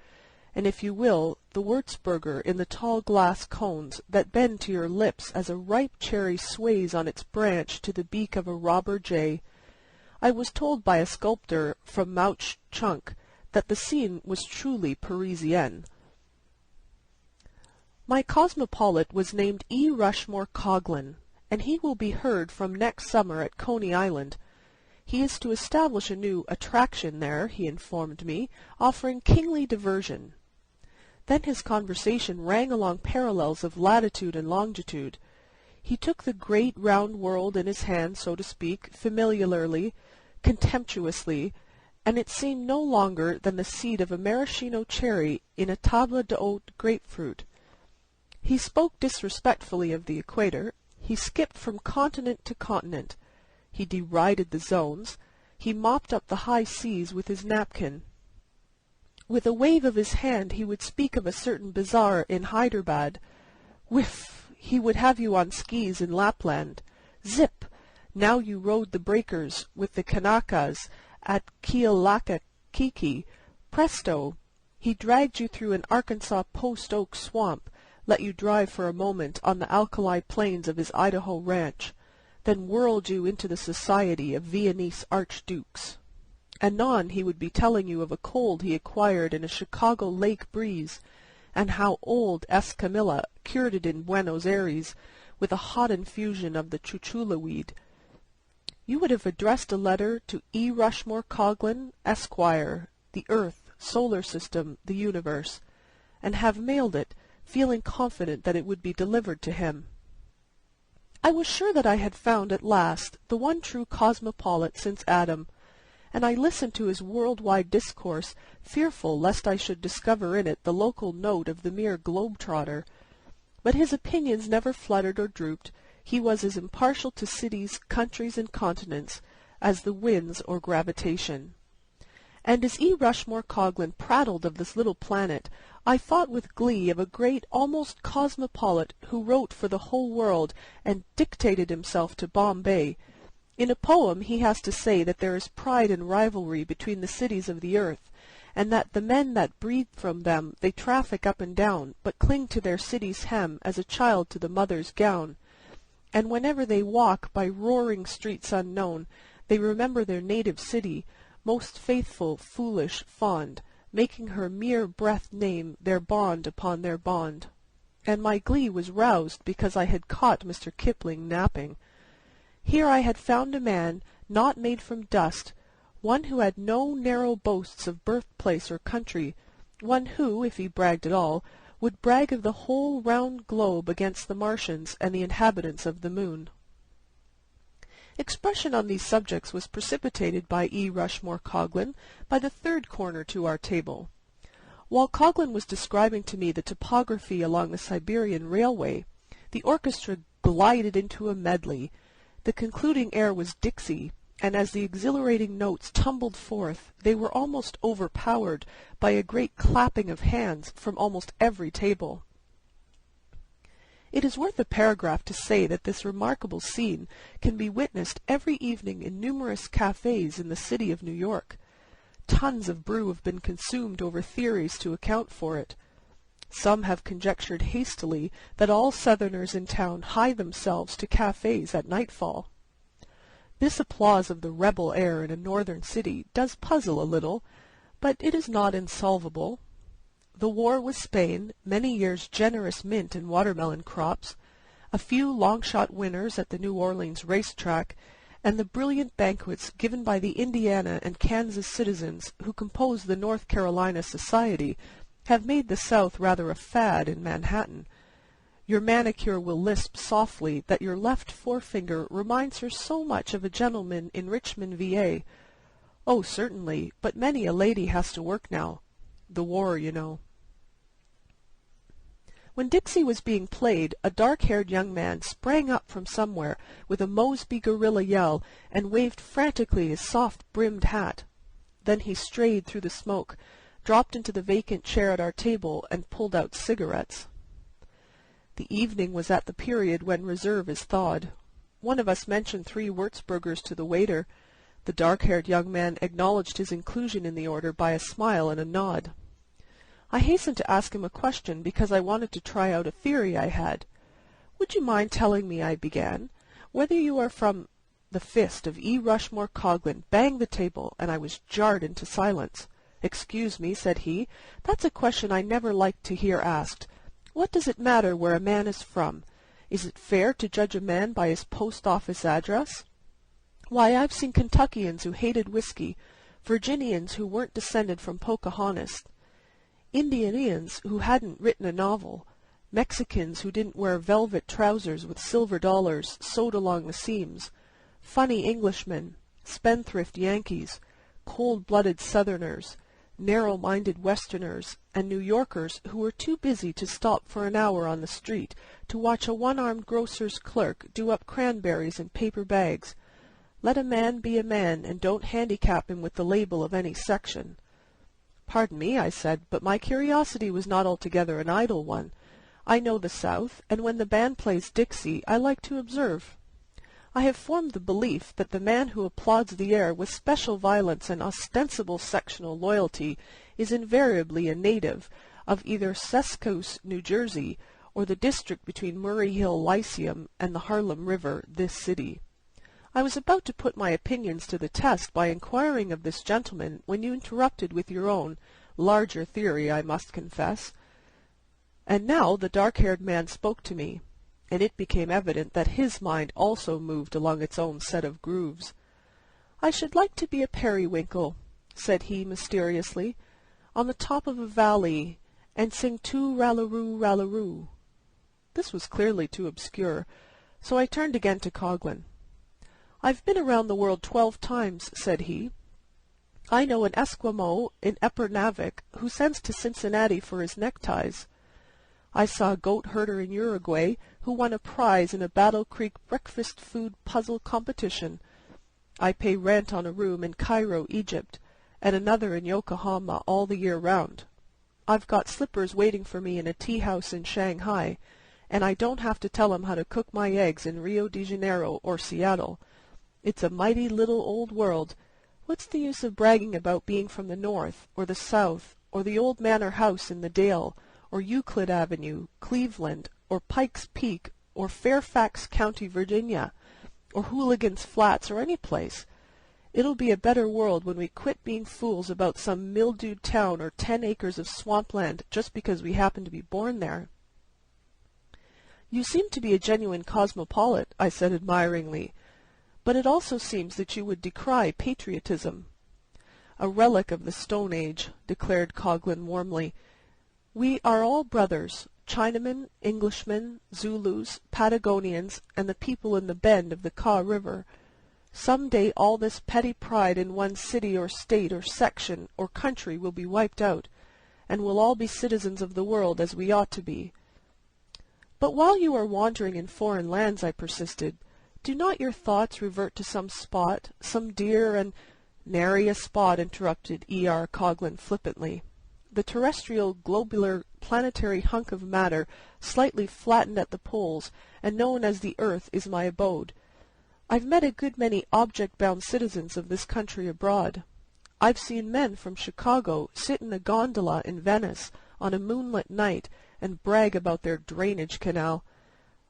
and, if you will, the Würzburger in the tall glass cones that bend to your lips as a ripe cherry sways on its branch to the beak of a robber jay. I was told by a sculptor from Mauch Chunk that the scene was truly Parisienne. My cosmopolite was named E. Rushmore Coghlan, and he will be heard from next summer at Coney Island. He is to establish a new attraction there, he informed me, offering kingly diversion. Then his conversation rang along parallels of latitude and longitude. He took the great round world in his hand, so to speak, familiarly, contemptuously, and it seemed no longer than the seed of a maraschino cherry in a table d'hôte grapefruit. He spoke disrespectfully of the equator. He skipped from continent to continent. He derided the zones. He mopped up the high seas with his napkin. With a wave of his hand he would speak of a certain bazaar in Hyderabad. Whiff! He would have you on skis in Lapland. Zip! Now you rode the breakers with the Kanakas at Kealakekiki. Presto! He dragged you through an Arkansas post-oak swamp, let you drive for a moment on the alkali plains of his Idaho ranch, then whirled you into the society of Viennese archdukes. Anon he would be telling you of a cold he acquired in a Chicago lake breeze, and how old Escamilla cured it in Buenos Aires with a hot infusion of the chuchula weed. You would have addressed a letter to E. Rushmore Coghlan, Esquire, the Earth, Solar System, the Universe, and have mailed it, feeling confident that it would be delivered to him. I was sure that I had found at last the one true cosmopolite since Adam, and I listened to his world-wide discourse, fearful lest I should discover in it the local note of the mere globe-trotter. But his opinions never fluttered or drooped. He was as impartial to cities, countries, and continents as the winds or gravitation. And as E. Rushmore Coghlan prattled of this little planet, I thought with glee of a great, almost cosmopolite, who wrote for the whole world and dictated himself to Bombay. In a poem he has to say that there is pride and rivalry between the cities of the earth, and that the men that breed from them they traffic up and down, but cling to their city's hem as a child to the mother's gown. And whenever they walk by roaring streets unknown, they remember their native city, most faithful, foolish, fond, making her mere breath name their bond upon their bond. And my glee was roused because I had caught Mr. Kipling napping. Here I had found a man not made from dust, one who had no narrow boasts of birthplace or country, one who, if he bragged at all, would brag of the whole round globe against the Martians and the inhabitants of the moon. Expression on these subjects was precipitated by E. Rushmore Coghlan by the third corner to our table. While Coghlan was describing to me the topography along the Siberian Railway, the orchestra glided into a medley. The concluding air was Dixie, and as the exhilarating notes tumbled forth, they were almost overpowered by a great clapping of hands from almost every table. It is worth a paragraph to say that this remarkable scene can be witnessed every evening in numerous cafes in the city of New York. Tons of brew have been consumed over theories to account for it. Some have conjectured hastily that all Southerners in town hie themselves to cafes at nightfall. This applause of the rebel air in a northern city does puzzle a little, but it is not insolvable. The war with Spain, many years' generous mint and watermelon crops, a few long-shot winners at the New Orleans racetrack, and the brilliant banquets given by the Indiana and Kansas citizens who compose the North Carolina Society have made the South rather a fad in Manhattan. Your manicure will lisp softly that your left forefinger reminds her so much of a gentleman in Richmond, VA. Oh, certainly, but many a lady has to work now. The war, you know. When Dixie was being played, a dark-haired young man sprang up from somewhere with a Mosby gorilla yell and waved frantically his soft-brimmed hat. Then he strayed through the smoke, dropped into the vacant chair at our table, and pulled out cigarettes. The evening was at the period when reserve is thawed. One of us mentioned 3 Würzburgers to the waiter. The dark-haired young man acknowledged his inclusion in the order by a smile and a nod. I hastened to ask him a question because I wanted to try out a theory I had. "Would you mind telling me," I began, "whether you are from—" The fist of E. Rushmore Coghlan banged the table, and I was jarred into silence. "Excuse me," said he, "that's a question I never liked to hear asked. What does it matter where a man is from? Is it fair to judge a man by his post-office address? Why, I've seen Kentuckians who hated whiskey, Virginians who weren't descended from Pocahontas, Indianians who hadn't written a novel, Mexicans who didn't wear velvet trousers with silver dollars sewed along the seams, funny Englishmen, spendthrift Yankees, cold-blooded Southerners, narrow-minded Westerners, and New Yorkers who were too busy to stop for an hour on the street to watch a one-armed grocer's clerk do up cranberries in paper bags. Let a man be a man, and don't handicap him with the label of any section." "Pardon me," I said, "but my curiosity was not altogether an idle one. I know the South, and when the band plays Dixie, I like to observe. I have formed the belief that the man who applauds the air with special violence and ostensible sectional loyalty is invariably a native of either Sescos, New Jersey, or the district between Murray Hill Lyceum and the Harlem River, this city. I was about to put my opinions to the test by inquiring of this gentleman when you interrupted with your own, larger theory, I must confess. And now the dark-haired man spoke to me, and it became evident that his mind also moved along its own set of grooves. "I should like to be a periwinkle," said he mysteriously, "on the top of a valley, and sing too-rallaroo, rallaroo." This was clearly too obscure, so I turned again to Coghlan. "I've been around the world 12 times," said he. "I know an Esquimau in Upernavik who sends to Cincinnati for his neckties. I saw a goat herder in Uruguay who won a prize in a Battle Creek breakfast food puzzle competition. I pay rent on a room in Cairo, Egypt, and another in Yokohama all the year round. I've got slippers waiting for me in a tea-house in Shanghai, and I don't have to tell 'em how to cook my eggs in Rio de Janeiro or Seattle. It's a mighty little old world. What's the use of bragging about being from the North, or the South, or the old manor house in the Dale, or Euclid Avenue, Cleveland, or Pikes Peak, or Fairfax County, Virginia, or Hooligan's Flats, or any place? It'll be a better world when we quit being fools about some mildewed town or 10 acres of swampland just because we happen to be born there." "You seem to be a genuine cosmopolite," I said admiringly, "but it also seems that you would decry patriotism." a relic of the Stone Age," declared Coghlan warmly. "We are all brothers, Chinamen, Englishmen, Zulus, Patagonians, and the people in the bend of the Kaw River. Some day all this petty pride in one city or state or section or country will be wiped out, and we'll all be citizens of the world as we ought to be." "But while you are wandering in foreign lands," I persisted, "do not your thoughts revert to some spot, some dear and—" "Nary a spot," interrupted E.R. Coghlan flippantly. "The terrestrial, globular, planetary hunk of matter, slightly flattened at the poles, and known as the earth, is my abode. I've met a good many object-bound citizens of this country abroad. I've seen men from Chicago sit in a gondola in Venice on a moonlit night and brag about their drainage canal.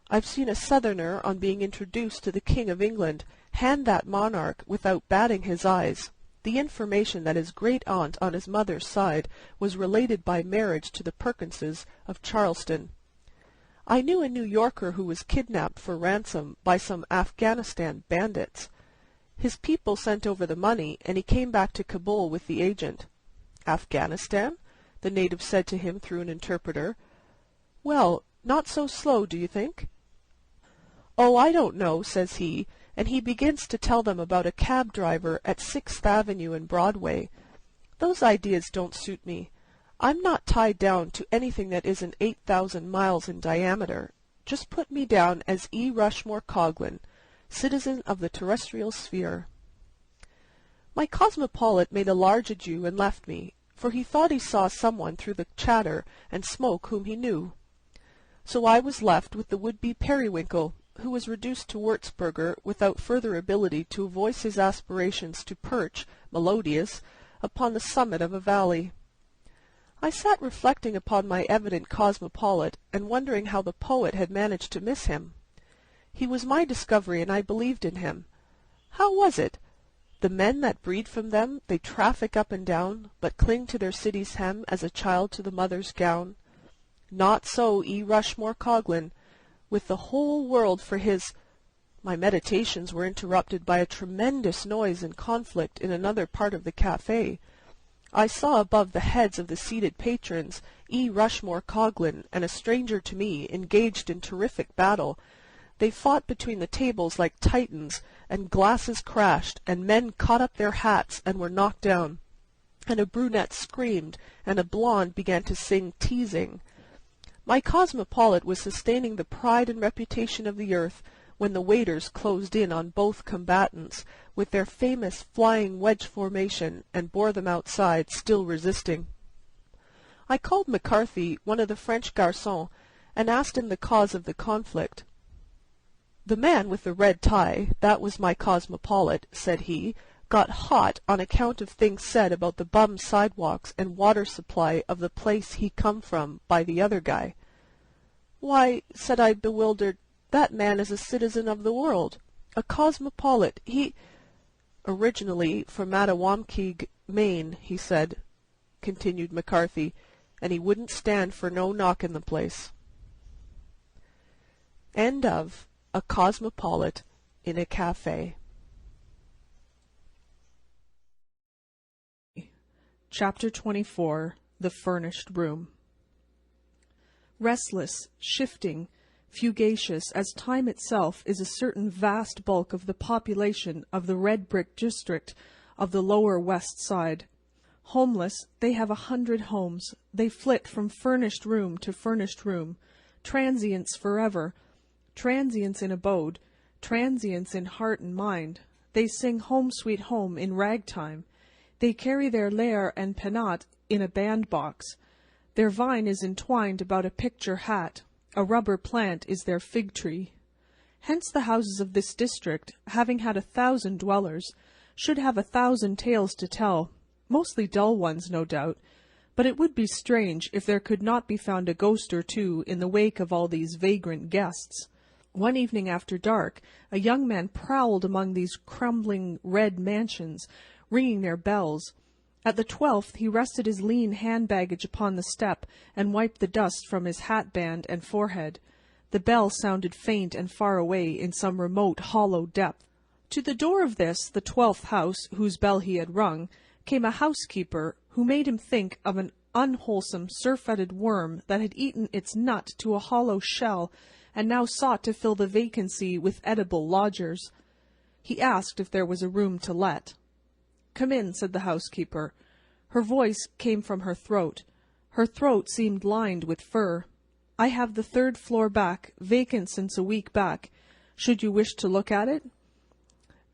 I've seen a Southerner, on being introduced to the King of England, hand that monarch, without batting his eyes, the information that his great-aunt on his mother's side was related by marriage to the Perkinses of Charleston. I knew a New Yorker who was kidnapped for ransom by some Afghanistan bandits. His people sent over the money, and he came back to Kabul with the agent." "Afghanistan?" the native said to him through an interpreter. "Well, not so slow, do you think?" "Oh, I don't know," says he, and he begins to tell them about a cab driver at 6th Avenue and Broadway. Those ideas don't suit me. I'm not tied down to anything that isn't 8,000 miles in diameter. Just put me down as E. Rushmore Coghlan, citizen of the terrestrial sphere." My cosmopolite made a large adieu and left me, for he thought he saw someone through the chatter and smoke whom he knew. So I was left with the would-be periwinkle, who was reduced to Wurzburger without further ability to voice his aspirations to perch, melodious, upon the summit of a valley. I sat reflecting upon my evident cosmopolite, and wondering how the poet had managed to miss him. He was my discovery, and I believed in him. How was it? The men that breed from them, they traffic up and down, but cling to their city's hem as a child to the mother's gown. Not so E. Rushmore Coghlan, with the whole world for his— My meditations were interrupted by a tremendous noise and conflict in another part of the café. I saw above the heads of the seated patrons E. Rushmore Coghlan and a stranger to me engaged in terrific battle. They fought between the tables like Titans, and glasses crashed, and men caught up their hats and were knocked down, and a brunette screamed, and a blonde began to sing teasing. My cosmopolite was sustaining the pride and reputation of the earth when the waiters closed in on both combatants with their famous flying wedge formation and bore them outside, still resisting. I called McCarthy, one of the French garçons, and asked him the cause of the conflict. "The man with the red tie, that was my cosmopolite," said he, "got hot on account of things said about the bum sidewalks and water supply of the place he come from by the other guy." "Why," said I, bewildered, "that man is a citizen of the world, a cosmopolite. He—" "Originally from Mattawamkeag, Maine," he said, continued McCarthy, "and he wouldn't stand for no knock in the place." End of A Cosmopolite in a Cafe. Chapter 24. The Furnished Room. Restless, shifting, fugacious as time itself is a certain vast bulk of the population of the red brick district of the lower West Side. Homeless, they have 100 homes. They flit from furnished room to furnished room. Transients forever. Transients in abode. Transients in heart and mind. They sing Home Sweet Home in ragtime. They carry their lair and penat in a bandbox. Their vine is entwined about a picture hat. A rubber plant is their fig tree. Hence the houses of this district, having had 1,000 dwellers, should have 1,000 tales to tell, mostly dull ones, no doubt, but it would be strange if there could not be found a ghost or two in the wake of all these vagrant guests. One evening after dark, a young man prowled among these crumbling red mansions, ringing their bells. At the 12th he rested his lean hand-baggage upon the step and wiped the dust from his hat-band and forehead. The bell sounded faint and far away in some remote hollow depth. To the door of this, the 12th house, whose bell he had rung, came a housekeeper who made him think of an unwholesome surfeited worm that had eaten its nut to a hollow shell and now sought to fill the vacancy with edible lodgers. He asked if there was a room to let. "Come in," said the housekeeper. Her voice came from her throat. Her throat seemed lined with fur. "I have the 3rd floor back, vacant since a week back. Should you wish to look at it?"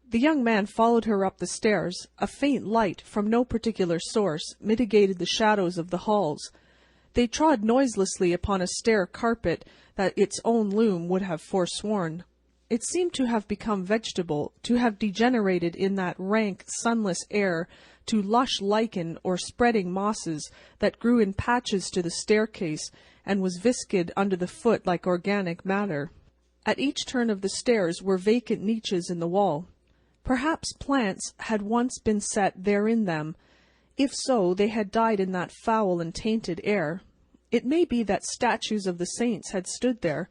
The young man followed her up the stairs. A faint light, from no particular source, mitigated the shadows of the halls. They trod noiselessly upon a stair carpet that its own loom would have forsworn. It seemed to have become vegetable, to have degenerated in that rank, sunless air to lush lichen or spreading mosses that grew in patches to the staircase and was viscid under the foot like organic matter. At each turn of the stairs were vacant niches in the wall. Perhaps plants had once been set there in them. If so, they had died in that foul and tainted air. It may be that statues of the saints had stood there,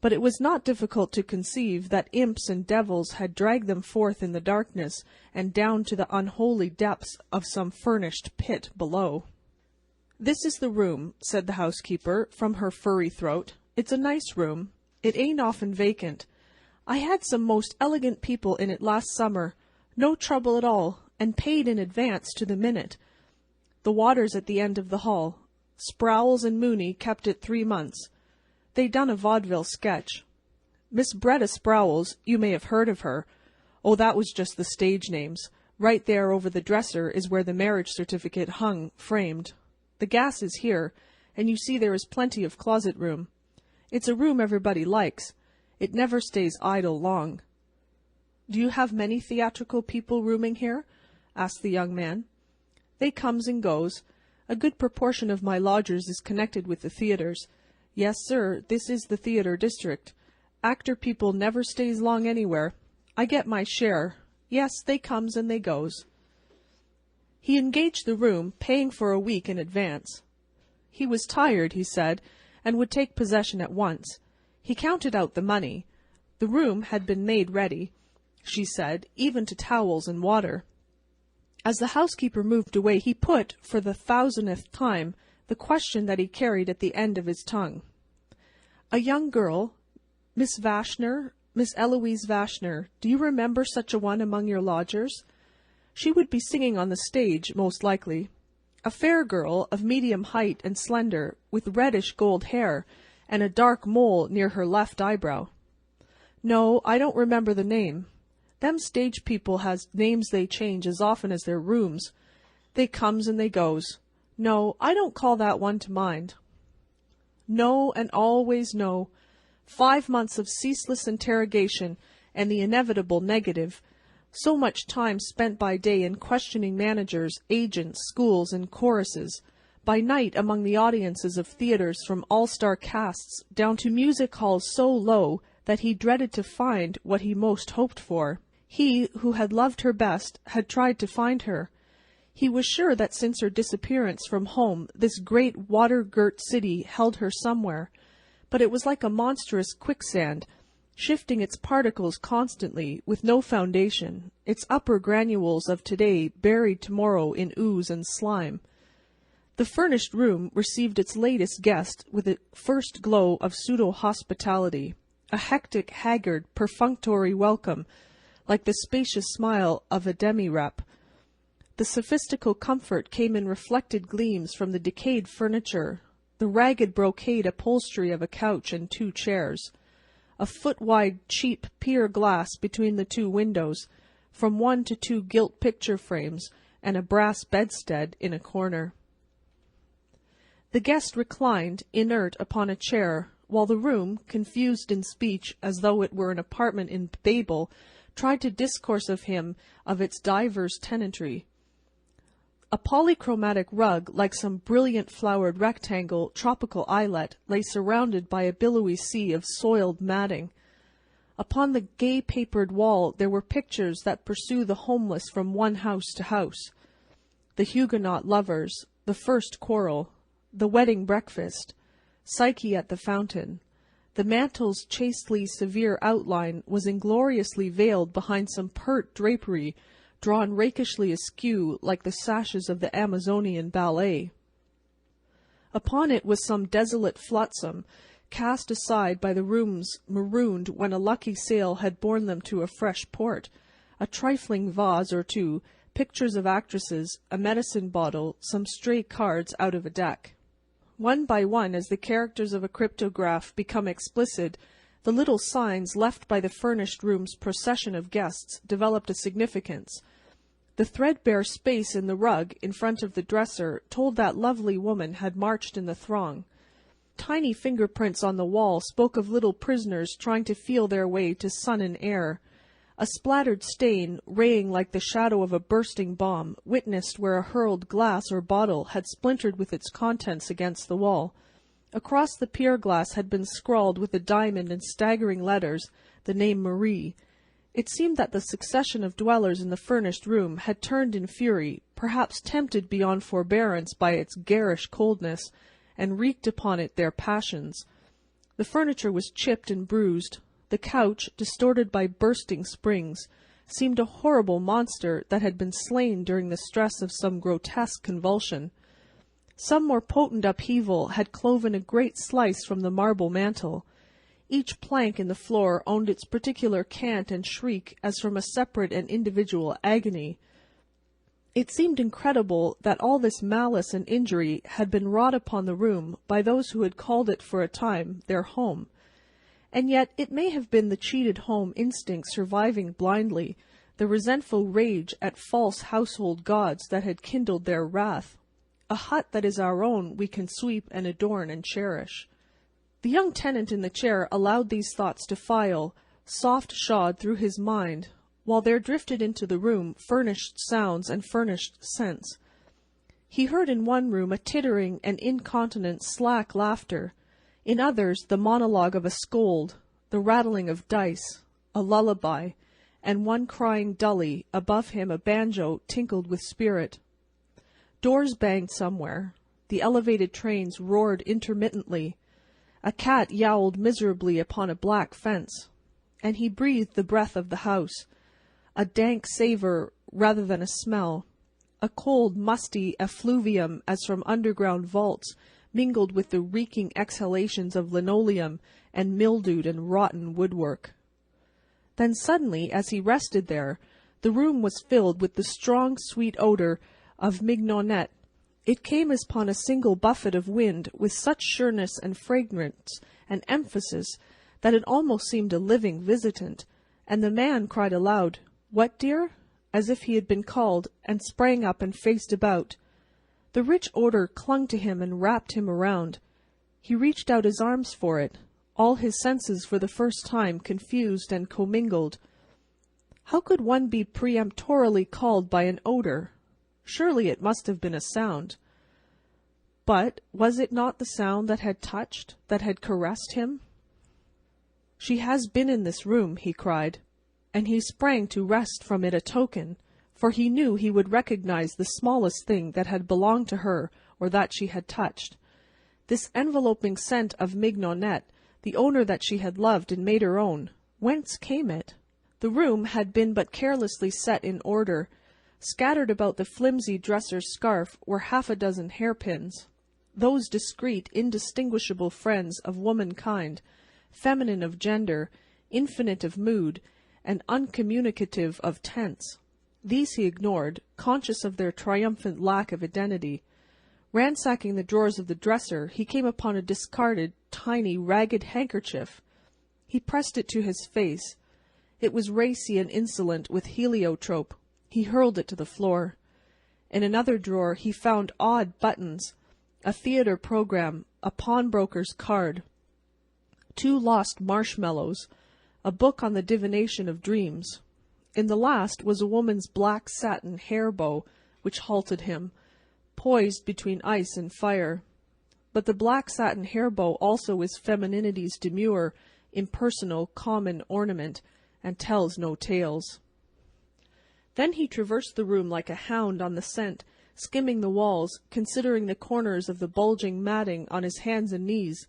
but it was not difficult to conceive that imps and devils had dragged them forth in the darkness and down to the unholy depths of some furnished pit below. "This is the room," said the housekeeper from her furry throat. "It's a nice room. It ain't often vacant. I had some most elegant people in it last summer, no trouble at all, and paid in advance to the minute. The water's at the end of the hall. Sprowls and Mooney kept it 3 months. They done a vaudeville sketch. Miss Bretta Sprowls, you may have heard of her. Oh, that was just the stage names. Right there over the dresser is where the marriage certificate hung, framed. The gas is here, and you see there is plenty of closet room. It's a room everybody likes. It never stays idle long." "Do you have many theatrical people rooming here?" asked the young man. "They comes and goes. A good proportion of my lodgers is connected with the theatres. Yes, sir, this is the theatre district. Actor people never stays long anywhere. I get my share. Yes, they comes and they goes." He engaged the room, paying for a week in advance. He was tired, he said, and would take possession at once. He counted out the money. The room had been made ready, she said, even to towels and water. As the housekeeper moved away, he put, for the 1000th time, the question that he carried at the end of his tongue. "A young girl, Miss Vashner, Miss Eloise Vashner, do you remember such a one among your lodgers? She would be singing on the stage, most likely. A fair girl, of medium height and slender, with reddish gold hair, and a dark mole near her left eyebrow." "No, I don't remember the name. Them stage people has names they change as often as their rooms. They comes and they goes. No, I don't call that one to mind." No, and always no. 5 months of ceaseless interrogation and the inevitable negative. So much time spent by day in questioning managers, agents, schools, and choruses. By night among the audiences of theatres from all-star casts down to music halls so low that he dreaded to find what he most hoped for. He, who had loved her best, had tried to find her. He was sure that since her disappearance from home this great water-girt city held her somewhere, but it was like a monstrous quicksand, shifting its particles constantly, with no foundation, its upper granules of today buried tomorrow in ooze and slime. The furnished room received its latest guest with a first glow of pseudo-hospitality, a hectic, haggard, perfunctory welcome, like the spacious smile of a demi-rep. The sophistical comfort came in reflected gleams from the decayed furniture, the ragged brocade upholstery of a couch and 2 chairs, a foot-wide cheap pier glass between the 2 windows, from 1 to 2 gilt picture frames, and a brass bedstead in a corner. The guest reclined, inert, upon a chair, while the room, confused in speech as though it were an apartment in Babel, tried to discourse of him of its divers tenantry. A polychromatic rug, like some brilliant flowered rectangle tropical islet, lay surrounded by a billowy sea of soiled matting. Upon the gay papered wall there were pictures that pursue the homeless from one house to house. The Huguenot lovers, the first quarrel, the wedding breakfast, Psyche at the fountain. The mantel's chastely severe outline was ingloriously veiled behind some pert drapery drawn rakishly askew like the sashes of the Amazonian ballet. Upon it was some desolate flotsam, cast aside by the rooms marooned when a lucky sail had borne them to a fresh port, a trifling vase or two, pictures of actresses, a medicine bottle, some stray cards out of a deck. One by one, as the characters of a cryptograph become explicit, the little signs left by the furnished room's procession of guests developed a significance. The threadbare space in the rug in front of the dresser told that lovely woman had marched in the throng. Tiny fingerprints on the wall spoke of little prisoners trying to feel their way to sun and air. A splattered stain, raying like the shadow of a bursting bomb, witnessed where a hurled glass or bottle had splintered with its contents against the wall. Across the pier glass had been scrawled with a diamond and staggering letters the name Marie. It seemed that the succession of dwellers in the furnished room had turned in fury, perhaps tempted beyond forbearance by its garish coldness, and wreaked upon it their passions. The furniture was chipped and bruised. The couch, distorted by bursting springs, seemed a horrible monster that had been slain during the stress of some grotesque convulsion. Some more potent upheaval had cloven a great slice from the marble mantel. Each plank in the floor owned its particular cant and shriek as from a separate and individual agony. It seemed incredible that all this malice and injury had been wrought upon the room by those who had called it for a time their home. And yet it may have been the cheated home instinct surviving blindly, the resentful rage at false household gods that had kindled their wrath. A hut that is our own we can sweep and adorn and cherish. The young tenant in the chair allowed these thoughts to file, soft-shod through his mind, while there drifted into the room furnished sounds and furnished scents. He heard in one room a tittering and incontinent slack laughter, in others the monologue of a scold, the rattling of dice, a lullaby, and one crying dully, above him a banjo tinkled with spirit. Doors banged somewhere. The elevated trains roared intermittently. A cat yowled miserably upon a black fence, and he breathed the breath of the house, a dank savour rather than a smell, a cold, musty effluvium as from underground vaults, mingled with the reeking exhalations of linoleum and mildewed and rotten woodwork. Then suddenly, as he rested there, the room was filled with the strong, sweet odour of mignonette. It came as upon a single buffet of wind, with such sureness and fragrance and emphasis that it almost seemed a living visitant, and the man cried aloud, "What, dear?" as if he had been called, and sprang up and faced about. The rich odour clung to him and wrapped him around. He reached out his arms for it, all his senses for the first time confused and commingled. How could one be peremptorily called by an odour? Surely it must have been a sound. But was it not the sound that had touched, that had caressed him? "She has been in this room," he cried, and he sprang to wrest from it a token, for he knew he would recognize the smallest thing that had belonged to her or that she had touched. This enveloping scent of mignonette, the owner that she had loved and made her own, whence came it? The room had been but carelessly set in order. Scattered about the flimsy dresser's scarf were half a dozen hairpins, those discreet, indistinguishable friends of womankind, feminine of gender, infinite of mood, and uncommunicative of tense. These he ignored, conscious of their triumphant lack of identity. Ransacking the drawers of the dresser, he came upon a discarded, tiny, ragged handkerchief. He pressed it to his face. It was racy and insolent with heliotrope. He hurled it to the floor. In another drawer he found odd buttons, a theatre program, a pawnbroker's card, 2 lost marshmallows, a book on the divination of dreams. In the last was a woman's black satin hair bow, which halted him, poised between ice and fire. But the black satin hair bow also is femininity's demure, impersonal, common ornament, and tells no tales. Then he traversed the room like a hound on the scent, skimming the walls, considering the corners of the bulging matting on his hands and knees,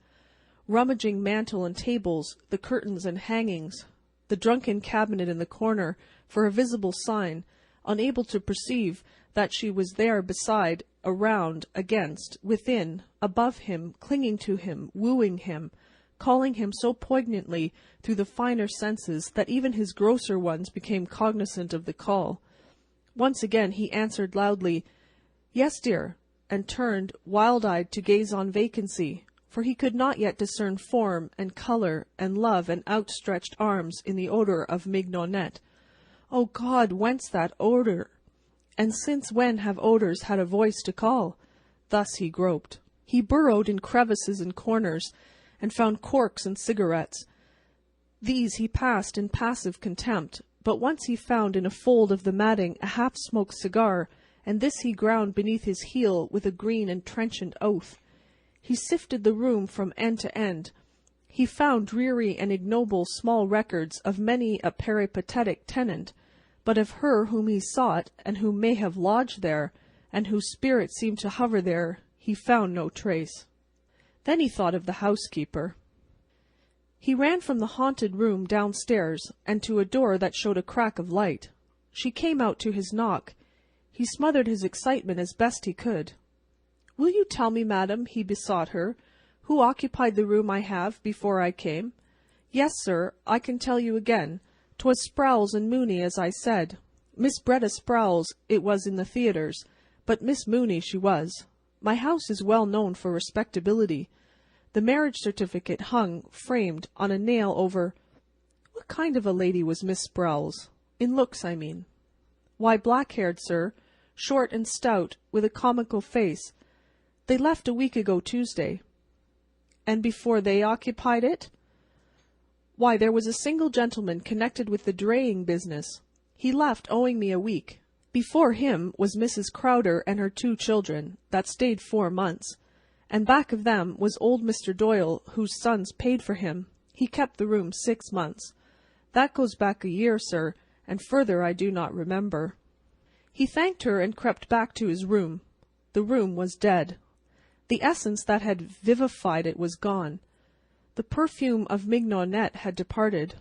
rummaging mantel and tables, the curtains and hangings, the drunken cabinet in the corner, for a visible sign, unable to perceive that she was there beside, around, against, within, above him, clinging to him, wooing him, calling him so poignantly through the finer senses that even his grosser ones became cognizant of the call. Once again he answered loudly, "Yes, dear," and turned, wild-eyed, to gaze on vacancy, for he could not yet discern form and colour and love and outstretched arms in the odour of mignonette. O God, whence that odour? And since when have odours had a voice to call? Thus he groped. He burrowed in crevices and corners, and found corks and cigarettes. These he passed in passive contempt, but once he found in a fold of the matting a half-smoked cigar, and this he ground beneath his heel with a green and trenchant oath. He sifted the room from end to end. He found dreary and ignoble small records of many a peripatetic tenant, but of her whom he sought, and who may have lodged there, and whose spirit seemed to hover there, he found no trace. Then he thought of the housekeeper. He ran from the haunted room downstairs, and to a door that showed a crack of light. She came out to his knock. He smothered his excitement as best he could. "Will you tell me, madam," he besought her, "who occupied the room I have before I came?" "Yes, sir, I can tell you again. 'Twas Sprowls and Mooney, as I said. Miss Bretta Sprowls it was in the theatres, but Miss Mooney she was. My house is well known for respectability. The marriage certificate hung, framed, on a nail over—" "What kind of a lady was Miss Sprowls? In looks, I mean." "Why, black-haired, sir, short and stout, with a comical face. They left a week ago Tuesday." "And before they occupied it?" "Why, there was a single gentleman connected with the draying business. He left owing me a week. Before him was Mrs. Crowder and her 2 children, that stayed 4 months. And back of them was old Mr. Doyle, whose sons paid for him. He kept the room 6 months. That goes back a year, sir, and further I do not remember." He thanked her and crept back to his room. The room was dead. The essence that had vivified it was gone. The perfume of mignonette had departed.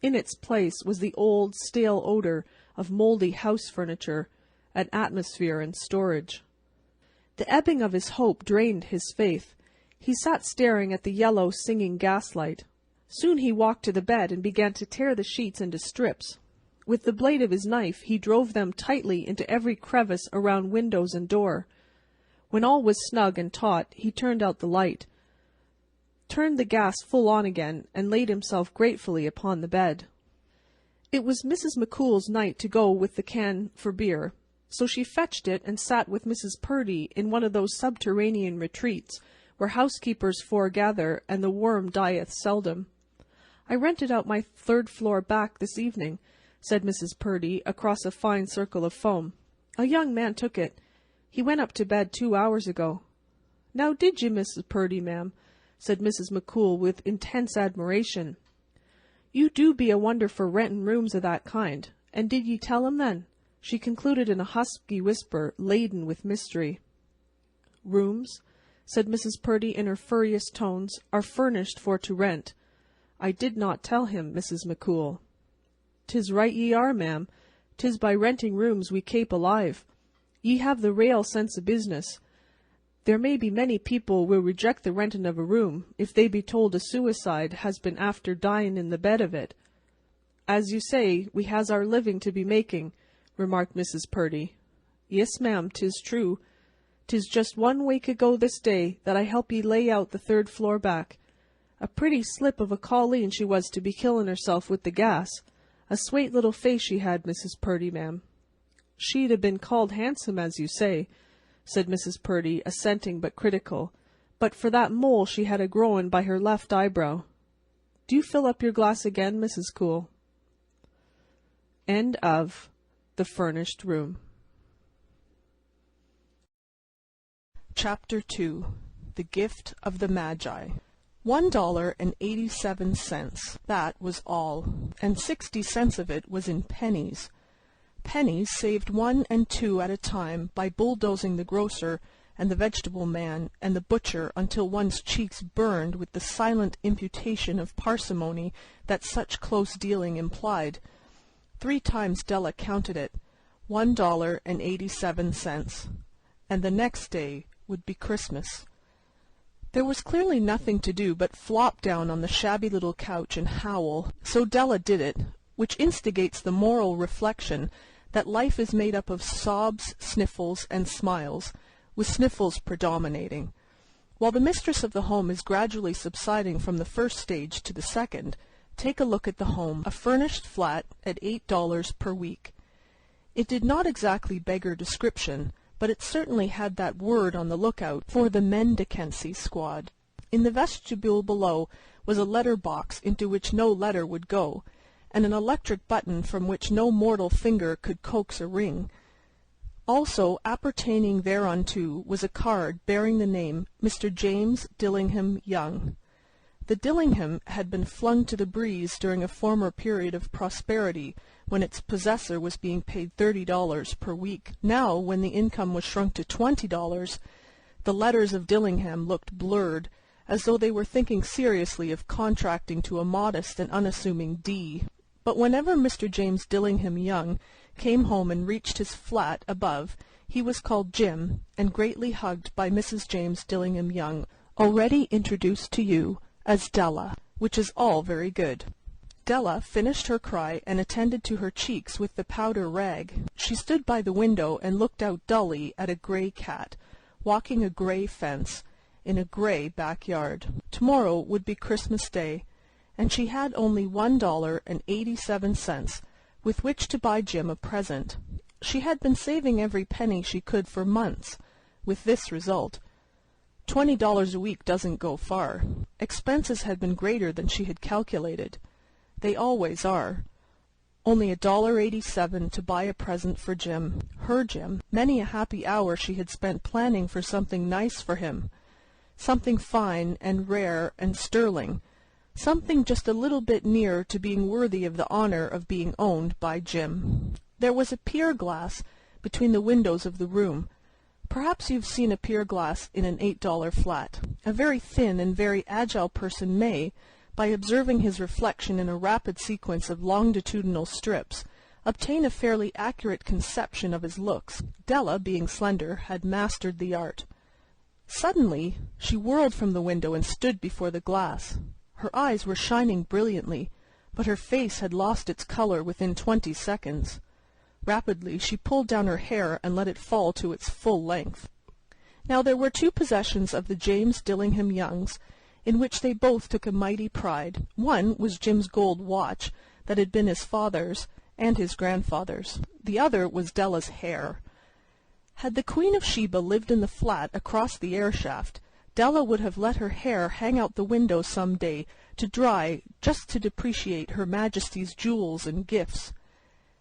In its place was the old, stale odour of mouldy house furniture, an atmosphere in storage. The ebbing of his hope drained his faith. He sat staring at the yellow, singing gaslight. Soon he walked to the bed and began to tear the sheets into strips. With the blade of his knife he drove them tightly into every crevice around windows and door. When all was snug and taut, he turned out the light, turned the gas full on again, and laid himself gratefully upon the bed. It was Mrs. McCool's night to go with the can for beer, so she fetched it and sat with Mrs. Purdy in one of those subterranean retreats where housekeepers foregather and the worm dieth seldom. "I rented out my 3rd floor back this evening," said Mrs. Purdy, across a fine circle of foam. "A young man took it. He went up to bed 2 hours ago." "Now did you, Mrs. Purdy, ma'am?" said Mrs. McCool with intense admiration. "You do be a wonder for rentin' rooms of that kind. And did ye tell him then?" she concluded in a husky whisper laden with mystery. "Rooms," said Mrs. Purdy in her furriest tones, "are furnished for to rent. I did not tell him, Mrs. McCool." "'Tis right ye are, ma'am. 'Tis by renting rooms we kape alive. Ye have the rale sense o' business. There may be many people will reject the rentin' of a room if they be told a suicide has been after dyin' in the bed of it." "As you say, we has our living to be making," remarked Mrs. Purdy. "Yes, ma'am, 'tis true. 'Tis just 1 week ago this day that I helped ye lay out the 3rd floor back. A pretty slip of a colleen she was to be killin' herself with the gas. A swate little face she had, Mrs. Purdy, ma'am." "She'd have been called handsome, as you say," said Mrs. Purdy, assenting but critical, "but for that mole she had a growin' by her left eyebrow. Do you fill up your glass again, Mrs. Cool?" End of The Furnished Room. Chapter 2. The Gift of the Magi. $1.87. That was all, and 60 cents of it was in pennies. Pennies saved 1 and 2 at a time by bulldozing the grocer and the vegetable man and the butcher until one's cheeks burned with the silent imputation of parsimony that such close dealing implied. 3 times Della counted it. $1.87, and the next day would be Christmas. There was clearly nothing to do but flop down on the shabby little couch and howl, so Della did it, which instigates the moral reflection that life is made up of sobs, sniffles, and smiles, with sniffles predominating. While the mistress of the home is gradually subsiding from the first stage to the second, take a look at the home, a furnished flat at $8 per week. It did not exactly beggar description, but it certainly had that word on the lookout for the mendicancy squad. In the vestibule below was a letter box into which no letter would go, and an electric button from which no mortal finger could coax a ring. Also appertaining thereunto was a card bearing the name Mr. James Dillingham Young. The Dillingham had been flung to the breeze during a former period of prosperity, when its possessor was being paid $30 per week. Now, when the income was shrunk to $20, the letters of Dillingham looked blurred, as though they were thinking seriously of contracting to a modest and unassuming D. But whenever Mr. James Dillingham Young came home and reached his flat above, he was called Jim, and greatly hugged by Mrs. James Dillingham Young, already introduced to you as Della, which is all very good. Della finished her cry and attended to her cheeks with the powder rag. She stood by the window and looked out dully at a grey cat, walking a grey fence, in a grey backyard. Tomorrow would be Christmas Day, and she had only $1.87 with which to buy Jim a present. She had been saving every penny she could for months, with this result. $20 a week doesn't go far. Expenses had been greater than she had calculated. They always are. Only $1.87 to buy a present for Jim, her Jim. Many a happy hour she had spent planning for something nice for him, something fine and rare and sterling, something just a little bit near to being worthy of the honor of being owned by Jim. There was a pier glass between the windows of the room. Perhaps you've seen a pier glass in an $8 flat. A very thin and very agile person may, by observing his reflection in a rapid sequence of longitudinal strips, obtain a fairly accurate conception of his looks. Della, being slender, had mastered the art. Suddenly she whirled from the window and stood before the glass. Her eyes were shining brilliantly, but her face had lost its color within 20 seconds. Rapidly she pulled down her hair and let it fall to its full length. Now there were two possessions of the James Dillingham Youngs, in which they both took a mighty pride. One was Jim's gold watch, that had been his father's and his grandfather's. The other was Della's hair. Had the Queen of Sheba lived in the flat across the air shaft, Della would have let her hair hang out the window some day to dry, just to depreciate Her Majesty's jewels and gifts.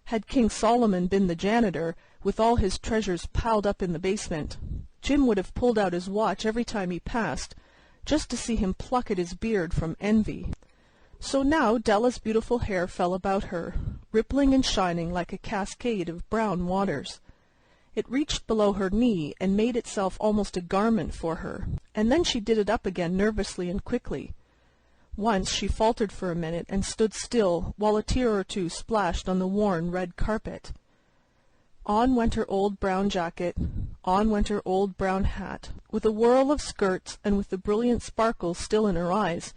Had King Solomon been the janitor, with all his treasures piled up in the basement, Jim would have pulled out his watch every time he passed, just to see him pluck at his beard from envy. So now Della's beautiful hair fell about her, rippling and shining like a cascade of brown waters. It reached below her knee and made itself almost a garment for her, and then she did it up again nervously and quickly. Once she faltered for a minute and stood still while a tear or two splashed on the worn red carpet. On went her old brown jacket, on went her old brown hat. With a whirl of skirts and with the brilliant sparkles still in her eyes,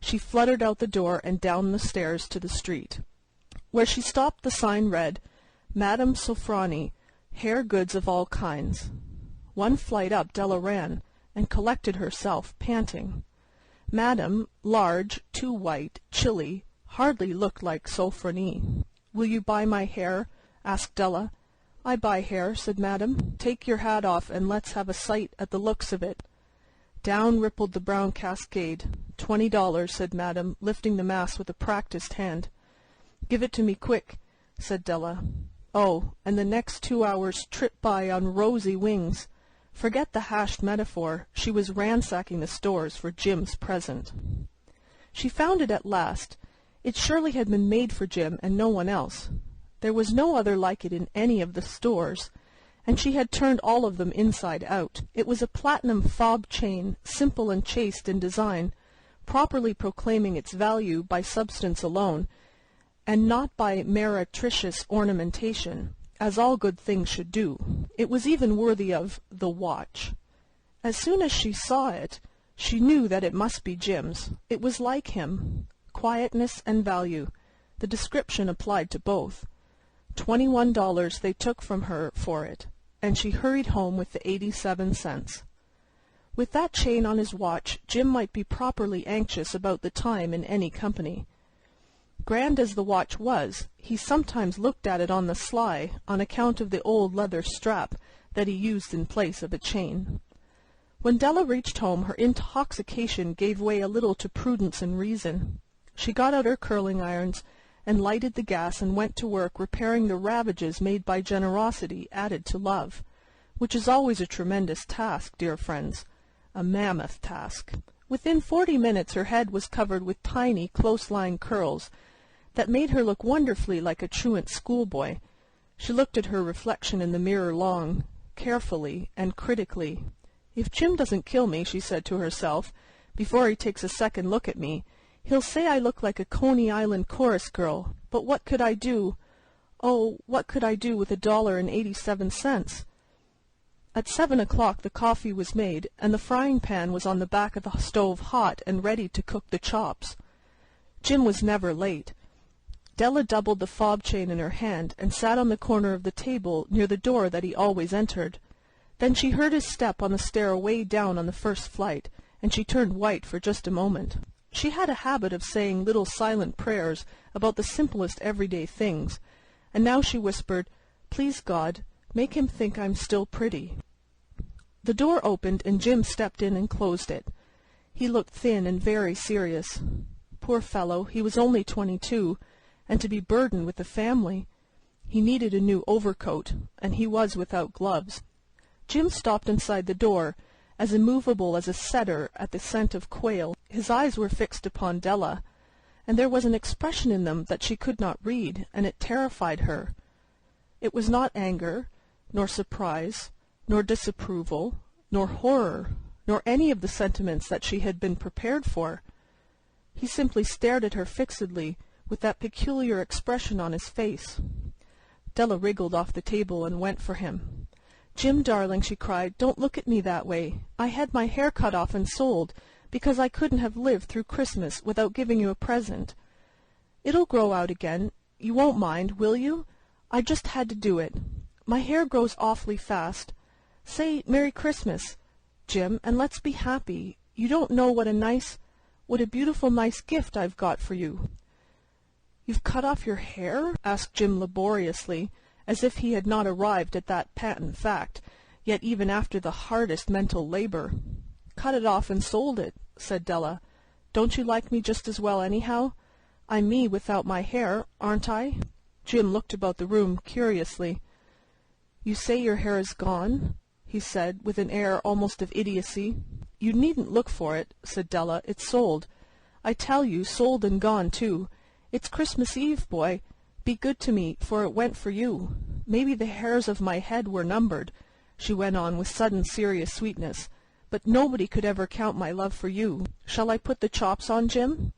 she fluttered out the door and down the stairs to the street. Where she stopped the sign read, Madame Sofroni, hair goods of all kinds. One flight up Della ran, and collected herself, panting. Madame, large, too white, chilly, hardly looked like Sofroni. "Will you buy my hair?" asked Della. "I buy hair," said Madame. "Take your hat off and let's have a sight at the looks of it." Down rippled the brown cascade. $20, said Madame, lifting the mass with a practised hand. "Give it to me quick," said Della. Oh, and the next 2 hours tripped by on rosy wings. Forget the hashed metaphor. She was ransacking the stores for Jim's present. She found it at last. It surely had been made for Jim and no one else. There was no other like it in any of the stores, and she had turned all of them inside out. It was a platinum fob chain, simple and chaste in design, properly proclaiming its value by substance alone, and not by meretricious ornamentation. as all good things should do. It was even worthy of the watch. As soon as she saw it, she knew that it must be Jim's. It was like him. Quietness and value. The description applied to both. $21 they took from her for it, and she hurried home with the 87 cents. With that chain on his watch, Jim might be properly anxious about the time in any company. Grand as the watch was, he sometimes looked at it on the sly on account of the old leather strap that he used in place of a chain. When Della reached home, her intoxication gave way a little to prudence and reason. She got out her curling irons and lighted the gas and went to work repairing the ravages made by generosity added to love, which is always a tremendous task, dear friends, a mammoth task. Within 40 minutes her head was covered with tiny, close-lying curls that made her look wonderfully like a truant schoolboy. She looked at her reflection in the mirror long, carefully, and critically. "If Jim doesn't kill me," she said to herself, "before he takes a second look at me, he'll say I look like a Coney Island chorus girl. But what could I do? Oh, what could I do with $1.87? At 7 o'clock the coffee was made, and the frying pan was on the back of the stove hot and ready to cook the chops. Jim was never late. Della doubled the fob chain in her hand and sat on the corner of the table near the door that he always entered. Then she heard his step on the stair away down on the first flight, and she turned white for just a moment. She had a habit of saying little silent prayers about the simplest everyday things, and now she whispered, "Please God, make him think I'm still pretty." The door opened, and Jim stepped in and closed it. He looked thin and very serious. Poor fellow, he was only 22, and to be burdened with a family. He needed a new overcoat, and he was without gloves. Jim stopped inside the door, as immovable as a setter at the scent of quail. His eyes were fixed upon Della, and there was an expression in them that she could not read, and it terrified her. It was not anger, nor surprise, nor disapproval, nor horror, nor any of the sentiments that she had been prepared for. He simply stared at her fixedly, with that peculiar expression on his face. Della wriggled off the table and went for him. "Jim, darling," she cried, "don't look at me that way. I had my hair cut off and sold, because I couldn't have lived through Christmas without giving you a present. It'll grow out again. You won't mind, will you? I just had to do it. My hair grows awfully fast. Say Merry Christmas, Jim, and let's be happy. You don't know what a beautiful nice gift I've got for you." "You've cut off your hair?" asked Jim laboriously, as if he had not arrived at that patent fact, yet even after the hardest mental labor. "Cut it off and sold it," said Della. "Don't you like me just as well anyhow? I'm me without my hair, aren't I?" Jim looked about the room curiously. "You say your hair is gone?" he said, with an air almost of idiocy. "You needn't look for it," said Della. "It's sold. I tell you, sold and gone too. It's Christmas Eve, boy. Be good to me, for it went for you. Maybe the hairs of my head were numbered," she went on with sudden serious sweetness, "but nobody could ever count my love for you. Shall I put the chops on, Jim?"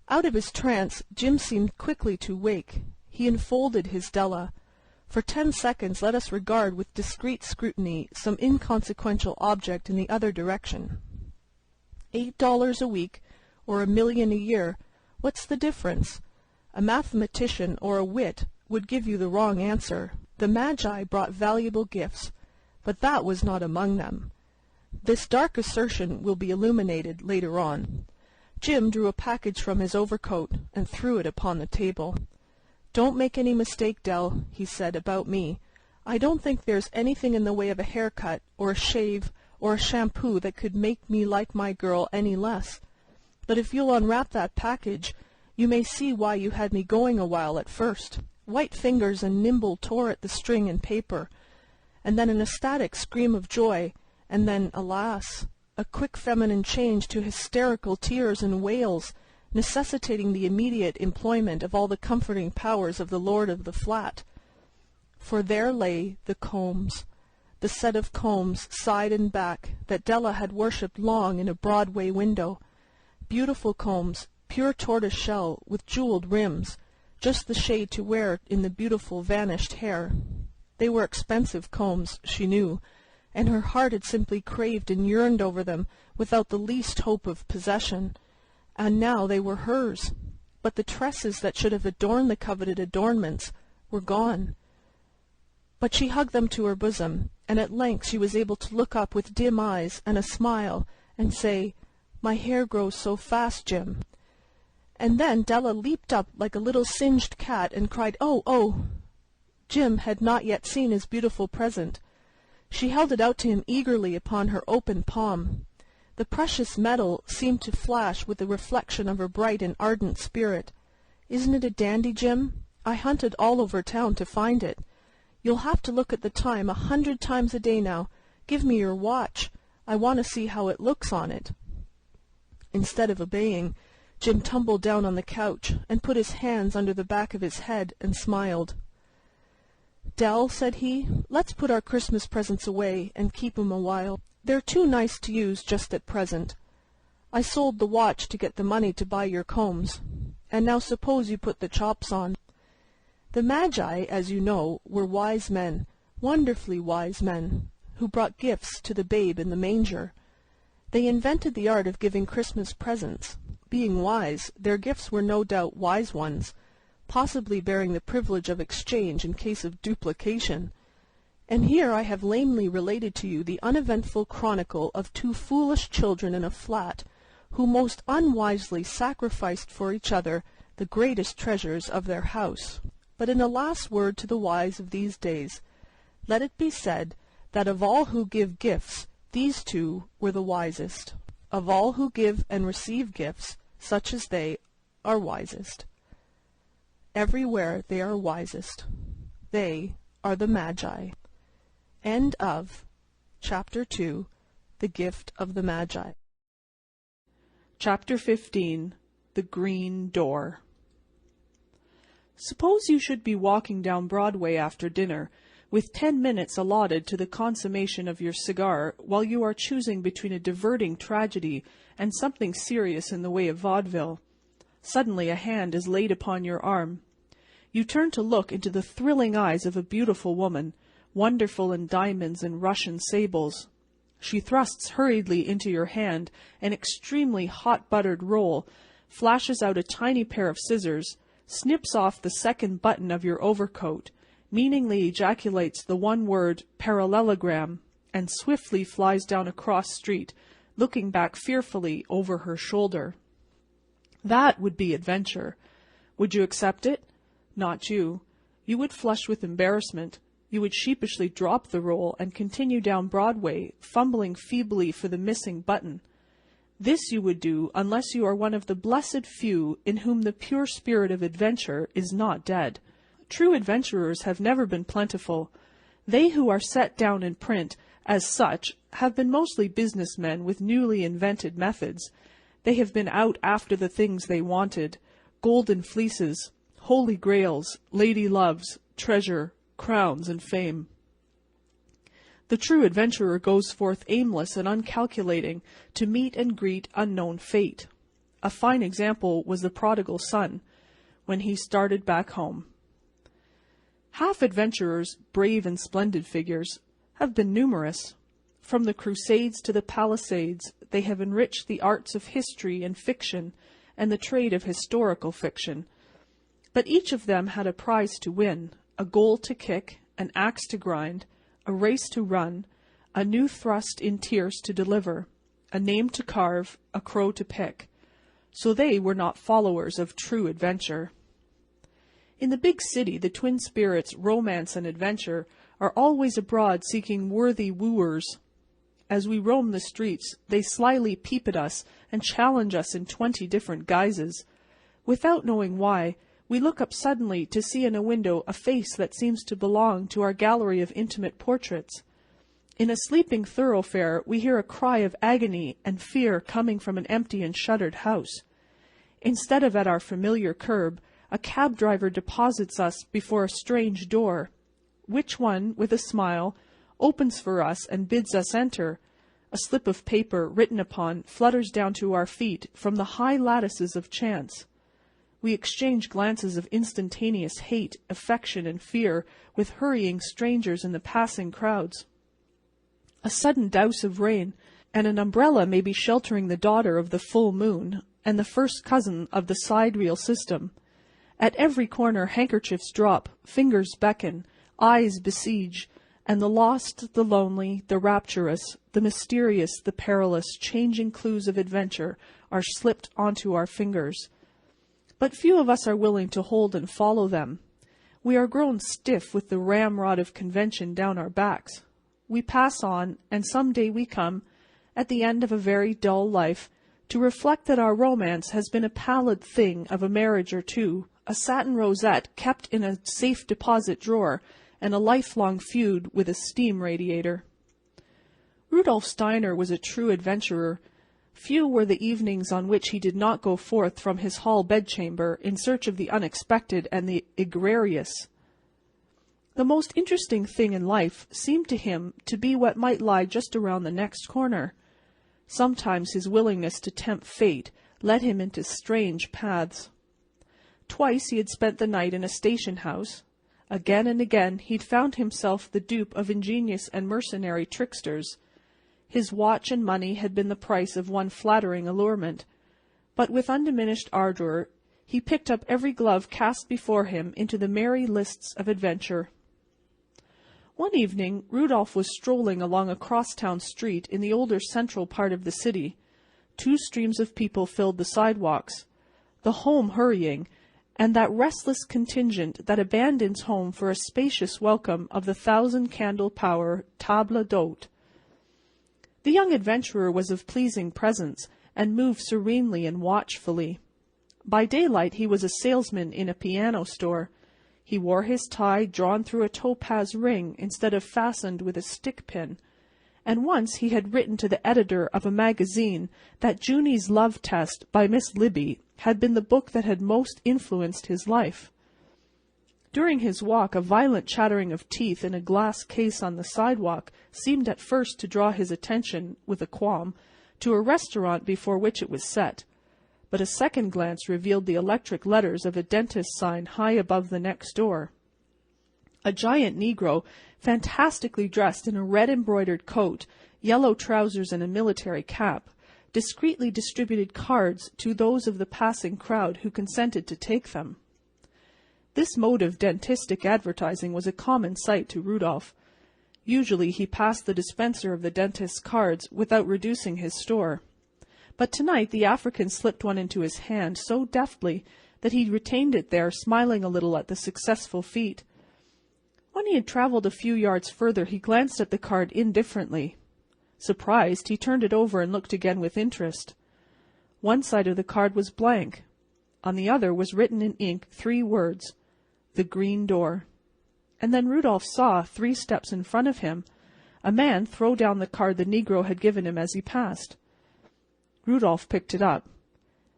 Out of his trance, Jim seemed quickly to wake. He enfolded his Della. For 10 seconds let us regard with discreet scrutiny some inconsequential object in the other direction. $8 a week, or $1 million a year, what's the difference? A mathematician or a wit would give you the wrong answer. The Magi brought valuable gifts, but that was not among them. This dark assertion will be illuminated later on. Jim drew a package from his overcoat and threw it upon the table. "Don't make any mistake, Dell," he said, "about me. I don't think there's anything in the way of a haircut, or a shave, or a shampoo that could make me like my girl any less. But if you'll unwrap that package, you may see why you had me going a while at first." White fingers and nimble tore at the string and paper, and then an ecstatic scream of joy, and then, alas, a quick feminine change to hysterical tears and wails, necessitating the immediate employment of all the comforting powers of the lord of the flat. For there lay the combs, the set of combs, side and back, that Della had worshipped long in a Broadway window. Beautiful combs, pure tortoise shell, with jeweled rims, just the shade to wear in the beautiful vanished hair. They were expensive combs, she knew, and her heart had simply craved and yearned over them without the least hope of possession. And now they were hers, but the tresses that should have adorned the coveted adornments were gone. But she hugged them to her bosom, and at length she was able to look up with dim eyes and a smile and say, "My hair grows so fast, Jim." And then Della leaped up like a little singed cat and cried, "Oh, oh!" Jim had not yet seen his beautiful present. She held it out to him eagerly upon her open palm. The precious metal seemed to flash with the reflection of her bright and ardent spirit. "Isn't it a dandy, Jim? I hunted all over town to find it. You'll have to look at the time 100 times a day now. Give me your watch. I want to see how it looks on it." Instead of obeying, Jim tumbled down on the couch and put his hands under the back of his head and smiled. "Dell," said he, "let's put our Christmas presents away and keep 'em a while. They're too nice to use just at present. I sold the watch to get the money to buy your combs, and now suppose you put the chops on." The Magi, as you know, were wise men, wonderfully wise men, who brought gifts to the babe in the manger. They invented the art of giving Christmas presents. Being wise, their gifts were no doubt wise ones, possibly bearing the privilege of exchange in case of duplication. And here I have lamely related to you the uneventful chronicle of two foolish children in a flat, who most unwisely sacrificed for each other the greatest treasures of their house. But in a last word to the wise of these days, let it be said that of all who give gifts, these two were the wisest. Of all who give and receive gifts, such as they are wisest. Everywhere they are wisest. They are the Magi. End of Chapter 2, The Gift of the Magi. Chapter 15, The Green Door. Suppose you should be walking down Broadway after dinner, with 10 minutes allotted to the consummation of your cigar while you are choosing between a diverting tragedy and something serious in the way of vaudeville. Suddenly a hand is laid upon your arm. You turn to look into the thrilling eyes of a beautiful woman, wonderful in diamonds and Russian sables. She thrusts hurriedly into your hand an extremely hot-buttered roll, flashes out a tiny pair of scissors, snips off the second button of your overcoat, meaningly ejaculates the one word parallelogram, and swiftly flies down a cross street, looking back fearfully over her shoulder. That would be adventure. Would you accept it? Not you. You would flush with embarrassment. You would sheepishly drop the roll and continue down Broadway, fumbling feebly for the missing button. This you would do unless you are one of the blessed few in whom the pure spirit of adventure is not dead. True adventurers have never been plentiful. They who are set down in print as such have been mostly businessmen with newly invented methods. They have been out after the things they wanted: golden fleeces, holy grails, lady loves, treasure, crowns, and fame. The true adventurer goes forth aimless and uncalculating to meet and greet unknown fate. A fine example was the prodigal son, when he started back home. Half adventurers, brave and splendid figures, have been numerous. From the Crusades to the Palisades, they have enriched the arts of history and fiction and the trade of historical fiction. But each of them had a prize to win, a goal to kick, an axe to grind, a race to run, a new thrust in tierce to deliver, a name to carve, a crow to pick. So they were not followers of true adventure. In the big city, the twin spirits, romance and adventure, are always abroad seeking worthy wooers. As we roam the streets, they slyly peep at us and challenge us in 20 different guises. Without knowing why, we look up suddenly to see in a window a face that seems to belong to our gallery of intimate portraits. In a sleeping thoroughfare, we hear a cry of agony and fear coming from an empty and shuttered house. Instead of at our familiar curb, a cab driver deposits us before a strange door, which one, with a smile, opens for us and bids us enter. A slip of paper written upon flutters down to our feet from the high lattices of chance. We exchange glances of instantaneous hate, affection, and fear with hurrying strangers in the passing crowds. A sudden douse of rain, and an umbrella may be sheltering the daughter of the full moon and the first cousin of the sidereal system. At every corner handkerchiefs drop, fingers beckon, eyes besiege, and the lost, the lonely, the rapturous, the mysterious, the perilous, changing clues of adventure are slipped onto our fingers. But few of us are willing to hold and follow them. We are grown stiff with the ramrod of convention down our backs. We pass on, and some day we come, at the end of a very dull life, to reflect that our romance has been a pallid thing of a marriage or two, a satin rosette kept in a safe deposit drawer, and a lifelong feud with a steam radiator. Rudolf Steiner was a true adventurer. Few were the evenings on which he did not go forth from his hall bedchamber in search of the unexpected and the egregious. The most interesting thing in life seemed to him to be what might lie just around the next corner. Sometimes his willingness to tempt fate led him into strange paths. Twice he had spent the night in a station house. Again and again he'd found himself the dupe of ingenious and mercenary tricksters. His watch and money had been the price of one flattering allurement, but with undiminished ardour he picked up every glove cast before him into the merry lists of adventure. One evening Rudolf was strolling along a cross-town street in the older central part of the city. Two streams of people filled the sidewalks, the home hurrying, and that restless contingent that abandons home for a spacious welcome of the 1,000-candle-power table d'hôte. The young adventurer was of pleasing presence, and moved serenely and watchfully. By daylight he was a salesman in a piano store. He wore his tie drawn through a topaz ring instead of fastened with a stick pin, and once he had written to the editor of a magazine that Junie's Love Test by Miss Libby had been the book that had most influenced his life. During his walk a violent chattering of teeth in a glass case on the sidewalk seemed at first to draw his attention, with a qualm, to a restaurant before which it was set, but a second glance revealed the electric letters of a dentist's sign high above the next door. A giant negro, fantastically dressed in a red-embroidered coat, yellow trousers, and a military cap, discreetly distributed cards to those of the passing crowd who consented to take them. This mode of dentistic advertising was a common sight to Rudolf. Usually he passed the dispenser of the dentist's cards without reducing his store. But tonight the African slipped one into his hand so deftly that he retained it there, smiling a little at the successful feat. When he had travelled a few yards further he glanced at the card indifferently. Surprised, he turned it over and looked again with interest. One side of the card was blank. On the other was written in ink 3 words, "The Green Door." And then Rudolf saw, 3 steps in front of him, a man throw down the card the negro had given him as he passed. Rudolf picked it up.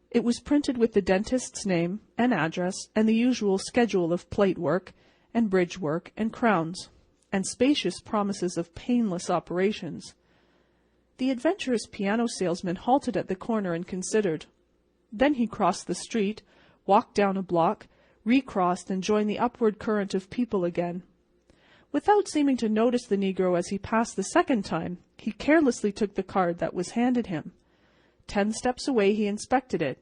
It was printed with the dentist's name and address and the usual schedule of plate work and bridge work and crowns, and spacious promises of painless operations. The adventurous piano salesman halted at the corner and considered. Then he crossed the street, walked down a block, recrossed, and joined the upward current of people again. Without seeming to notice the negro as he passed the second time, he carelessly took the card that was handed him. 10 steps away he inspected it.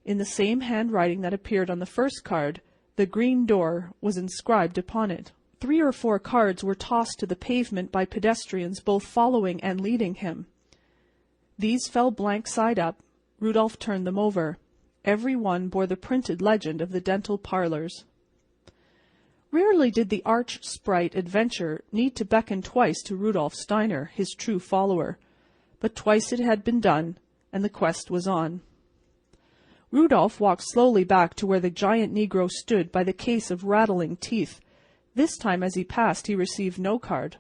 In the same handwriting that appeared on the first card, "The Green Door" was inscribed upon it. 3 or 4 cards were tossed to the pavement by pedestrians both following and leading him. These fell blank side up. Rudolf turned them over. Every one bore the printed legend of the dental parlors. Rarely did the arch sprite Adventure need to beckon twice to Rudolf Steiner, his true follower, but twice it had been done, and the quest was on. Rudolf walked slowly back to where the giant negro stood by the case of rattling teeth. This time as he passed he received no card.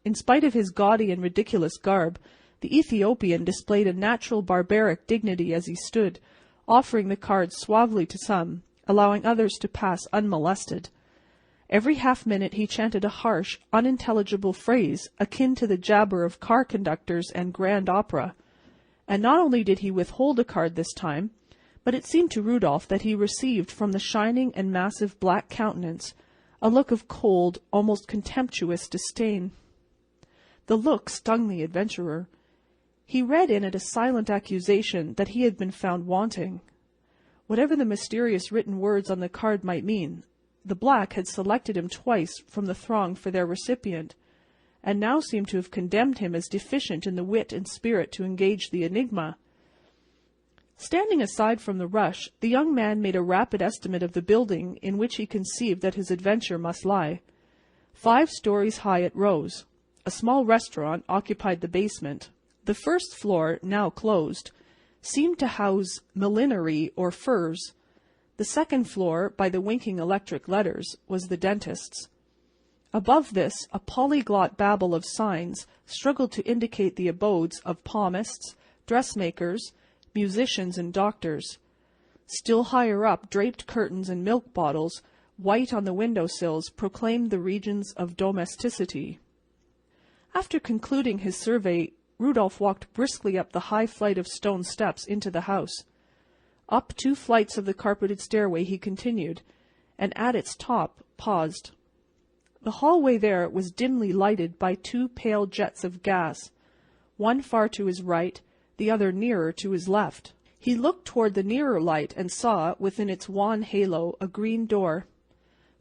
In spite of his gaudy and ridiculous garb, the Ethiopian displayed a natural barbaric dignity as he stood, offering the cards suavely to some, allowing others to pass unmolested. Every half-minute he chanted a harsh, unintelligible phrase akin to the jabber of car conductors and grand opera. And not only did he withhold a card this time, but it seemed to Rudolph that he received from the shining and massive black countenance a look of cold, almost contemptuous disdain. The look stung the adventurer. He read in it a silent accusation that he had been found wanting. Whatever the mysterious written words on the card might mean, the black had selected him twice from the throng for their recipient, and now seemed to have condemned him as deficient in the wit and spirit to engage the enigma. Standing aside from the rush, the young man made a rapid estimate of the building in which he conceived that his adventure must lie. 5 stories high it rose. A small restaurant occupied the basement. The first floor, now closed, seemed to house millinery or furs. The second floor, by the winking electric letters, was the dentist's. Above this, a polyglot babble of signs struggled to indicate the abodes of palmists, dressmakers, musicians, and doctors. Still higher up, draped curtains and milk bottles, white on the window-sills, proclaimed the regions of domesticity. After concluding his survey, Rudolph walked briskly up the high flight of stone steps into the house. Up 2 flights of the carpeted stairway he continued, and at its top paused. The hallway there was dimly lighted by 2 pale jets of gas, one far to his right, the other nearer to his left. He looked toward the nearer light and saw, within its wan halo, a green door.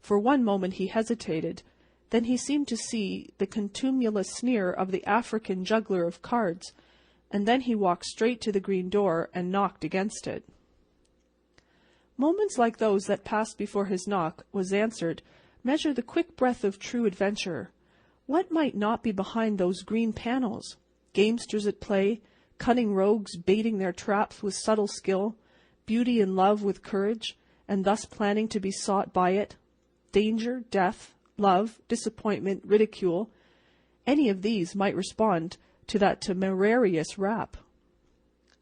For one moment he hesitated. Then he seemed to see the contumelious sneer of the African juggler of cards, and then he walked straight to the green door and knocked against it. Moments like those that passed before his knock was answered measure the quick breath of true adventure. What might not be behind those green panels? Gamesters at play, cunning rogues baiting their traps with subtle skill, beauty in love with courage, and thus planning to be sought by it, danger, death, love, disappointment, ridicule. Any of these might respond to that temerarious rap.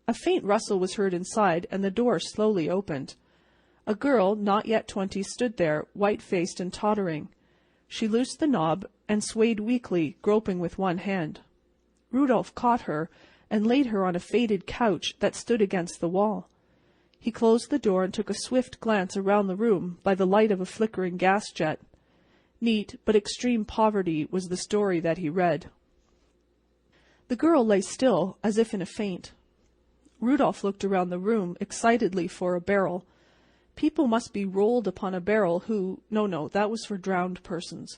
A faint rustle was heard inside, and the door slowly opened. A girl, not yet 20, stood there, white-faced and tottering. She loosed the knob and swayed weakly, groping with one hand. Rudolph caught her and laid her on a faded couch that stood against the wall. He closed the door and took a swift glance around the room by the light of a flickering gas jet. Neat but extreme poverty was the story that he read. The girl lay still, as if in a faint. Rudolph looked around the room excitedly for a barrel. People must be rolled upon a barrel who— no, that was for drowned persons.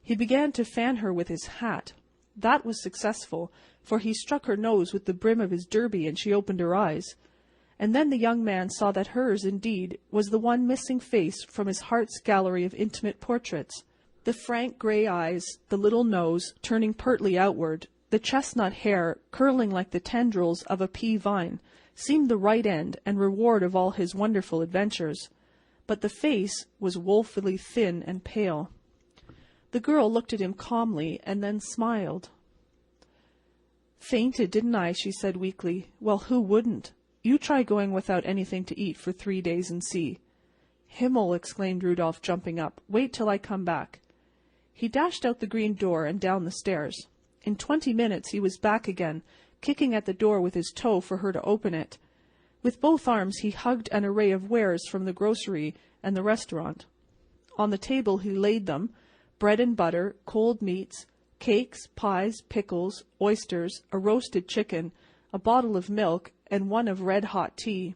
He began to fan her with his hat. That was successful, for he struck her nose with the brim of his derby and she opened her eyes. And then the young man saw that hers, indeed, was the one missing face from his heart's gallery of intimate portraits. The frank grey eyes, the little nose turning pertly outward, the chestnut hair curling like the tendrils of a pea vine, seemed the right end and reward of all his wonderful adventures. But the face was woefully thin and pale. The girl looked at him calmly and then smiled. "Fainted, didn't I?" she said weakly. "Well, who wouldn't? You try going without anything to eat for 3 days and see." "Himmel!" exclaimed Rudolph, jumping up. "Wait till I come back." He dashed out the green door and down the stairs. In 20 minutes he was back again, kicking at the door with his toe for her to open it. With both arms he hugged an array of wares from the grocery and the restaurant. On the table he laid them: bread and butter, cold meats, cakes, pies, pickles, oysters, a roasted chicken, a bottle of milk, and one of red-hot tea.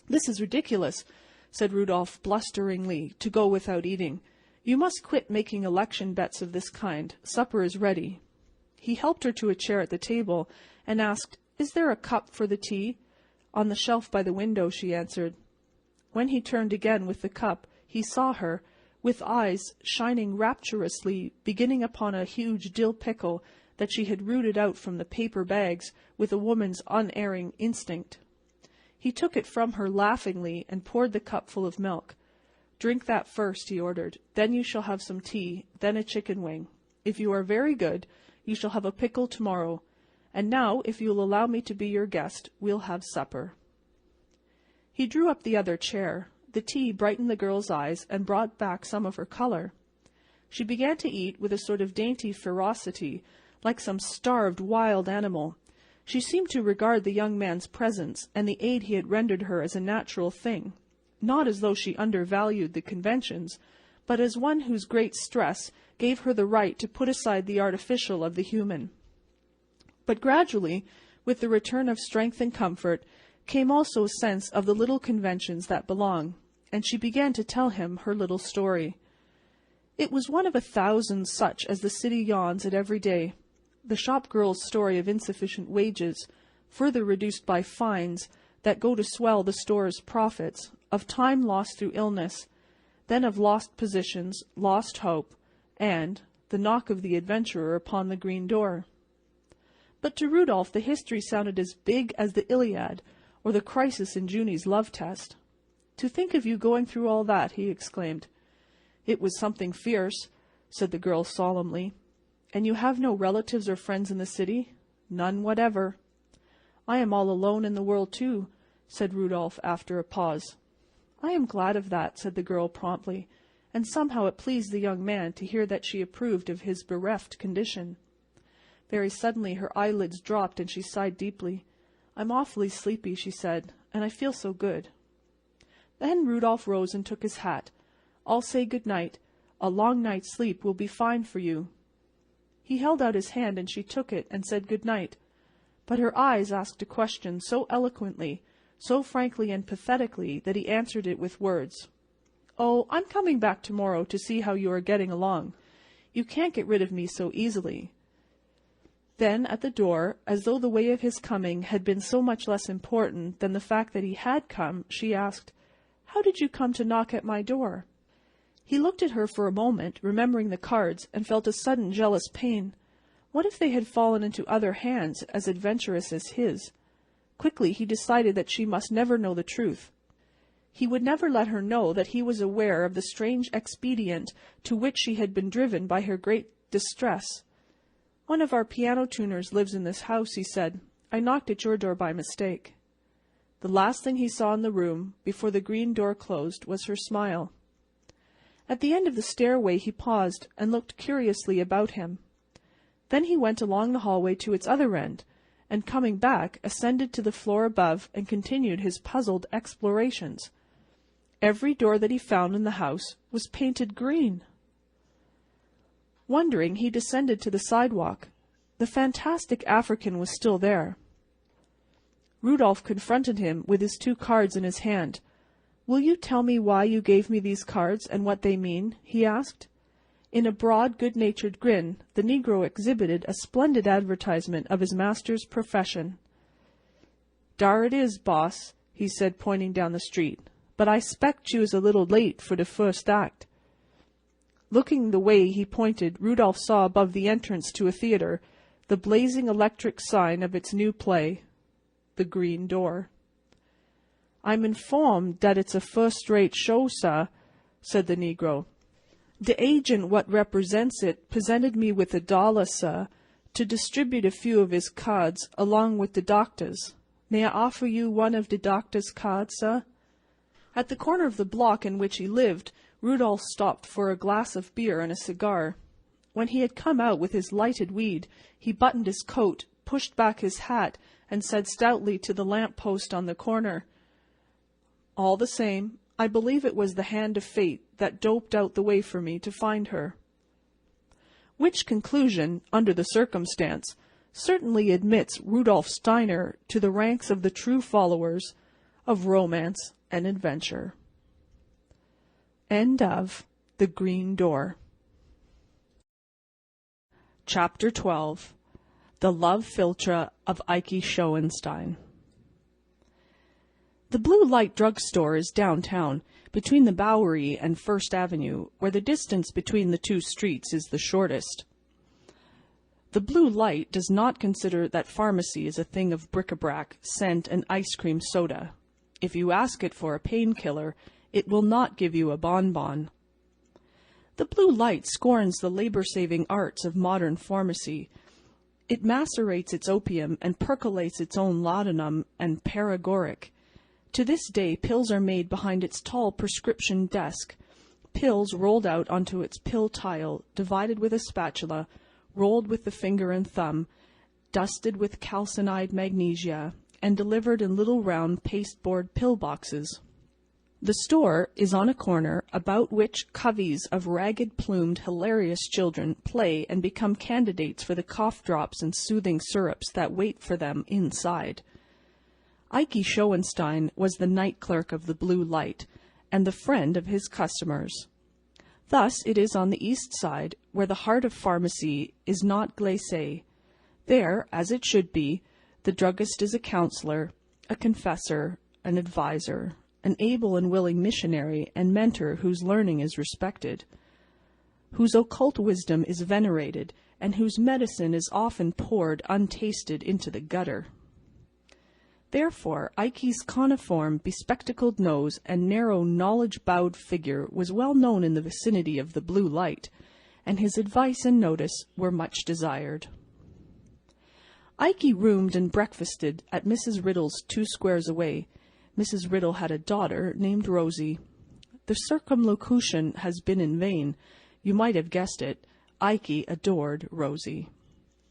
"This is ridiculous," said Rudolph blusteringly, "to go without eating. You must quit making election bets of this kind. Supper is ready." He helped her to a chair at the table and asked, "Is there a cup for the tea?" "On the shelf by the window," she answered. When he turned again with the cup, he saw her, with eyes shining rapturously, beginning upon a huge dill pickle that she had rooted out from the paper bags with a woman's unerring instinct. He took it from her laughingly and poured the cup full of milk. "Drink that first," he ordered. "Then you shall have some tea, then a chicken wing. If you are very good, you shall have a pickle tomorrow. And now, if you'll allow me to be your guest, we'll have supper." He drew up the other chair. The tea brightened the girl's eyes and brought back some of her color. She began to eat with a sort of dainty ferocity, like some starved wild animal. She seemed to regard the young man's presence and the aid he had rendered her as a natural thing, not as though she undervalued the conventions, but as one whose great stress gave her the right to put aside the artificial of the human. But gradually, with the return of strength and comfort, came also a sense of the little conventions that belong, and she began to tell him her little story. It was one of 1,000 such as the city yawns at every day. The shop girl's story of insufficient wages, further reduced by fines that go to swell the store's profits, of time lost through illness, then of lost positions, lost hope, and the knock of the adventurer upon the green door. But to Rudolph the history sounded as big as the Iliad or the crisis in Junie's love test. "To think of you going through all that!" he exclaimed. "It was something fierce," said the girl solemnly. "And you have no relatives or friends in the city?" "None whatever." "I am all alone in the world, too," said Rudolph after a pause. "I am glad of that," said the girl promptly, and somehow it pleased the young man to hear that she approved of his bereft condition. Very suddenly her eyelids dropped and she sighed deeply. "I'm awfully sleepy," she said, "and I feel so good." Then Rudolph rose and took his hat. "I'll say good night. A long night's sleep will be fine for you." He held out his hand and she took it and said good night. But her eyes asked a question so eloquently, so frankly and pathetically, that he answered it with words. "Oh, I'm coming back tomorrow to see how you are getting along. You can't get rid of me so easily." Then, at the door, as though the way of his coming had been so much less important than the fact that he had come, she asked, "How did you come to knock at my door?" He looked at her for a moment, remembering the cards, and felt a sudden jealous pain. What if they had fallen into other hands as adventurous as his? Quickly he decided that she must never know the truth. He would never let her know that he was aware of the strange expedient to which she had been driven by her great distress. "One of our piano tuners lives in this house," he said. "I knocked at your door by mistake." The last thing he saw in the room, before the green door closed, was her smile. At the end of the stairway he paused and looked curiously about him. Then he went along the hallway to its other end, and coming back, ascended to the floor above and continued his puzzled explorations. Every door that he found in the house was painted green. Wondering, he descended to the sidewalk. The fantastic African was still there. Rudolph confronted him with his 2 cards in his hand. "Will you tell me why you gave me these cards and what they mean?" he asked. In a broad, good-natured grin, the Negro exhibited a splendid advertisement of his master's profession. "Dar it is, boss," he said, pointing down the street. "But I 'spect you is a little late for the first act." Looking the way he pointed, Rudolph saw above the entrance to a theater the blazing electric sign of its new play, The Green Door. "I'm informed that it's a first-rate show, sah," said the Negro. "The agent what represents it presented me with $1, sah, to distribute a few of his cards along with the doctor's. May I offer you one of the doctor's cards, sah?" At the corner of the block in which he lived, Rudolph stopped for a glass of beer and a cigar. When he had come out with his lighted weed, he buttoned his coat, pushed back his hat, and said stoutly to the lamp-post on the corner, "All the same, I believe it was the hand of fate that doped out the way for me to find her." Which conclusion, under the circumstance, certainly admits Rudolph Steiner to the ranks of the true followers of romance and adventure. End of The Green Door. Chapter 12. The Love Philtre of Ike Schoenstein. The Blue Light Drug Store is downtown, between the Bowery and First Avenue, where the distance between the 2 streets is the shortest. The Blue Light does not consider that pharmacy is a thing of bric-a-brac, scent, and ice cream soda. If you ask it for a painkiller, it will not give you a bonbon. The Blue Light scorns the labor-saving arts of modern pharmacy. It macerates its opium and percolates its own laudanum and paregoric. To this day, pills are made behind its tall prescription desk, pills rolled out onto its pill tile, divided with a spatula, rolled with the finger and thumb, dusted with calcined magnesia, and delivered in little round pasteboard pill boxes. The store is on a corner about which coveys of ragged-plumed, hilarious children play and become candidates for the cough drops and soothing syrups that wait for them inside. Ike Schoenstein was the night clerk of the Blue Light, and the friend of his customers. Thus it is on the east side, where the heart of pharmacy is not glacé. There, as it should be, the druggist is a counselor, a confessor, an adviser, an able and willing missionary and mentor whose learning is respected, whose occult wisdom is venerated, and whose medicine is often poured untasted into the gutter. Therefore, Ike's coniform, bespectacled nose and narrow, knowledge-bowed figure was well known in the vicinity of the Blue Light, and his advice and notice were much desired. Ike roomed and breakfasted at Mrs. Riddle's 2 squares away. Mrs. Riddle had a daughter named Rosie. The circumlocution has been in vain. You might have guessed it. Ike adored Rosie.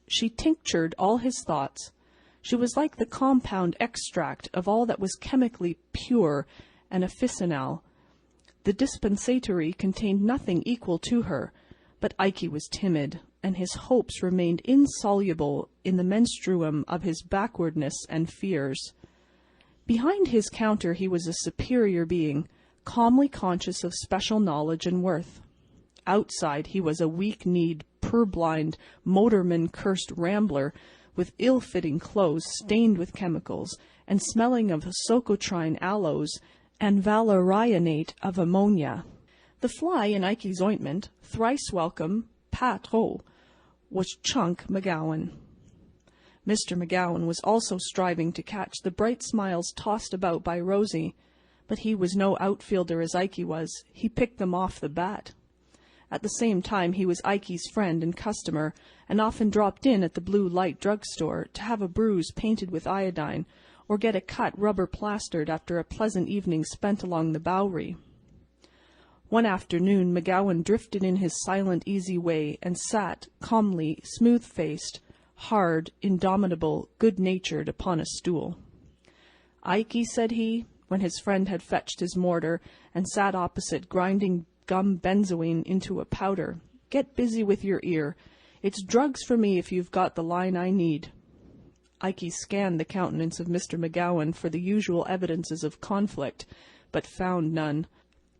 She tinctured all his thoughts. She was like the compound extract of all that was chemically pure and officinal. The dispensatory contained nothing equal to her, but Ike was timid, and his hopes remained insoluble in the menstruum of his backwardness and fears. Behind his counter he was a superior being, calmly conscious of special knowledge and worth. Outside he was a weak-kneed, purblind, motorman-cursed rambler, with ill-fitting clothes stained with chemicals, and smelling of socotrine aloes and valerianate of ammonia. The fly in Ike's ointment, thrice welcome, pas trop, was Chunk McGowan. Mr. McGowan was also striving to catch the bright smiles tossed about by Rosie, but he was no outfielder as Ike was. He picked them off the bat. At the same time, he was Ike's friend and customer, and often dropped in at the Blue Light drugstore to have a bruise painted with iodine, or get a cut rubber plastered after a pleasant evening spent along the Bowery. One afternoon McGowan drifted in his silent, easy way, and sat, calmly, smooth-faced, hard, indomitable, good-natured, upon a stool. "Ike," said he, when his friend had fetched his mortar, and sat opposite, grinding gum benzoin into a powder, "get busy with your ear. It's drugs for me if you've got the line I need." Ike scanned the countenance of Mr. McGowan for the usual evidences of conflict, but found none.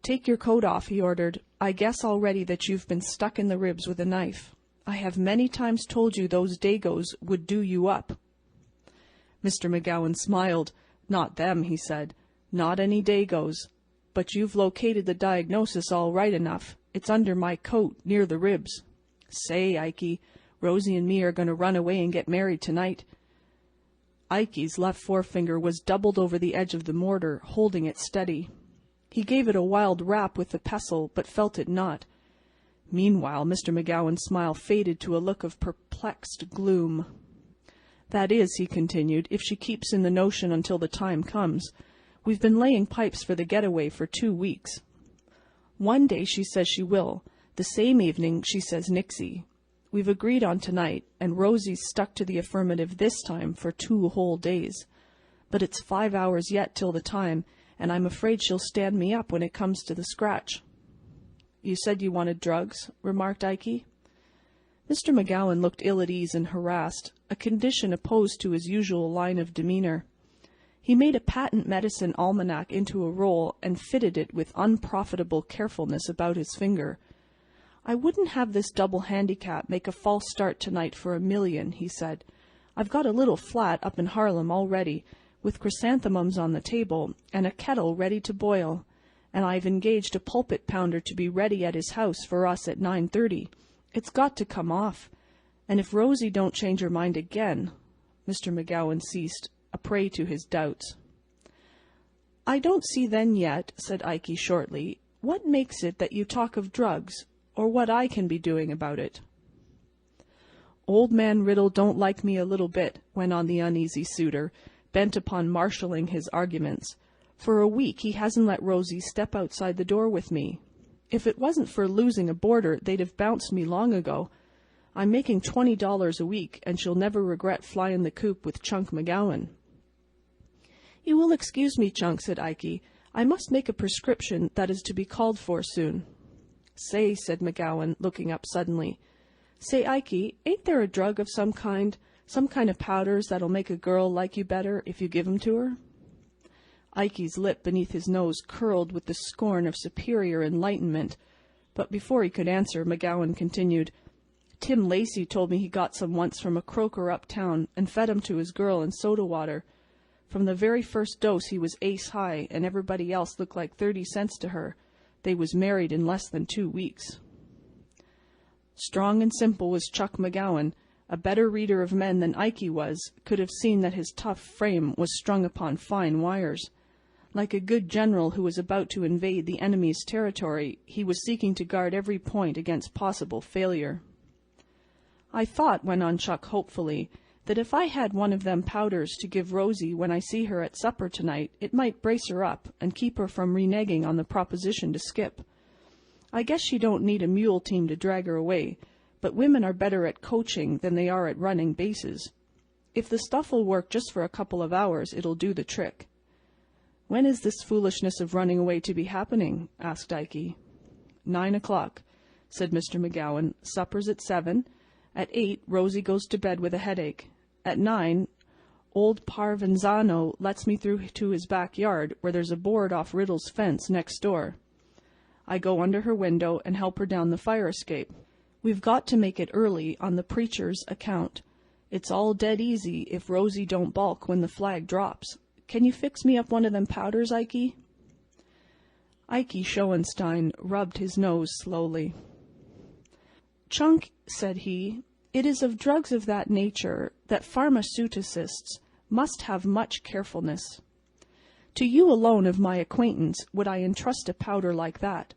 "Take your coat off," he ordered. "I guess already that you've been stuck in the ribs with a knife. I have many times told you those Dagos would do you up." Mr. McGowan smiled. "Not them," he said. "Not any Dagos. But you've located the diagnosis all right enough. It's under my coat, near the ribs. Say, Ike, Rosie and me are going to run away and get married tonight." Ike's left forefinger was doubled over the edge of the mortar, holding it steady. He gave it a wild rap with the pestle, but felt it not. Meanwhile, Mr. McGowan's smile faded to a look of perplexed gloom. "That is," he continued, "if she keeps in the notion until the time comes. We've been laying pipes for the getaway for 2 weeks. One day she says she will. The same evening she says nixie. We've agreed on tonight, and Rosie's stuck to the affirmative this time for 2 whole days. But it's 5 hours yet till the time, and I'm afraid she'll stand me up when it comes to the scratch." "You said you wanted drugs," remarked Ike. Mr. McGowan looked ill at ease and harassed, a condition opposed to his usual line of demeanor. He made a patent medicine almanac into a roll and fitted it with unprofitable carefulness about his finger. "I wouldn't have this double handicap make a false start tonight for a million," he said. "I've got a little flat up in Harlem already, with chrysanthemums on the table, and a kettle ready to boil, and I've engaged a pulpit pounder to be ready at his house for us at 9:30. It's got to come off. And if Rosie don't change her mind again—" Mr. McGowan ceased, a prey to his doubts. "I don't see then yet," said Ike shortly, "what makes it that you talk of drugs, or what I can be doing about it." "Old man Riddle don't like me a little bit," went on the uneasy suitor, bent upon marshalling his arguments. "For a week he hasn't let Rosie step outside the door with me. If it wasn't for losing a boarder, they'd have bounced me long ago. I'm making $20 a week, and she'll never regret flying the coop with Chunk McGowan." "You will excuse me, Chunk," said Ikey. "I must make a prescription that is to be called for soon." "Say," said McGowan, looking up suddenly. "Say, Ikey, ain't there a drug of some kind of powders that'll make a girl like you better if you give 'em to her?" Ikey's lip beneath his nose curled with the scorn of superior enlightenment, but before he could answer, McGowan continued, "Tim Lacey told me he got some once from a croaker uptown and fed 'em to his girl in soda water. From the very first dose he was ace high, and everybody else looked like 30 cents to her. They was married in less than 2 weeks." Strong and simple was Chuck McGowan. A better reader of men than Ikey was could have seen that his tough frame was strung upon fine wires. Like a good general who was about to invade the enemy's territory, he was seeking to guard every point against possible failure. "I thought," went on Chuck hopefully, "that if I had one of them powders to give Rosie when I see her at supper tonight, it might brace her up and keep her from reneging on the proposition to skip. I guess she don't need a mule team to drag her away, but women are better at coaching than they are at running bases. If the stuff'll work just for a couple of hours, it'll do the trick." "When is this foolishness of running away to be happening?" asked Ikey. 9 o'clock, said Mr. McGowan. "Supper's at 7. At 8, Rosie goes to bed with a headache. At 9, old Parvenzano lets me through to his backyard, where there's a board off Riddle's fence next door. I go under her window and help her down the fire escape. We've got to make it early on the preacher's account. It's all dead easy if Rosie don't balk when the flag drops. Can you fix me up one of them powders, Ikey?" Ikey Schoenstein rubbed his nose slowly. "Chunk," said he, "it is of drugs of that nature that pharmaceuticists must have much carefulness. To you alone of my acquaintance would I entrust a powder like that,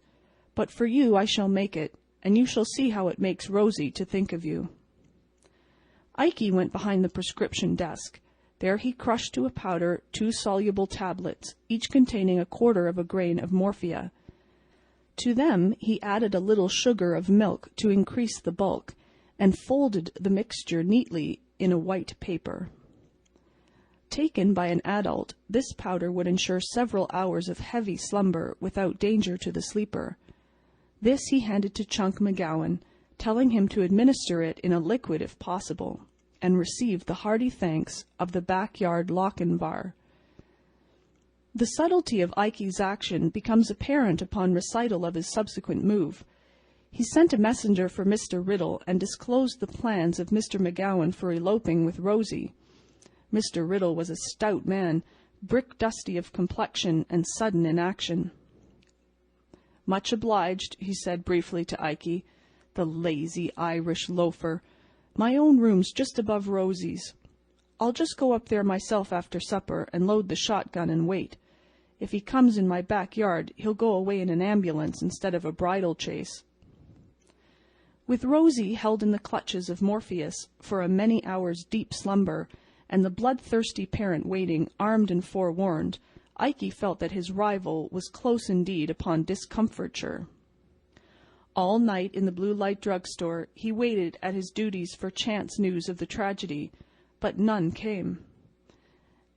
but for you I shall make it, and you shall see how it makes Rosie to think of you." Ikey went behind the prescription desk. There he crushed to a powder 2 soluble tablets, each containing 1/4 of a grain of morphia. To them he added a little sugar of milk to increase the bulk, and folded the mixture neatly in a white paper. Taken by an adult, this powder would ensure several hours of heavy slumber without danger to the sleeper. This he handed to Chunk McGowan, telling him to administer it in a liquid if possible, and received the hearty thanks of the backyard Lochinvar. The subtlety of Ikey's action becomes apparent upon recital of his subsequent move. He sent a messenger for Mr. Riddle and disclosed the plans of Mr. McGowan for eloping with Rosie. Mr. Riddle was a stout man, brick-dusty of complexion and sudden in action. "Much obliged," he said briefly to Ikey. "The lazy Irish loafer. My own room's just above Rosie's. I'll just go up there myself after supper and load the shotgun and wait. If he comes in my backyard, he'll go away in an ambulance instead of a bridal chaise." With Rosie held in the clutches of Morpheus for a many hours' deep slumber, and the bloodthirsty parent waiting, armed and forewarned, Ikey felt that his rival was close indeed upon discomfiture. All night in the Blue Light drugstore he waited at his duties for chance news of the tragedy, but none came.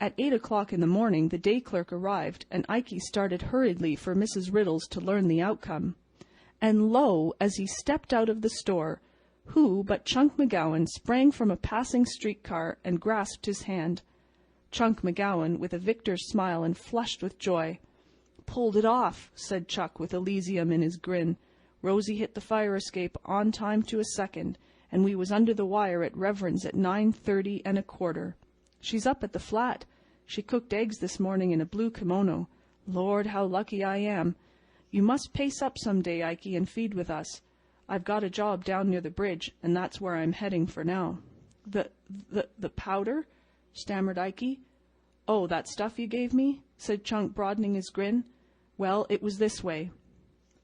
At 8 o'clock in the morning the day clerk arrived, and Ikey started hurriedly for Mrs. Riddle's to learn the outcome. And lo, as he stepped out of the store, who but Chunk McGowan sprang from a passing streetcar and grasped his hand. Chunk McGowan, with a victor's smile and flushed with joy. "Pulled it off," said Chuck with Elysium in his grin. "Rosie hit the fire escape on time to a second, and we was under the wire at Reverend's at 9:30 1/4. She's up at the flat. She cooked eggs this morning in a blue kimono. Lord, how lucky I am. You must pace up some day, Ikey, and feed with us. I've got a job down near the bridge, and that's where I'm heading for now." The powder?" stammered Ikey. "Oh, that stuff you gave me?" said Chunk, broadening his grin. "Well, it was this way.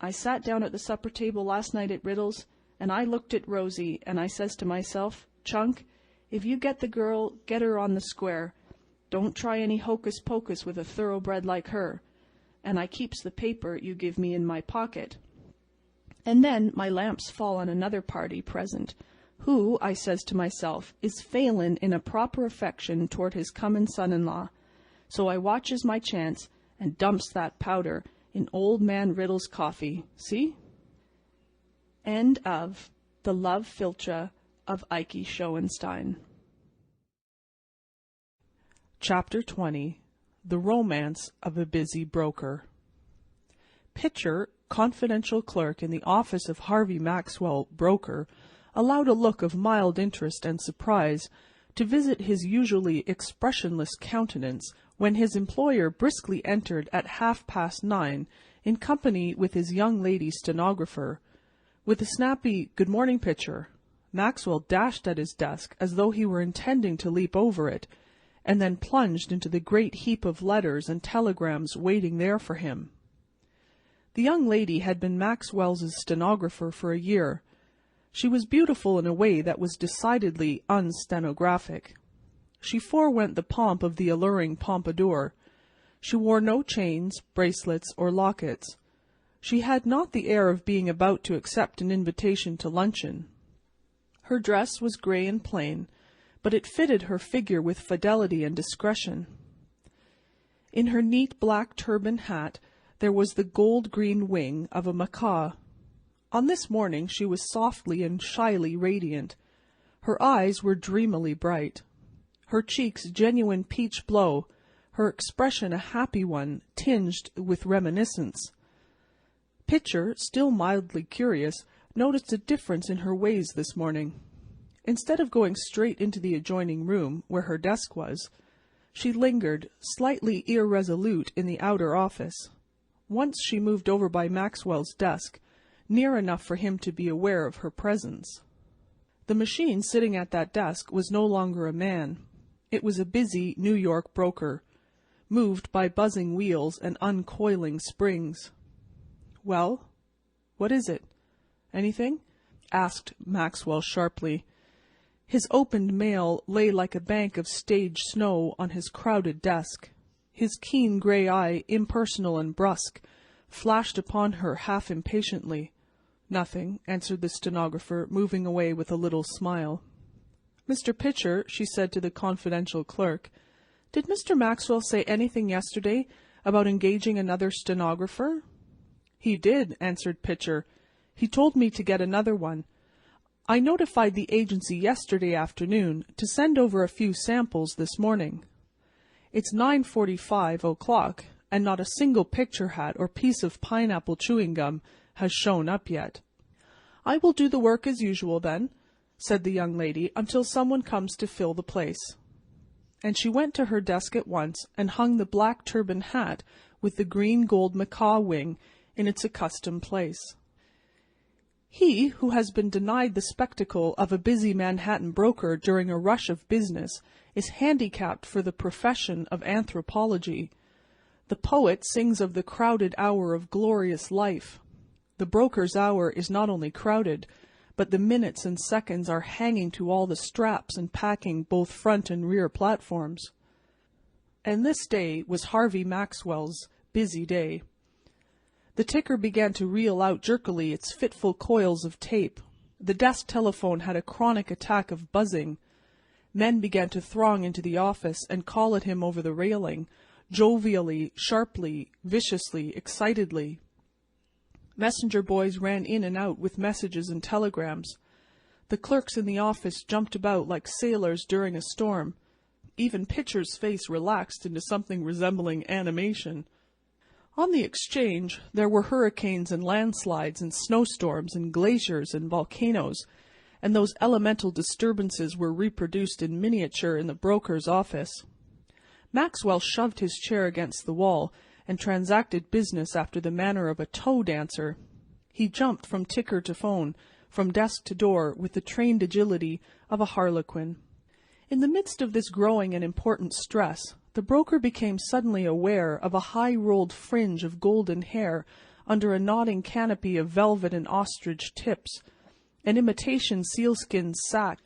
I sat down at the supper table last night at Riddle's, and I looked at Rosie, and I says to myself, 'Chunk, if you get the girl, get her on the square. Don't try any hocus-pocus with a thoroughbred like her.' And I keeps the paper you give me in my pocket. And then my lamps fall on another party present, Who, I says to myself, is failin' in a proper affection toward his comin' son-in-law? So I watches my chance and dumps that powder in old man Riddle's coffee. See? End of The Love Philtre of Ike Schoenstein. Chapter 20. The Romance of a Busy Broker. Pitcher, confidential clerk in the office of Harvey Maxwell, broker, allowed a look of mild interest and surprise to visit his usually expressionless countenance when his employer briskly entered at 9:30 in company with his young lady stenographer. With a snappy "Good morning, Pitcher," Maxwell dashed at his desk as though he were intending to leap over it, and then plunged into the great heap of letters and telegrams waiting there for him. The young lady had been Maxwell's stenographer for a year. She was beautiful in a way that was decidedly unstenographic. She forewent the pomp of the alluring pompadour. She wore no chains, bracelets, or lockets. She had not the air of being about to accept an invitation to luncheon. Her dress was grey and plain, but it fitted her figure with fidelity and discretion. In her neat black turban hat there was the gold-green wing of a macaw. On this morning she was softly and shyly radiant. Her eyes were dreamily bright, her cheeks genuine peach blow, her expression a happy one, tinged with reminiscence. Pitcher, still mildly curious, noticed a difference in her ways this morning. Instead of going straight into the adjoining room, where her desk was, she lingered, slightly irresolute, in the outer office. Once she moved over by Maxwell's desk, near enough for him to be aware of her presence. The machine sitting at that desk was no longer a man. It was a busy New York broker, moved by buzzing wheels and uncoiling springs. "Well, what is it? Anything?" asked Maxwell sharply. His opened mail lay like a bank of stage snow on his crowded desk. His keen grey eye, impersonal and brusque, flashed upon her half impatiently. "Nothing," answered the stenographer, moving away with a little smile. "Mr. Pitcher," she said to the confidential clerk, "did Mr. Maxwell say anything yesterday about engaging another stenographer?" "He did," answered Pitcher. "He told me to get another one. I notified the agency yesterday afternoon to send over a few samples this morning. It's 9:45 o'clock, and not a single picture hat or piece of pineapple chewing gum has shown up yet." "I will do the work as usual, then," said the young lady, "until someone comes to fill the place." And she went to her desk at once and hung the black turban hat with the green gold macaw wing in its accustomed place. He who has been denied the spectacle of a busy Manhattan broker during a rush of business is handicapped for the profession of anthropology. The poet sings of the crowded hour of glorious life. The broker's hour is not only crowded, but the minutes and seconds are hanging to all the straps and packing both front and rear platforms. And this day was Harvey Maxwell's busy day. The ticker began to reel out jerkily its fitful coils of tape. The desk telephone had a chronic attack of buzzing. Men began to throng into the office and call at him over the railing, jovially, sharply, viciously, excitedly. Messenger boys ran in and out with messages and telegrams. The clerks in the office jumped about like sailors during a storm. Even Pitcher's face relaxed into something resembling animation. On the exchange there were hurricanes and landslides and snowstorms and glaciers and volcanoes, and those elemental disturbances were reproduced in miniature in the broker's office. Maxwell shoved his chair against the wall and transacted business after the manner of a toe dancer. He jumped from ticker to phone, from desk to door, with the trained agility of a harlequin. In the midst of this growing and important stress, the broker became suddenly aware of a high-rolled fringe of golden hair under a nodding canopy of velvet and ostrich tips, an imitation sealskin sack,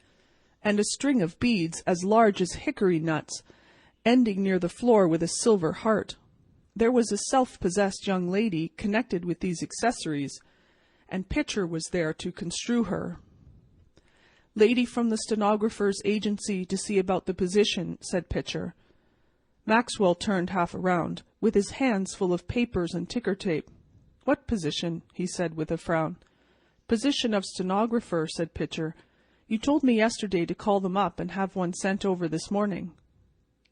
and a string of beads as large as hickory nuts, ending near the floor with a silver heart. There was a self-possessed young lady connected with these accessories, and Pitcher was there to construe her. "Lady from the stenographer's agency to see about the position," said Pitcher. Maxwell turned half around, with his hands full of papers and ticker tape. "What position?" he said with a frown. "Position of stenographer," said Pitcher. "You told me yesterday to call them up and have one sent over this morning."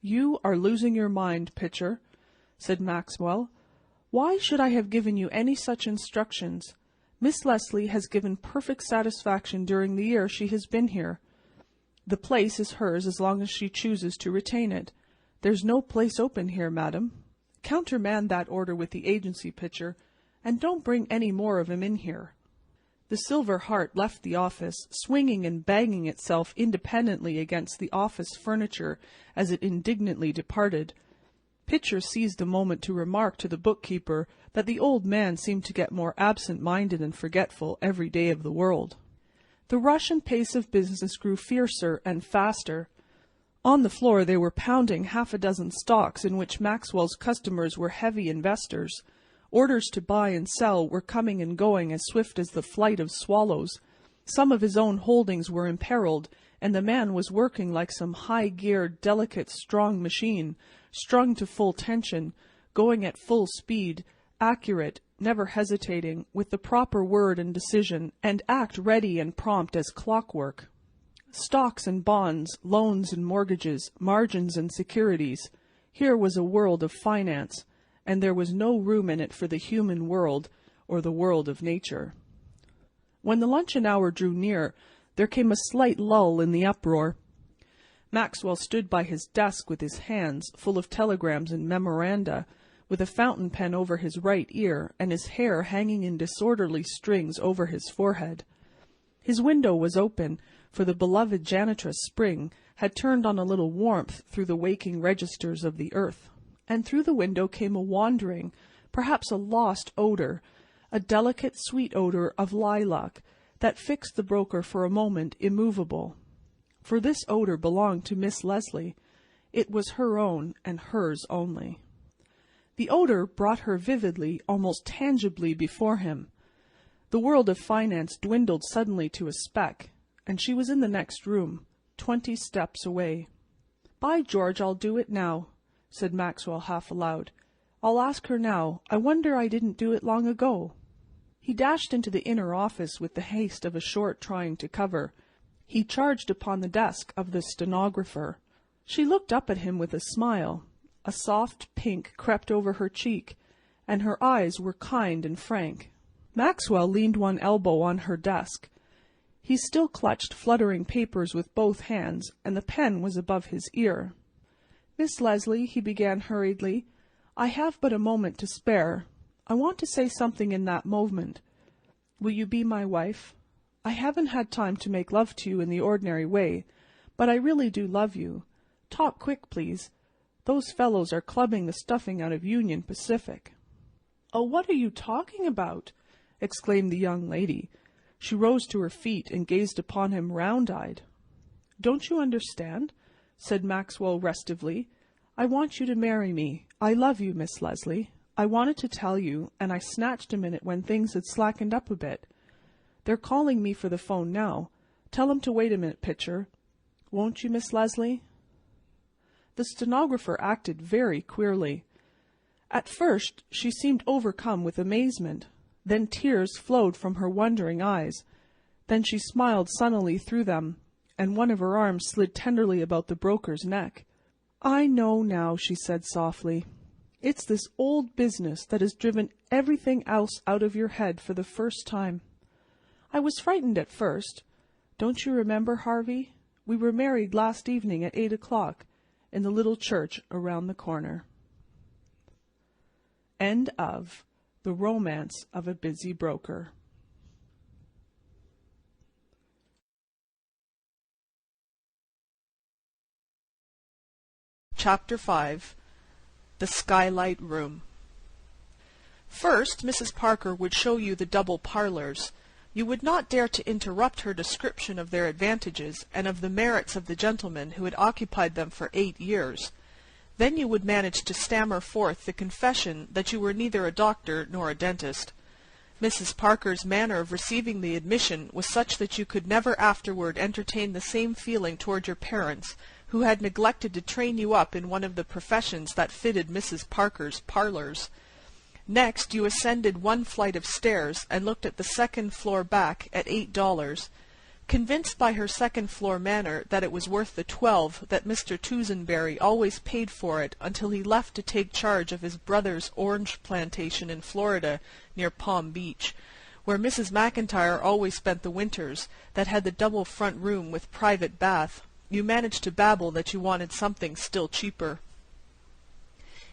"You are losing your mind, Pitcher," said Maxwell. "Why should I have given you any such instructions? Miss Leslie has given perfect satisfaction during the year she has been here. The place is hers as long as she chooses to retain it. There's no place open here, madam. Countermand that order with the agency, Pitcher, and don't bring any more of 'em in here." The Silver Heart left the office, swinging and banging itself independently against the office furniture as it indignantly departed. Pitcher seized a moment to remark to the bookkeeper that the old man seemed to get more absent-minded and forgetful every day of the world. The rush and pace of business grew fiercer and faster. On the floor they were pounding half a dozen stocks in which Maxwell's customers were heavy investors. Orders to buy and sell were coming and going as swift as the flight of swallows. Some of his own holdings were imperiled, and the man was working like some high-geared, delicate, strong machine, strung to full tension, going at full speed, accurate, never hesitating, with the proper word and decision, and act ready and prompt as clockwork. Stocks and bonds, loans and mortgages, margins and securities. Here was a world of finance, and there was no room in it for the human world or the world of nature. When the luncheon hour drew near, there came a slight lull in the uproar. Maxwell stood by his desk with his hands full of telegrams and memoranda, with a fountain pen over his right ear and his hair hanging in disorderly strings over his forehead. His window was open, for the beloved janitress Spring had turned on a little warmth through the waking registers of the earth, and through the window came a wandering, perhaps a lost odor, a delicate sweet odor of lilac that fixed the broker for a moment immovable. For this odor belonged to Miss Leslie. It was her own and hers only. The odor brought her vividly, almost tangibly before him. The world of finance dwindled suddenly to a speck, and she was in the next room, 20 steps away. "By George, I'll do it now," said Maxwell half aloud. "I'll ask her now. I wonder I didn't do it long ago." He dashed into the inner office with the haste of a short trying to cover. He charged upon the desk of the stenographer. She looked up at him with a smile. A soft pink crept over her cheek, and her eyes were kind and frank. Maxwell leaned one elbow on her desk. He still clutched fluttering papers with both hands, and the pen was above his ear. "Miss Leslie," he began hurriedly, "I have but a moment to spare. I want to say something in that moment. Will you be my wife? I haven't had time to make love to you in the ordinary way, but I really do love you. Talk quick, please. Those fellows are clubbing the stuffing out of Union Pacific." "Oh, what are you talking about?" exclaimed the young lady. She rose to her feet and gazed upon him round-eyed. "Don't you understand?" said Maxwell restively. "I want you to marry me. I love you, Miss Leslie. I wanted to tell you, and I snatched a minute when things had slackened up a bit. They're calling me for the phone now. Tell 'em to wait a minute, Pitcher. Won't you, Miss Leslie?" The stenographer acted very queerly. At first she seemed overcome with amazement. Then tears flowed from her wondering eyes. Then she smiled sunnily through them, and one of her arms slid tenderly about the broker's neck. "I know now," she said softly. "It's this old business that has driven everything else out of your head for the first time. I was frightened at first. Don't you remember, Harvey? We were married last evening at 8 o'clock in the little church around the corner." End of The Romance of a Busy Broker. Chapter 5. The Skylight Room. First, Mrs. Parker would show you the double parlours. You would not dare to interrupt her description of their advantages and of the merits of the gentleman who had occupied them for 8 years. Then you would manage to stammer forth the confession that you were neither a doctor nor a dentist. Mrs. Parker's manner of receiving the admission was such that you could never afterward entertain the same feeling toward your parents, who had neglected to train you up in one of the professions that fitted Mrs. Parker's parlours. Next, you ascended one flight of stairs and looked at the second floor back at $8. Convinced by her second-floor manner that it was worth the $12 that Mr. Toosenberry always paid for it until he left to take charge of his brother's orange plantation in Florida near Palm Beach, where Mrs. McIntyre always spent the winters, that had the double front room with private bath, you managed to babble that you wanted something still cheaper.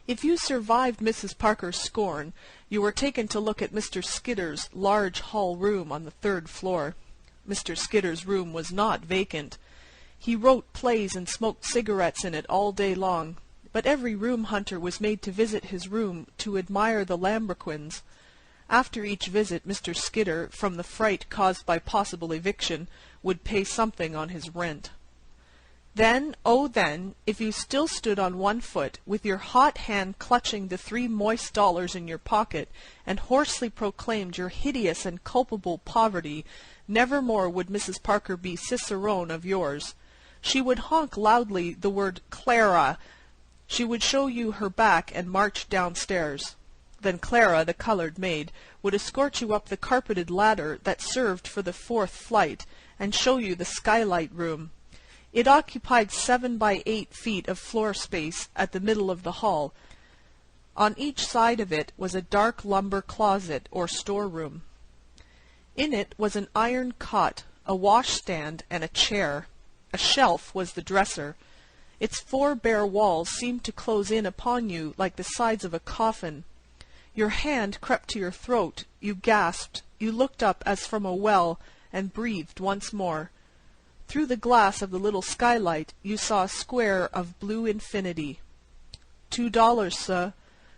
If you survived Mrs. Parker's scorn, you were taken to look at Mr. Skidder's large hall room on the 3rd floor. Mr. Skidder's room was not vacant. He wrote plays and smoked cigarettes in it all day long, but every room hunter was made to visit his room to admire the lambrequins. After each visit, Mr. Skidder, from the fright caused by possible eviction, would pay something on his rent. Then, oh then, if you still stood on one foot, with your hot hand clutching the 3 moist dollars in your pocket, and hoarsely proclaimed your hideous and culpable poverty, never more would Mrs. Parker be cicerone of yours. She would honk loudly the word Clara. She would show you her back and march downstairs. Then Clara, the colored maid, would escort you up the carpeted ladder that served for the 4th flight, and show you the skylight room. It occupied 7 by 8 feet of floor space at the middle of the hall. On each side of it was a dark lumber closet or storeroom. In it was an iron cot, a washstand, and a chair. A shelf was the dresser. Its 4 bare walls seemed to close in upon you like the sides of a coffin. Your hand crept to your throat, you gasped, you looked up as from a well, and breathed once more. Through the glass of the little skylight you saw a square of blue infinity. $2, sir,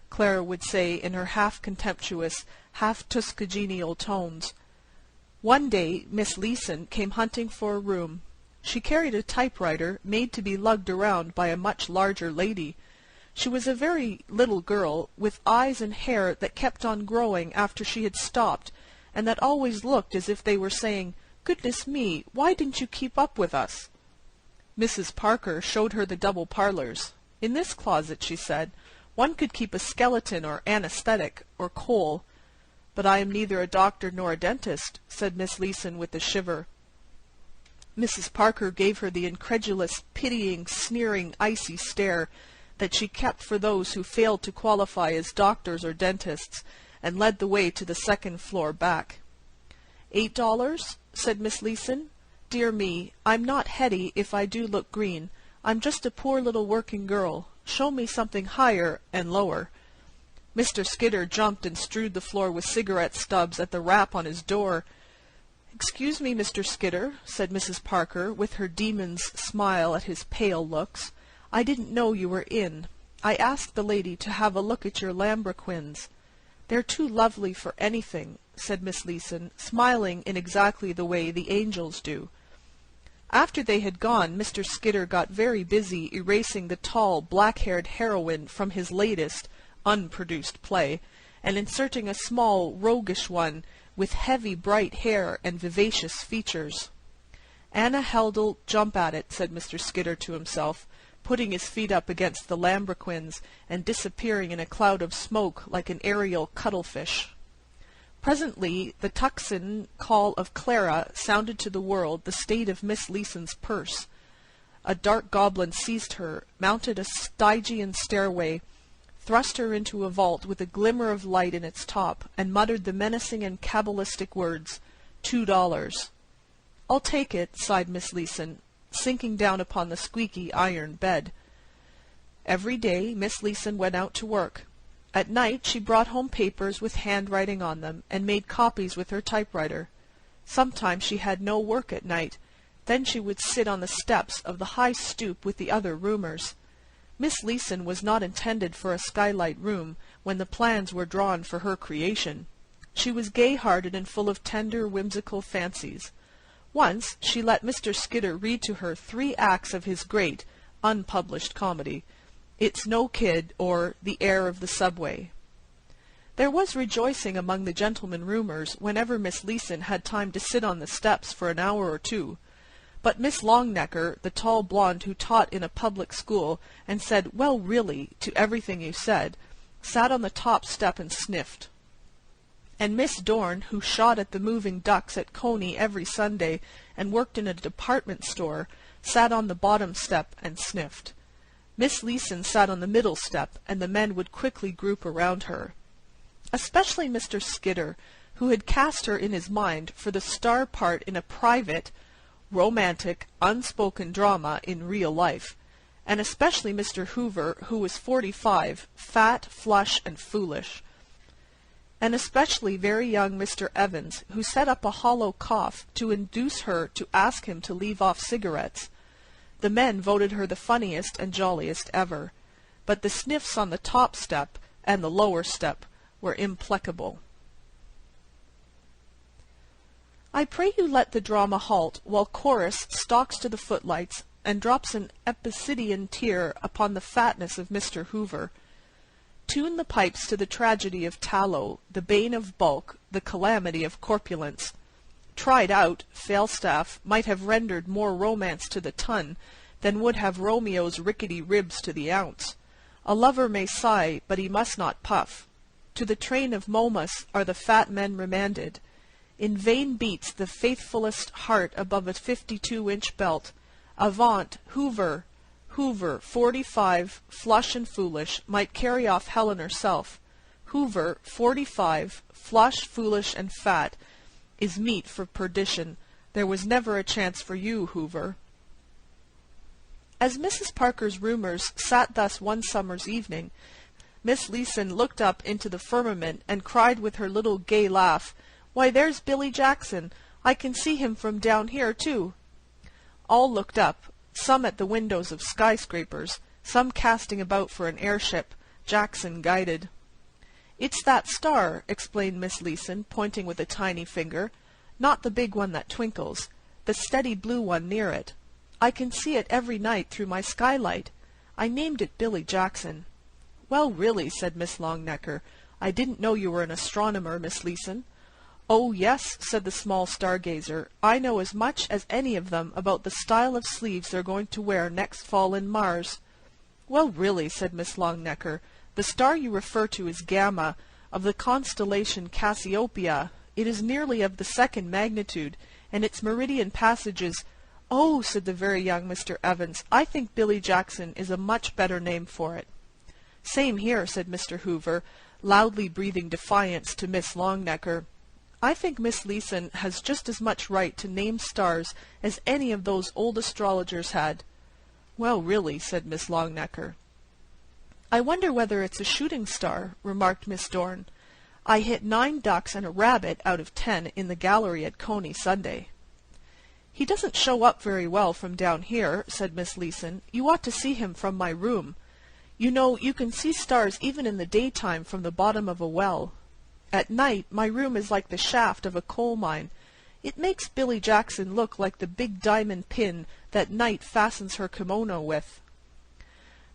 Clara would say in her half-contemptuous, half-Tuscagenial tones. One day Miss Leeson came hunting for a room. She carried a typewriter made to be lugged around by a much larger lady. She was a very little girl, with eyes and hair that kept on growing after she had stopped, and that always looked as if they were saying, "Goodness me, why didn't you keep up with us?" Mrs. Parker showed her the double parlours. In this closet, she said, one could keep a skeleton or anesthetic or coal. "But I am neither a doctor nor a dentist," said Miss Leeson with a shiver. Mrs. Parker gave her the incredulous, pitying, sneering, icy stare that she kept for those who failed to qualify as doctors or dentists, and led the way to the 2nd floor back. $8? said Miss Leeson. "Dear me, I'm not Hetty if I do look green. I'm just a poor little working girl. Show me something higher and lower." Mr. Skidder jumped and strewed the floor with cigarette stubs at the rap on his door. "Excuse me, Mr. Skidder," said Mrs. Parker, with her demon's smile at his pale looks. "I didn't know you were in. I asked the lady to have a look at your lambrequins." "They're too lovely for anything," said Miss Leeson, smiling in exactly the way the angels do. After they had gone, Mr. Skidder got very busy erasing the tall, black-haired heroine from his latest, unproduced play, and inserting a small, roguish one with heavy, bright hair and vivacious features. "Anna Held'll jump at it," said Mr. Skidder to himself, putting his feet up against the lambrequins and disappearing in a cloud of smoke like an aerial cuttlefish. Presently the tocsin call of Clara sounded to the world the state of Miss Leeson's purse. A dark goblin seized her, mounted a Stygian stairway, thrust her into a vault with a glimmer of light in its top, and muttered the menacing and cabalistic words, $2. "I'll take it," sighed Miss Leeson, sinking down upon the squeaky iron bed. Every day Miss Leeson went out to work. At night she brought home papers with handwriting on them, and made copies with her typewriter. Sometimes she had no work at night. Then she would sit on the steps of the high stoop with the other roomers. Miss Leeson was not intended for a skylight room when the plans were drawn for her creation. She was gay-hearted and full of tender, whimsical fancies. Once she let Mr. Skidder read to her 3 acts of his great, unpublished comedy, It's No Kid, or The Heir of the Subway. There was rejoicing among the gentlemen roomers whenever Miss Leeson had time to sit on the steps for an hour or two. But Miss Longnecker, the tall blonde who taught in a public school and said, "Well, really," to everything you said, sat on the top step and sniffed. And Miss Dorn, who shot at the moving ducks at Coney every Sunday and worked in a department store, sat on the bottom step and sniffed. Miss Leeson sat on the middle step, and the men would quickly group around her. Especially Mr. Skidder, who had cast her in his mind for the star part in a private, romantic, unspoken drama in real life, and especially Mr. Hoover, who was 45, fat, flush, and foolish, and especially very young Mr. Evans, who set up a hollow cough to induce her to ask him to leave off cigarettes. The men voted her the funniest and jolliest ever, but the sniffs on the top step and the lower step were implacable. I pray you let the drama halt while chorus stalks to the footlights and drops an epicedian tear upon the fatness of Mr. Hoover. Tune the pipes to the tragedy of tallow, the bane of bulk, the calamity of corpulence. Tried out, Falstaff might have rendered more romance to the ton than would have Romeo's rickety ribs to the ounce. A lover may sigh, but he must not puff. To the train of Momus are the fat men remanded. In vain beats the faithfullest heart above a 52-inch belt. Avaunt, Hoover! Hoover, 45, flush and foolish, might carry off Helen herself. Hoover, 45, flush, foolish, and fat, is meat for perdition. There was never a chance for you, Hoover. As Mrs. Parker's roomers sat thus one summer's evening, Miss Leeson looked up into the firmament and cried with her little gay laugh, "Why, there's Billy Jackson! I can see him from down here, too." All looked up, some at the windows of skyscrapers, some casting about for an airship, Jackson guided. "It's that star," explained Miss Leeson, pointing with a tiny finger, "not the big one that twinkles, the steady blue one near it. I can see it every night through my skylight. I named it Billy Jackson." "Well, really," said Miss Longnecker, "I didn't know you were an astronomer, Miss Leeson." "Oh, yes," said the small stargazer, "I know as much as any of them about the style of sleeves they're going to wear next fall in Mars." "Well, really," said Miss Longnecker, "the star you refer to is Gamma, of the constellation Cassiopeia. It is nearly of the second magnitude, and its meridian passages—" "Oh," said the very young Mr. Evans, "I think Billy Jackson is a much better name for it." "Same here," said Mr. Hoover, loudly breathing defiance to Miss Longnecker. "I think Miss Leeson has just as much right to name stars as any of those old astrologers had." "Well, really," said Miss Longnecker. "I wonder whether it's a shooting star," remarked Miss Dorn. "I hit 9 ducks and a rabbit out of 10 in the gallery at Coney Sunday." "He doesn't show up very well from down here," said Miss Leeson. "You ought to see him from my room. You know, you can see stars even in the daytime from the bottom of a well. At night, my room is like the shaft of a coal mine. It makes Billy Jackson look like the big diamond pin that Night fastens her kimono with."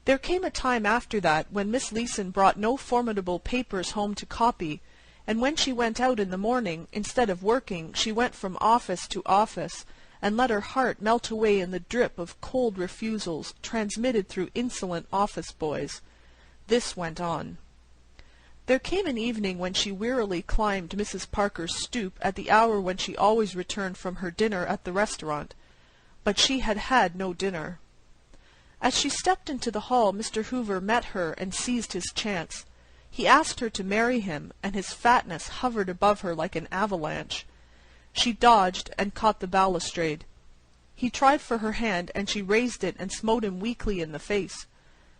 There came a time after that when Miss Leeson brought no formidable papers home to copy, and when she went out in the morning, instead of working, she went from office to office, and let her heart melt away in the drip of cold refusals transmitted through insolent office boys. This went on. There came an evening when she wearily climbed Mrs. Parker's stoop at the hour when she always returned from her dinner at the restaurant, but she had had no dinner. As she stepped into the hall, Mr. Hoover met her and seized his chance. He asked her to marry him, and his fatness hovered above her like an avalanche. She dodged and caught the balustrade. He tried for her hand, and she raised it and smote him weakly in the face.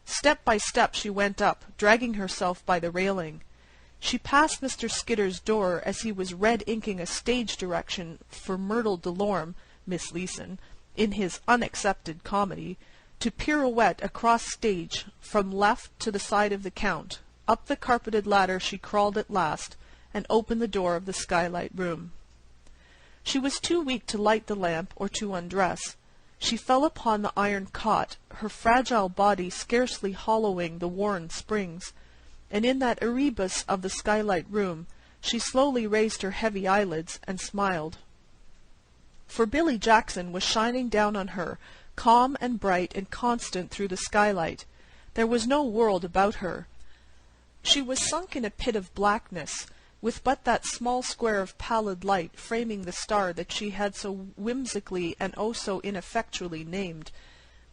Step by step she went up, dragging herself by the railing. She passed Mr. Skidder's door as he was red-inking a stage direction for Myrtle Delorme, Miss Leeson, in his unaccepted comedy, to pirouette across stage, from left to the side of the Count. Up the carpeted ladder she crawled at last, and opened the door of the skylight room. She was too weak to light the lamp or to undress. She fell upon the iron cot, her fragile body scarcely hollowing the worn springs. and in that erebus of the skylight room she slowly raised her heavy eyelids and smiled. For Billy Jackson was shining down on her, calm and bright and constant through the skylight. There was no world about her. She was sunk in a pit of blackness, with but that small square of pallid light framing the star that she had so whimsically and oh so ineffectually named.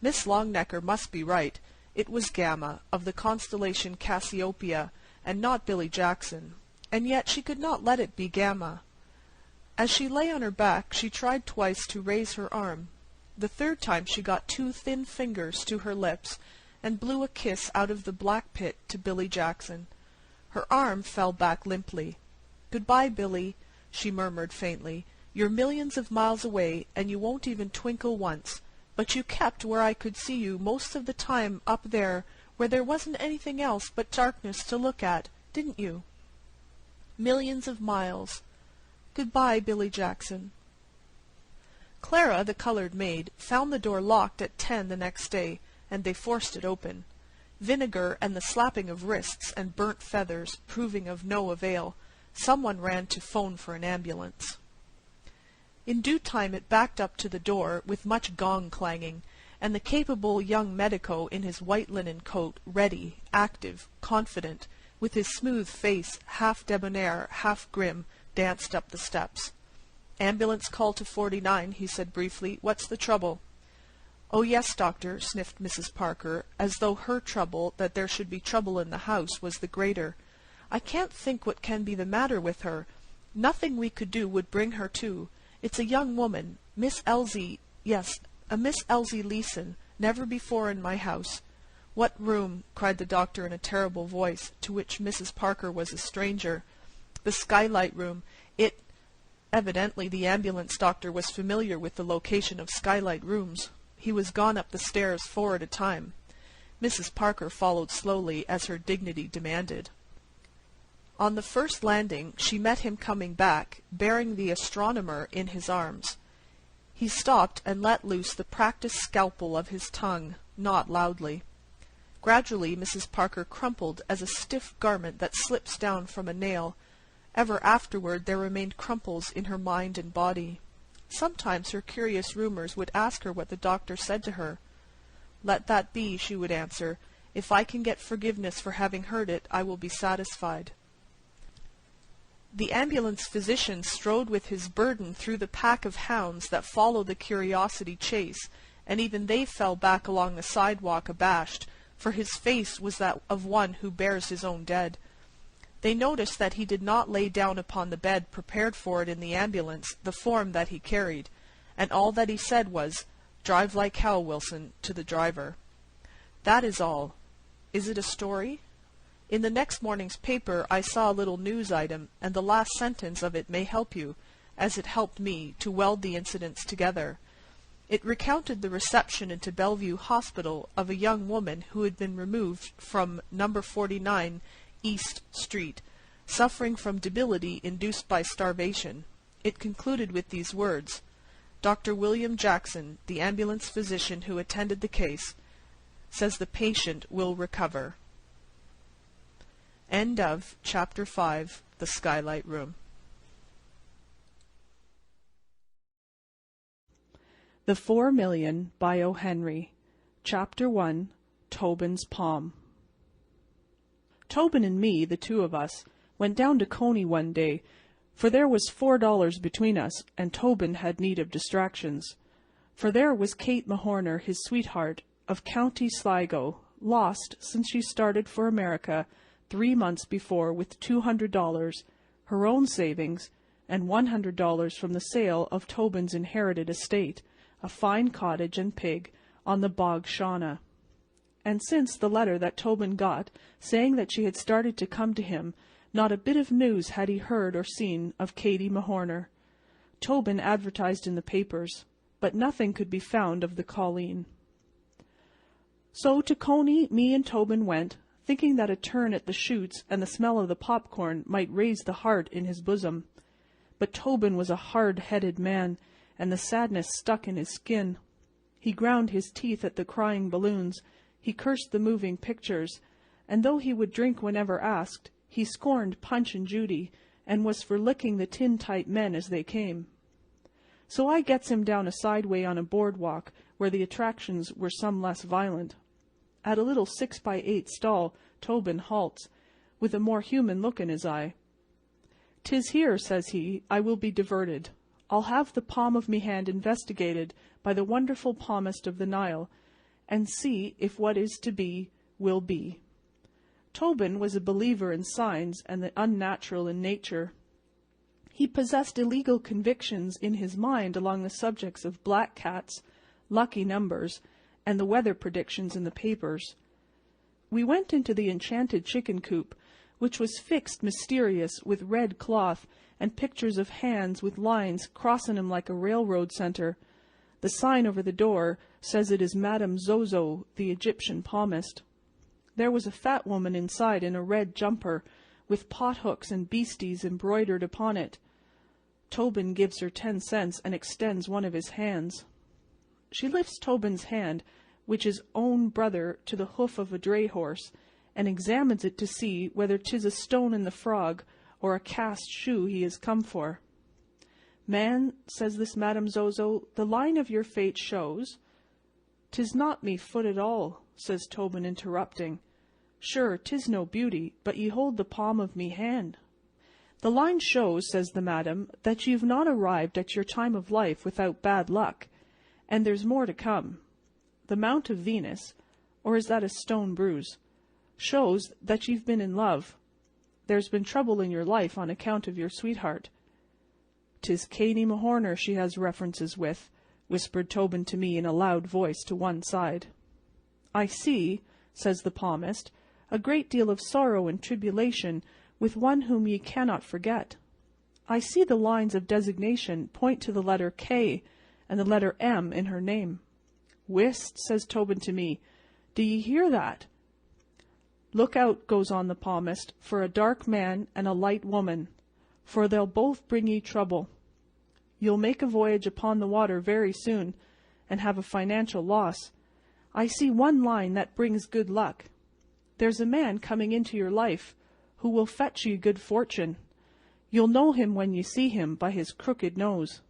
Miss Longnecker must be right. It was Gamma, of the constellation Cassiopeia, and not Billy Jackson, and yet she could not let it be Gamma. As she lay on her back, she tried twice to raise her arm. The third time she got two thin fingers to her lips, and blew a kiss out of the black pit to Billy Jackson. Her arm fell back limply. "Good-bye, Billy," she murmured faintly. "You're millions of miles away, and you won't even twinkle once. But you kept where I could see you most of the time up there, where there wasn't anything else but darkness to look at, didn't you? Millions of miles. Good-bye, Billy Jackson." Clara, the colored maid, found the door locked at 10 the next day, and they forced it open. Vinegar and the slapping of wrists and burnt feathers proving of no avail, someone ran to phone for an ambulance. In due time it backed up to the door with much gong clanging, and the capable young medico in his white linen coat, ready, active, confident, with his smooth face, half debonair, half grim, danced up the steps. "Ambulance call to 49, he said briefly. "What's the trouble?" "Oh, yes, doctor," sniffed Mrs. Parker, as though her trouble, that there should be trouble in the house, was the greater. "I can't think what can be the matter with her. Nothing we could do would bring her to. It's a young woman, Miss Elsie, yes, a Miss Elsie Leeson, never before in my house." "What room?" cried the doctor in a terrible voice, to which Mrs. Parker was a stranger. "The skylight room. Evidently the ambulance doctor was familiar with the location of skylight rooms. He was gone up the stairs 4 at a time. Mrs. Parker followed slowly, as her dignity demanded. On the first landing she met him coming back, bearing the astronomer in his arms. He stopped and let loose the practised scalpel of his tongue, not loudly. Gradually Mrs. Parker crumpled as a stiff garment that slips down from a nail. Ever afterward there remained crumples in her mind and body. Sometimes her curious roomers would ask her what the doctor said to her. "Let that be," she would answer. "If I can get forgiveness for having heard it, I will be satisfied." The ambulance physician strode with his burden through the pack of hounds that follow the curiosity chase, and even they fell back along the sidewalk abashed, for his face was that of one who bears his own dead. They noticed that he did not lay down upon the bed prepared for it in the ambulance the form that he carried, and all that he said was, "Drive like hell, Wilson," to the driver. That is all. Is it a story? In the next morning's paper I saw a little news item, and the last sentence of it may help you, as it helped me, to weld the incidents together. It recounted the reception into Bellevue Hospital of a young woman who had been removed from No. 49 East Street, suffering from debility induced by starvation. It concluded with these words: "Dr. William Jackson, the ambulance physician who attended the case, says the patient will recover." End of Chapter 5, The Skylight Room. The 4 Million by O. Henry. Chapter 1, Tobin's Palm. Tobin and me, the two of us, went down to Coney one day, for there was $4 between us, and Tobin had need of distractions. For there was Kate Mahorner, his sweetheart, of County Sligo, lost since she started for America 3 months before with $200, her own savings, and $100 from the sale of Tobin's inherited estate, a fine cottage and pig, on the Bog Shauna. And since the letter that Tobin got, saying that she had started to come to him, not a bit of news had he heard or seen of Katy Mahorner. Tobin advertised in the papers, but nothing could be found of the Colleen. So to Coney me and Tobin went, thinking that a turn at the shoots and the smell of the popcorn might raise the heart in his bosom. But Tobin was a hard-headed man, and the sadness stuck in his skin. He ground his teeth at the crying balloons, he cursed the moving pictures, and though he would drink whenever asked, he scorned Punch and Judy, and was for licking the tin-type men as they came. So I gets him down a side way on a boardwalk where the attractions were some less violent. At a little 6x8 stall, Tobin halts, with a more human look in his eye. "'Tis here," says he, "I will be diverted. I'll have the palm of me hand investigated by the wonderful palmist of the Nile, and see if what is to be will be." Tobin was a believer in signs and the unnatural in nature. He possessed illegal convictions in his mind along the subjects of black cats, lucky numbers, and the weather predictions in the papers. We went into the enchanted chicken coop, which was fixed mysterious with red cloth and pictures of hands with lines crossin' 'em like a railroad centre. The sign over the door says it is Madame Zozo, the Egyptian palmist. There was a fat woman inside in a red jumper, with pothooks and beasties embroidered upon it. Tobin gives her 10 cents and extends one of his hands. She lifts Tobin's hand, which is own brother to the hoof of a dray horse, and examines it to see whether 'tis a stone in the frog or a cast shoe he has come for. "Man," says this Madame Zozo, "the line of your fate shows—" "'Tis not me foot at all," says Tobin, interrupting. "Sure, 'tis no beauty, but ye hold the palm of me hand." "The line shows," says the madam, "that you've not arrived at your time of life without bad luck, and there's more to come. The Mount of Venus, or is that a stone bruise, shows that you've been in love. There's been trouble in your life on account of your sweetheart." "'Tis Katy Mahorner she has references with," whispered Tobin to me in a loud voice to one side. "I see," says the palmist, "a great deal of sorrow and tribulation with one whom ye cannot forget. I see the lines of designation point to the letter K and the letter M in her name." "Whist," says Tobin to me, "do ye hear that?" "Look out," goes on the palmist, "for a dark man and a light woman, for they'll both bring ye trouble. You'll make a voyage upon the water very soon, and have a financial loss. I see one line that brings good luck. There's a man coming into your life who will fetch ye good fortune. You'll know him when you see him by his crooked nose."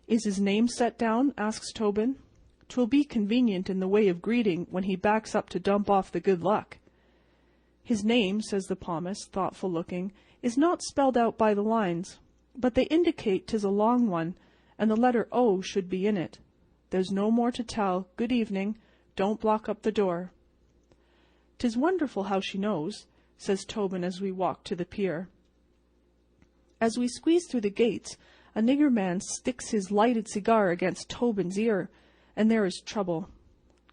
"Is his name set down?" asks Tobin. "'Twill be convenient in the way of greeting when he backs up to dump off the good luck." "His name," says the palmist, thoughtful looking, "is not spelled out by the lines, but they indicate 'tis a long one, and the letter O should be in it. There's no more to tell. Good evening. Don't block up the door." "'Tis wonderful how she knows," says Tobin as we walk to the pier. As we squeeze through the gates, a nigger man sticks his lighted cigar against Tobin's ear, and there is trouble.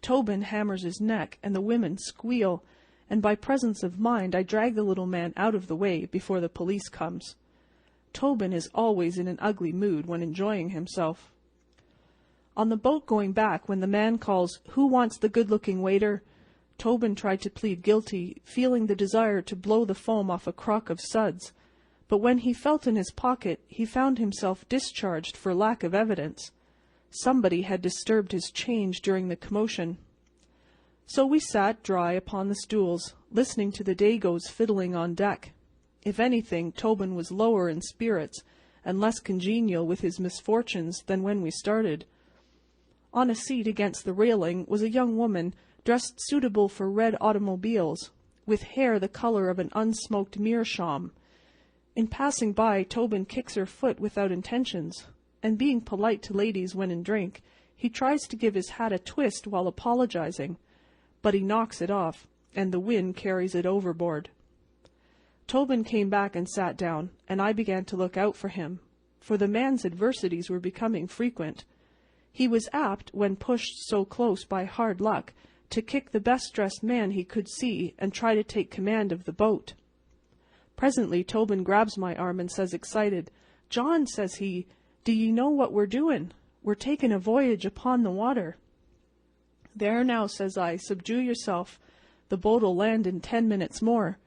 Tobin hammers his neck, and the women squeal, and by presence of mind I drag the little man out of the way before the police comes. Tobin is always in an ugly mood when enjoying himself. On the boat going back, when the man calls, "Who wants the good-looking waiter?" Tobin tried to plead guilty, feeling the desire to blow the foam off a crock of suds, but when he felt in his pocket he found himself discharged for lack of evidence. Somebody had disturbed his change during the commotion. So we sat dry upon the stools, listening to the Dagoes fiddling on deck. If anything, Tobin was lower in spirits and less congenial with his misfortunes than when we started. On a seat against the railing was a young woman dressed suitable for red automobiles, with hair the color of an unsmoked meerschaum. In passing by, Tobin kicks her foot without intentions, and being polite to ladies when in drink, he tries to give his hat a twist while apologizing, but he knocks it off, and the wind carries it overboard. Tobin came back and sat down, and I began to look out for him, for the man's adversities were becoming frequent. He was apt, when pushed so close by hard luck, to kick the best-dressed man he could see and try to take command of the boat. Presently Tobin grabs my arm and says excited, "John," says he, "do ye know what we're doin'? We're taking a voyage upon the water." "There now," says I, "subdue yourself. The boat'll land in 10 minutes more."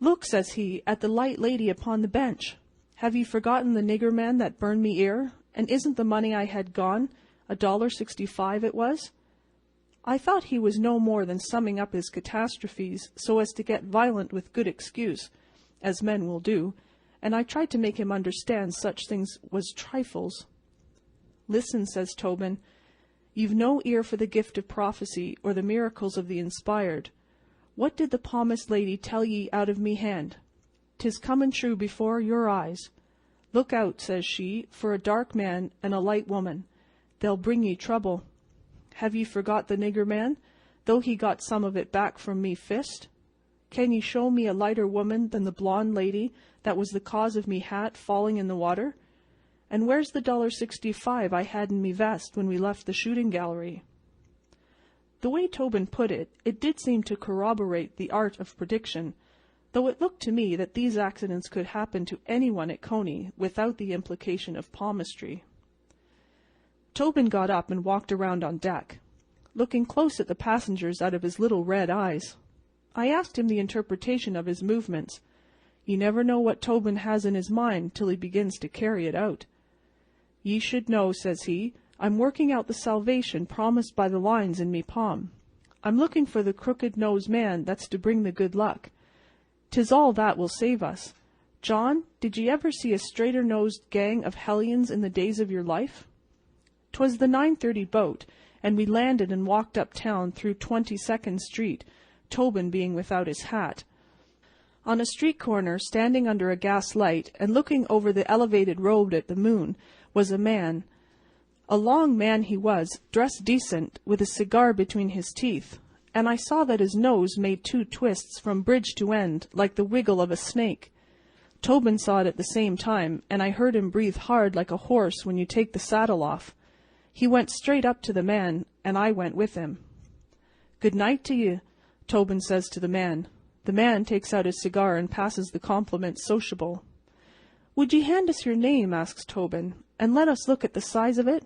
"Look," says he, "at the light lady upon the bench. Have ye forgotten the nigger man that burned me ear? And isn't the money I had gone? $1.65 it was." I thought he was no more than summing up his catastrophes so as to get violent with good excuse, as men will do, and I tried to make him understand such things was trifles. "Listen," says Tobin, "you've no ear for the gift of prophecy or the miracles of the inspired. What did the palmist lady tell ye out of me hand? 'Tis comin' true before your eyes. Look out," says she, "for a dark man and a light woman. They'll bring ye trouble. Have ye forgot the nigger man, though he got some of it back from me fist? Can ye show me a lighter woman than the blonde lady that was the cause of me hat falling in the water? And where's the $1.65 I had in me vest when we left the shooting gallery?" The way Tobin put it, it did seem to corroborate the art of prediction, though it looked to me that these accidents could happen to anyone at Coney without the implication of palmistry. Tobin got up and walked around on deck, looking close at the passengers out of his little red eyes. I asked him the interpretation of his movements. You never know what Tobin has in his mind till he begins to carry it out. "Ye should know," says he, "I'm working out the salvation promised by the lines in me palm. I'm looking for the crooked-nosed man that's to bring the good luck. 'Tis all that will save us. John, did ye ever see a straighter-nosed gang of hellions in the days of your life?" 'Twas the 9:30 boat, and we landed and walked uptown through 22nd Street, Tobin being without his hat. On a street corner, standing under a gas light and looking over the elevated road at the moon, was a man. A long man he was, dressed decent, with a cigar between his teeth, and I saw that his nose made 2 twists from bridge to end, like the wiggle of a snake. Tobin saw it at the same time, and I heard him breathe hard like a horse when you take the saddle off. He went straight up to the man, and I went with him. "Good night to ye," Tobin says to the man. The man takes out his cigar and passes the compliment sociable. "Would ye hand us your name," asks Tobin, "and let us look at the size of it?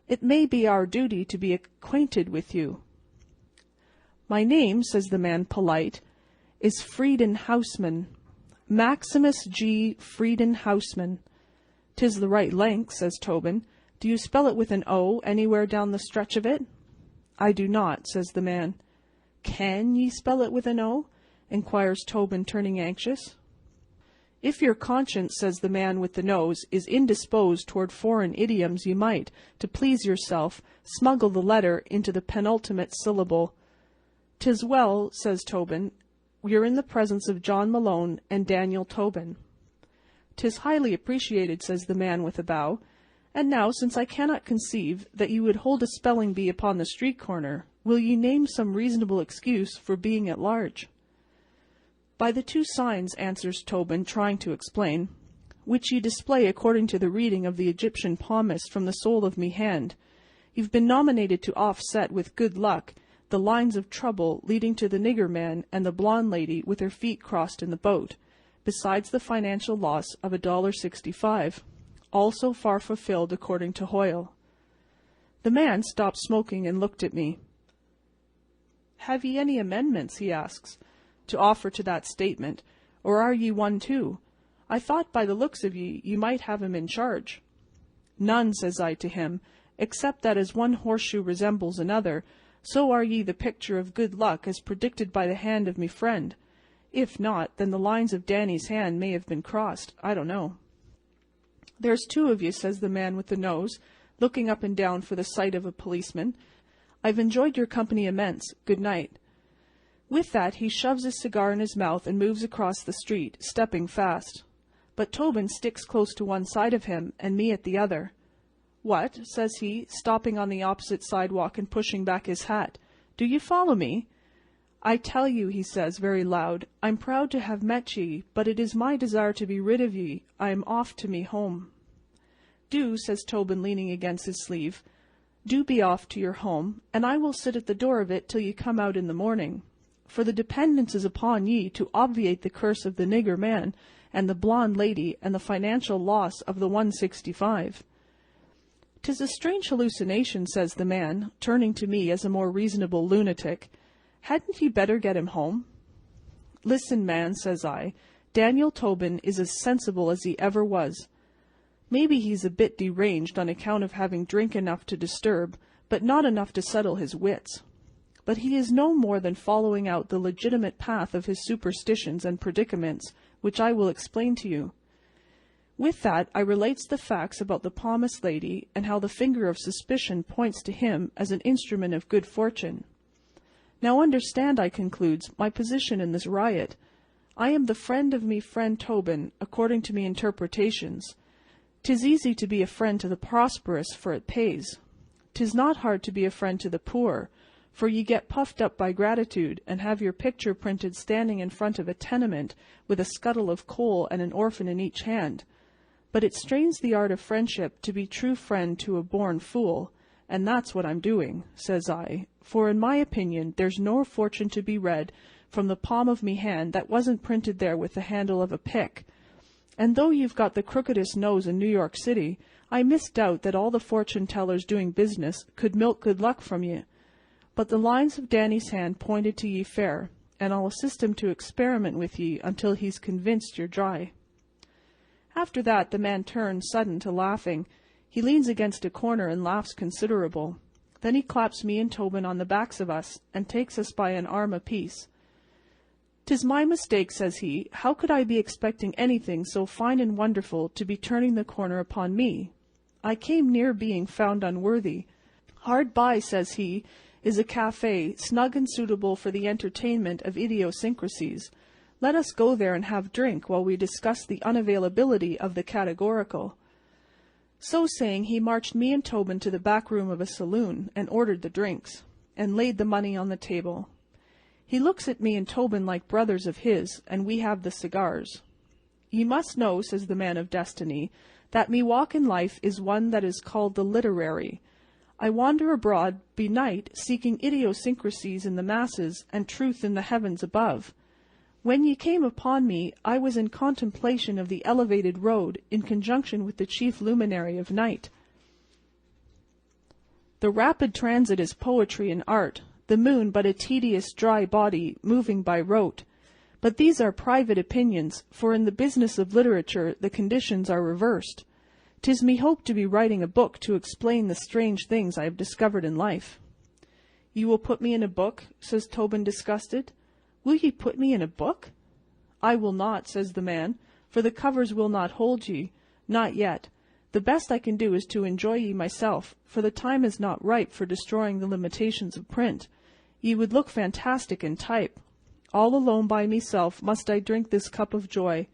It may be our duty to be acquainted with you." "My name," says the man polite, "is Frieden Hausman. Maximus G. Frieden Hausman." "'Tis the right length," says Tobin. "Do you spell it with an O anywhere down the stretch of it?" "I do not," says the man. "Can ye spell it with an O?" inquires Tobin, turning anxious. "If your conscience," says the man with the nose, "is indisposed toward foreign idioms, you might, to please yourself, smuggle the letter into the penultimate syllable." "'Tis well," says Tobin. "You're in the presence of John Malone and Daniel Tobin." "'Tis highly appreciated," says the man with a bow. "And now, since I cannot conceive that you would hold a spelling bee upon the street corner, will ye name some reasonable excuse for being at large?" "By the 2 signs," answers Tobin, trying to explain, "which ye display according to the reading of the Egyptian palmist from the sole of me hand. You've been nominated to offset with good luck the lines of trouble leading to the nigger man and the blonde lady with her feet crossed in the boat, besides the financial loss of $1.65, all so far fulfilled according to Hoyle." The man stopped smoking and looked at me. "Have ye any amendments," he asks, "to offer to that statement, or are ye one too? I thought by the looks of ye, you might have him in charge." "None," says I to him, "except that as one horseshoe resembles another, so are ye the picture of good luck as predicted by the hand of me friend. If not, then the lines of Danny's hand may have been crossed. I don't know." "There's 2 of you," says the man with the nose, looking up and down for the sight of a policeman. "I've enjoyed your company immense. Good night." With that he shoves his cigar in his mouth and moves across the street, stepping fast. But Tobin sticks close to one side of him and me at the other. "What?" says he, stopping on the opposite sidewalk and pushing back his hat. "Do you follow me?" "I tell you," he says very loud, "I'm proud to have met ye, but it is my desire to be rid of ye. I am off to me home." "Do," says Tobin, leaning against his sleeve, "do be off to your home, and I will sit at the door of it till you come out in the morning. For the dependence is upon ye to obviate the curse of the nigger man and the blonde lady and the financial loss of the $1.65. "'Tis a strange hallucination," says the man, turning to me as a more reasonable lunatic. "Hadn't ye better get him home?" "Listen, man," says I, "Daniel Tobin is as sensible as he ever was. Maybe he's a bit deranged on account of having drink enough to disturb, but not enough to settle his wits. but he is no more than following out the legitimate path of his superstitions and predicaments, which I will explain to you. With that, I relates the facts about the palmist lady, and how the finger of suspicion points to him as an instrument of good fortune. Now understand, I concludes, my position in this riot. I am the friend of me friend Tobin, according to me interpretations. 'Tis easy to be a friend to the prosperous, for it pays. 'Tis not hard to be a friend to the poor, for ye get puffed up by gratitude, and have your picture printed standing in front of a tenement, with a scuttle of coal and an orphan in each hand. But it strains the art of friendship to be true friend to a born fool, and that's what I'm doing, says I, for in my opinion there's no fortune to be read from the palm of me hand that wasn't printed there with the handle of a pick. And though you've got the crookedest nose in New York City, I misdoubt that all the fortune-tellers doing business could milk good luck from ye. But the lines of Danny's hand pointed to ye fair, and I'll assist him to experiment with ye until he's convinced you're dry. After that the man turns sudden to laughing. He leans against a corner and laughs considerable. Then he claps me and Tobin on the backs of us, and takes us by an arm apiece. "'Tis my mistake," says he. "How could I be expecting anything so fine and wonderful to be turning the corner upon me? I came near being found unworthy. Hard by," says he, "is a cafe, snug and suitable for the entertainment of idiosyncrasies. Let us go there and have drink while we discuss the unavailability of the categorical." So saying, he marched me and Tobin to the back room of a saloon, and ordered the drinks, and laid the money on the table. He looks at me and Tobin like brothers of his, and we have the cigars. "Ye must know," says the man of destiny, "that me walk in life is one that is called the literary. I wander abroad benight, seeking idiosyncrasies in the masses, and truth in the heavens above. When ye came upon me, I was in contemplation of the elevated road, in conjunction with the chief luminary of night. The rapid transit is poetry and art, the moon but a tedious dry body, moving by rote. But these are private opinions, for in the business of literature the conditions are reversed. 'Tis me hope to be writing a book to explain the strange things I have discovered in life." "You will put me in a book?" says Tobin, disgusted. "Will ye put me in a book?" "I will not," says the man, "for the covers will not hold ye, not yet. The best I can do is to enjoy ye myself, for the time is not ripe for destroying the limitations of print. Ye would look fantastic in type. All alone by meself must I drink this cup of joy.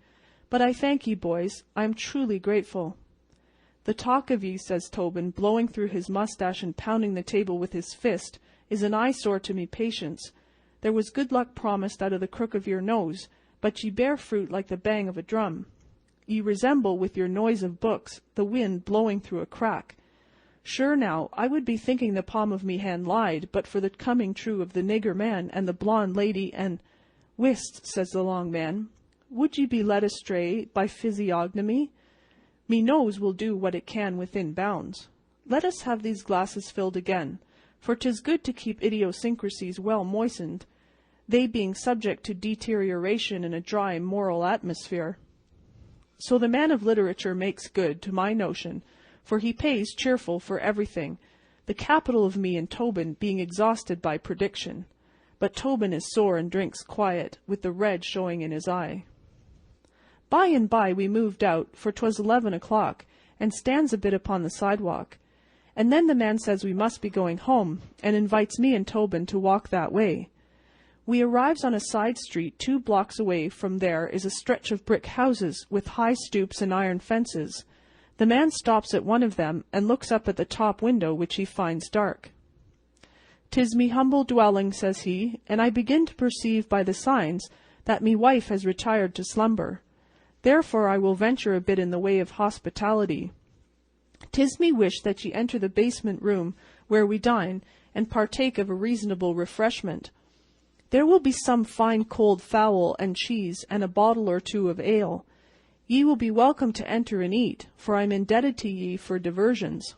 But I thank ye, boys, I am truly grateful." "The talk of ye," says Tobin, blowing through his mustache and pounding the table with his fist, "is an eyesore to me patience. There was good luck promised out of the crook of your nose, but ye bear fruit like the bang of a drum. Ye resemble, with your noise of books, the wind blowing through a crack. Sure now, I would be thinking the palm of me hand lied, but for the coming true of the nigger man and the blonde lady and—" "Whist," says the long man. "Would ye be led astray by physiognomy? Me nose will do what it can within bounds. Let us have these glasses filled again, for 'tis good to keep idiosyncrasies well moistened, they being subject to deterioration in a dry moral atmosphere." So the man of literature makes good, to my notion, for he pays cheerful for everything, the capital of me and Tobin being exhausted by prediction. But Tobin is sore and drinks quiet, with the red showing in his eye. By and by we moved out, for 'twas 11 o'clock, and stands a bit upon the sidewalk. And then the man says we must be going home, and invites me and Tobin to walk that way. We arrives on a side street 2 blocks away. From there is a stretch of brick houses with high stoops and iron fences. The man stops at one of them and looks up at the top window, which he finds dark. "'Tis me humble dwelling," says he, "and I begin to perceive by the signs that me wife has retired to slumber. Therefore I will venture a bit in the way of hospitality. 'Tis me wish that ye enter the basement room where we dine, and partake of a reasonable refreshment. There will be some fine cold fowl and cheese, and a bottle or 2 of ale. Ye will be welcome to enter and eat, for I am indebted to ye for diversions."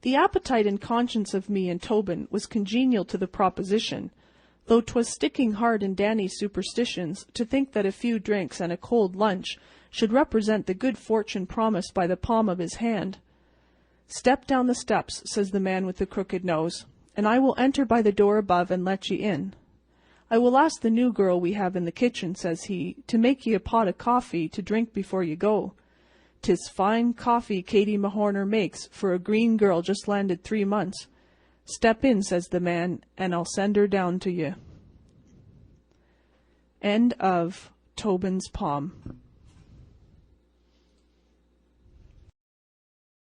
The appetite and conscience of me and Tobin was congenial to the proposition, though 'twas sticking hard in Danny's superstitions to think that a few drinks and a cold lunch should represent the good fortune promised by the palm of his hand. "Step down the steps," says the man with the crooked nose, and I will enter by the door above and let ye in. I will ask the new girl we have in the kitchen, says he, to make ye a pot of coffee to drink before ye go. 'Tis fine coffee Katie Mahorner makes for a green girl just landed 3 months. Step in, says the man, and I'll send her down to ye. End of Tobin's Poem.